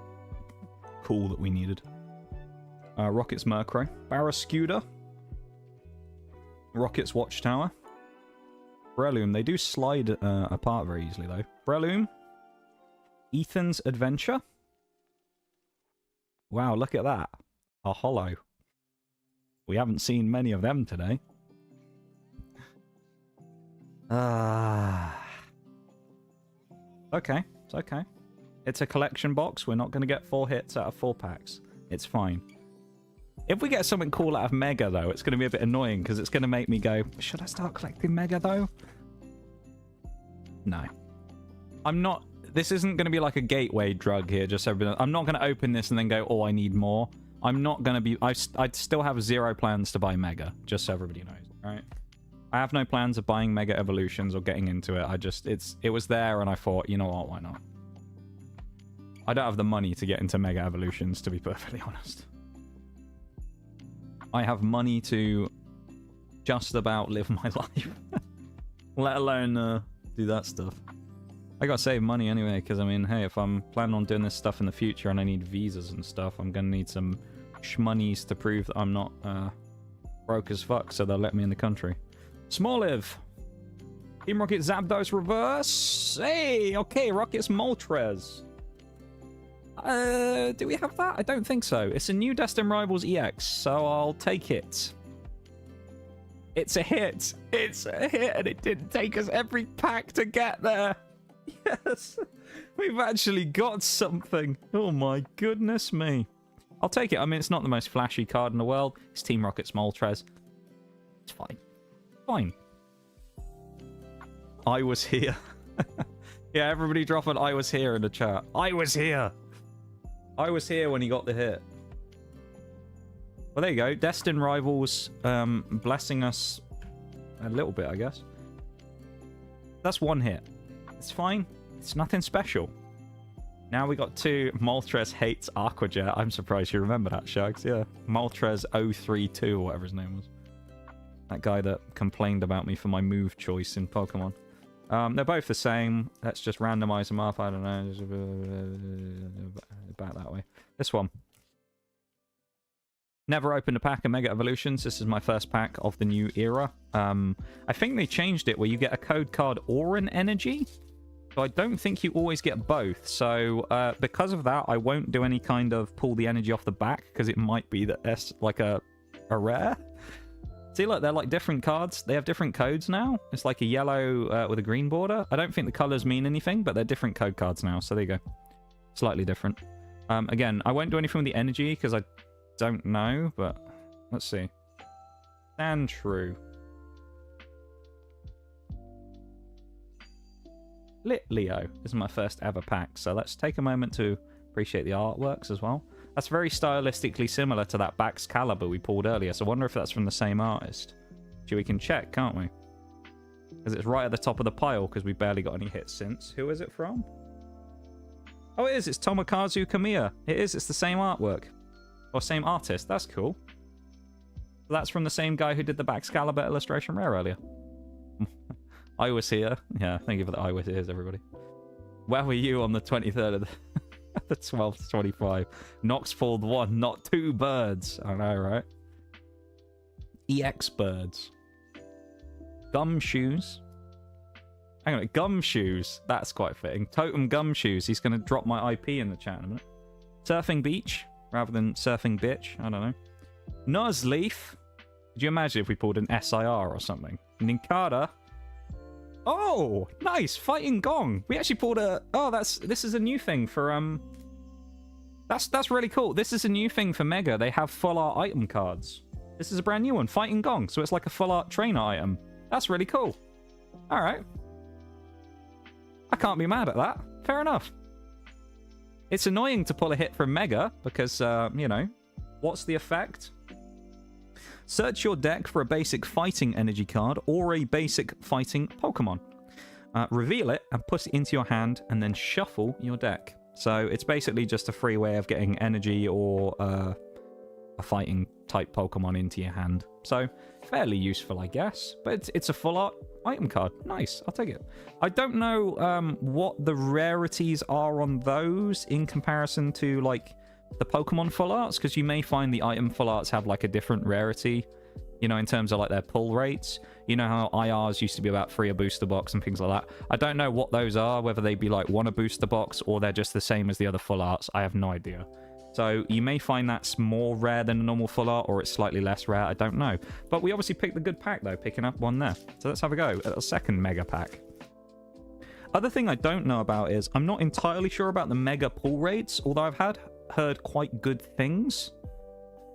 cool that we needed. Rocket's Murkrow. Barrascuda. Rocket's Watchtower. Breloom. They do slide apart very easily, though. Breloom. Ethan's Adventure. Wow, look at that. A holo. We haven't seen many of them today. Okay, it's okay. It's a collection box. We're not going to get 4 hits out of 4 packs. It's fine. If we get something cool out of Mega, though, it's going to be a bit annoying because it's going to make me go, should I start collecting Mega, though? No. I'm not... This isn't going to be like a gateway drug here, just so everybody... I'm not going to open this and then go, oh, I need more. I'm not going to be... I'd still have 0 plans to buy Mega, just so everybody knows, alright? I have no plans of buying Mega Evolutions or getting into it. It was there and I thought, you know what, why not? I don't have the money to get into Mega Evolutions, to be perfectly honest. I have money to just about live my life. Let alone do that stuff. I gotta save money anyway, because I mean, hey, if I'm planning on doing this stuff in the future and I need visas and stuff, I'm gonna need some shmonies to prove that I'm not broke as fuck, so they'll let me in the country. Smalliv. Team Rocket Zapdos Reverse. Hey, okay, Rocket's Moltres. Do we have that? I don't think so. It's a new Destined Rivals EX, so I'll take it. It's a hit. It's a hit, and it didn't take us every pack to get there. Yes. We've actually got something. Oh my goodness me. I'll take it. I mean, it's not the most flashy card in the world. It's Team Rocket's Moltres. It's fine. Fine. I was here. Yeah, everybody drop an I was here in the chat. I was here. I was here when he got the hit. Well, there you go. Destined Rivals blessing us a little bit, I guess. That's one hit. It's fine. It's nothing special. Now we got 2. Moltres hates Aquajet. I'm surprised you remember that, Shags. Yeah. Moltres 032 or whatever his name was. That guy that complained about me for my move choice in Pokemon. They're both the same. Let's just randomize them up. I don't know. About that way. This one. Never opened a pack of Mega Evolutions. This is my first pack of the new era. I think they changed it where you get a code card or an energy. So I don't think you always get both. So because of that, I won't do any kind of pull the energy off the back because it might be that that's like a rare. See, look, they're like different cards. They have different codes now. It's like a yellow with a green border. I don't think the colors mean anything, but they're different code cards now. So there you go. Slightly different. Again, I won't do anything with the energy because I don't know, but let's see. And true. Lit Leo is my first ever pack, so let's take a moment to appreciate the artworks as well. That's very stylistically similar to that Baxcalibur we pulled earlier, so I wonder if that's from the same artist. Actually, we can check, can't we? Because it's right at the top of the pile, because we barely got any hits since. Who is it from? Oh, it is. It's Tomokazu Kamiya. It is. It's the same artwork. Or same artist. That's cool. That's from the same guy who did the Baxcalibur illustration rare earlier. I was here. Yeah, thank you for the I was here, everybody. Where were you on the 23rd of the 12th, 25? Nox pulled 1, not 2 birds. I know, right? EX birds. Gumshoes. Hang on, Gumshoes. That's quite fitting. Totem Gumshoes. He's going to drop my IP in the chat in a minute. Surfing Beach, rather than Surfing Bitch. I don't know. Nuzleaf. Could you imagine if we pulled an SIR or something? Ninkata. Oh, nice. Fighting Gong. We actually pulled a... Oh, this is a new thing for... That's really cool. This is a new thing for Mega. They have full art item cards. This is a brand new one. Fighting Gong. So it's like a full art trainer item. That's really cool. All right. I can't be mad at that. Fair enough. It's annoying to pull a hit from Mega because, you know, what's the effect? Search your deck for a basic fighting energy card or a basic fighting Pokemon. Reveal it and put it into your hand and then shuffle your deck. So it's basically just a free way of getting energy or a fighting type Pokemon into your hand. So fairly useful, I guess. But it's a full art item card. Nice, I'll take it. I don't know what the rarities are on those in comparison to like the Pokemon full arts, because you may find the item full arts have like a different rarity, you know, in terms of like their pull rates. You know how IRs used to be about 3 a booster box and things like that. I don't know what those are, whether they be like 1 a booster box or they're just the same as the other full arts. I have no idea. So you may find that's more rare than a normal full art, or it's slightly less rare. I don't know. But we obviously picked the good pack though, picking up one there. So let's have a go at a second mega pack. Other thing I don't know about is I'm not entirely sure about the mega pull rates, although I've heard quite good things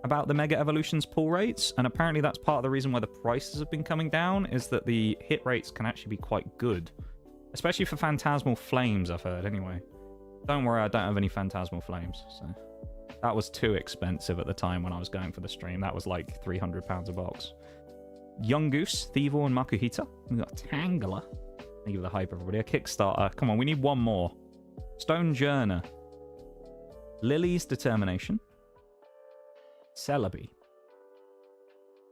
about the Mega Evolutions pull rates, and apparently that's part of the reason why the prices have been coming down, is that the hit rates can actually be quite good, especially for Phantasmal Flames, I've heard anyway. Don't worry, I don't have any Phantasmal Flames, so that was too expensive at the time when I was going for the stream. That was like £300 a box. Young Goose, Thievor, and Makuhita. We've got Tangela. Thank you for the hype, everybody. A Kickstarter. Come on, we need one more. Stone Journer. Lily's Determination. Celebi.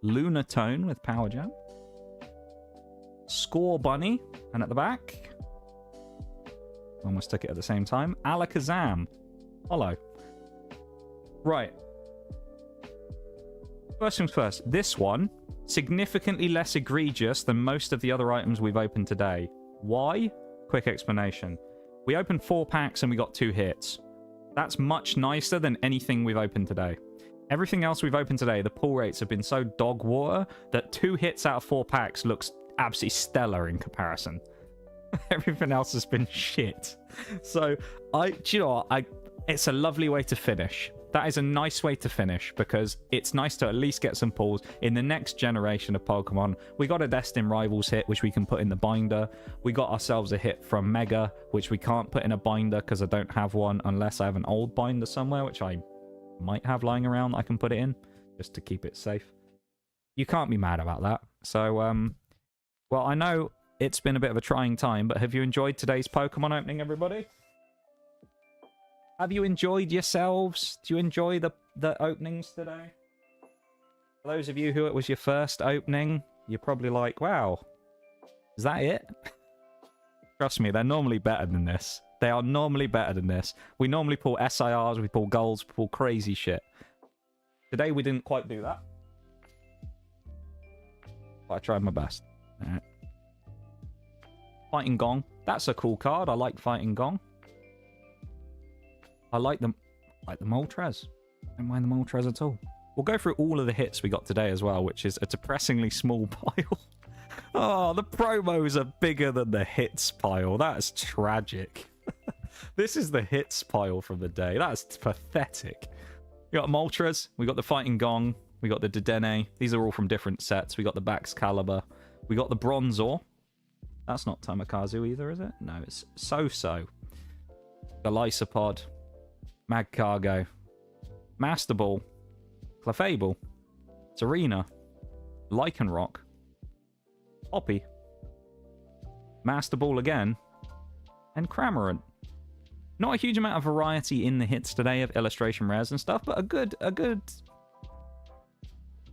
Lunatone with Power Jam. Score Bunny. And at the back, almost took it at the same time, Alakazam. Hollow. Right. First things first. This one, significantly less egregious than most of the other items we've opened today. Why? Quick explanation. We opened 4 packs and we got 2 hits. That's much nicer than anything we've opened today. Everything else we've opened today, the pull rates have been so dog water that 2 hits out of 4 packs looks absolutely stellar in comparison. Everything else has been shit. So, do you know what? It's a lovely way to finish. That is a nice way to finish because it's nice to at least get some pulls in the next generation of Pokemon. We got a Destin Rivals hit, which we can put in the binder. We got ourselves a hit from Mega, which we can't put in a binder because I don't have one unless I have an old binder somewhere, which I might have lying around that I can put it in just to keep it safe. You can't be mad about that. So, well, I know it's been a bit of a trying time, but have you enjoyed today's Pokemon opening, everybody? Have you enjoyed yourselves? Do you enjoy the openings today? For those of you who it was your first opening, you're probably like, wow, is that it? Trust me, they're normally better than this. They are normally better than this. We normally pull SIRs, we pull golds, we pull crazy shit. Today we didn't quite do that. But I tried my best. All right. Fighting Gong. That's a cool card. I like Fighting Gong. I like the Moltres. I don't mind the Moltres at all. We'll go through all of the hits we got today as well, which is a depressingly small pile. Oh, the promos are bigger than the hits pile. That is tragic. This is the hits pile from the day. That's pathetic. We got Moltres. We got the Fighting Gong. We got the Dedenne. These are all from different sets. We got the Baxcalibur. We got the Bronzor. That's not Tamakazu either, is it? No, it's So-So. The Lysopod. Magcargo, Master Ball, Clefable, Serena, Lycanroc, Hoppy, Master Ball again, and Cramorant. Not a huge amount of variety in the hits today of illustration rares and stuff, but a good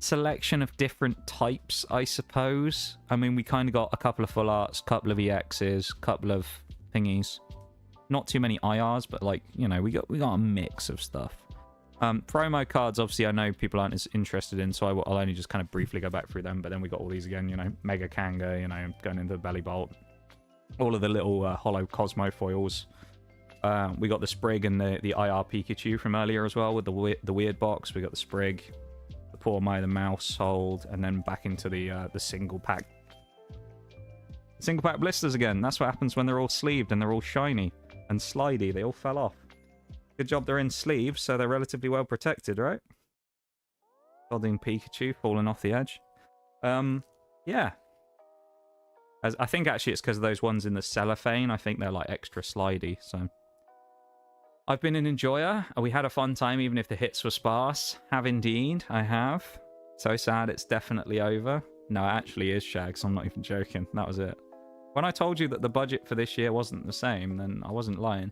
selection of different types, I suppose. I mean, we kind of got a couple of full arts, couple of EXs, couple of thingies. Not too many IRs, but like, you know, we got a mix of stuff. Promo cards, obviously, I know people aren't as interested in, so I'll only just kind of briefly go back through them. But then we got all these again, you know, Mega Kanga, you know, going into the Belly Bolt. All of the little hollow Cosmo foils. We got the Sprig and the IR Pikachu from earlier as well with the weird box. We got the Sprig, the Pawmi, the Mouse Hold, and then back into the single pack. Single pack blisters again. That's what happens when they're all sleeved and they're all shiny and slidey. They all fell off. Good job they're in sleeves, so they're relatively well protected, right? Sodding Pikachu falling off the edge. Yeah. I think actually it's because of those ones in the cellophane. I think they're like extra slidey, so. I've been an enjoyer. We had a fun time even if the hits were sparse. Have indeed, I have. So sad it's definitely over. No, it actually is, Shags. I'm not even joking. That was it. When I told you that the budget for this year wasn't the same, then I wasn't lying.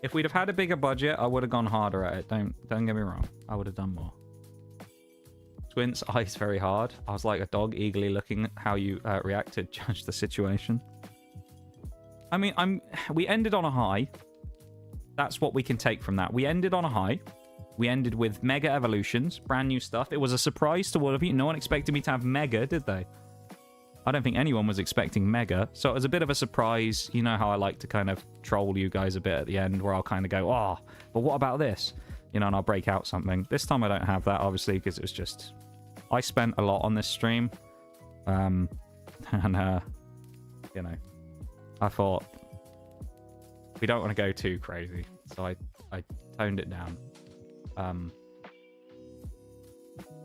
If we'd have had a bigger budget, I would have gone harder at it. Don't get me wrong. I would have done more. Squint's eyes very hard. I was like a dog eagerly looking at how you reacted, judge the situation. I mean, we ended on a high. That's what we can take from that. We ended on a high. We ended with Mega Evolutions, brand new stuff. It was a surprise to all of you. No one expected me to have Mega, did they? I don't think anyone was expecting Mega. So it was a bit of a surprise. You know how I like to kind of troll you guys a bit at the end where I'll kind of go, oh, but what about this? You know, and I'll break out something. This time I don't have that, obviously, because it was just... I spent a lot on this stream. You know, I thought we don't want to go too crazy. So I toned it down.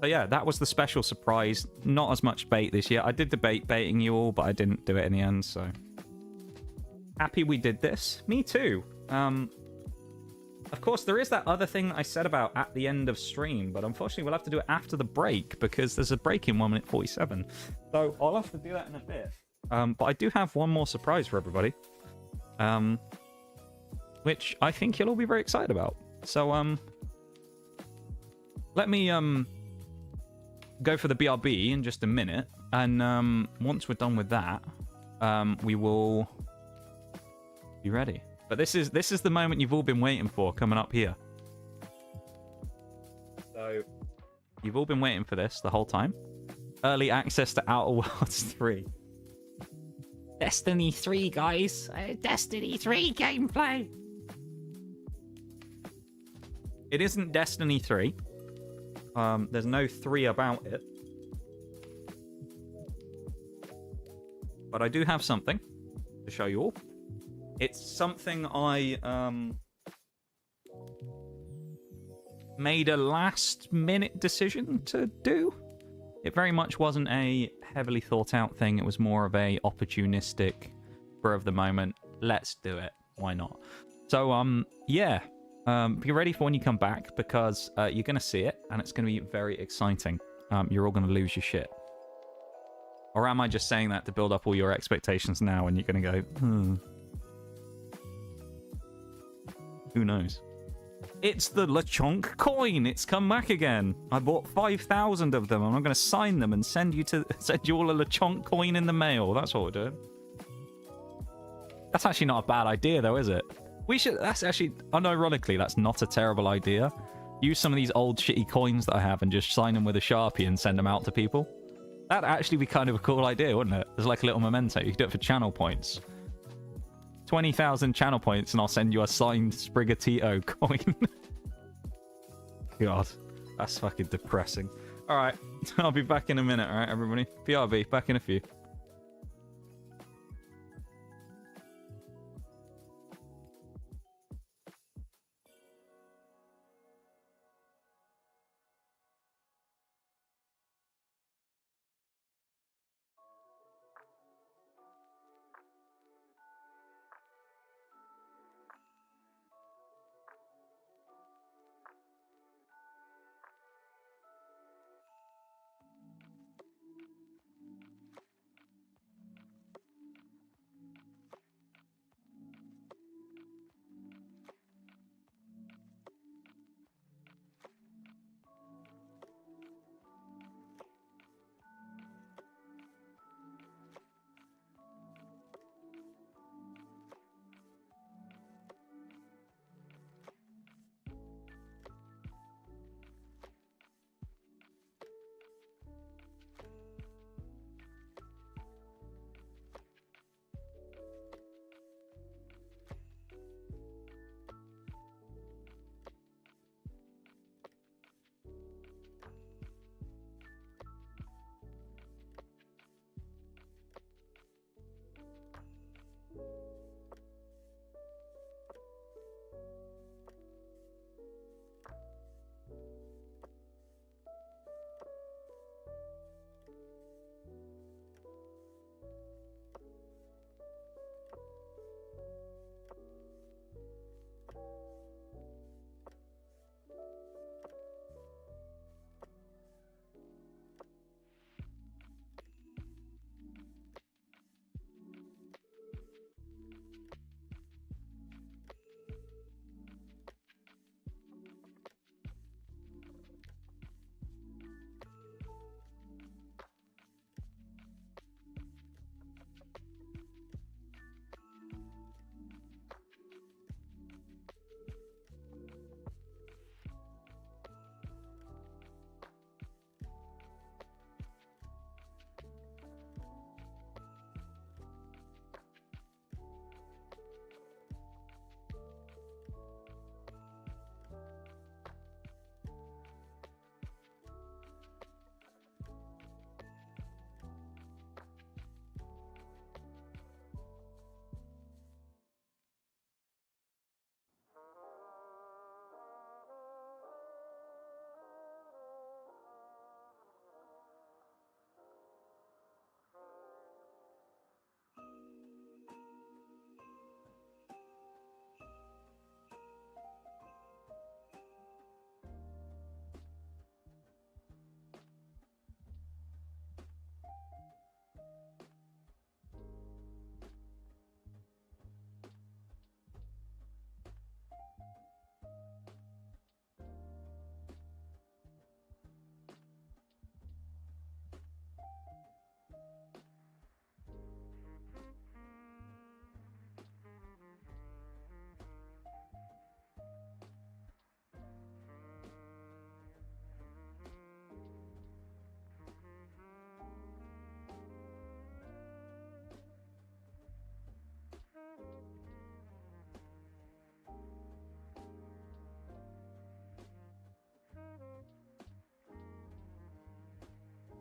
So yeah, that was the special surprise. Not as much bait this year. I did debate baiting you all, but I didn't do it in the end, so... Happy we did this. Me too. Of course, there is that other thing that I said about at the end of stream, but unfortunately we'll have to do it after the break, because there's a break in 1 minute 47. So I'll have to do that in a bit. But I do have one more surprise for everybody. Which I think you'll all be very excited about. So, let me, go for the BRB in just a minute. And, once we're done with that, we will be ready. But this is the moment you've all been waiting for coming up here. So, you've all been waiting for this the whole time. Early access to Outer Worlds 3. Destiny 3, guys. Destiny 3 gameplay. It isn't Destiny 3. There's no 3 about it. But I do have something to show you all. It's something I made a last-minute decision to do. It very much wasn't a heavily thought-out thing. It was more of a opportunistic, spur of the moment. Let's do it. Why not? So, yeah. Be ready for when you come back, because you're going to see it, and it's going to be very exciting. You're all going to lose your shit. Or am I just saying that to build up all your expectations now, and you're going to go, Who knows? It's the LeChonk coin. It's come back again. I bought 5,000 of them, and I'm going to sign them and send you all a LeChonk coin in the mail. That's what we're doing. That's actually not a bad idea, though, is it? We should. That's actually, unironically, that's not a terrible idea. Use some of these old shitty coins that I have and just sign them with a Sharpie and send them out to people. That'd actually be kind of a cool idea, wouldn't it? There's like a little memento. You could do it for channel points. 20,000 channel points, and I'll send you a signed Sprigatito coin. God, that's fucking depressing. All right, I'll be back in a minute. All right, everybody. PRB, back in a few.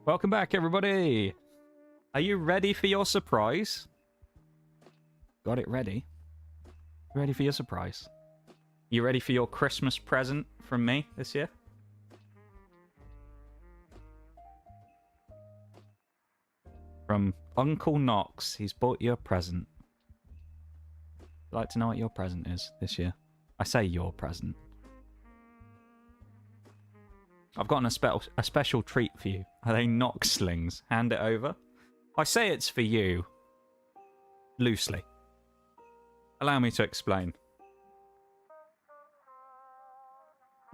Welcome back, everybody. Are you ready for your surprise? Got it ready? Ready for your surprise? You ready for your Christmas present from me this year? From Uncle Nox, he's bought you a present. I'd like to know what your present is this year. I say your present. I've gotten a special treat for you. Are they Nox slings? Hand it over. I say it's for you. Loosely. Allow me to explain.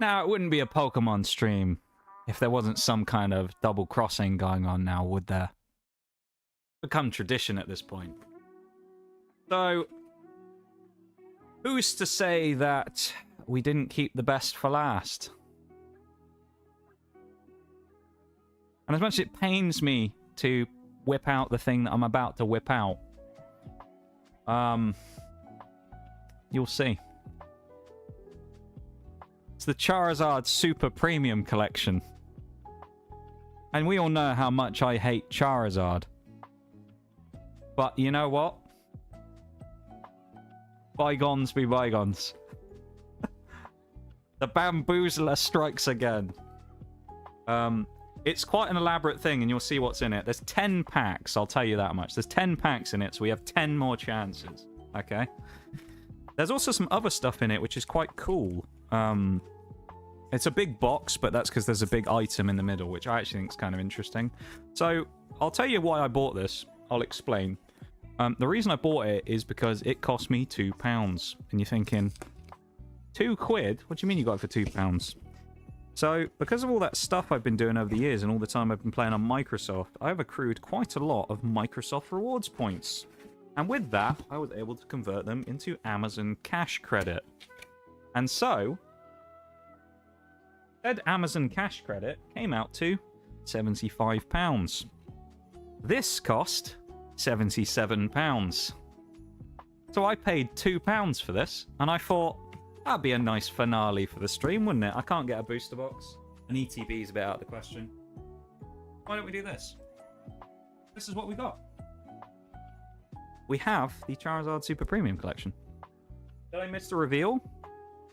Now, it wouldn't be a Pokemon stream if there wasn't some kind of double crossing going on now, would there? Become tradition at this point. So, who's to say that we didn't keep the best for last? And as much as it pains me to whip out the thing that I'm about to whip out, you'll see. It's the Charizard Super Premium Collection. And we all know how much I hate Charizard. But you know what? Bygones be bygones. The Bamboozler strikes again. It's quite an elaborate thing, and you'll see what's in it. There's 10 packs, I'll tell you that much. There's 10 packs in it, so we have 10 more chances. Okay? There's also some other stuff in it, which is quite cool. It's a big box, but that's because there's a big item in the middle, which I actually think is kind of interesting. So, I'll tell you why I bought this. I'll explain. The reason I bought it is because it cost me £2. And you're thinking, £2? What do you mean you got it for £2? So, because of all that stuff I've been doing over the years and all the time I've been playing on Microsoft, I've accrued quite a lot of Microsoft rewards points. And with that, I was able to convert them into Amazon cash credit. And so, said Amazon cash credit came out to £75. This cost £77. So I paid £2 for this, and I thought, that'd be a nice finale for the stream, wouldn't it? I can't get a booster box. An ETB is a bit out of the question. Why don't we do this? This is what we got. We have the Charizard Super Premium Collection. Did I miss the reveal?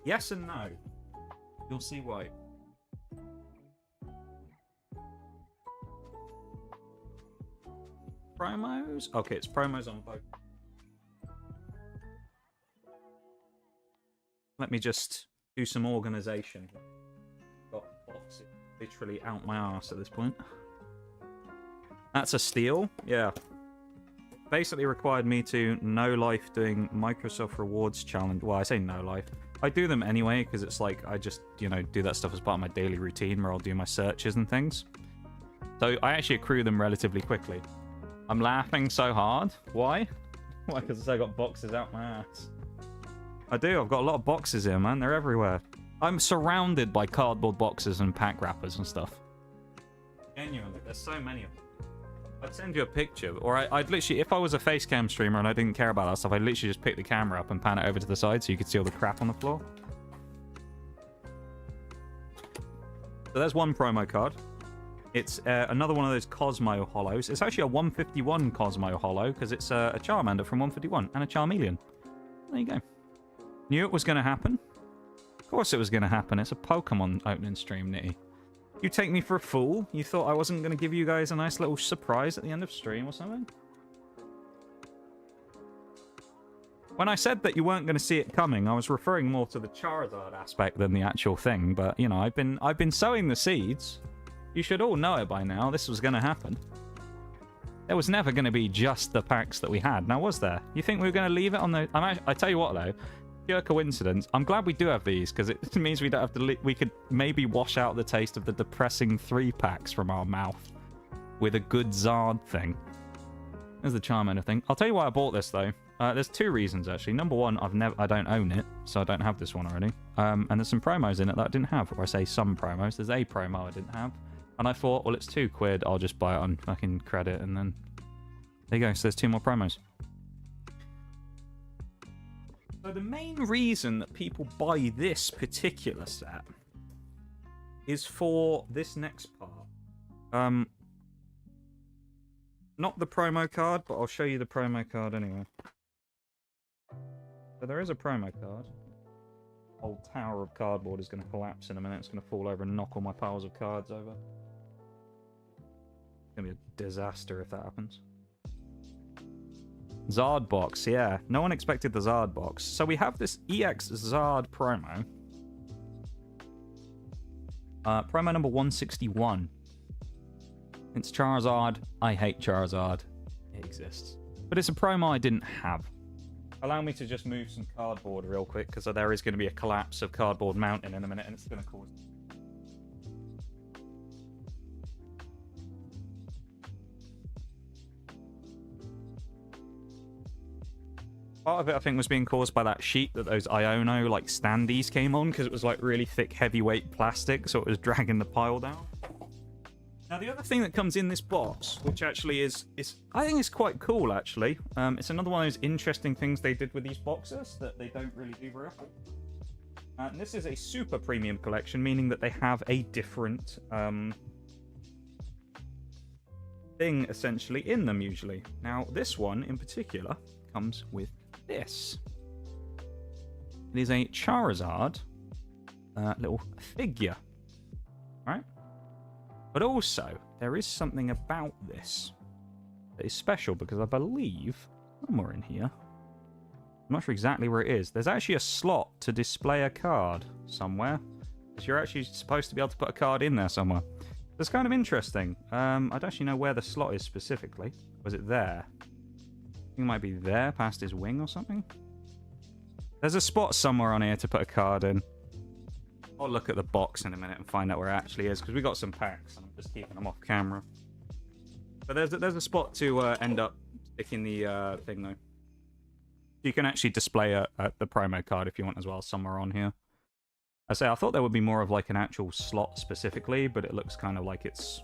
Yes and no. You'll see why. Promos? Okay, it's promos on both. Let me just do some organization. Got boxes literally out my ass at this point. That's a steal? Yeah. Basically required me to no life doing Microsoft Rewards challenge. Well, I say no life. I do them anyway because it's like I just, you know, do that stuff as part of my daily routine where I'll do my searches and things. So I actually accrue them relatively quickly. I'm laughing so hard. Why? Why? Because I got boxes out my ass. I do. I've got a lot of boxes here, man. They're everywhere. I'm surrounded by cardboard boxes and pack wrappers and stuff. Genuinely, there's so many of them. I'd send you a picture, or I'd literally, if I was a face cam streamer and I didn't care about that stuff, I'd literally just pick the camera up and pan it over to the side so you could see all the crap on the floor. So there's one promo card. It's another one of those Cosmo Hollows. It's actually a 151 Cosmo Hollow because it's a Charmander from 151 and a Charmeleon. There you go. Knew it was going to happen. Of course it was going to happen. It's a Pokemon opening stream, Nitty. You take me for a fool? You thought I wasn't going to give you guys a nice little surprise at the end of stream or something? When I said that you weren't going to see it coming, I was referring more to the Charizard aspect than the actual thing. But, you know, I've been sowing the seeds. You should all know it by now. This was going to happen. There was never going to be just the packs that we had. Now, was there? You think we were going to leave it on the... I tell you what, though. Pure coincidence. I'm glad we do have these, because it means we don't have to... We could maybe wash out the taste of the depressing 3-packs from our mouth with a good Zard thing. There's the Charmander thing. I'll tell you why I bought this, though. There's 2 reasons, actually. Number one, I don't own it, so I don't have this one already. And there's some promos in it that I didn't have. Or I say some promos. There's a promo I didn't have. And I thought, well, it's £2. I'll just buy it on fucking credit, and then... There you go. So there's 2 more promos. So the main reason that people buy this particular set is for this next part. Not the promo card, but I'll show you the promo card anyway. So there is a promo card. Old tower of cardboard is going to collapse in a minute. It's going to fall over and knock all my piles of cards over. It's going to be a disaster if that happens. Zard box, yeah. No one expected the Zard box. So we have this EX Zard promo. Promo number 161. It's Charizard. I hate Charizard. It exists. But it's a promo I didn't have. Allow me to just move some cardboard real quick, because there is going to be a collapse of Cardboard Mountain in a minute, and it's going to cause... Part of it, I think, was being caused by that sheet that those Iono, like, standees came on, because it was, like, really thick, heavyweight plastic, so it was dragging the pile down. Now, the other thing that comes in this box, which actually is I think is quite cool, actually. It's another one of those interesting things they did with these boxes that they don't really do very often. And this is a super premium collection, meaning that they have a different thing, essentially, in them, usually. Now, this one, in particular, comes with this. It is a Charizard little figure, right? But also, there is something about this that is special, because I believe somewhere in here, I'm not sure exactly where it is, there's actually a slot to display a card somewhere. Because you're actually supposed to be able to put a card in there somewhere. That's kind of interesting. I don't actually know where the slot is specifically. Was it there? I think it might be there, past his wing or something. There's a spot somewhere on here to put a card in. I'll look at the box in a minute and find out where it actually is, because we got some packs and I'm just keeping them off camera. But there's a spot to end up sticking the thing, though. You can actually display the promo card if you want as well, somewhere on here. I thought there would be more of like an actual slot specifically, but it looks kind of like it's...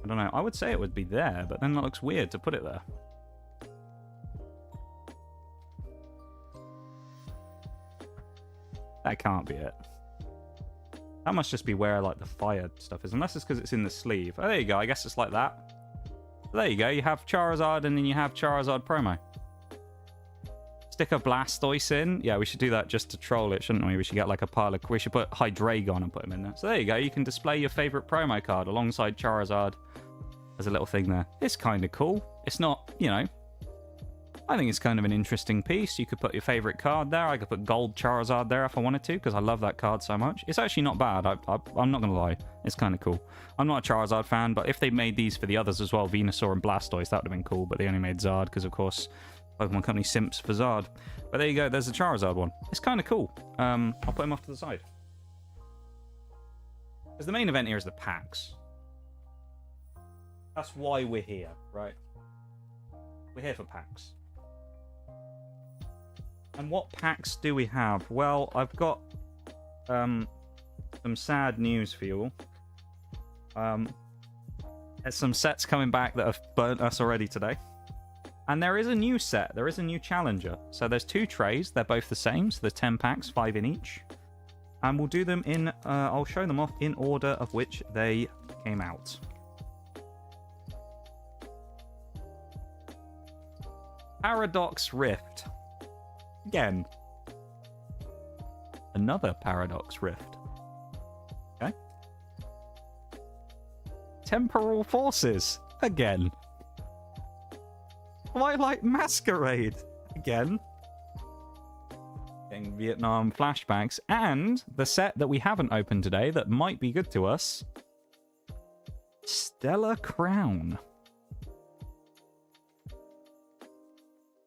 I don't know, I would say it would be there, but then that looks weird to put it there. That can't be it. That must just be where, like, the fire stuff is. Unless it's because it's in the sleeve. Oh, there you go. I guess it's like that. So there you go. You have Charizard, and then you have Charizard promo. Stick a Blastoise in. Yeah, we should do that just to troll it, shouldn't we? We should get, like, a pile of... We should put Hydreigon and put him in there. So there you go. You can display your favorite promo card alongside Charizard. There's a little thing there. It's kind of cool. It's not, you know... I think it's kind of an interesting piece. You could put your favorite card there. I could put Gold Charizard there if I wanted to, because I love that card so much. It's actually not bad. I'm not going to lie. It's kind of cool. I'm not a Charizard fan, but if they made these for the others as well, Venusaur and Blastoise, that would have been cool. But they only made Zard because, of course, Pokemon Company simps for Zard. But there you go. There's the Charizard one. It's kind of cool. I'll put him off to the side. Because the main event here is the packs. That's why we're here, right? We're here for packs. And what packs do we have? Well, I've got some sad news for you all. There's some sets coming back that have burnt us already today. And there is a new set. There is a new challenger. So there's two trays. They're both the same. So there's 10 packs, 5 in each. And we'll do them in... I'll show them off in order of which they came out. Paradox Rift. Again. Another Paradox Rift. Okay. Temporal Forces. Again. Twilight Masquerade. Again. Getting Vietnam flashbacks. And the set that we haven't opened today that might be good to us. Stellar Crown.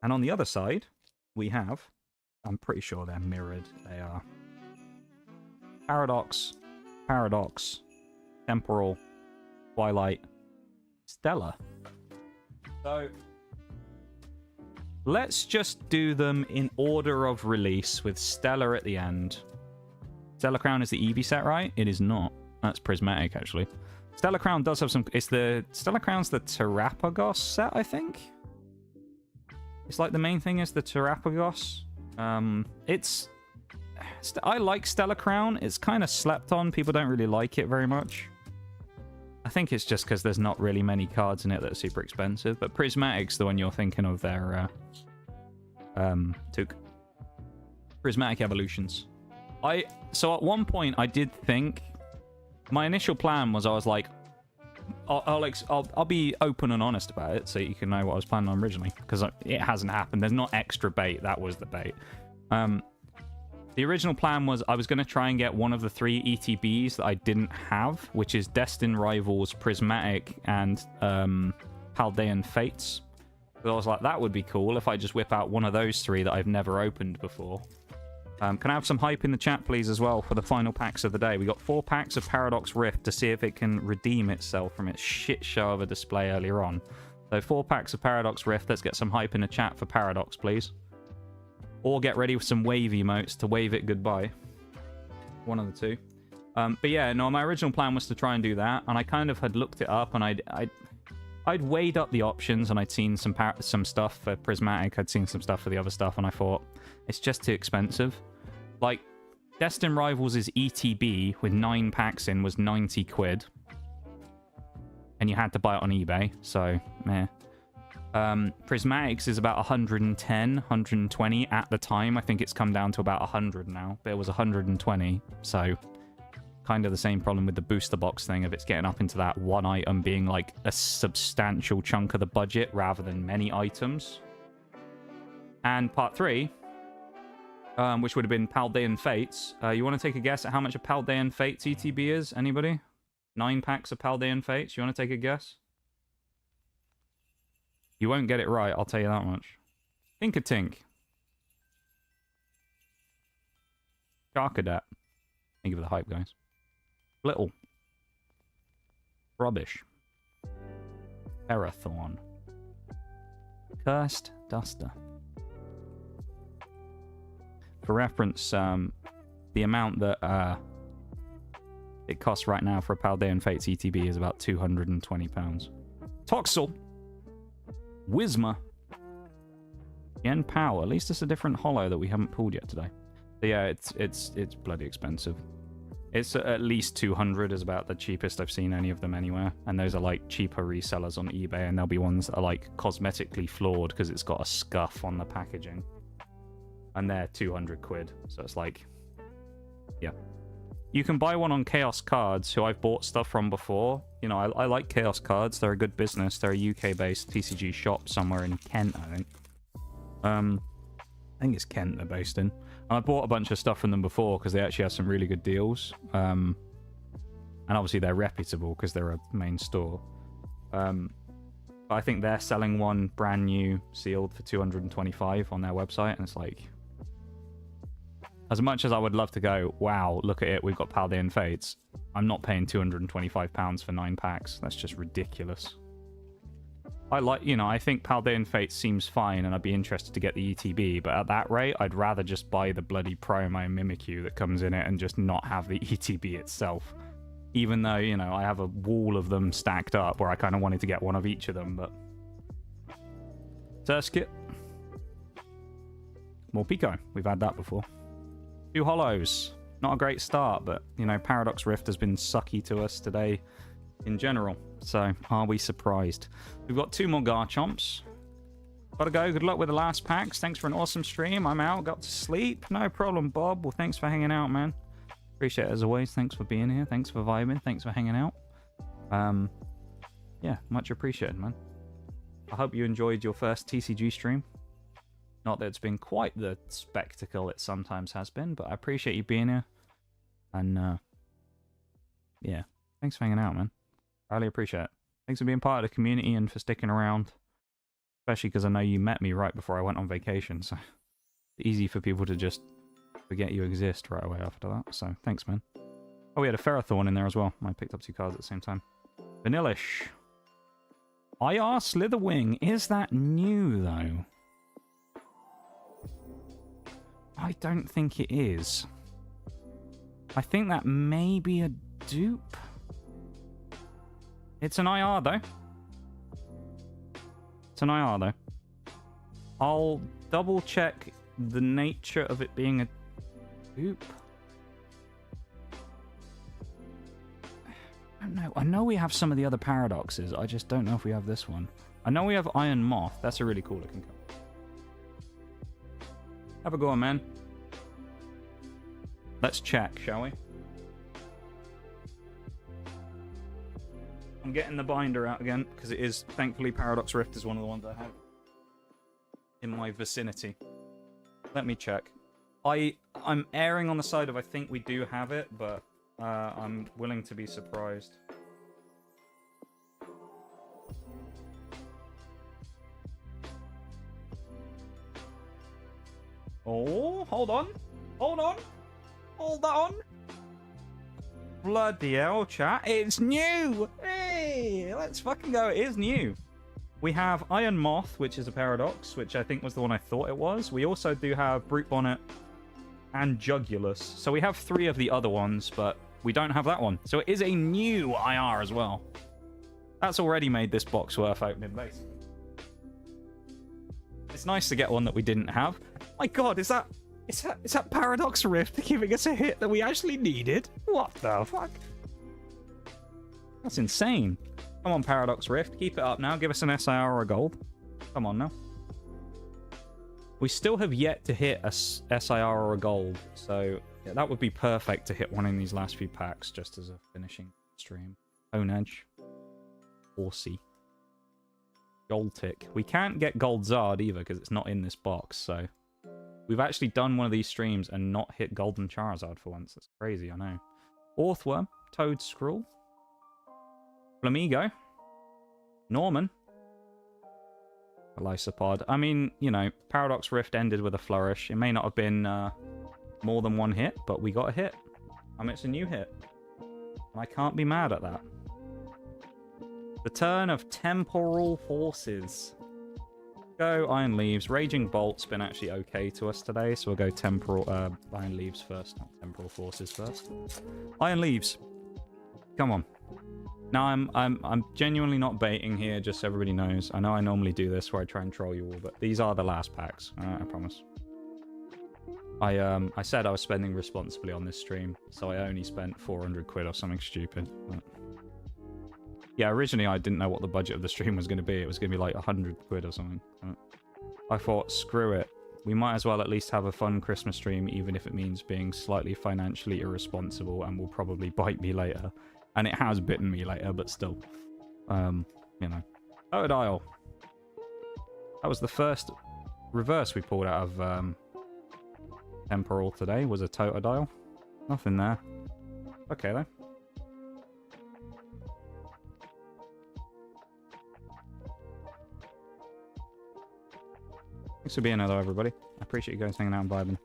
And on the other side, we have, I'm pretty sure they're mirrored. They are. Paradox, Paradox, Temporal, Twilight, Stellar. So, let's just do them in order of release with Stellar at the end. Stellar Crown is the Eevee set, right? It is not. That's Prismatic, actually. Stellar Crown does have some... Stellar Crown's the Terrapagos set, I think? It's like the main thing is the Terrapagos. I like Stellar Crown. It's kind of slept on. People don't really like it very much. I think it's just because there's not really many cards in it that are super expensive. But Prismatic's the one you're thinking of there, Took. Prismatic Evolutions. So at one point I did think, my initial plan was I was like, I'll be open and honest about it so you can know what I was planning on originally, because it hasn't happened. There's not extra bait. That was the bait. The original plan was I was going to try and get one of the 3 ETBs that I didn't have, which is Destined Rivals, Prismatic, and Paldean Fates. So I was like, that would be cool if I just whip out one of those 3 that I've never opened before. Can I have some hype in the chat, please, as well, for the final packs of the day? We got 4 packs of Paradox Rift to see if it can redeem itself from its shit show of a display earlier on. So 4 packs of Paradox Rift. Let's get some hype in the chat for Paradox, please. Or get ready with some wave emotes to wave it goodbye. One of the 2. But yeah, no, my original plan was to try and do that, and I kind of had looked it up, and I'd weighed up the options, and I'd seen some stuff for Prismatic, I'd seen some stuff for the other stuff, and I thought, it's just too expensive. Like, Destined Rivals' ETB with 9 packs in was 90 quid. And you had to buy it on eBay, so, meh. Prismatics is about 110, 120 at the time. I think it's come down to about 100 now, but it was 120, so kind of the same problem with the booster box thing, of it's getting up into that one item being like a substantial chunk of the budget rather than many items. And part 3, which would have been Paldean Fates. You want to take a guess at how much a Paldean Fates ETB is? Anybody? 9 packs of Paldean Fates. You want to take a guess? You won't get it right, I'll tell you that much. Think a tink. Charcadet. Think of the hype, guys. Little. Rubbish. Parathorn. Cursed Duster. For reference, the amount that it costs right now for a Paldean Fates ETB is about £220. Toxel. Whisma. Yen Power. At least it's a different holo that we haven't pulled yet today. So yeah, it's bloody expensive. It's at least 200 is about the cheapest I've seen any of them anywhere. And those are like cheaper resellers on eBay, and there'll be ones that are like cosmetically flawed because it's got a scuff on the packaging. And they're 200 quid. So it's like, yeah. You can buy one on Chaos Cards, who I've bought stuff from before. You know, I like Chaos Cards. They're a good business. They're a UK-based TCG shop somewhere in Kent, I think. I think it's Kent they're based in. And I bought a bunch of stuff from them before because they actually have some really good deals. And obviously they're reputable because they're a main store. But I think they're selling one brand new sealed for 225 on their website, and it's like, as much as I would love to go, wow, look at it, we've got Paldean Fates, I'm not paying £225 for 9 packs. That's just ridiculous. I think Paldean Fates seems fine, and I'd be interested to get the ETB, but at that rate, I'd rather just buy the bloody Promo Mimikyu that comes in it and just not have the ETB itself. Even though, you know, I have a wall of them stacked up where I kind of wanted to get one of each of them, but... Surskit. More Pico. We've had that before. 2 holos. Not a great start, but, you know, Paradox Rift has been sucky to us today in general. So, are we surprised? We've got 2 more Garchomps. Gotta go. Good luck with the last packs. Thanks for an awesome stream. I'm out. Got to sleep. No problem, Bob. Well, thanks for hanging out, man. Appreciate it as always. Thanks for being here. Thanks for vibing. Thanks for hanging out. Yeah, much appreciated, man. I hope you enjoyed your first TCG stream. Not that it's been quite the spectacle it sometimes has been, but I appreciate you being here. And, yeah, thanks for hanging out, man. I really appreciate it. Thanks for being part of the community and for sticking around. Especially because I know you met me right before I went on vacation, so it's easy for people to just forget you exist right away after that. So, thanks, man. Oh, we had a Ferrothorn in there as well. I picked up 2 cards at the same time. Vanillish. IR Slitherwing. Is that new, though? I don't think it is. I think that may be a dupe. It's an IR, though. It's an IR, though. I'll double check the nature of it being a dupe. I don't don't know. I know we have some of the other paradoxes. I just don't know if we have this one. I know we have Iron Moth. That's a really cool looking card. Have a go on, man. Let's check, shall we? I'm getting the binder out again, because it is, thankfully, Paradox Rift is one of the ones I have in my vicinity. Let me check. I'm erring on the side of I think we do have it, but I'm willing to be surprised. Oh, hold on. Hold on. Hold on. Bloody hell, chat. It's new. Hey, let's fucking go. It is new. We have Iron Moth, which is a paradox, which I think was the one I thought it was. We also do have Brute Bonnet and Jugulus. So we have 3 of the other ones, but we don't have that one. So it is a new IR as well. That's already made this box worth opening, basically. It's nice to get one that we didn't have. My god, is that Paradox Rift giving us a hit that we actually needed? What the fuck? That's insane. Come on, Paradox Rift. Keep it up now. Give us an SIR or a gold. Come on now. We still have yet to hit a SIR or a gold, so yeah, that would be perfect to hit one in these last few packs just as a finishing stream. Own Edge. Horsey. Gold Tick. We can't get Gold Zard either because it's not in this box, so... We've actually done one of these streams and not hit Golden Charizard for once. That's crazy, I know. Orthworm. Toad Scroll. Flamigo. Norman. Lysopod. I mean, you know, Paradox Rift ended with a flourish. It may not have been more than one hit, but we got a hit. I mean, it's a new hit. And I can't be mad at that. The turn of Temporal Forces. Go Iron Leaves. Raging Bolt's been actually okay to us today, so we'll go Temporal Iron Leaves first, not Temporal Forces first. Iron Leaves. Come on. Now I'm genuinely not baiting here, just so everybody knows. I know I normally do this where I try and troll you all, but these are the last packs. I promise. I said I was spending responsibly on this stream, so I only spent 400 quid or something stupid. But... yeah, originally I didn't know what the budget of the stream was going to be. It was going to be like 100 quid or something. But I thought, screw it. We might as well at least have a fun Christmas stream, even if it means being slightly financially irresponsible and will probably bite me later. And it has bitten me later, but still. You know. Totodile. That was the first reverse we pulled out of Temporal today, was a Totodile. Nothing there. Okay, though. Thanks for being here, though, everybody. I appreciate you guys hanging out and vibing.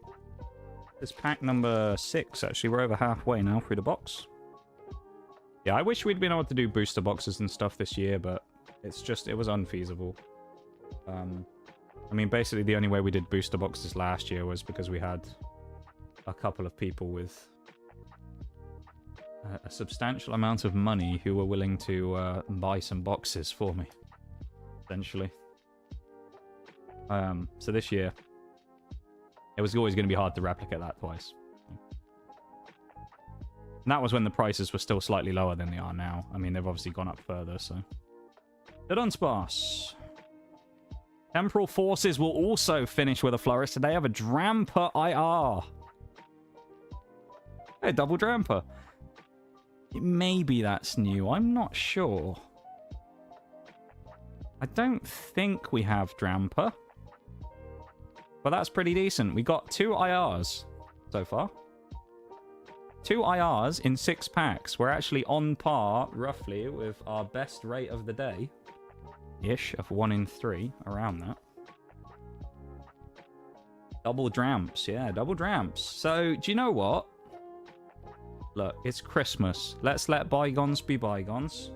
This pack number 6, actually. We're over halfway now through the box. Yeah, I wish we'd been able to do booster boxes and stuff this year, but it's just, it was unfeasible. I mean, basically the only way we did booster boxes last year was because we had a couple of people with a substantial amount of money who were willing to buy some boxes for me, essentially. So this year, it was always going to be hard to replicate that twice. And that was when the prices were still slightly lower than they are now. I mean, they've obviously gone up further, so... The Dunsparce. Temporal Forces will also finish with a flourish. Today have a Dramper IR. Hey, double Dramper. Maybe that's new. I'm not sure. I don't think we have Dramper. But that's pretty decent. We got 2 IRs so far. 2 IRs in 6 packs. We're actually on par, roughly, with our best rate of the day. Ish, of 1 in 3, around that. Double Dramps, yeah, double Dramps. So, do you know what? Look, it's Christmas. Let's let bygones be bygones.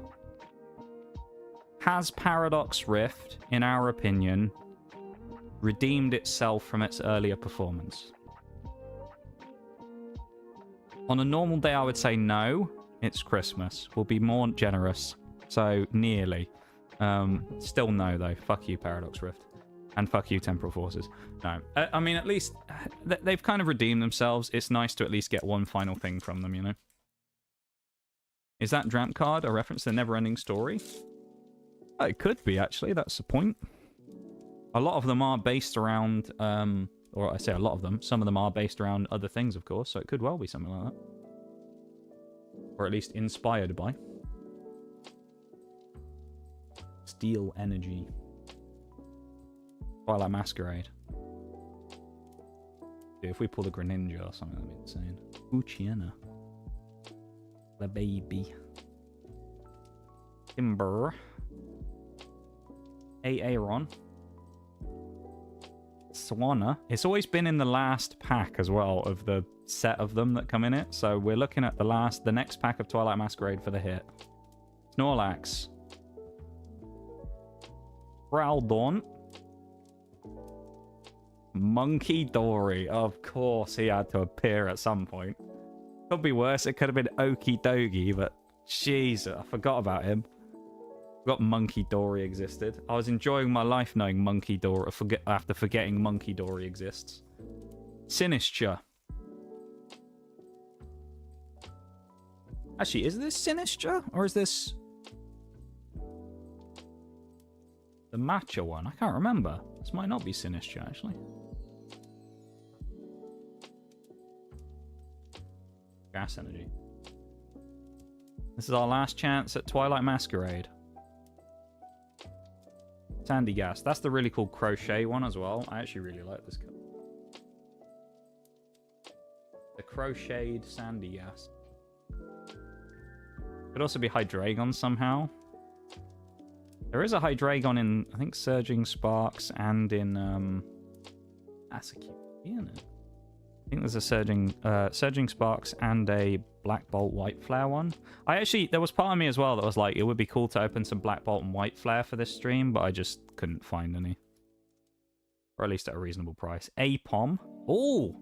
Has Paradox Rift, in our opinion, redeemed itself from its earlier performance? On a normal day, I would say no. It's Christmas. We'll be more generous. So, nearly. Still no, though. Fuck you, Paradox Rift. And fuck you, Temporal Forces. No. I mean, at least they've kind of redeemed themselves. It's nice to at least get one final thing from them, you know? Is that Dramp card a reference to the Never-Ending Story? Oh, it could be, actually. That's the point. A lot of them are based around, or I say a lot of them. Some of them are based around other things, of course, so it could well be something like that. Or at least inspired by. Steel Energy. Twilight Masquerade. Dude, if we pull the Greninja or something, that'd be insane. Uchiana. The baby. Timber. Aaron. Swanna. It's always been in the last pack as well of the set of them that come in it. So we're looking at the next pack of Twilight Masquerade for the hit. Snorlax. Groudon. Monkey Dory. Of course he had to appear at some point. Could be worse. It could have been Okie Dogie, but jeez, I forgot about him. Forgot Monkey Dory existed. I was enjoying my life knowing Monkey Dory after forgetting Monkey Dory exists. Sinistra. Actually, is this Sinistra? Or is this the matcha one? I can't remember. This might not be Sinistra, actually. Gas Energy. This is our last chance at Twilight Masquerade. Sandy Gas. That's the really cool crochet one as well. I actually really like this card. The crocheted Sandy Gas. Could also be Hydreigon somehow. There is a Hydreigon in, I think, Surging Sparks and in that's a cute, isn't it? I think there's a Surging Sparks and a Black Bolt White Flare one. There was part of me as well that was like, it would be cool to open some Black Bolt and White Flare for this stream, but I just couldn't find any. Or at least at a reasonable price. Apom. Oh!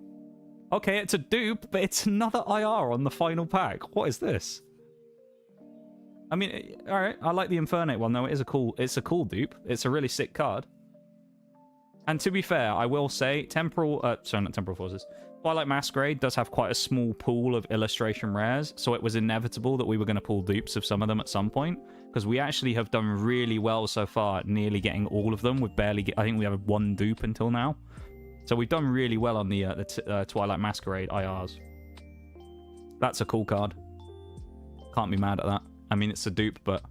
Okay, it's a dupe, but it's another IR on the final pack. What is this? I mean, alright, I like the Infernape one, though. It's a cool dupe. It's a really sick card. And to be fair, I will say, sorry, not Temporal Forces. Twilight Masquerade does have quite a small pool of illustration rares, so it was inevitable that we were going to pull dupes of some of them at some point, because we actually have done really well so far at nearly getting all of them. We've I think we have one dupe until now. So we've done really well on the Twilight Masquerade IRs. That's a cool card. Can't be mad at that. I mean, it's a dupe, but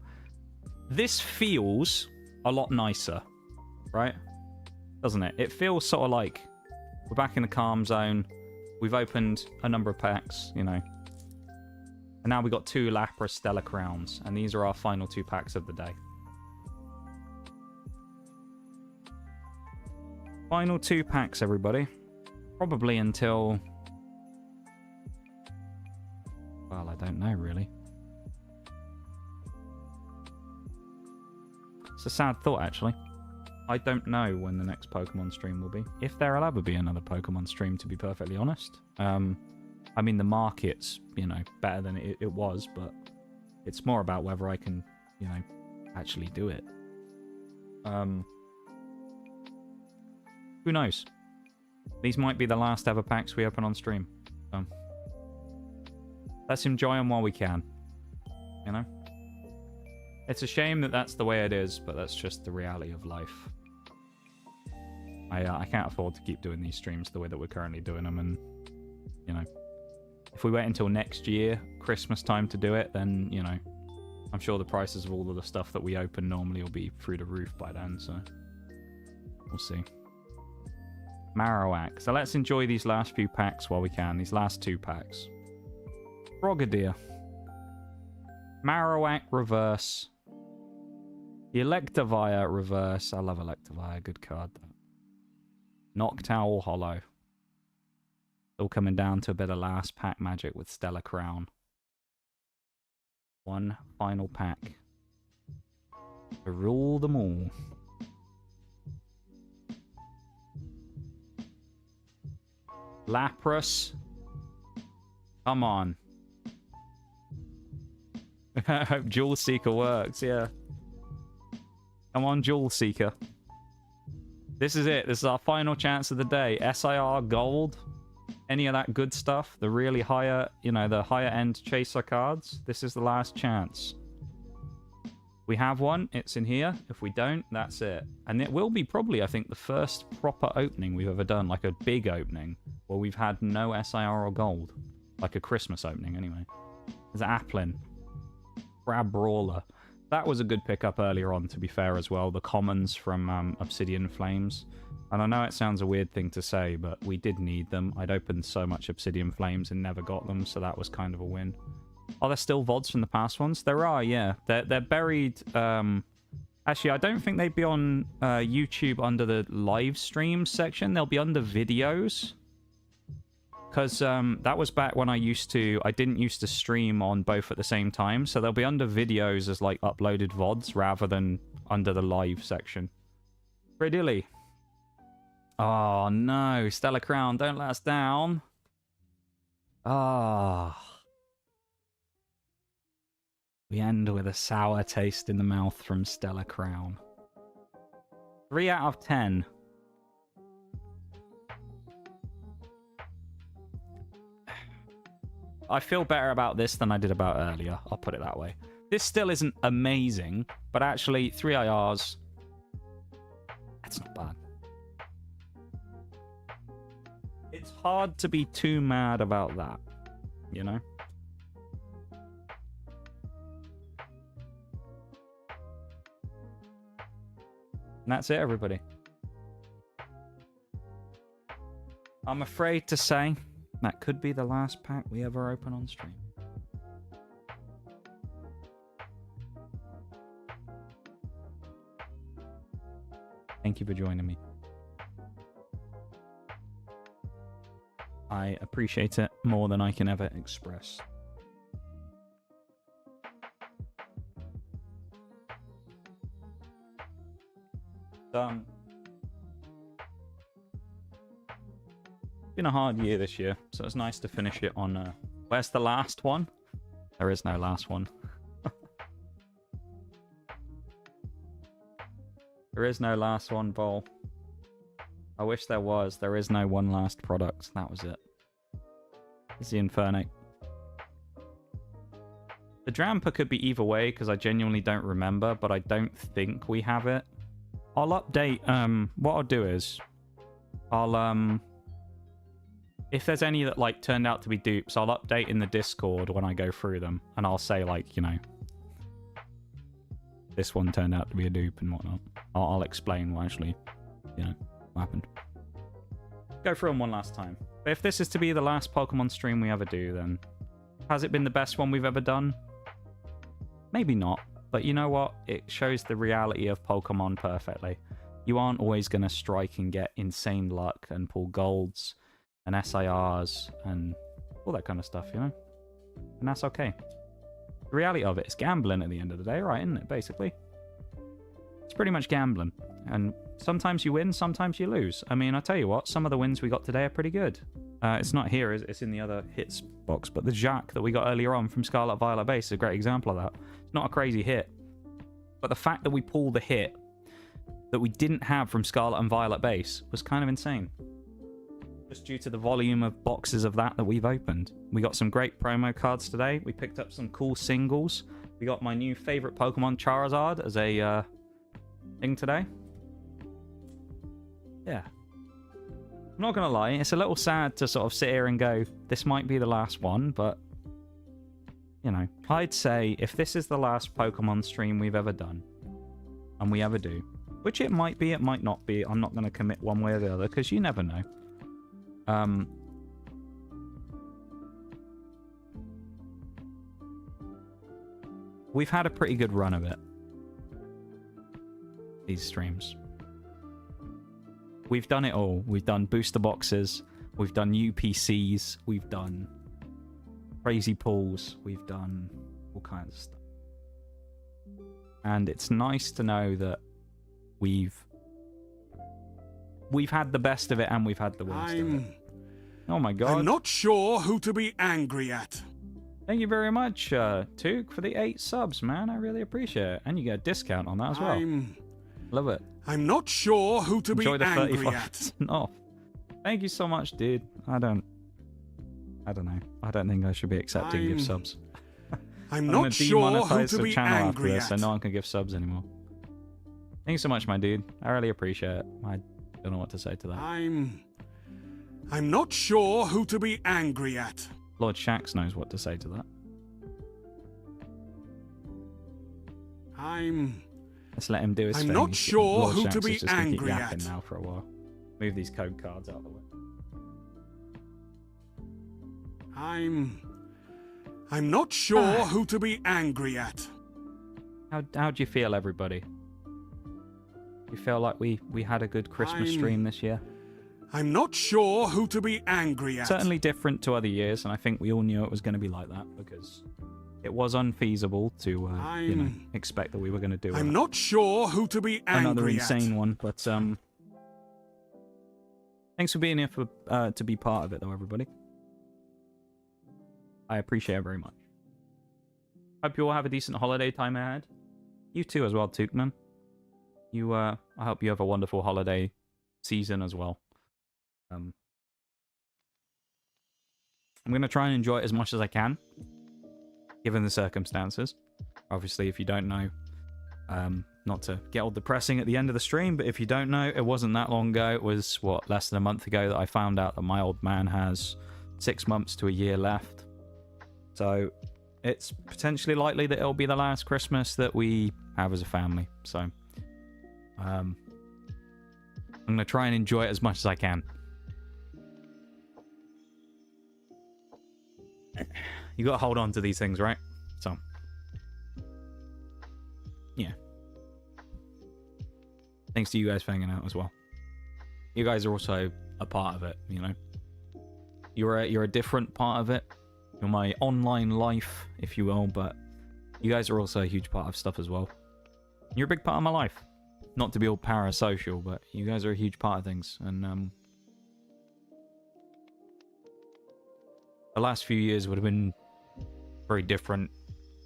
this feels a lot nicer, right? Doesn't it? It feels sort of like we're back in the calm zone. We've opened a number of packs, you know. And now we've got 2 Lapras Stellar Crowns. And these are our final 2 packs of the day. Final 2 packs, everybody. Probably until... well, I don't know, really. It's a sad thought, actually. I don't know when the next Pokemon stream will be. If there'll ever be another Pokemon stream, to be perfectly honest. I mean, the market's, you know, better than it was, but it's more about whether I can, you know, actually do it. Who knows? These might be the last ever packs we open on stream. So, let's enjoy them while we can. You know? It's a shame that that's the way it is, but that's just the reality of life. I can't afford to keep doing these streams the way that we're currently doing them, and, you know, if we wait until next year, Christmas time to do it, then, you know, I'm sure the prices of all of the stuff that we open normally will be through the roof by then, so we'll see. Marowak. So let's enjoy these last few packs while we can, these last 2 packs. Frogadier. Marowak reverse. Electivire reverse. I love Electivire, good card. Noctowl Hollow. Still coming down to a bit of last pack magic with Stellar Crown. 1 final pack to rule them all. Lapras. Come on. I hope Jewel Seeker works, yeah. Come on, Jewel Seeker. This is it. This is our final chance of the day. SIR Gold. any of that good stuff, the really higher, you know, the higher end chaser cards, this is the last chance. We have one, it's in here. If we don't, that's it. And it will be probably, I think, the first proper opening we've ever done, like a big opening, where we've had no SIR or gold. Like a Christmas opening, anyway. There's Applin. Crab Brawler. That was a good pickup earlier on, to be fair, as well. The commons from Obsidian Flames. And I know it sounds a weird thing to say, but we did need them. I'd opened so much Obsidian Flames and never got them, so that was kind of a win. Are there still VODs from the past ones? There are, yeah. They're buried... Actually, I don't think they'd be on YouTube under the live stream section. They'll be under videos. Because that was back when I didn't used to stream on both at the same time. So they'll be under videos as like uploaded VODs rather than under the live section. Pretty. Oh no, Stellar Crown, don't let us down. Ah. We end with a sour taste in the mouth from Stellar Crown. 3 out of 10. I feel better about this than I did about earlier. I'll put it that way. This still isn't amazing, but actually 3 IRs, that's not bad. It's hard to be too mad about that, you know? And that's it, everybody. I'm afraid to say that could be the last pack we ever open on stream. Thank you for joining me. I appreciate it more than I can ever express. It's been a hard year this year, so it's nice to finish it on... Where's the last one? There is no last one. There is no last one, Vol. I wish there was. There is no one last product. That was it. It's the Infernate. The Drampa could be either way, because I genuinely don't remember, but I don't think we have it. I'll update... what I'll do is... I'll... If there's any that, like, turned out to be dupes, I'll update in the Discord when I go through them. And I'll say, like, you know... This one turned out to be a dupe and whatnot. I'll explain what actually, you know, what happened. Go through them one last time. But if this is to be the last Pokemon stream we ever do, then... Has it been the best one we've ever done? Maybe not. But you know what? It shows the reality of Pokemon perfectly. You aren't always going to strike and get insane luck and pull golds and SIRs and all that kind of stuff, you know? And that's okay. The reality of it is gambling at the end of the day, right, isn't it, basically? It's pretty much gambling. And sometimes you win, sometimes you lose. I mean, I tell you what, some of the wins we got today are pretty good. It's not here, it's in the other hits box, but the Jacques that we got earlier on from Scarlet Violet Base is a great example of that. It's not a crazy hit. But the fact that we pulled the hit that we didn't have from Scarlet and Violet Base was kind of insane. Just due to the volume of boxes of that we've opened. We got some great promo cards today. We picked up some cool singles. We got my new favorite Pokemon, Charizard, as a thing today. Yeah. I'm not going to lie, it's a little sad to sort of sit here and go, this might be the last one, but, you know, I'd say if this is the last Pokemon stream we've ever done, and we ever do, which it might be, it might not be, I'm not going to commit one way or the other, because you never know. We've had a pretty good run of it. These streams. We've done it all. We've done booster boxes. We've done UPCs. We've done crazy pulls. We've done all kinds of stuff. And it's nice to know that we've had the best of it and we've had the worst of it. Oh my god. I'm not sure who to be angry at. Thank you very much, Took, for the 8 subs, man. I really appreciate it. And you get a discount on that as well. Love it. I'm not sure who to Enjoy be the angry 35% at. off. Thank you so much, dude. I don't I don't know. I don't think I should be accepting gift subs. I'm gonna not sure who demonetize to the be channel after angry this, so at. no one can give subs anymore. Thanks so much, my dude. I really appreciate it. I don't know what to say to that. I'm not sure who to be angry at. Lord Shax knows what to say to that. Let's let him do his I'm thing. not sure Lord who Shax to is be just gonna keep angry yapping at. now for a while. Move these code cards out of the way. I'm not sure who to be angry at. How do you feel, everybody? You feel like we had a good Christmas stream this year? I'm not sure who to be angry at. Certainly different to other years, and I think we all knew it was going to be like that because it was unfeasible to expect that we were going to do I'm not sure who to be angry another at. insane one. But thanks for being here to be part of it, though, everybody. I appreciate it very much. Hope you all have a decent holiday time ahead. You too, as well, Tookman. I hope you have a wonderful holiday season as well. I'm going to try and enjoy it as much as I can, given the circumstances. Obviously, if you don't know, not to get all depressing at the end of the stream, but if you don't know, it wasn't that long ago. It was, less than a month ago that I found out that my old man has 6 months to a year left. So it's potentially likely that it'll be the last Christmas that we have as a family. So I'm going to try and enjoy it as much as I can. You got to hold on to these things, right? So, yeah. Thanks to you guys for hanging out as well. You guys are also a part of it, you know. You're a different part of it. You're my online life, if you will, but you guys are also a huge part of stuff as well. You're a big part of my life. Not to be all parasocial, but you guys are a huge part of things. And the last few years would have been very different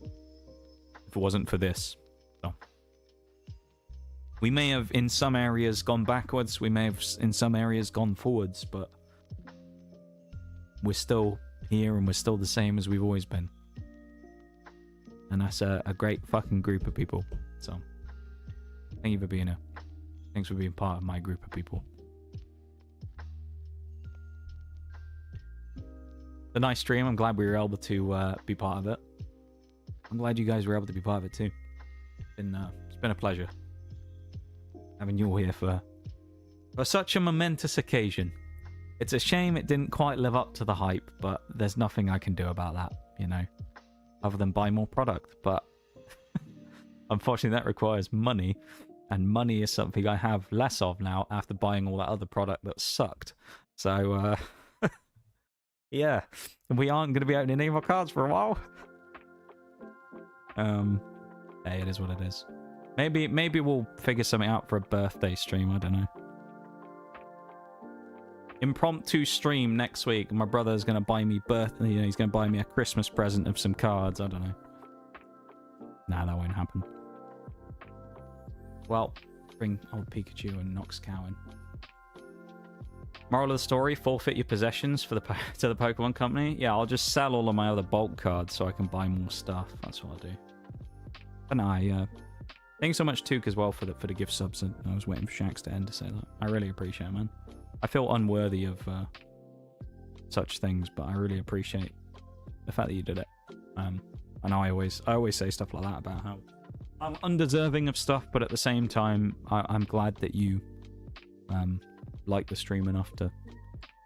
if it wasn't for this. So we may have in some areas gone backwards, we may have in some areas gone forwards, but we're still here and we're still the same as we've always been. And that's a great fucking group of people. So thank you for being here. Thanks for being part of my group of people. A nice stream. I'm glad we were able to be part of it. I'm glad you guys were able to be part of it too. It's been a pleasure having you all here for such a momentous occasion. It's a shame it didn't quite live up to the hype, but there's nothing I can do about that, you know, other than buy more product. But unfortunately, that requires money, and money is something I have less of now after buying all that other product that sucked. So, yeah, we aren't going to be opening any more cards for a while. Hey, it is what it is. Maybe we'll figure something out for a birthday stream. I don't know. Impromptu stream next week. My brother's going to buy me he's going to buy me a Christmas present of some cards. I don't know. Nah, that won't happen. Well, bring old Pikachu and Nox Cow in. Moral of the story, forfeit your possessions to the Pokemon Company. Yeah, I'll just sell all of my other bulk cards so I can buy more stuff. That's what I'll do. But no, thanks so much, Took, as well for the gift subs. I was waiting for Shax to end to say that. I really appreciate it, man. I feel unworthy of such things, but I really appreciate the fact that you did it. And I always say stuff like that about how I'm undeserving of stuff, but at the same time, I'm glad that you like the stream enough to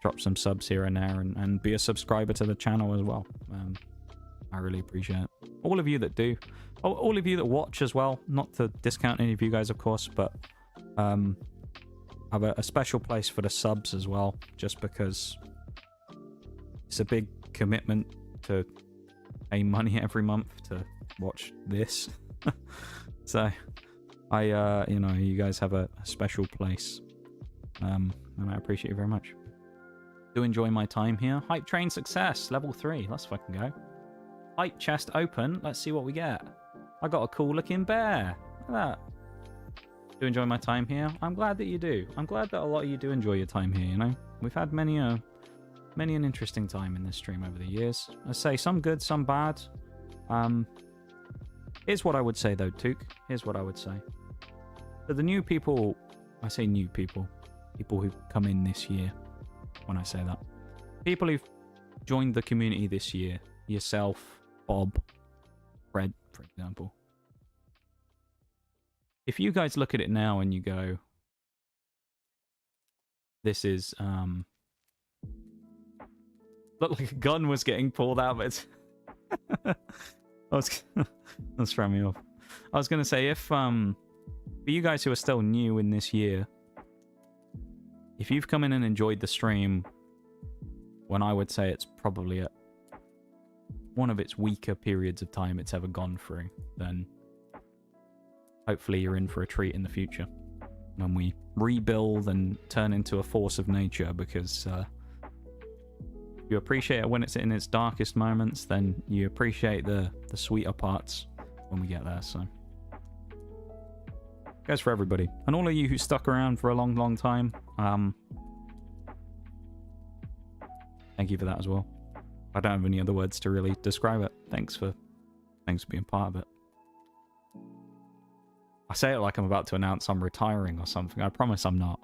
drop some subs here and there and be a subscriber to the channel as well. I really appreciate it. All of you that do. All of you that watch as well. Not to discount any of you guys, of course, but have a special place for the subs as well, just because it's a big commitment to pay money every month to watch this. So you guys have a special place, and I appreciate you very much. Do enjoy my time here. Hype train success, level 3. Let's fucking go. Hype chest open. Let's see what we get. I got a cool looking bear. Look at that. Do enjoy my time here. I'm glad that you do. I'm glad that a lot of you do enjoy your time here, you know. We've had many many an interesting time in this stream over the years. I say some good, some bad. Here's what I would say though, Took. Here's what I would say. For the new people, I say new people, people who've come in this year, when I say that. People who've joined the community this year, yourself, Bob, Fred, for example. If you guys look at it now and you go, this is, looked like a gun was getting pulled out of it. That's throwing me off. I was going to say, if, for you guys who are still new in this year, if you've come in and enjoyed the stream, when I would say it's probably at one of its weaker periods of time it's ever gone through, then hopefully you're in for a treat in the future when we rebuild and turn into a force of nature, because you appreciate it when it's in its darkest moments, then you appreciate the sweeter parts when we get there. So goes for everybody, and all of you who stuck around for a long time, thank you for that as well. I don't have any other words to really describe it. Thanks for being part of it. I say it like I'm about to announce I'm retiring or something. I promise I'm not.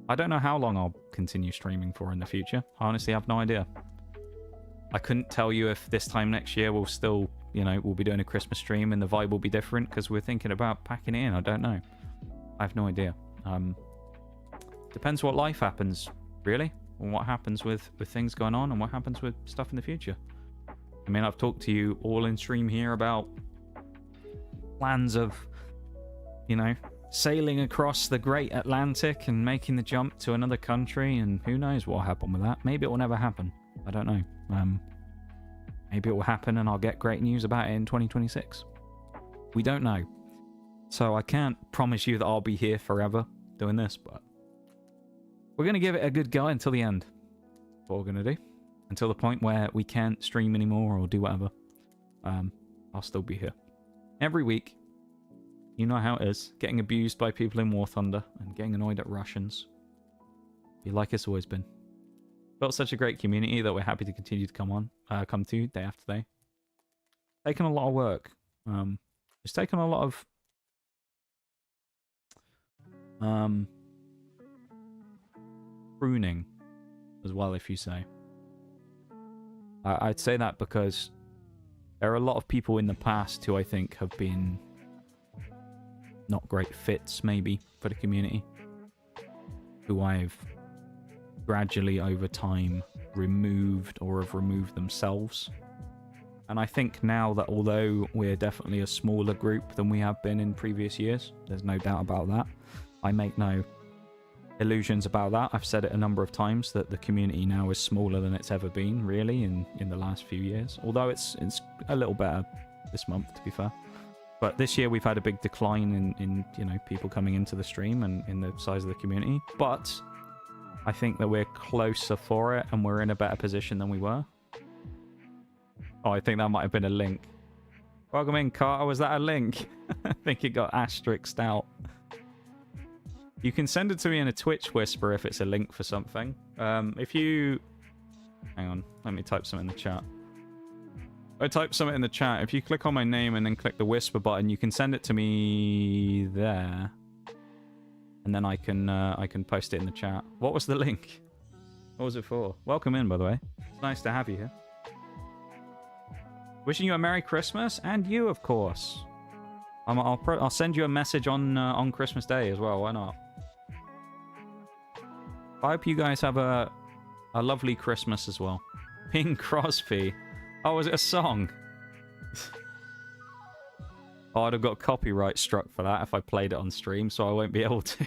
I don't know how long I'll continue streaming for in the future. I honestly have no idea. I couldn't tell you if this time next year we'll still, you know, we'll be doing a Christmas stream and the vibe will be different, because we're thinking about packing it in. I don't know. I have no idea. Depends what life happens, really, and what happens with things going on and what happens with stuff in the future. I mean, I've talked to you all in stream here about plans of, you know, sailing across the great Atlantic and making the jump to another country, and who knows what will happen with that. Maybe it will never happen. I don't know. Maybe it will happen and I'll get great news about it in 2026. We don't know. So I can't promise you that I'll be here forever doing this, but we're going to give it a good go until the end. That's what we're going to do. Until the point where we can't stream anymore or do whatever. I'll still be here. Every week. You know how it is. Getting abused by people in War Thunder and getting annoyed at Russians. Be like it's always been. Built such a great community that we're happy to continue to come to day after day. Taken a lot of work. It's taken a lot of pruning as well, if you say. I'd say that because there are a lot of people in the past who I think have been not great fits, maybe, for the community, who I've gradually over time removed or have removed themselves. And I think now that although we're definitely a smaller group than we have been in previous years, there's no doubt about that. I make no illusions about that. I've said it a number of times that the community now is smaller than it's ever been, really, in the last few years. Although it's a little better this month, to be fair. But this year we've had a big decline in you know, people coming into the stream and in the size of the community. But I think that we're closer for it and we're in a better position than we were. Oh, I think that might have been a link. Welcome in, Carter. Was that a link? I think it got asterisked out. You can send it to me in a Twitch whisper if it's a link for something. If you... Hang on. Let me type something in the chat. I type something in the chat. If you click on my name and then click the whisper button, you can send it to me there. And then I can post it in the chat. What was the link? What was it for? Welcome in, by the way. It's nice to have you here. Wishing you a Merry Christmas, and you, of course. I'll send you a message on Christmas Day as well. Why not? I hope you guys have a lovely Christmas as well. Bing Crosby. Oh, was it a song? Oh, I'd have got copyright struck for that if I played it on stream, so I won't be able to.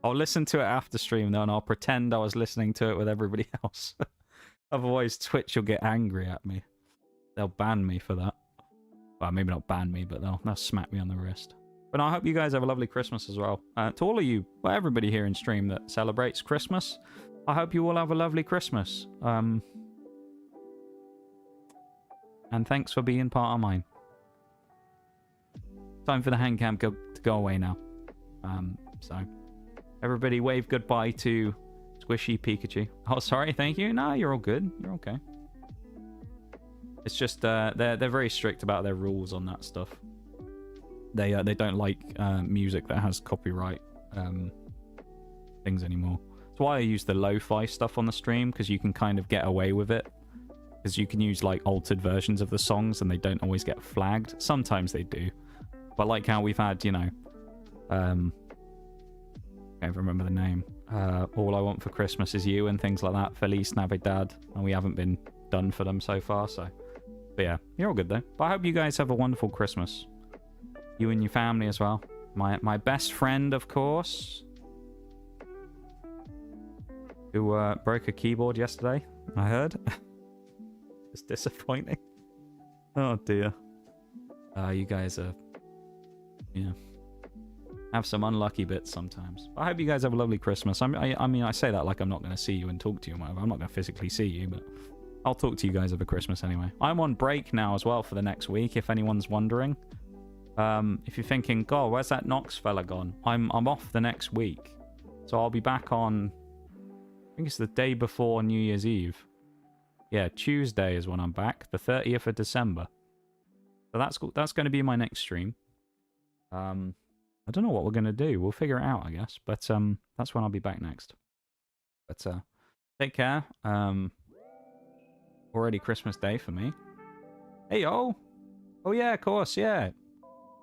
I'll listen to it after stream, though, and I'll pretend I was listening to it with everybody else. Otherwise, Twitch will get angry at me. They'll ban me for that. Well, maybe not ban me, but they'll smack me on the wrist. But I hope you guys have a lovely Christmas as well. To all of you, well, everybody here in stream that celebrates Christmas, I hope you all have a lovely Christmas. And thanks for being part of mine. Time for the hand cam to go away now. So, everybody wave goodbye to Squishy Pikachu. Oh, sorry. Thank you. No, you're all good. You're okay. It's just they're very strict about their rules on that stuff. They don't like music that has copyright things anymore. That's why I use the lo-fi stuff on the stream, because you can kind of get away with it. Because you can use like altered versions of the songs and they don't always get flagged. Sometimes they do. But like how we've had, you know, I can't remember the name. All I Want for Christmas Is You and things like that. Feliz Navidad. And we haven't been done for them so far, so. But yeah, you're all good though. But I hope you guys have a wonderful Christmas. You and your family as well. My best friend, of course, who broke a keyboard yesterday, I heard. It's disappointing. Oh dear. You guys are, yeah, have some unlucky bits sometimes. I hope you guys have a lovely Christmas. I mean, I say that like I'm not going to see you and talk to you. I'm not going to physically see you, but I'll talk to you guys over Christmas anyway. I'm on break now as well for the next week, if anyone's wondering. If you're thinking, God, where's that Nox fella gone? I'm off the next week. So I'll be back on, I think it's the day before New Year's Eve. Yeah, Tuesday is when I'm back, the 30th of December. So that's going to be my next stream. I don't know what we're going to do. We'll figure it out, I guess. But that's when I'll be back next. But take care. Already Christmas Day for me. Hey, yo! Oh, yeah, of course, yeah.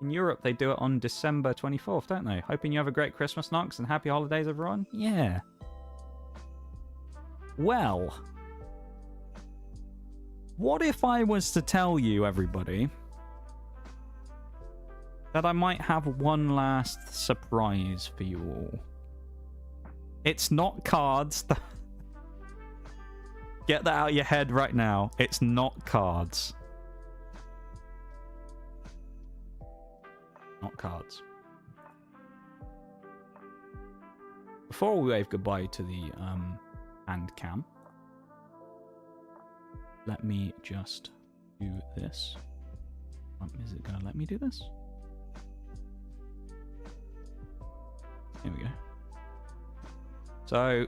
In Europe, they do it on December 24th, don't they? Hoping you have a great Christmas, Nox, and happy holidays, everyone. Yeah. Well, what if I was to tell you, everybody, that I might have one last surprise for you all? It's not cards. Get that out of your head right now. It's not cards. Not cards. Before we wave goodbye to the hand cam, let me just do this. Is it going to let me do this? Here we go. So,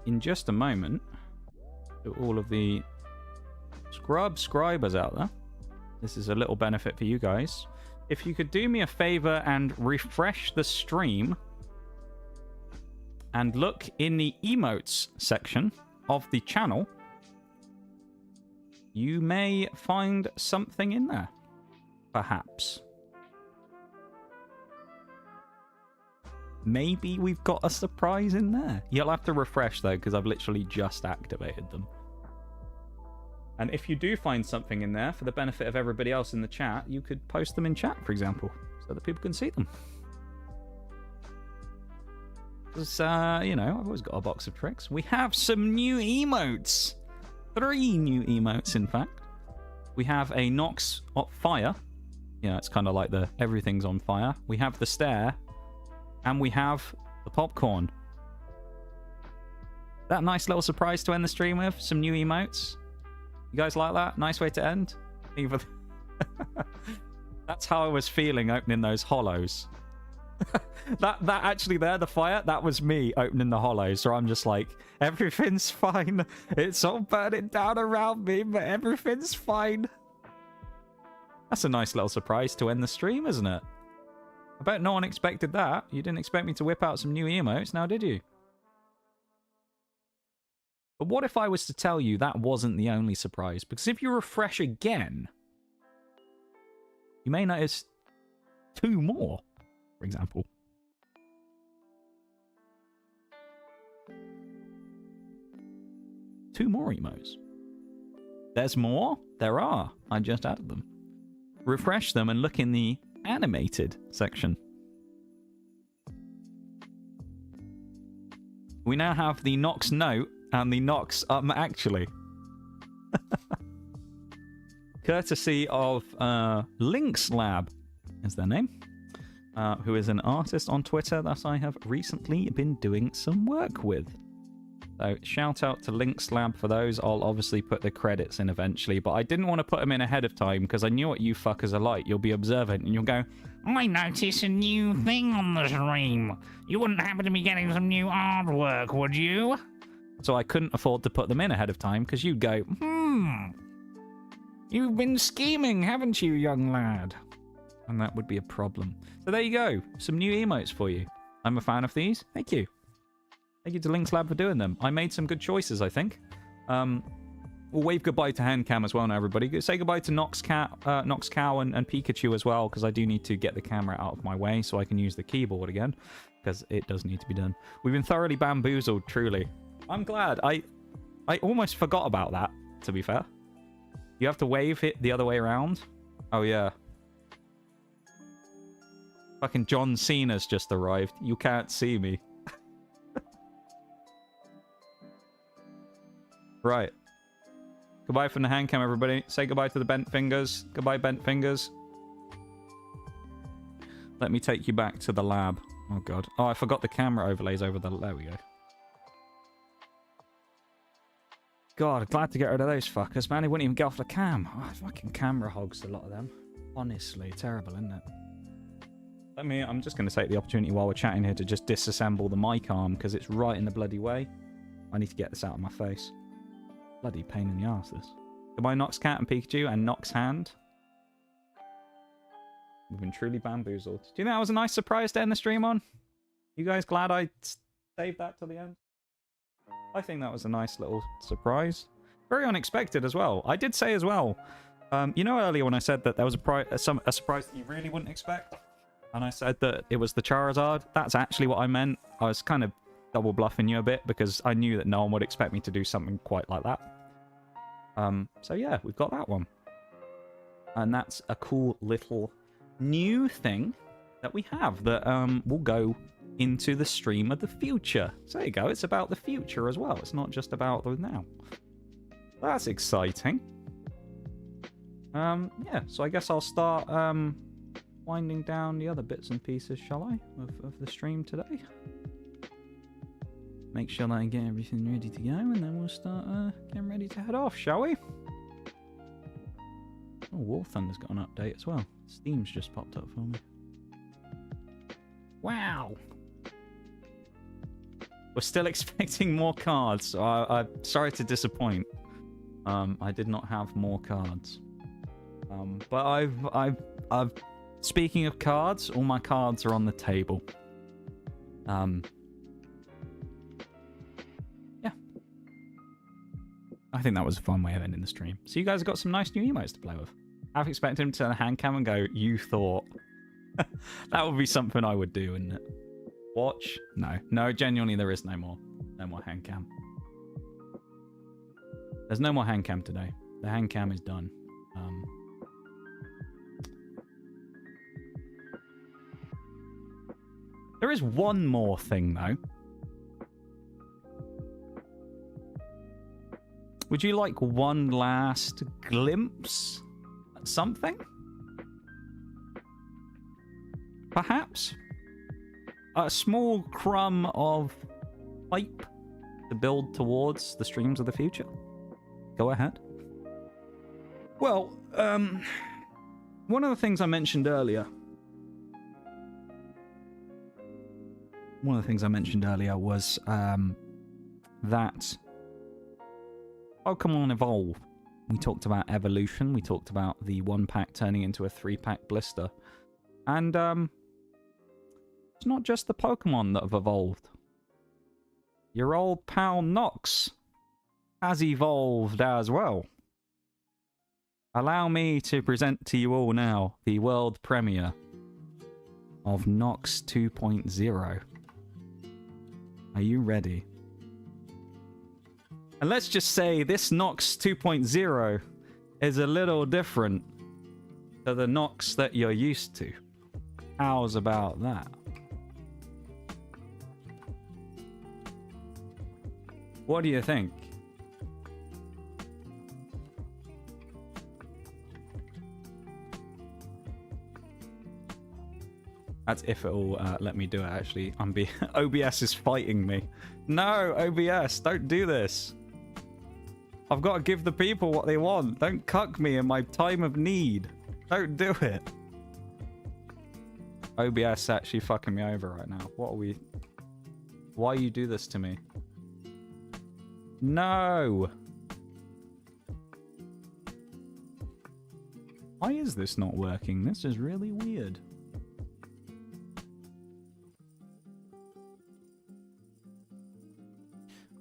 in just a moment, to all of the subscribers out there, this is a little benefit for you guys. If you could do me a favor and refresh the stream and look in the emotes section of the channel, you may find something in there, perhaps. Maybe we've got a surprise in there. You'll have to refresh though, because I've literally just activated them. And if you do find something in there, for the benefit of everybody else in the chat, you could post them in chat, for example, so that people can see them. Because, you know, I've always got a box of tricks. We have some new emotes. 3 new emotes, in fact. We have a Nox fire. You know, it's kind of like the everything's on fire. We have the stare. And we have the popcorn. That nice little surprise to end the stream with. Some new emotes. You guys like that? Nice way to end. That's how I was feeling opening those hollows. that actually there, the fire, that was me opening the hollows. So I'm just like, everything's fine. It's all burning down around me, but everything's fine. That's a nice little surprise to end the stream, isn't it? I bet no one expected that. You didn't expect me to whip out some new emotes, now did you? But what if I was to tell you that wasn't the only surprise? Because if you refresh again, you may notice 2 more, for example. Two more emotes. There's more? There are. I just added them. Refresh them and look in the animated section. We now have the Nox note and the Nox actually. Courtesy of Lynx Lab is their name, who is an artist on Twitter that I have recently been doing some work with. So shout out to Lynx Lab for those. I'll obviously put the credits in eventually, but I didn't want to put them in ahead of time because I knew what you fuckers are like. You'll be observant and you'll go, I noticed a new thing on the stream. You wouldn't happen to be getting some new artwork, would you? So I couldn't afford to put them in ahead of time because you'd go, you've been scheming, haven't you, young lad? And that would be a problem. So there you go. Some new emotes for you. I'm a fan of these. Thank you. Thank you to Lynx Lab for doing them. I made some good choices, I think. We'll wave goodbye to Handcam as well now, everybody. Say goodbye to Noxcow and Pikachu as well, because I do need to get the camera out of my way so I can use the keyboard again, because it does need to be done. We've been thoroughly bamboozled, truly. I'm glad. I almost forgot about that, to be fair. You have to wave it the other way around. Oh, yeah. Fucking John Cena's just arrived. You can't see me. Right. Goodbye from the hand cam, everybody. Say goodbye to the bent fingers. Goodbye, bent fingers. Let me take you back to the lab. Oh, God. Oh, I forgot the camera overlays over the... There we go. God, glad to get rid of those fuckers, man. They wouldn't even get off the cam. Oh, fucking camera hogs, a lot of them. Honestly, terrible, isn't it? I'm just going to take the opportunity while we're chatting here to just disassemble the mic arm, because it's right in the bloody way. I need to get this out of my face. Bloody pain in the arse, this. Goodbye, Noxcat and Pikachu and Nox Hand. We've been truly bamboozled. Do you think that was a nice surprise to end the stream on? You guys glad I saved that till the end? I think that was a nice little surprise. Very unexpected as well. I did say as well, you know earlier when I said that there was a surprise that you really wouldn't expect? And I said that it was the Charizard. That's actually what I meant. I was kind of double bluffing you a bit because I knew that no one would expect me to do something quite like that. So yeah, we've got that one. And that's a cool little new thing that we have that will go into the stream of the future. So there you go, it's about the future as well. It's not just about the now. That's exciting. Yeah, so I guess I'll start winding down the other bits and pieces, shall I, of the stream today. Make sure that I get everything ready to go, and then we'll start getting ready to head off, shall we? Oh, War Thunder's got an update as well. Steam's just popped up for me. Wow! We're still expecting more cards, so I'm sorry to disappoint. I did not have more cards. But I've speaking of cards, all my cards are on the table. Yeah. I think that was a fun way of ending the stream. So you guys have got some nice new emotes to play with. I've expected him to turn a hand cam and go, you thought. That would be something I would do, wouldn't it? Watch? No. No, genuinely there is no more. No more hand cam. There's no more hand cam today. The hand cam is done. There is one more thing, though. Would you like one last glimpse at something? Perhaps? A small crumb of hype to build towards the streams of the future? Go ahead. Well, one of the things I mentioned earlier... was that Pokemon Evolve. We talked about evolution. We talked about the 1-pack turning into a 3-pack blister. And it's not just the Pokemon that have evolved. Your old pal Nox has evolved as well. Allow me to present to you all now the world premiere of Nox 2.0. Are you ready? And let's just say this Nox 2.0 is a little different to the Nox that you're used to. How's about that? What do you think? That's if it'll let me do it, actually. OBS is fighting me. No, OBS, don't do this. I've got to give the people what they want. Don't cuck me in my time of need. Don't do it. OBS actually fucking me over right now. What are we... Why you do this to me? No! Why is this not working? This is really weird.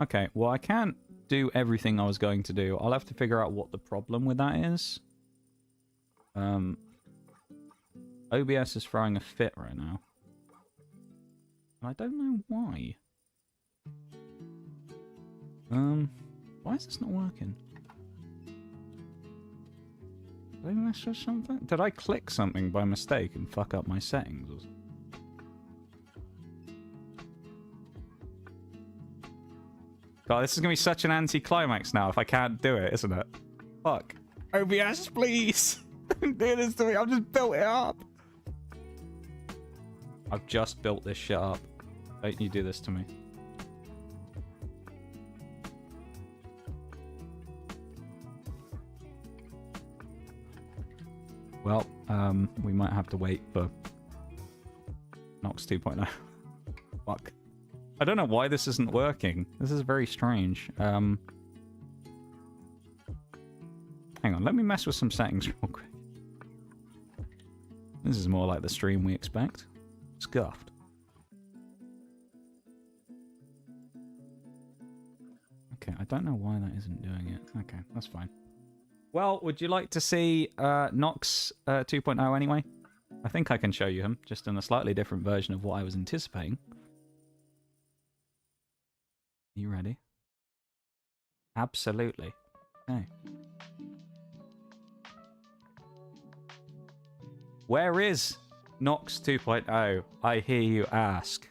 Okay, well I can't do everything I was going to do. I'll have to figure out what the problem with that is. OBS is throwing a fit right now. I don't know why. Why is this not working? Did I mess with something? Did I click something by mistake and fuck up my settings? Or something? God, this is gonna be such an anti-climax now if I can't do it, isn't it? Fuck. OBS, please! Don't do this to me, I've just built it up! I've just built this shit up. Don't you do this to me. Well, we might have to wait for Nox 2.0. Fuck. I don't know why this isn't working. This is very strange. Hang on, let me mess with some settings real quick. This is more like the stream we expect. Scuffed. Okay, I don't know why that isn't doing it. Okay, that's fine. Well, would you like to see Nox 2.0 anyway? I think I can show you him, just in a slightly different version of what I was anticipating. You ready? Absolutely. Okay. Where is Nox 2.0? I hear you ask.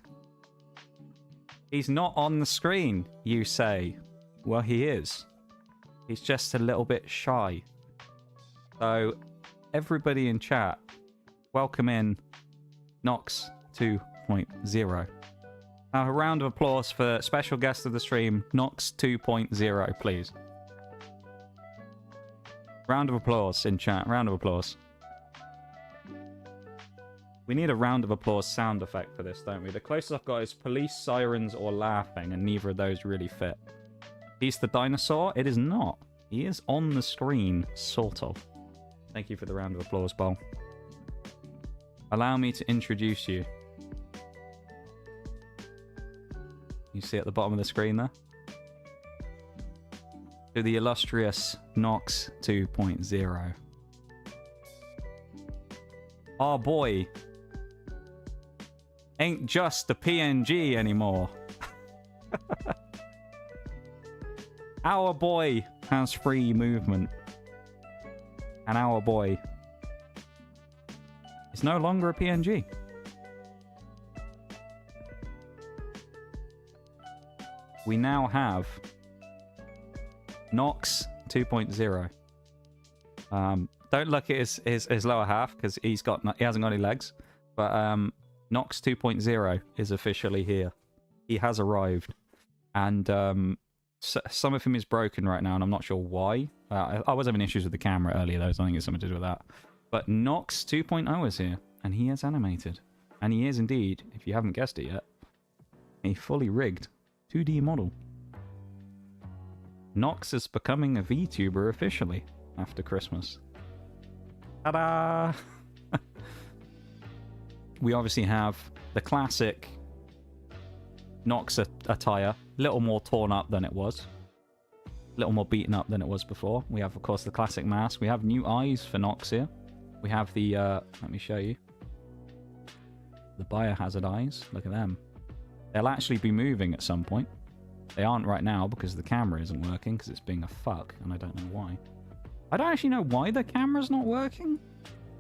He's not on the screen, you say. Well, he is. He's just a little bit shy. So, everybody in chat, welcome in Nox 2.0. Now, a round of applause for special guest of the stream, Nox 2.0, please. Round of applause in chat. Round of applause. We need a round of applause sound effect for this, don't we? The closest I've got is police, sirens, or laughing, and neither of those really fit. He's the dinosaur? It is not. He is on the screen, sort of. Thank you for the round of applause, Bowl. Allow me to introduce you. You see at the bottom of the screen there? To the illustrious Nox 2.0. Our boy ain't just a PNG anymore. Our boy has free movement. And our boy is no longer a PNG. We now have Nox 2.0. Don't look at his lower half because he hasn't got any legs. But Nox 2.0 is officially here. He has arrived, and some of him is broken right now, and I'm not sure why. I was having issues with the camera earlier, though, so I think it's something to do with that. But Nox 2.0 is here, and he is animated, and he is indeed, if you haven't guessed it yet, a fully rigged 2D model. Nox is becoming a VTuber officially after Christmas. Ta-da! We obviously have the classic Nox attire, a little more torn up than it was. A little more beaten up than it was before. We have, of course, the classic mask. We have new eyes for Nox here. We have the, let me show you. The biohazard eyes. Look at them. They'll actually be moving at some point. They aren't right now because the camera isn't working because it's being a fuck, and I don't know why. I don't actually know why the camera's not working.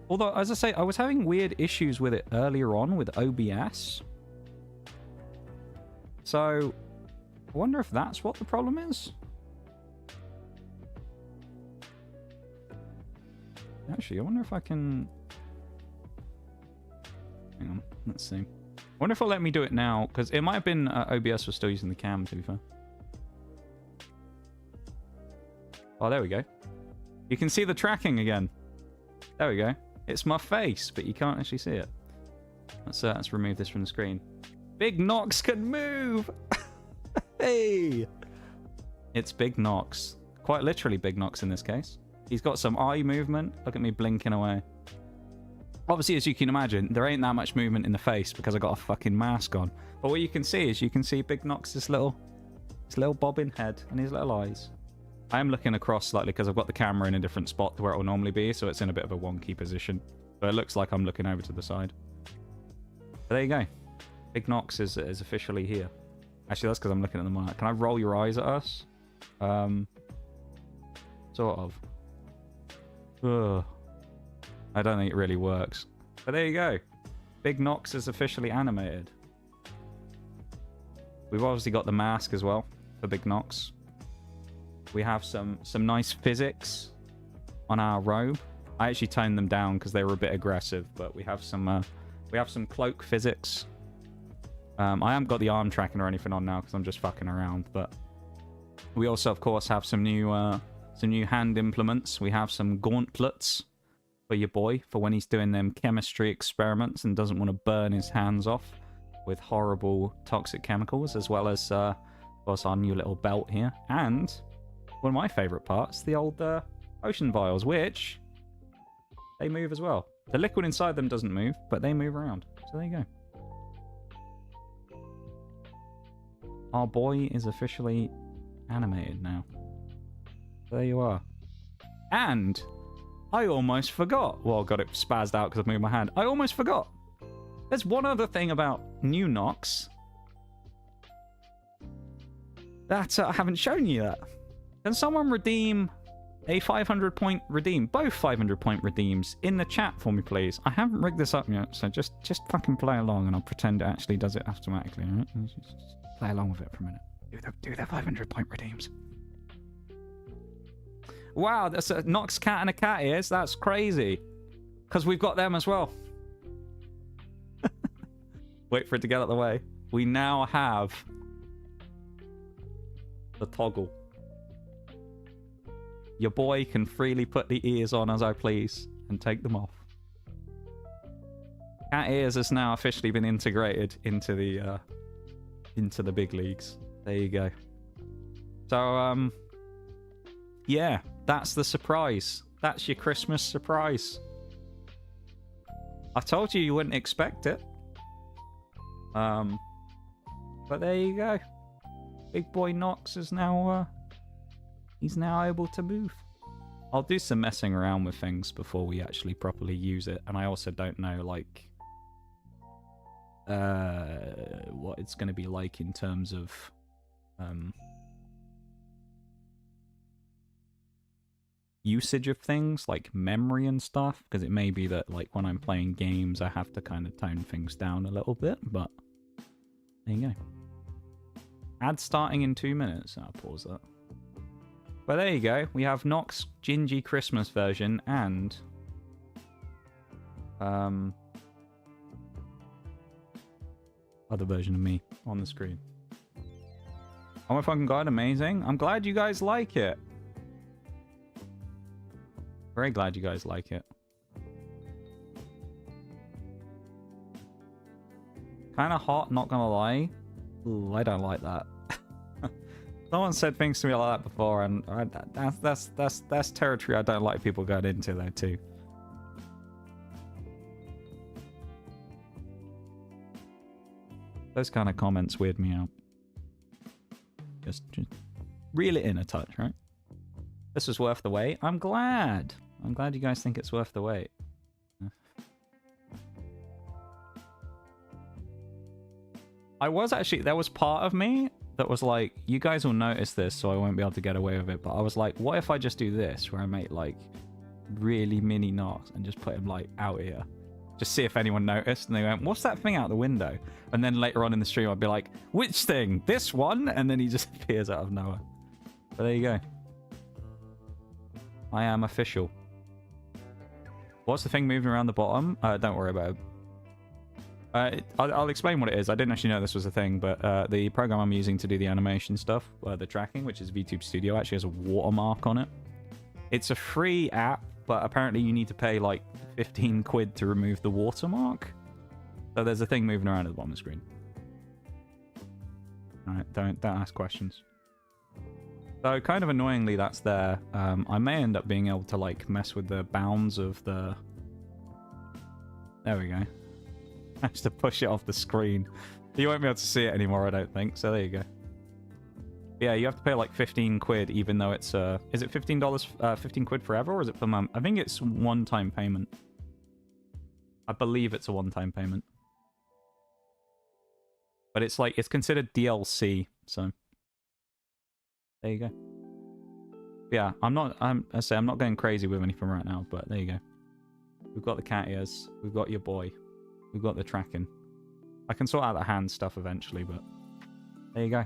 Although, as I say, I was having weird issues with it earlier on with OBS. So, I wonder if that's what the problem is. Actually, I wonder if I can... Hang on, let's see. I wonder if it'll let me do it now, because it might have been OBS was still using the cam, to be fair. Oh, there we go. You can see the tracking again. There we go. It's my face, but you can't actually see it. Let's remove this from the screen. Big Nox can move! Hey! It's Big Nox. Quite literally Big Nox in this case. He's got some eye movement. Look at me blinking away. Obviously, as you can imagine, there ain't that much movement in the face because I got a fucking mask on. But what you can see is you can see Big Nox's little bobbing head and his little eyes. I am looking across slightly because I've got the camera in a different spot to where it will normally be, so it's in a bit of a wonky position. But it looks like I'm looking over to the side. But there you go. Big Nox is officially here. Actually, that's because I'm looking at the mic. Can I roll your eyes at us? Sort of. Ugh. I don't think it really works. But there you go. Big Nox is officially animated. We've obviously got the mask as well for Big Nox. We have some nice physics on our robe. I actually toned them down because they were a bit aggressive, but we have some cloak physics. I haven't got the arm tracking or anything on now because I'm just fucking around. But we also, of course, have some new hand implements. We have some gauntlets for your boy for when he's doing them chemistry experiments and doesn't want to burn his hands off with horrible toxic chemicals, as well as, of course, our new little belt here. And one of my favourite parts, the old potion vials, which they move as well. The liquid inside them doesn't move, but they move around. So there you go. Our boy is officially animated now. There you are. And I almost forgot. Well, I got it spazzed out because I've moved my hand. I almost forgot. There's one other thing about new Nox that I haven't shown you yet. Can someone redeem a 500-point redeem? Both 500-point redeems in the chat for me, please. I haven't rigged this up yet, so just fucking play along and I'll pretend it actually does it automatically, alright? Just play along with it for a minute. Do the 500-point redeems. Wow, that's a Nox cat and a cat ears. That's crazy. Because we've got them as well. Wait for it to get out of the way. We now have the toggle. Your boy can freely put the ears on as I please and take them off. Cat ears has now officially been integrated into the big leagues. There you go. So yeah, that's the surprise. That's your Christmas surprise. I told you wouldn't expect it. But there you go. Big boy Nox is now he's now able to move. I'll do some messing around with things before we actually properly use it, and I also don't know like what it's going to be like in terms of usage of things like memory and stuff, because it may be that like when I'm playing games I have to kind of tone things down a little bit, but there you go. Ad starting in 2 minutes. I'll pause that. But there you go. We have Nox Gingy Christmas version and other version of me on the screen. Oh my fucking god, amazing. I'm glad you guys like it. Very glad you guys like it. Kind of hot, not gonna lie. Ooh, I don't like that. Someone said things to me like that before, and that's territory I don't like people going into though too. Those kind of comments weird me out. Just reel it in a touch, right? This was worth the wait. I'm glad. I'm glad you guys think it's worth the wait. There was part of me that was like, you guys will notice this, so I won't be able to get away with it. But I was like, what if I just do this, where I make like really mini Nox and just put him like out here, just see if anyone noticed. And they went, what's that thing out the window? And then later on in the stream, I'd be like, which thing? This one? And then he just appears out of nowhere. But there you go. I am official. What's the thing moving around the bottom? Don't worry about it. I'll explain what it is. I didn't actually know this was a thing, but the program I'm using to do the animation stuff, the tracking, which is VTube Studio, actually has a watermark on it. It's a free app, but apparently you need to pay like 15 quid to remove the watermark. So there's a thing moving around at the bottom of the screen. Alright, don't ask questions. So kind of annoyingly that's there. I may end up being able to like mess with the bounds of the... There we go. I have to push it off the screen. You won't be able to see it anymore, I don't think. So there you go. Yeah, you have to pay like 15 quid, even though it's is it $15, 15 quid forever, or is it per month? I think it's one-time payment. I believe it's a one-time payment. But it's like, it's considered DLC, so there you go. Yeah, I'm not going crazy with anything right now, but there you go. We've got the cat ears, we've got your boy, we've got the tracking. I can sort out the hand stuff eventually, but there you go.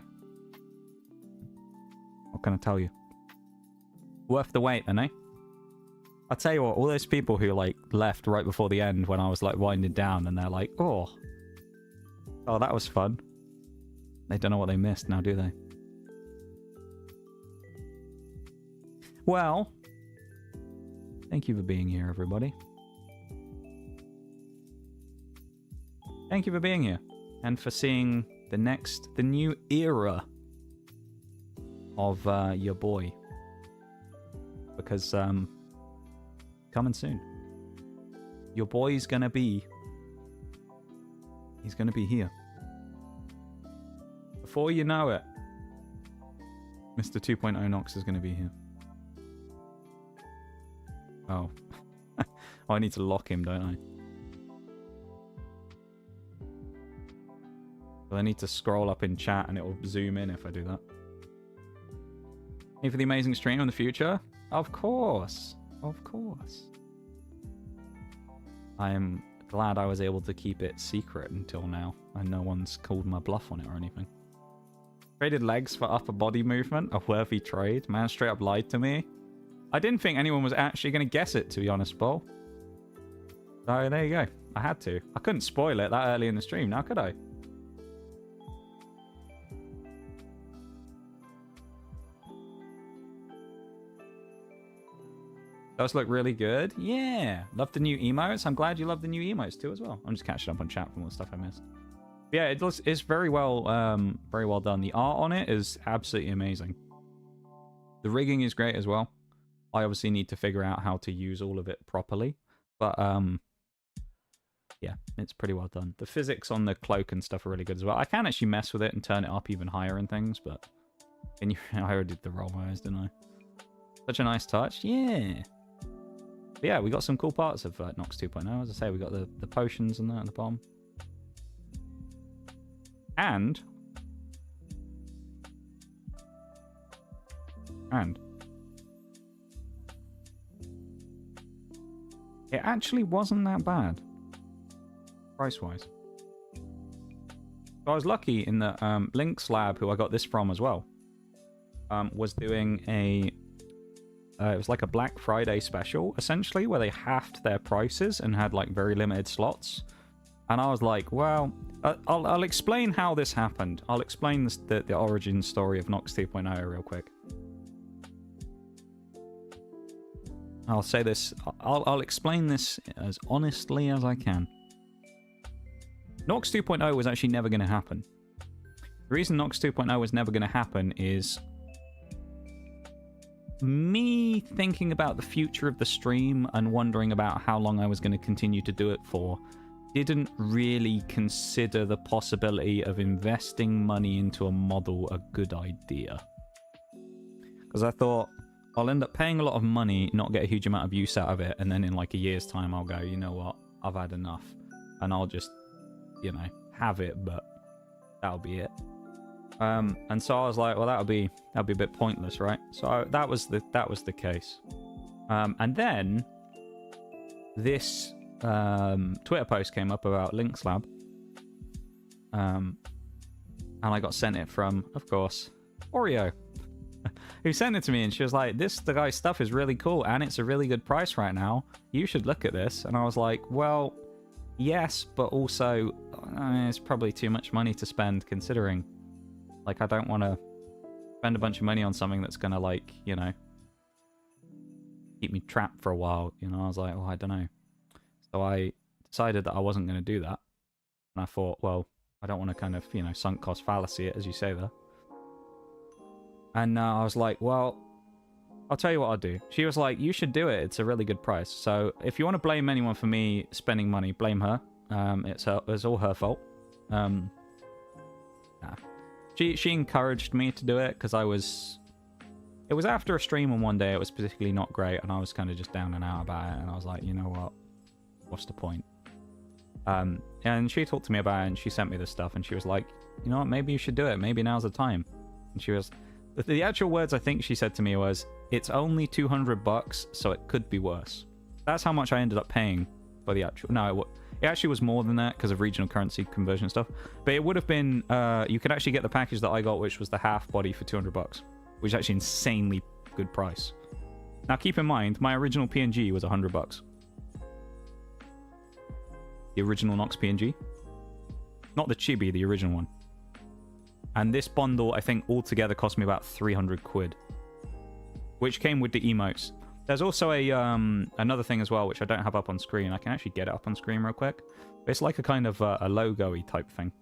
What can I tell you? Worth the wait, then, eh? I'll tell you what, all those people who, like, left right before the end when I was, like, winding down, and they're like, oh, that was fun. They don't know what they missed now, do they? Well, thank you for being here, everybody. Thank you for being here, and for seeing the new era of your boy, because coming soon. Your boy's gonna be, he's gonna be here. Before you know it, Mr. 2.0 Nox is gonna be here. Oh. Oh, I need to lock him, don't I? Well, I need to scroll up in chat and it will zoom in if I do that. Hey, for the amazing stream in the future? Of course. Of course. I am glad I was able to keep it secret until now, and no one's called my bluff on it or anything. Traded legs for upper body movement? A worthy trade? Man straight up lied to me. I didn't think anyone was actually going to guess it, to be honest, Paul. So there you go. I had to. I couldn't spoil it that early in the stream, now could I? Does look really good. Yeah. Love the new emotes. I'm glad you love the new emotes too as well. I'm just catching up on chat from all the stuff I missed. Yeah, it's very well done. The art on it is absolutely amazing. The rigging is great as well. I obviously need to figure out how to use all of it properly. But yeah, it's pretty well done. The physics on the cloak and stuff are really good as well. I can actually mess with it and turn it up even higher and things, but I already did the roll eyes, didn't I? Such a nice touch. Yeah. But yeah, we got some cool parts of Nox 2.0. As I say, we got the potions and that at the bottom. And it actually wasn't that bad, price-wise. So I was lucky in that Link's Lab, who I got this from as well, was doing a... it was like a Black Friday special, essentially, where they halved their prices and had, like, very limited slots. And I was like, well, I'll explain how this happened. I'll explain the origin story of Nox 2.0 real quick. I'll say this, I'll explain this as honestly as I can. Nox 2.0 was actually never going to happen. The reason Nox 2.0 was never going to happen is me thinking about the future of the stream and wondering about how long I was going to continue to do it for. Didn't really consider the possibility of investing money into a model a good idea. Because I thought, I'll end up paying a lot of money, not get a huge amount of use out of it, and then in like a year's time I'll go, you know what, I've had enough. And I'll just, you know, have it, but that'll be it. And so I was like, well, that'll be a bit pointless, right? So that was the case. And then this Twitter post came up about Link's Lab. And I got sent it from, of course, Oreo, who sent it to me, and she was like, the guy's stuff is really cool, and it's a really good price right now. You should look at this. And I was like, well, yes, but also it's probably too much money to spend, considering, like, I don't want to spend a bunch of money on something that's going to, like, you know, keep me trapped for a while. You know, I was like, well, I don't know. So I decided that I wasn't going to do that. And I thought, well, I don't want to kind of, you know, sunk cost fallacy it, as you say there. And I was like, well, I'll tell you what I'll do. She was like, you should do it. It's a really good price. So if you want to blame anyone for me spending money, blame her. It's all her fault. Nah. She encouraged me to do it because it was after a stream on one day. It was particularly not great, and I was kind of just down and out about it. And I was like, you know what? What's the point? And she talked to me about it, and she sent me this stuff, and she was like, you know what? Maybe you should do it. Maybe now's the time. And she was, the actual words I think she said to me was, it's only $200, so it could be worse. That's how much I ended up paying for the actual. No, it actually was more than that because of regional currency conversion stuff. But it would have been, you could actually get the package that I got, which was the half body for $200, which is actually insanely good price. Now keep in mind, my original PNG was $100. The original Nox PNG, not the chibi, the original one. And this bundle, I think, altogether cost me about 300 quid, which came with the emotes. There's also a another thing as well, which I don't have up on screen. I can actually get it up on screen real quick. It's like a kind of a logo-y type thing,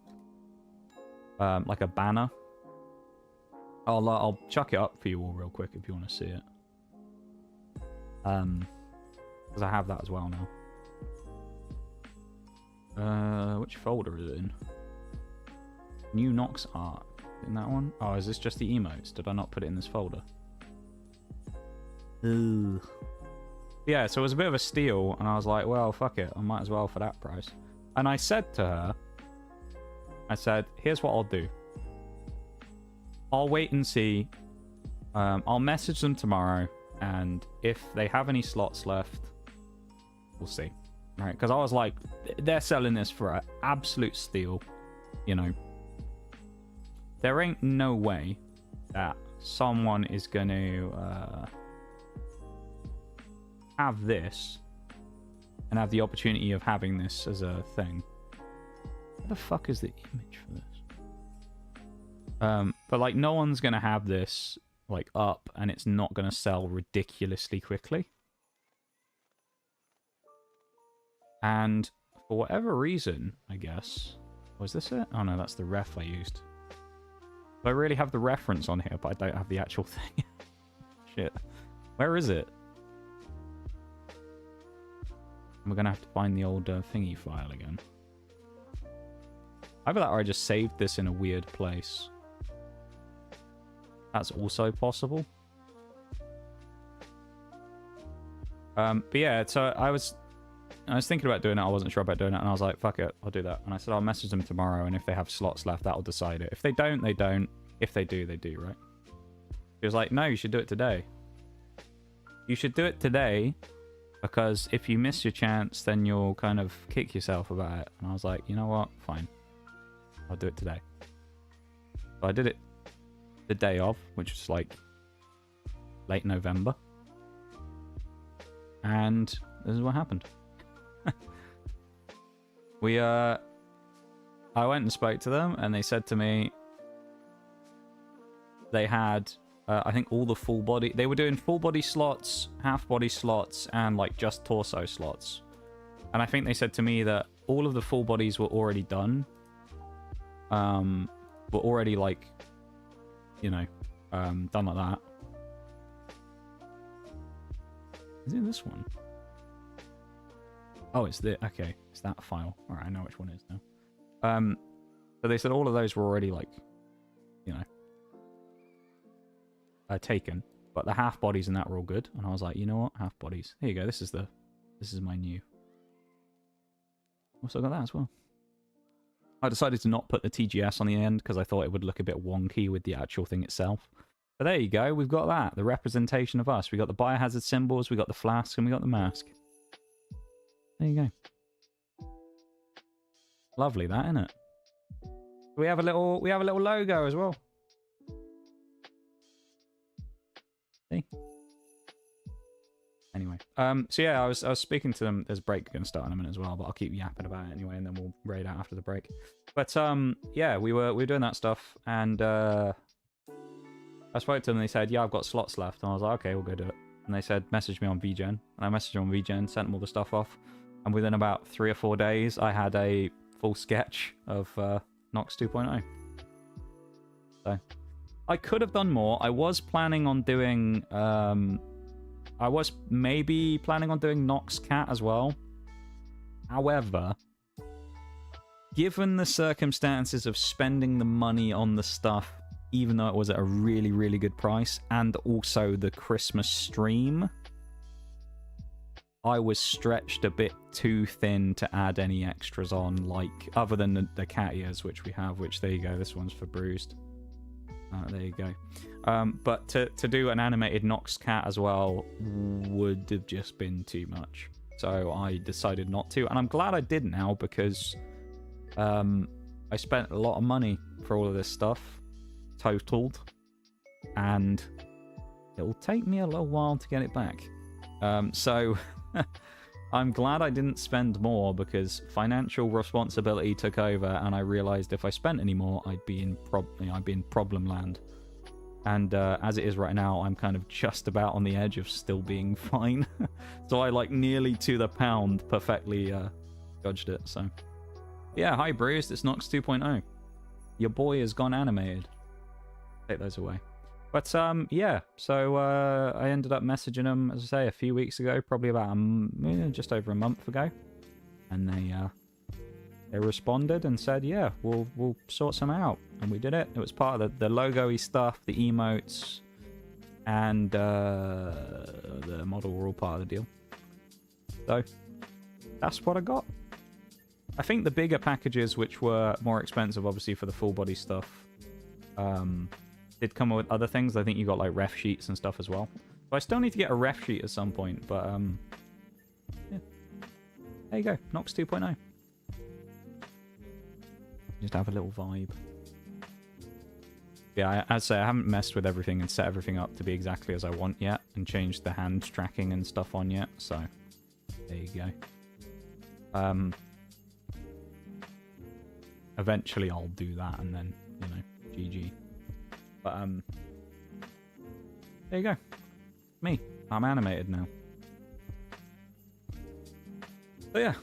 like a banner. I'll chuck it up for you all real quick if you want to see it. Because I have that as well now. Which folder is it in? New Nox art. In that one? Oh, is this just the emotes? Did I not put it in this folder? Ugh. Yeah, so it was a bit of a steal, and I was like, well, fuck it. I might as well for that price. And I said to her, I said, here's what I'll do. I'll wait and see. I'll message them tomorrow, and if they have any slots left, we'll see. Right? Because I was like, they're selling this for an absolute steal, you know. There ain't no way that someone is going to have this and have the opportunity of having this as a thing. Where the fuck is the image for this? But like, no one's going to have this like up, and it's not going to sell ridiculously quickly. And for whatever reason, I guess, was this it? Oh no, that's the ref I used. I really have the reference on here, but I don't have the actual thing. Shit. Where is it? We're going to have to find the old thingy file again. Either that or I just saved this in a weird place. That's also possible. But yeah, so I was thinking about doing it. I wasn't sure about doing it, and I was like, fuck it, I'll do that. And I said, I'll message them tomorrow, and if they have slots left, that'll decide it. If they don't, they don't. If they do, they do, right? He was like, no, you should do it today. You should do it today, because if you miss your chance, then you'll kind of kick yourself about it. And I was like, you know what? Fine. I'll do it today. So I did it the day of, which was like late November. And this is what happened. I went and spoke to them, and they said to me they had I think all the full body, they were doing full body slots, half body slots, and like just torso slots. And I think they said to me that all of the full bodies were already done, were already like, you know, done like that. Is it this one? Oh, it's the, okay, it's that file. All right, I know which one it is now. So they said all of those were already like, you know, taken, but the half bodies and that were all good. And I was like, you know what, half bodies. Here you go. This is my new. Also got that as well. I decided to not put the TGS on the end because I thought it would look a bit wonky with the actual thing itself. But there you go. We've got that. The representation of us. We got the biohazard symbols. We got the flask, and we got the mask. There you go. Lovely, that, isn't it? We have a little logo as well. See? Anyway, so yeah, I was speaking to them. There's a break going to start in a minute as well, but I'll keep yapping about it anyway, and then we'll raid out after the break. But yeah, we were doing that stuff, and I spoke to them. And they said, "Yeah, I've got slots left," and I was like, "Okay, we'll go do it." And they said, "Message me on VGen," and I messaged them on VGen, sent them all the stuff off, and within about 3 or 4 days, I had a full sketch of Nox 2.0. So I could have done more. I was planning on doing I was maybe planning on doing Nox Cat as well. However, given the circumstances of spending the money on the stuff, even though it was at a really, really good price, and also the Christmas stream, I was stretched a bit too thin to add any extras on, like, other than the cat ears, which we have, which, there you go, this one's for Bruised. There you go. But to do an animated Nox Cat as well would have just been too much. So I decided not to, and I'm glad I did now, because I spent a lot of money for all of this stuff, totaled, and it will take me a little while to get it back. So I'm glad I didn't spend more, because financial responsibility took over, and I realized if I spent any more, I'd be in problem land. And as it is right now, I'm kind of just about on the edge of still being fine. So I, like, nearly to the pound perfectly dodged it. So yeah, hi Bruce, it's Nox 2.0. Your boy has gone animated. Take those away. But yeah, so I ended up messaging them, as I say, a few weeks ago, probably about just over a month ago, and they responded and said, yeah, we'll sort some out, and we did it. It was part of the logo-y stuff, the emotes, and the model were all part of the deal. So that's what I got. I think the bigger packages, which were more expensive, obviously, for the full body stuff, did come with other things. I think you got, like, ref sheets and stuff as well. So I still need to get a ref sheet at some point, but yeah. There you go, Nox 2.0. Just have a little vibe. Yeah, as I say, I haven't messed with everything and set everything up to be exactly as I want yet, and changed the hand tracking and stuff on yet, so there you go. Eventually I'll do that, and then, you know, GG. But there you go. Me. I'm animated now. So yeah.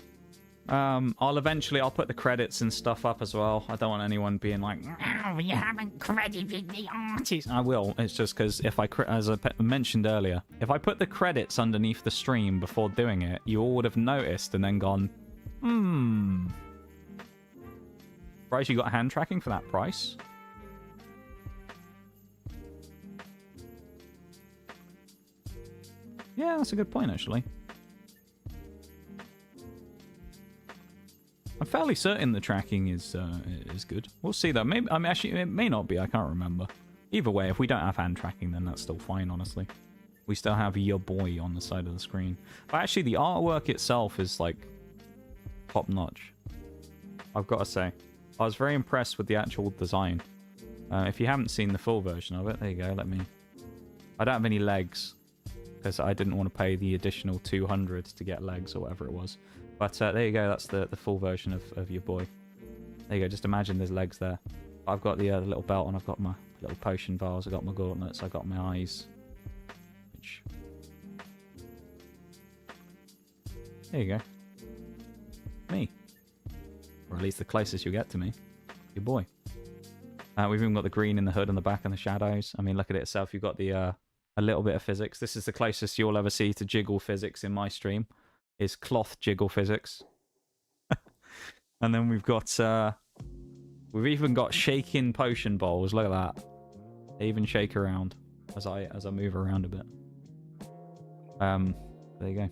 I'll put the credits and stuff up as well. I don't want anyone being like, Oh, you haven't credited the artist. I will. It's just because if as I mentioned earlier, if I put the credits underneath the stream before doing it, you all would have noticed and then gone, Price, you got hand tracking for that price? Yeah, that's a good point, actually. I'm fairly certain the tracking is good. We'll see, though. Maybe, I mean, actually, it may not be. I can't remember. Either way, if we don't have hand tracking, then that's still fine, honestly. We still have your boy on the side of the screen. But actually, the artwork itself is, like, top-notch. I've got to say. I was very impressed with the actual design. If you haven't seen the full version of it, there you go. I don't have any legs, because I didn't want to pay the additional 200 to get legs or whatever it was. But there you go, that's the full version of your boy. There you go, just imagine there's legs there. I've got the little belt on, I've got my little potion vials, I've got my gauntlets, I've got my eyes. Which... There you go. Me. Or at least the closest you'll get to me. Your boy. We've even got the green in the hood and the back and the shadows. I mean, look at it itself, you've got the a little bit of physics. This is the closest you'll ever see to jiggle physics in my stream. Is cloth jiggle physics. And then we've got we've even got shaking potion bowls. Look at that. They even shake around as I move around a bit. There you go.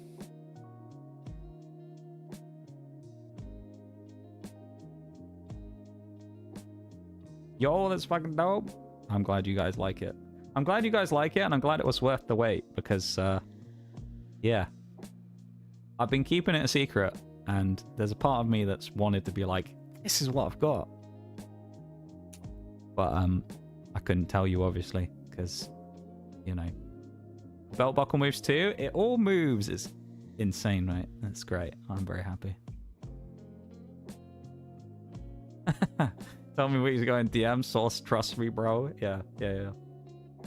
Yo, that's fucking dope. I'm glad you guys like it. I'm glad you guys like it, and I'm glad it was worth the wait, because yeah. I've been keeping it a secret, and there's a part of me that's wanted to be like, this is what I've got. But I couldn't tell you, obviously, because, you know, belt buckle moves too. It all moves. It's insane, right? That's great. I'm very happy. Tell me what he's going DM source. Trust me, bro. Yeah.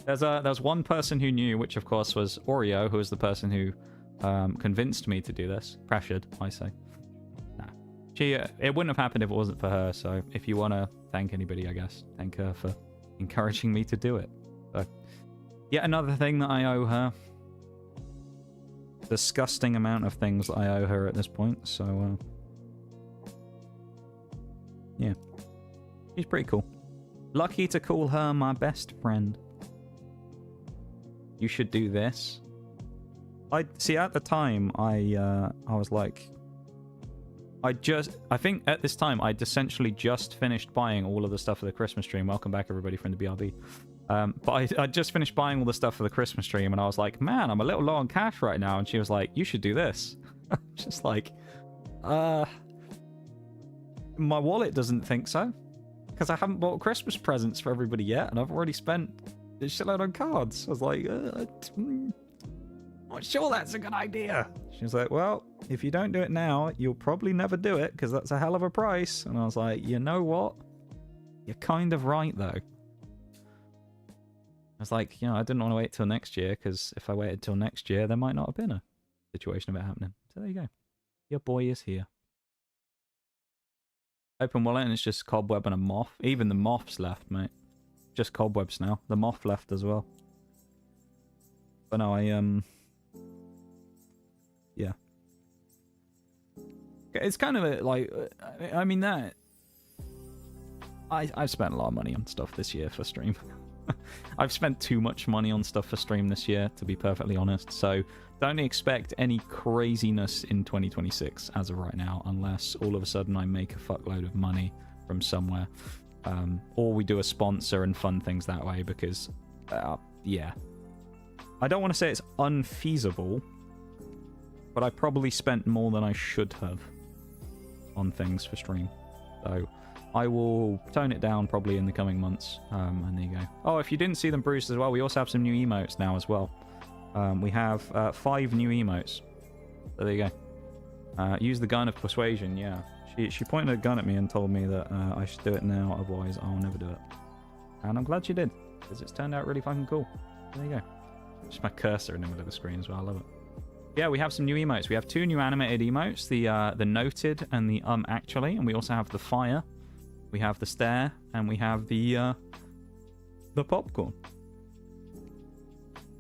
There's one person who knew, which of course was Oreo, who was the person who convinced me to do this. Pressured, I say. Nah, It wouldn't have happened if it wasn't for her. So if you want to thank anybody, I guess thank her for encouraging me to do it. So yet another thing that I owe her. Disgusting amount of things that I owe her at this point. So yeah, she's pretty cool. Lucky to call her my best friend. You should do this. I see. At the time, I was like, I think at this time I'd essentially just finished buying all of the stuff for the Christmas stream. Welcome back, everybody, from the BRB. But I just finished buying all the stuff for the Christmas stream, and I was like, man, I'm a little low on cash right now. And she was like, you should do this. Just like, my wallet doesn't think so, because I haven't bought Christmas presents for everybody yet, and I've already spent a shitload on cards. I was like, I'm not sure that's a good idea. She was like, well, if you don't do it now, you'll probably never do it, because that's a hell of a price. And I was like, you know what? You're kind of right, though. I was like, I didn't want to wait till next year, because if I waited till next year, there might not have been a situation of it happening. So there you go. Your boy is here. Open wallet, and it's just cobweb and a moth. Even the moth's left, mate. Just cobwebs now. The moth left as well. But no, yeah. It's kind of like, I mean, that... I've spent a lot of money on stuff this year for stream. I've spent too much money on stuff for stream this year, to be perfectly honest. So don't expect any craziness in 2026 as of right now, unless all of a sudden I make a fuckload of money from somewhere. Or we do a sponsor and fund things that way, because, yeah. I don't want to say it's unfeasible, but I probably spent more than I should have on things for stream. So I will tone it down probably in the coming months. And there you go. Oh, if you didn't see them, Bruce, as well, we also have some new emotes now as well. We have 5 new emotes. So there you go. Use the gun of persuasion, yeah. She pointed a gun at me and told me that I should do it now, otherwise I'll never do it. And I'm glad she did, because it's turned out really fucking cool. There you go. Just my cursor in the middle of the screen as well, I love it. Yeah, we have some new emotes. We have 2 new animated emotes, the noted and the actually, and we also have the fire. We have the stare, and we have the popcorn.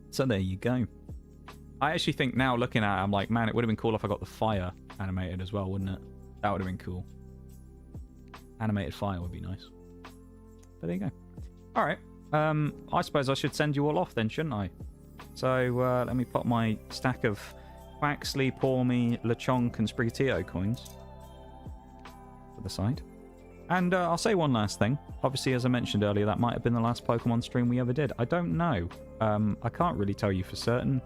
So there you go. I actually think now, looking at it, I'm like, man, it would have been cool if I got the fire animated as well, wouldn't it? That would have been cool. Animated fire would be nice. But there you go. Alright. I suppose I should send you all off then, shouldn't I? So let me put my stack of Quaxley, Pormy, Lechonk, and Sprigatito coins to the side. And I'll say one last thing. Obviously, as I mentioned earlier, that might have been the last Pokemon stream we ever did. I don't know. I can't really tell you for certain.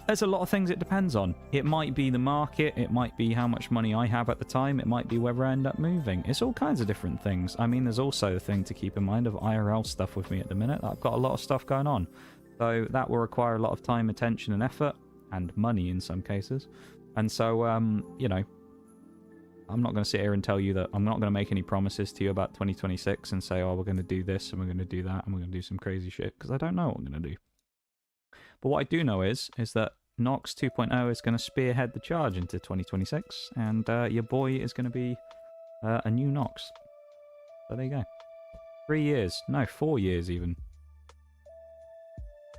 There's a lot of things it depends on. It might be the market. It might be how much money I have at the time. It might be whether I end up moving. It's all kinds of different things. I mean, there's also the thing to keep in mind of IRL stuff with me at the minute. I've got a lot of stuff going on. So that will require a lot of time, attention, and effort. And money in some cases. And so, you know, I'm not going to sit here and tell you that I'm not going to make any promises to you about 2026 and say, oh, we're going to do this and we're going to do that and we're going to do some crazy shit, because I don't know what I'm going to do. But what I do know is that Nox 2.0 is going to spearhead the charge into 2026, and your boy is going to be a new Nox. So there you go. 3 years. No, 4 years even.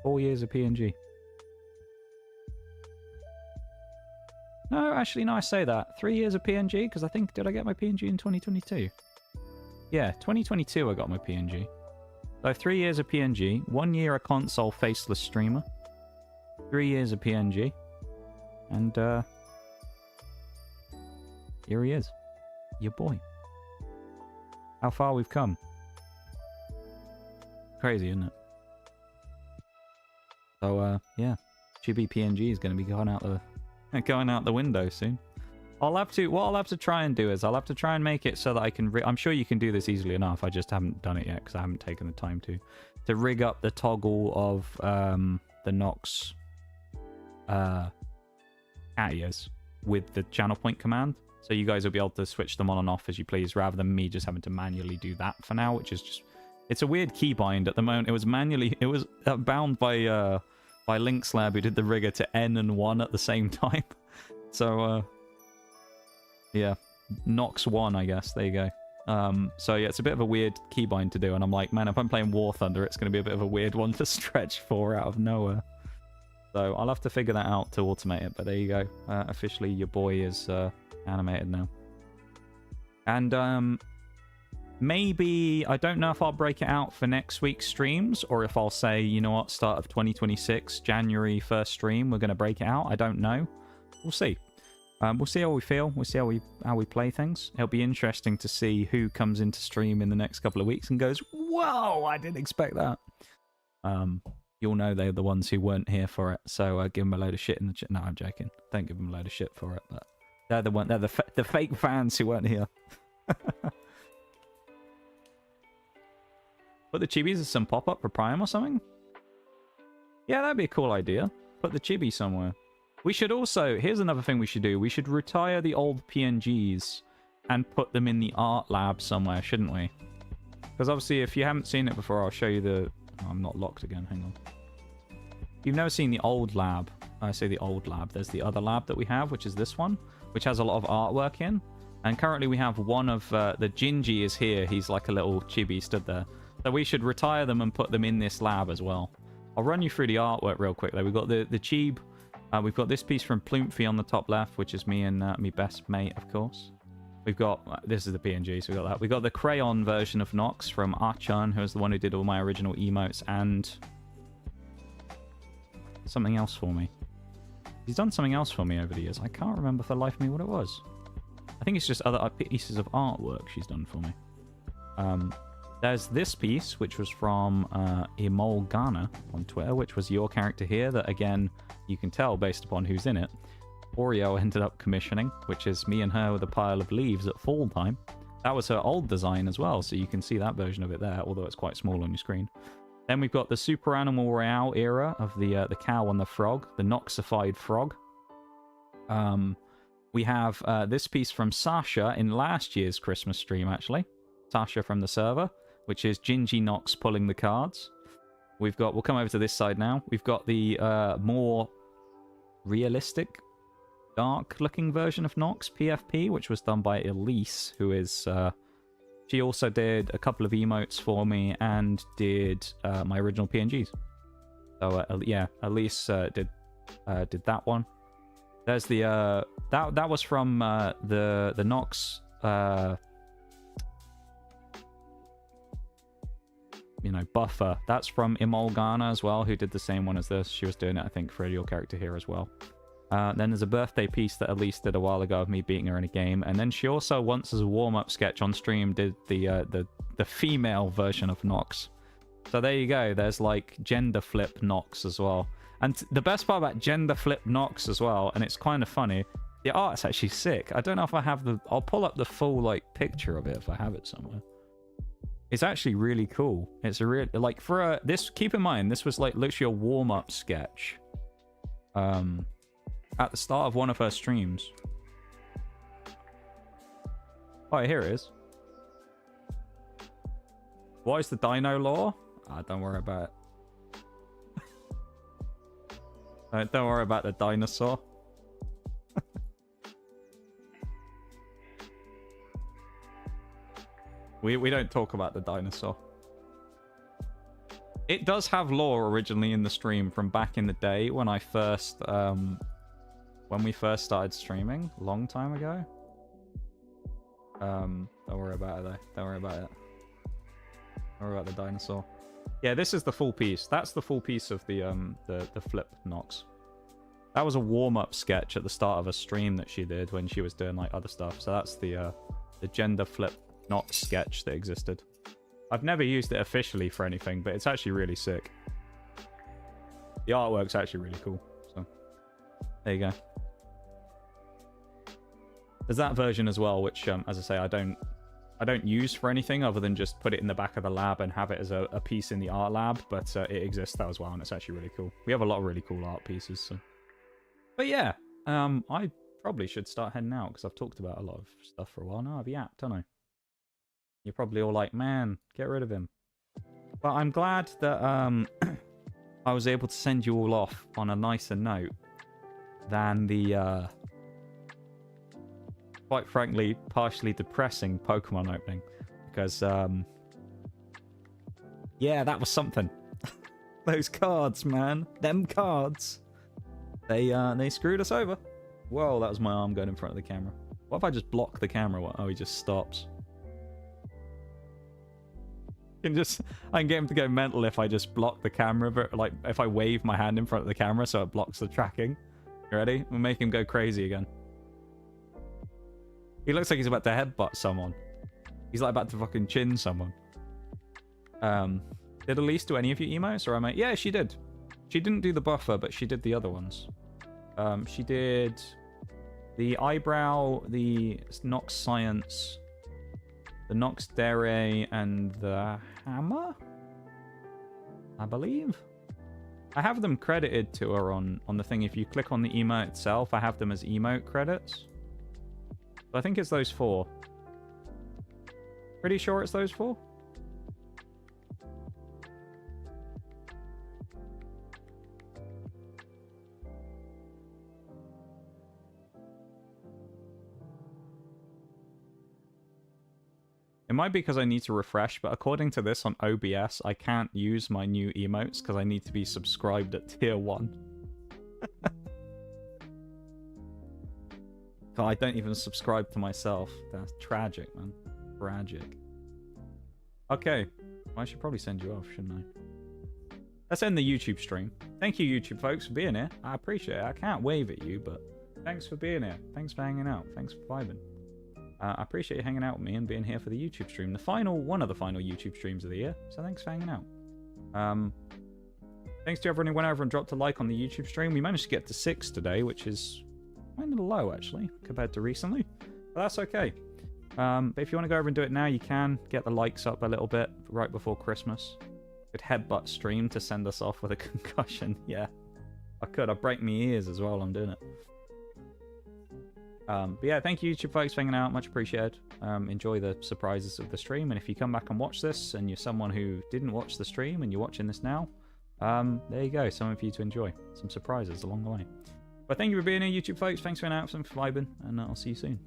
4 years of PNG. No, actually, no, I say that. 3 years of PNG, because I think, did I get my PNG in 2022? Yeah, 2022 I got my PNG. So 3 years of PNG, 1 year a console faceless streamer, 3 years of PNG, and here he is, your boy. How far we've come. Crazy, isn't it? So, yeah, Chibi PNG is going to be going out the window soon. What I'll have to try and do is I'll have to try and make it so that I can I'm sure you can do this easily enough. I just haven't done it yet because I haven't taken the time to rig up the toggle of the Nox cat ears with the channel point command, so you guys will be able to switch them on and off as you please, rather than me just having to manually do that for now, which is just, it's a weird keybind at the moment. It was bound by Link's Lab, who did the rigger to N and 1 at the same time. So, yeah, Nox 1, I guess. There you go. So yeah, it's a bit of a weird keybind to do, and I'm like, man, if I'm playing War Thunder, it's going to be a bit of a weird one to stretch for out of nowhere. So I'll have to figure that out to automate it, but there you go. Officially, your boy is animated now. And maybe, I don't know if I'll break it out for next week's streams, or if I'll say, you know what, start of 2026, January 1st stream, we're going to break it out. I don't know. We'll see. We'll see how we feel. We'll see how we play things. It'll be interesting to see who comes into stream in the next couple of weeks and goes, "Whoa, I didn't expect that." You'll know they're the ones who weren't here for it. So give them a load of shit in the chat. No, I'm joking. Don't give them a load of shit for it. But they're the one. They're the fake fans who weren't here. Put the chibis as some pop-up for Prime or something. Yeah, that'd be a cool idea. Put the chibi somewhere. We should also, here's another thing we should do. We should retire the old PNGs and put them in the art lab somewhere, shouldn't we? Because obviously, if you haven't seen it before, I'll show you the... Oh, I'm not locked again, hang on. If you've never seen the old lab, I say the old lab, there's the other lab that we have, which is this one, which has a lot of artwork in. And currently we have one of... the Gingy is here. He's like a little chibi stood there. So we should retire them and put them in this lab as well. I'll run you through the artwork real quick, though. We've got the Chib... we've got this piece from Ploomfy on the top left, which is me and me best mate, of course. We've got... this is the PNG, so we got that. We got the crayon version of Nox from Achan, who is the one who did all my original emotes, and... something else for me. He's done something else for me over the years. I can't remember for the life of me what it was. I think it's just other pieces of artwork she's done for me. There's this piece, which was from Imol Ghana on Twitter, which was your character here, that, again, you can tell based upon who's in it. Oreo ended up commissioning, which is me and her with a pile of leaves at fall time. That was her old design as well, so you can see that version of it there, although it's quite small on your screen. Then we've got the Super Animal Royale era of the cow and the frog, the Noxified frog. We have this piece from Sasha in last year's Christmas stream, actually. Sasha from the server, which is Gingy Nox pulling the cards. We've got, we'll come over to this side now. We've got the more realistic, dark-looking version of Nox, PFP, which was done by Elise, who is... she also did a couple of emotes for me and did my original PNGs. So yeah, Elise did that one. There's the that was from the Nox you know, buffer. That's from Imol Ghana as well, who did the same one as this. She was doing it, I think, for your character here as well. Then there's a birthday piece that Elise did a while ago of me beating her in a game, and then she also once as a warm-up sketch on stream did the female version of Nox. So there you go. There's like gender flip Nox as well. And the best part about gender flip Nox as well, and it's kind of funny, the art's actually sick. I don't know if I have the... I'll pull up the full like picture of it if I have it somewhere. It's actually really cool. It's a real... like for a... this... keep in mind, this was like literally a warm-up sketch. At the start of one of her streams. Oh, here it is. What is the dino lore? Ah, don't worry about it. Don't worry about the dinosaur. We don't talk about the dinosaur. It does have lore originally in the stream from back in the day when I first... when we first started streaming, a long time ago. Don't worry about it though. Don't worry about it. Don't worry about the dinosaur. Yeah, this is the full piece. That's the full piece of the flip Nox. That was a warm-up sketch at the start of a stream that she did when she was doing like other stuff. So that's the gender flip Nox sketch that existed. I've never used it officially for anything, but it's actually really sick. The artwork's actually really cool. So there you go. There's that version as well, which, as I say, I don't use for anything other than just put it in the back of the lab and have it as a piece in the art lab. But it exists that as well, and it's actually really cool. We have a lot of really cool art pieces. So. But yeah, I probably should start heading out because I've talked about a lot of stuff for a while now. I've yapped, haven't I? You're probably all like, man, get rid of him. But I'm glad that I was able to send you all off on a nicer note than the quite frankly, partially depressing Pokemon opening. Because, yeah, that was something. Those cards, man. Them cards. They screwed us over. Whoa, that was my arm going in front of the camera. What if I just block the camera? Oh, he just stops. I can get him to go mental if I just block the camera, but like if I wave my hand in front of the camera so it blocks the tracking. You ready? We'll make him go crazy again. He looks like he's about to headbutt someone. He's like about to fucking chin someone. Did Elise do any of your emotes, or am I? Yeah, she did. She didn't do the buffer, but she did the other ones. She did the eyebrow, the Nox Science, the Nox Dere, and the hammer, I believe. I have them credited to her on the thing. If you click on the emote itself, I have them as emote credits. So I think it's those 4. Pretty sure it's those 4. It might be because I need to refresh, but according to this on OBS, I can't use my new emotes because I need to be subscribed at tier 1. God, I don't even subscribe to myself. That's tragic, man. Tragic. Okay. Well, I should probably send you off, shouldn't I? Let's end the YouTube stream. Thank you, YouTube folks, for being here. I appreciate it. I can't wave at you, but thanks for being here. Thanks for hanging out. Thanks for vibing. I appreciate you hanging out with me and being here for the YouTube stream. One of the final YouTube streams of the year. So thanks for hanging out. Thanks to everyone who went over and dropped a like on the YouTube stream. We managed to get to 6 today, which is kind of low, actually, compared to recently. But that's okay. But if you want to go over and do it now, you can. Get the likes up a little bit right before Christmas. Could headbutt stream to send us off with a concussion. Yeah, I could. I'd break my ears as well. I'm doing it. But yeah, thank you, YouTube folks, for hanging out. Much appreciated. Enjoy the surprises of the stream. And if you come back and watch this, and you're someone who didn't watch the stream and you're watching this now, there you go. Something for you to enjoy. Some surprises along the way. But thank you for being here, YouTube folks. Thanks for hanging out. Thanks for vibing. And I'll see you soon.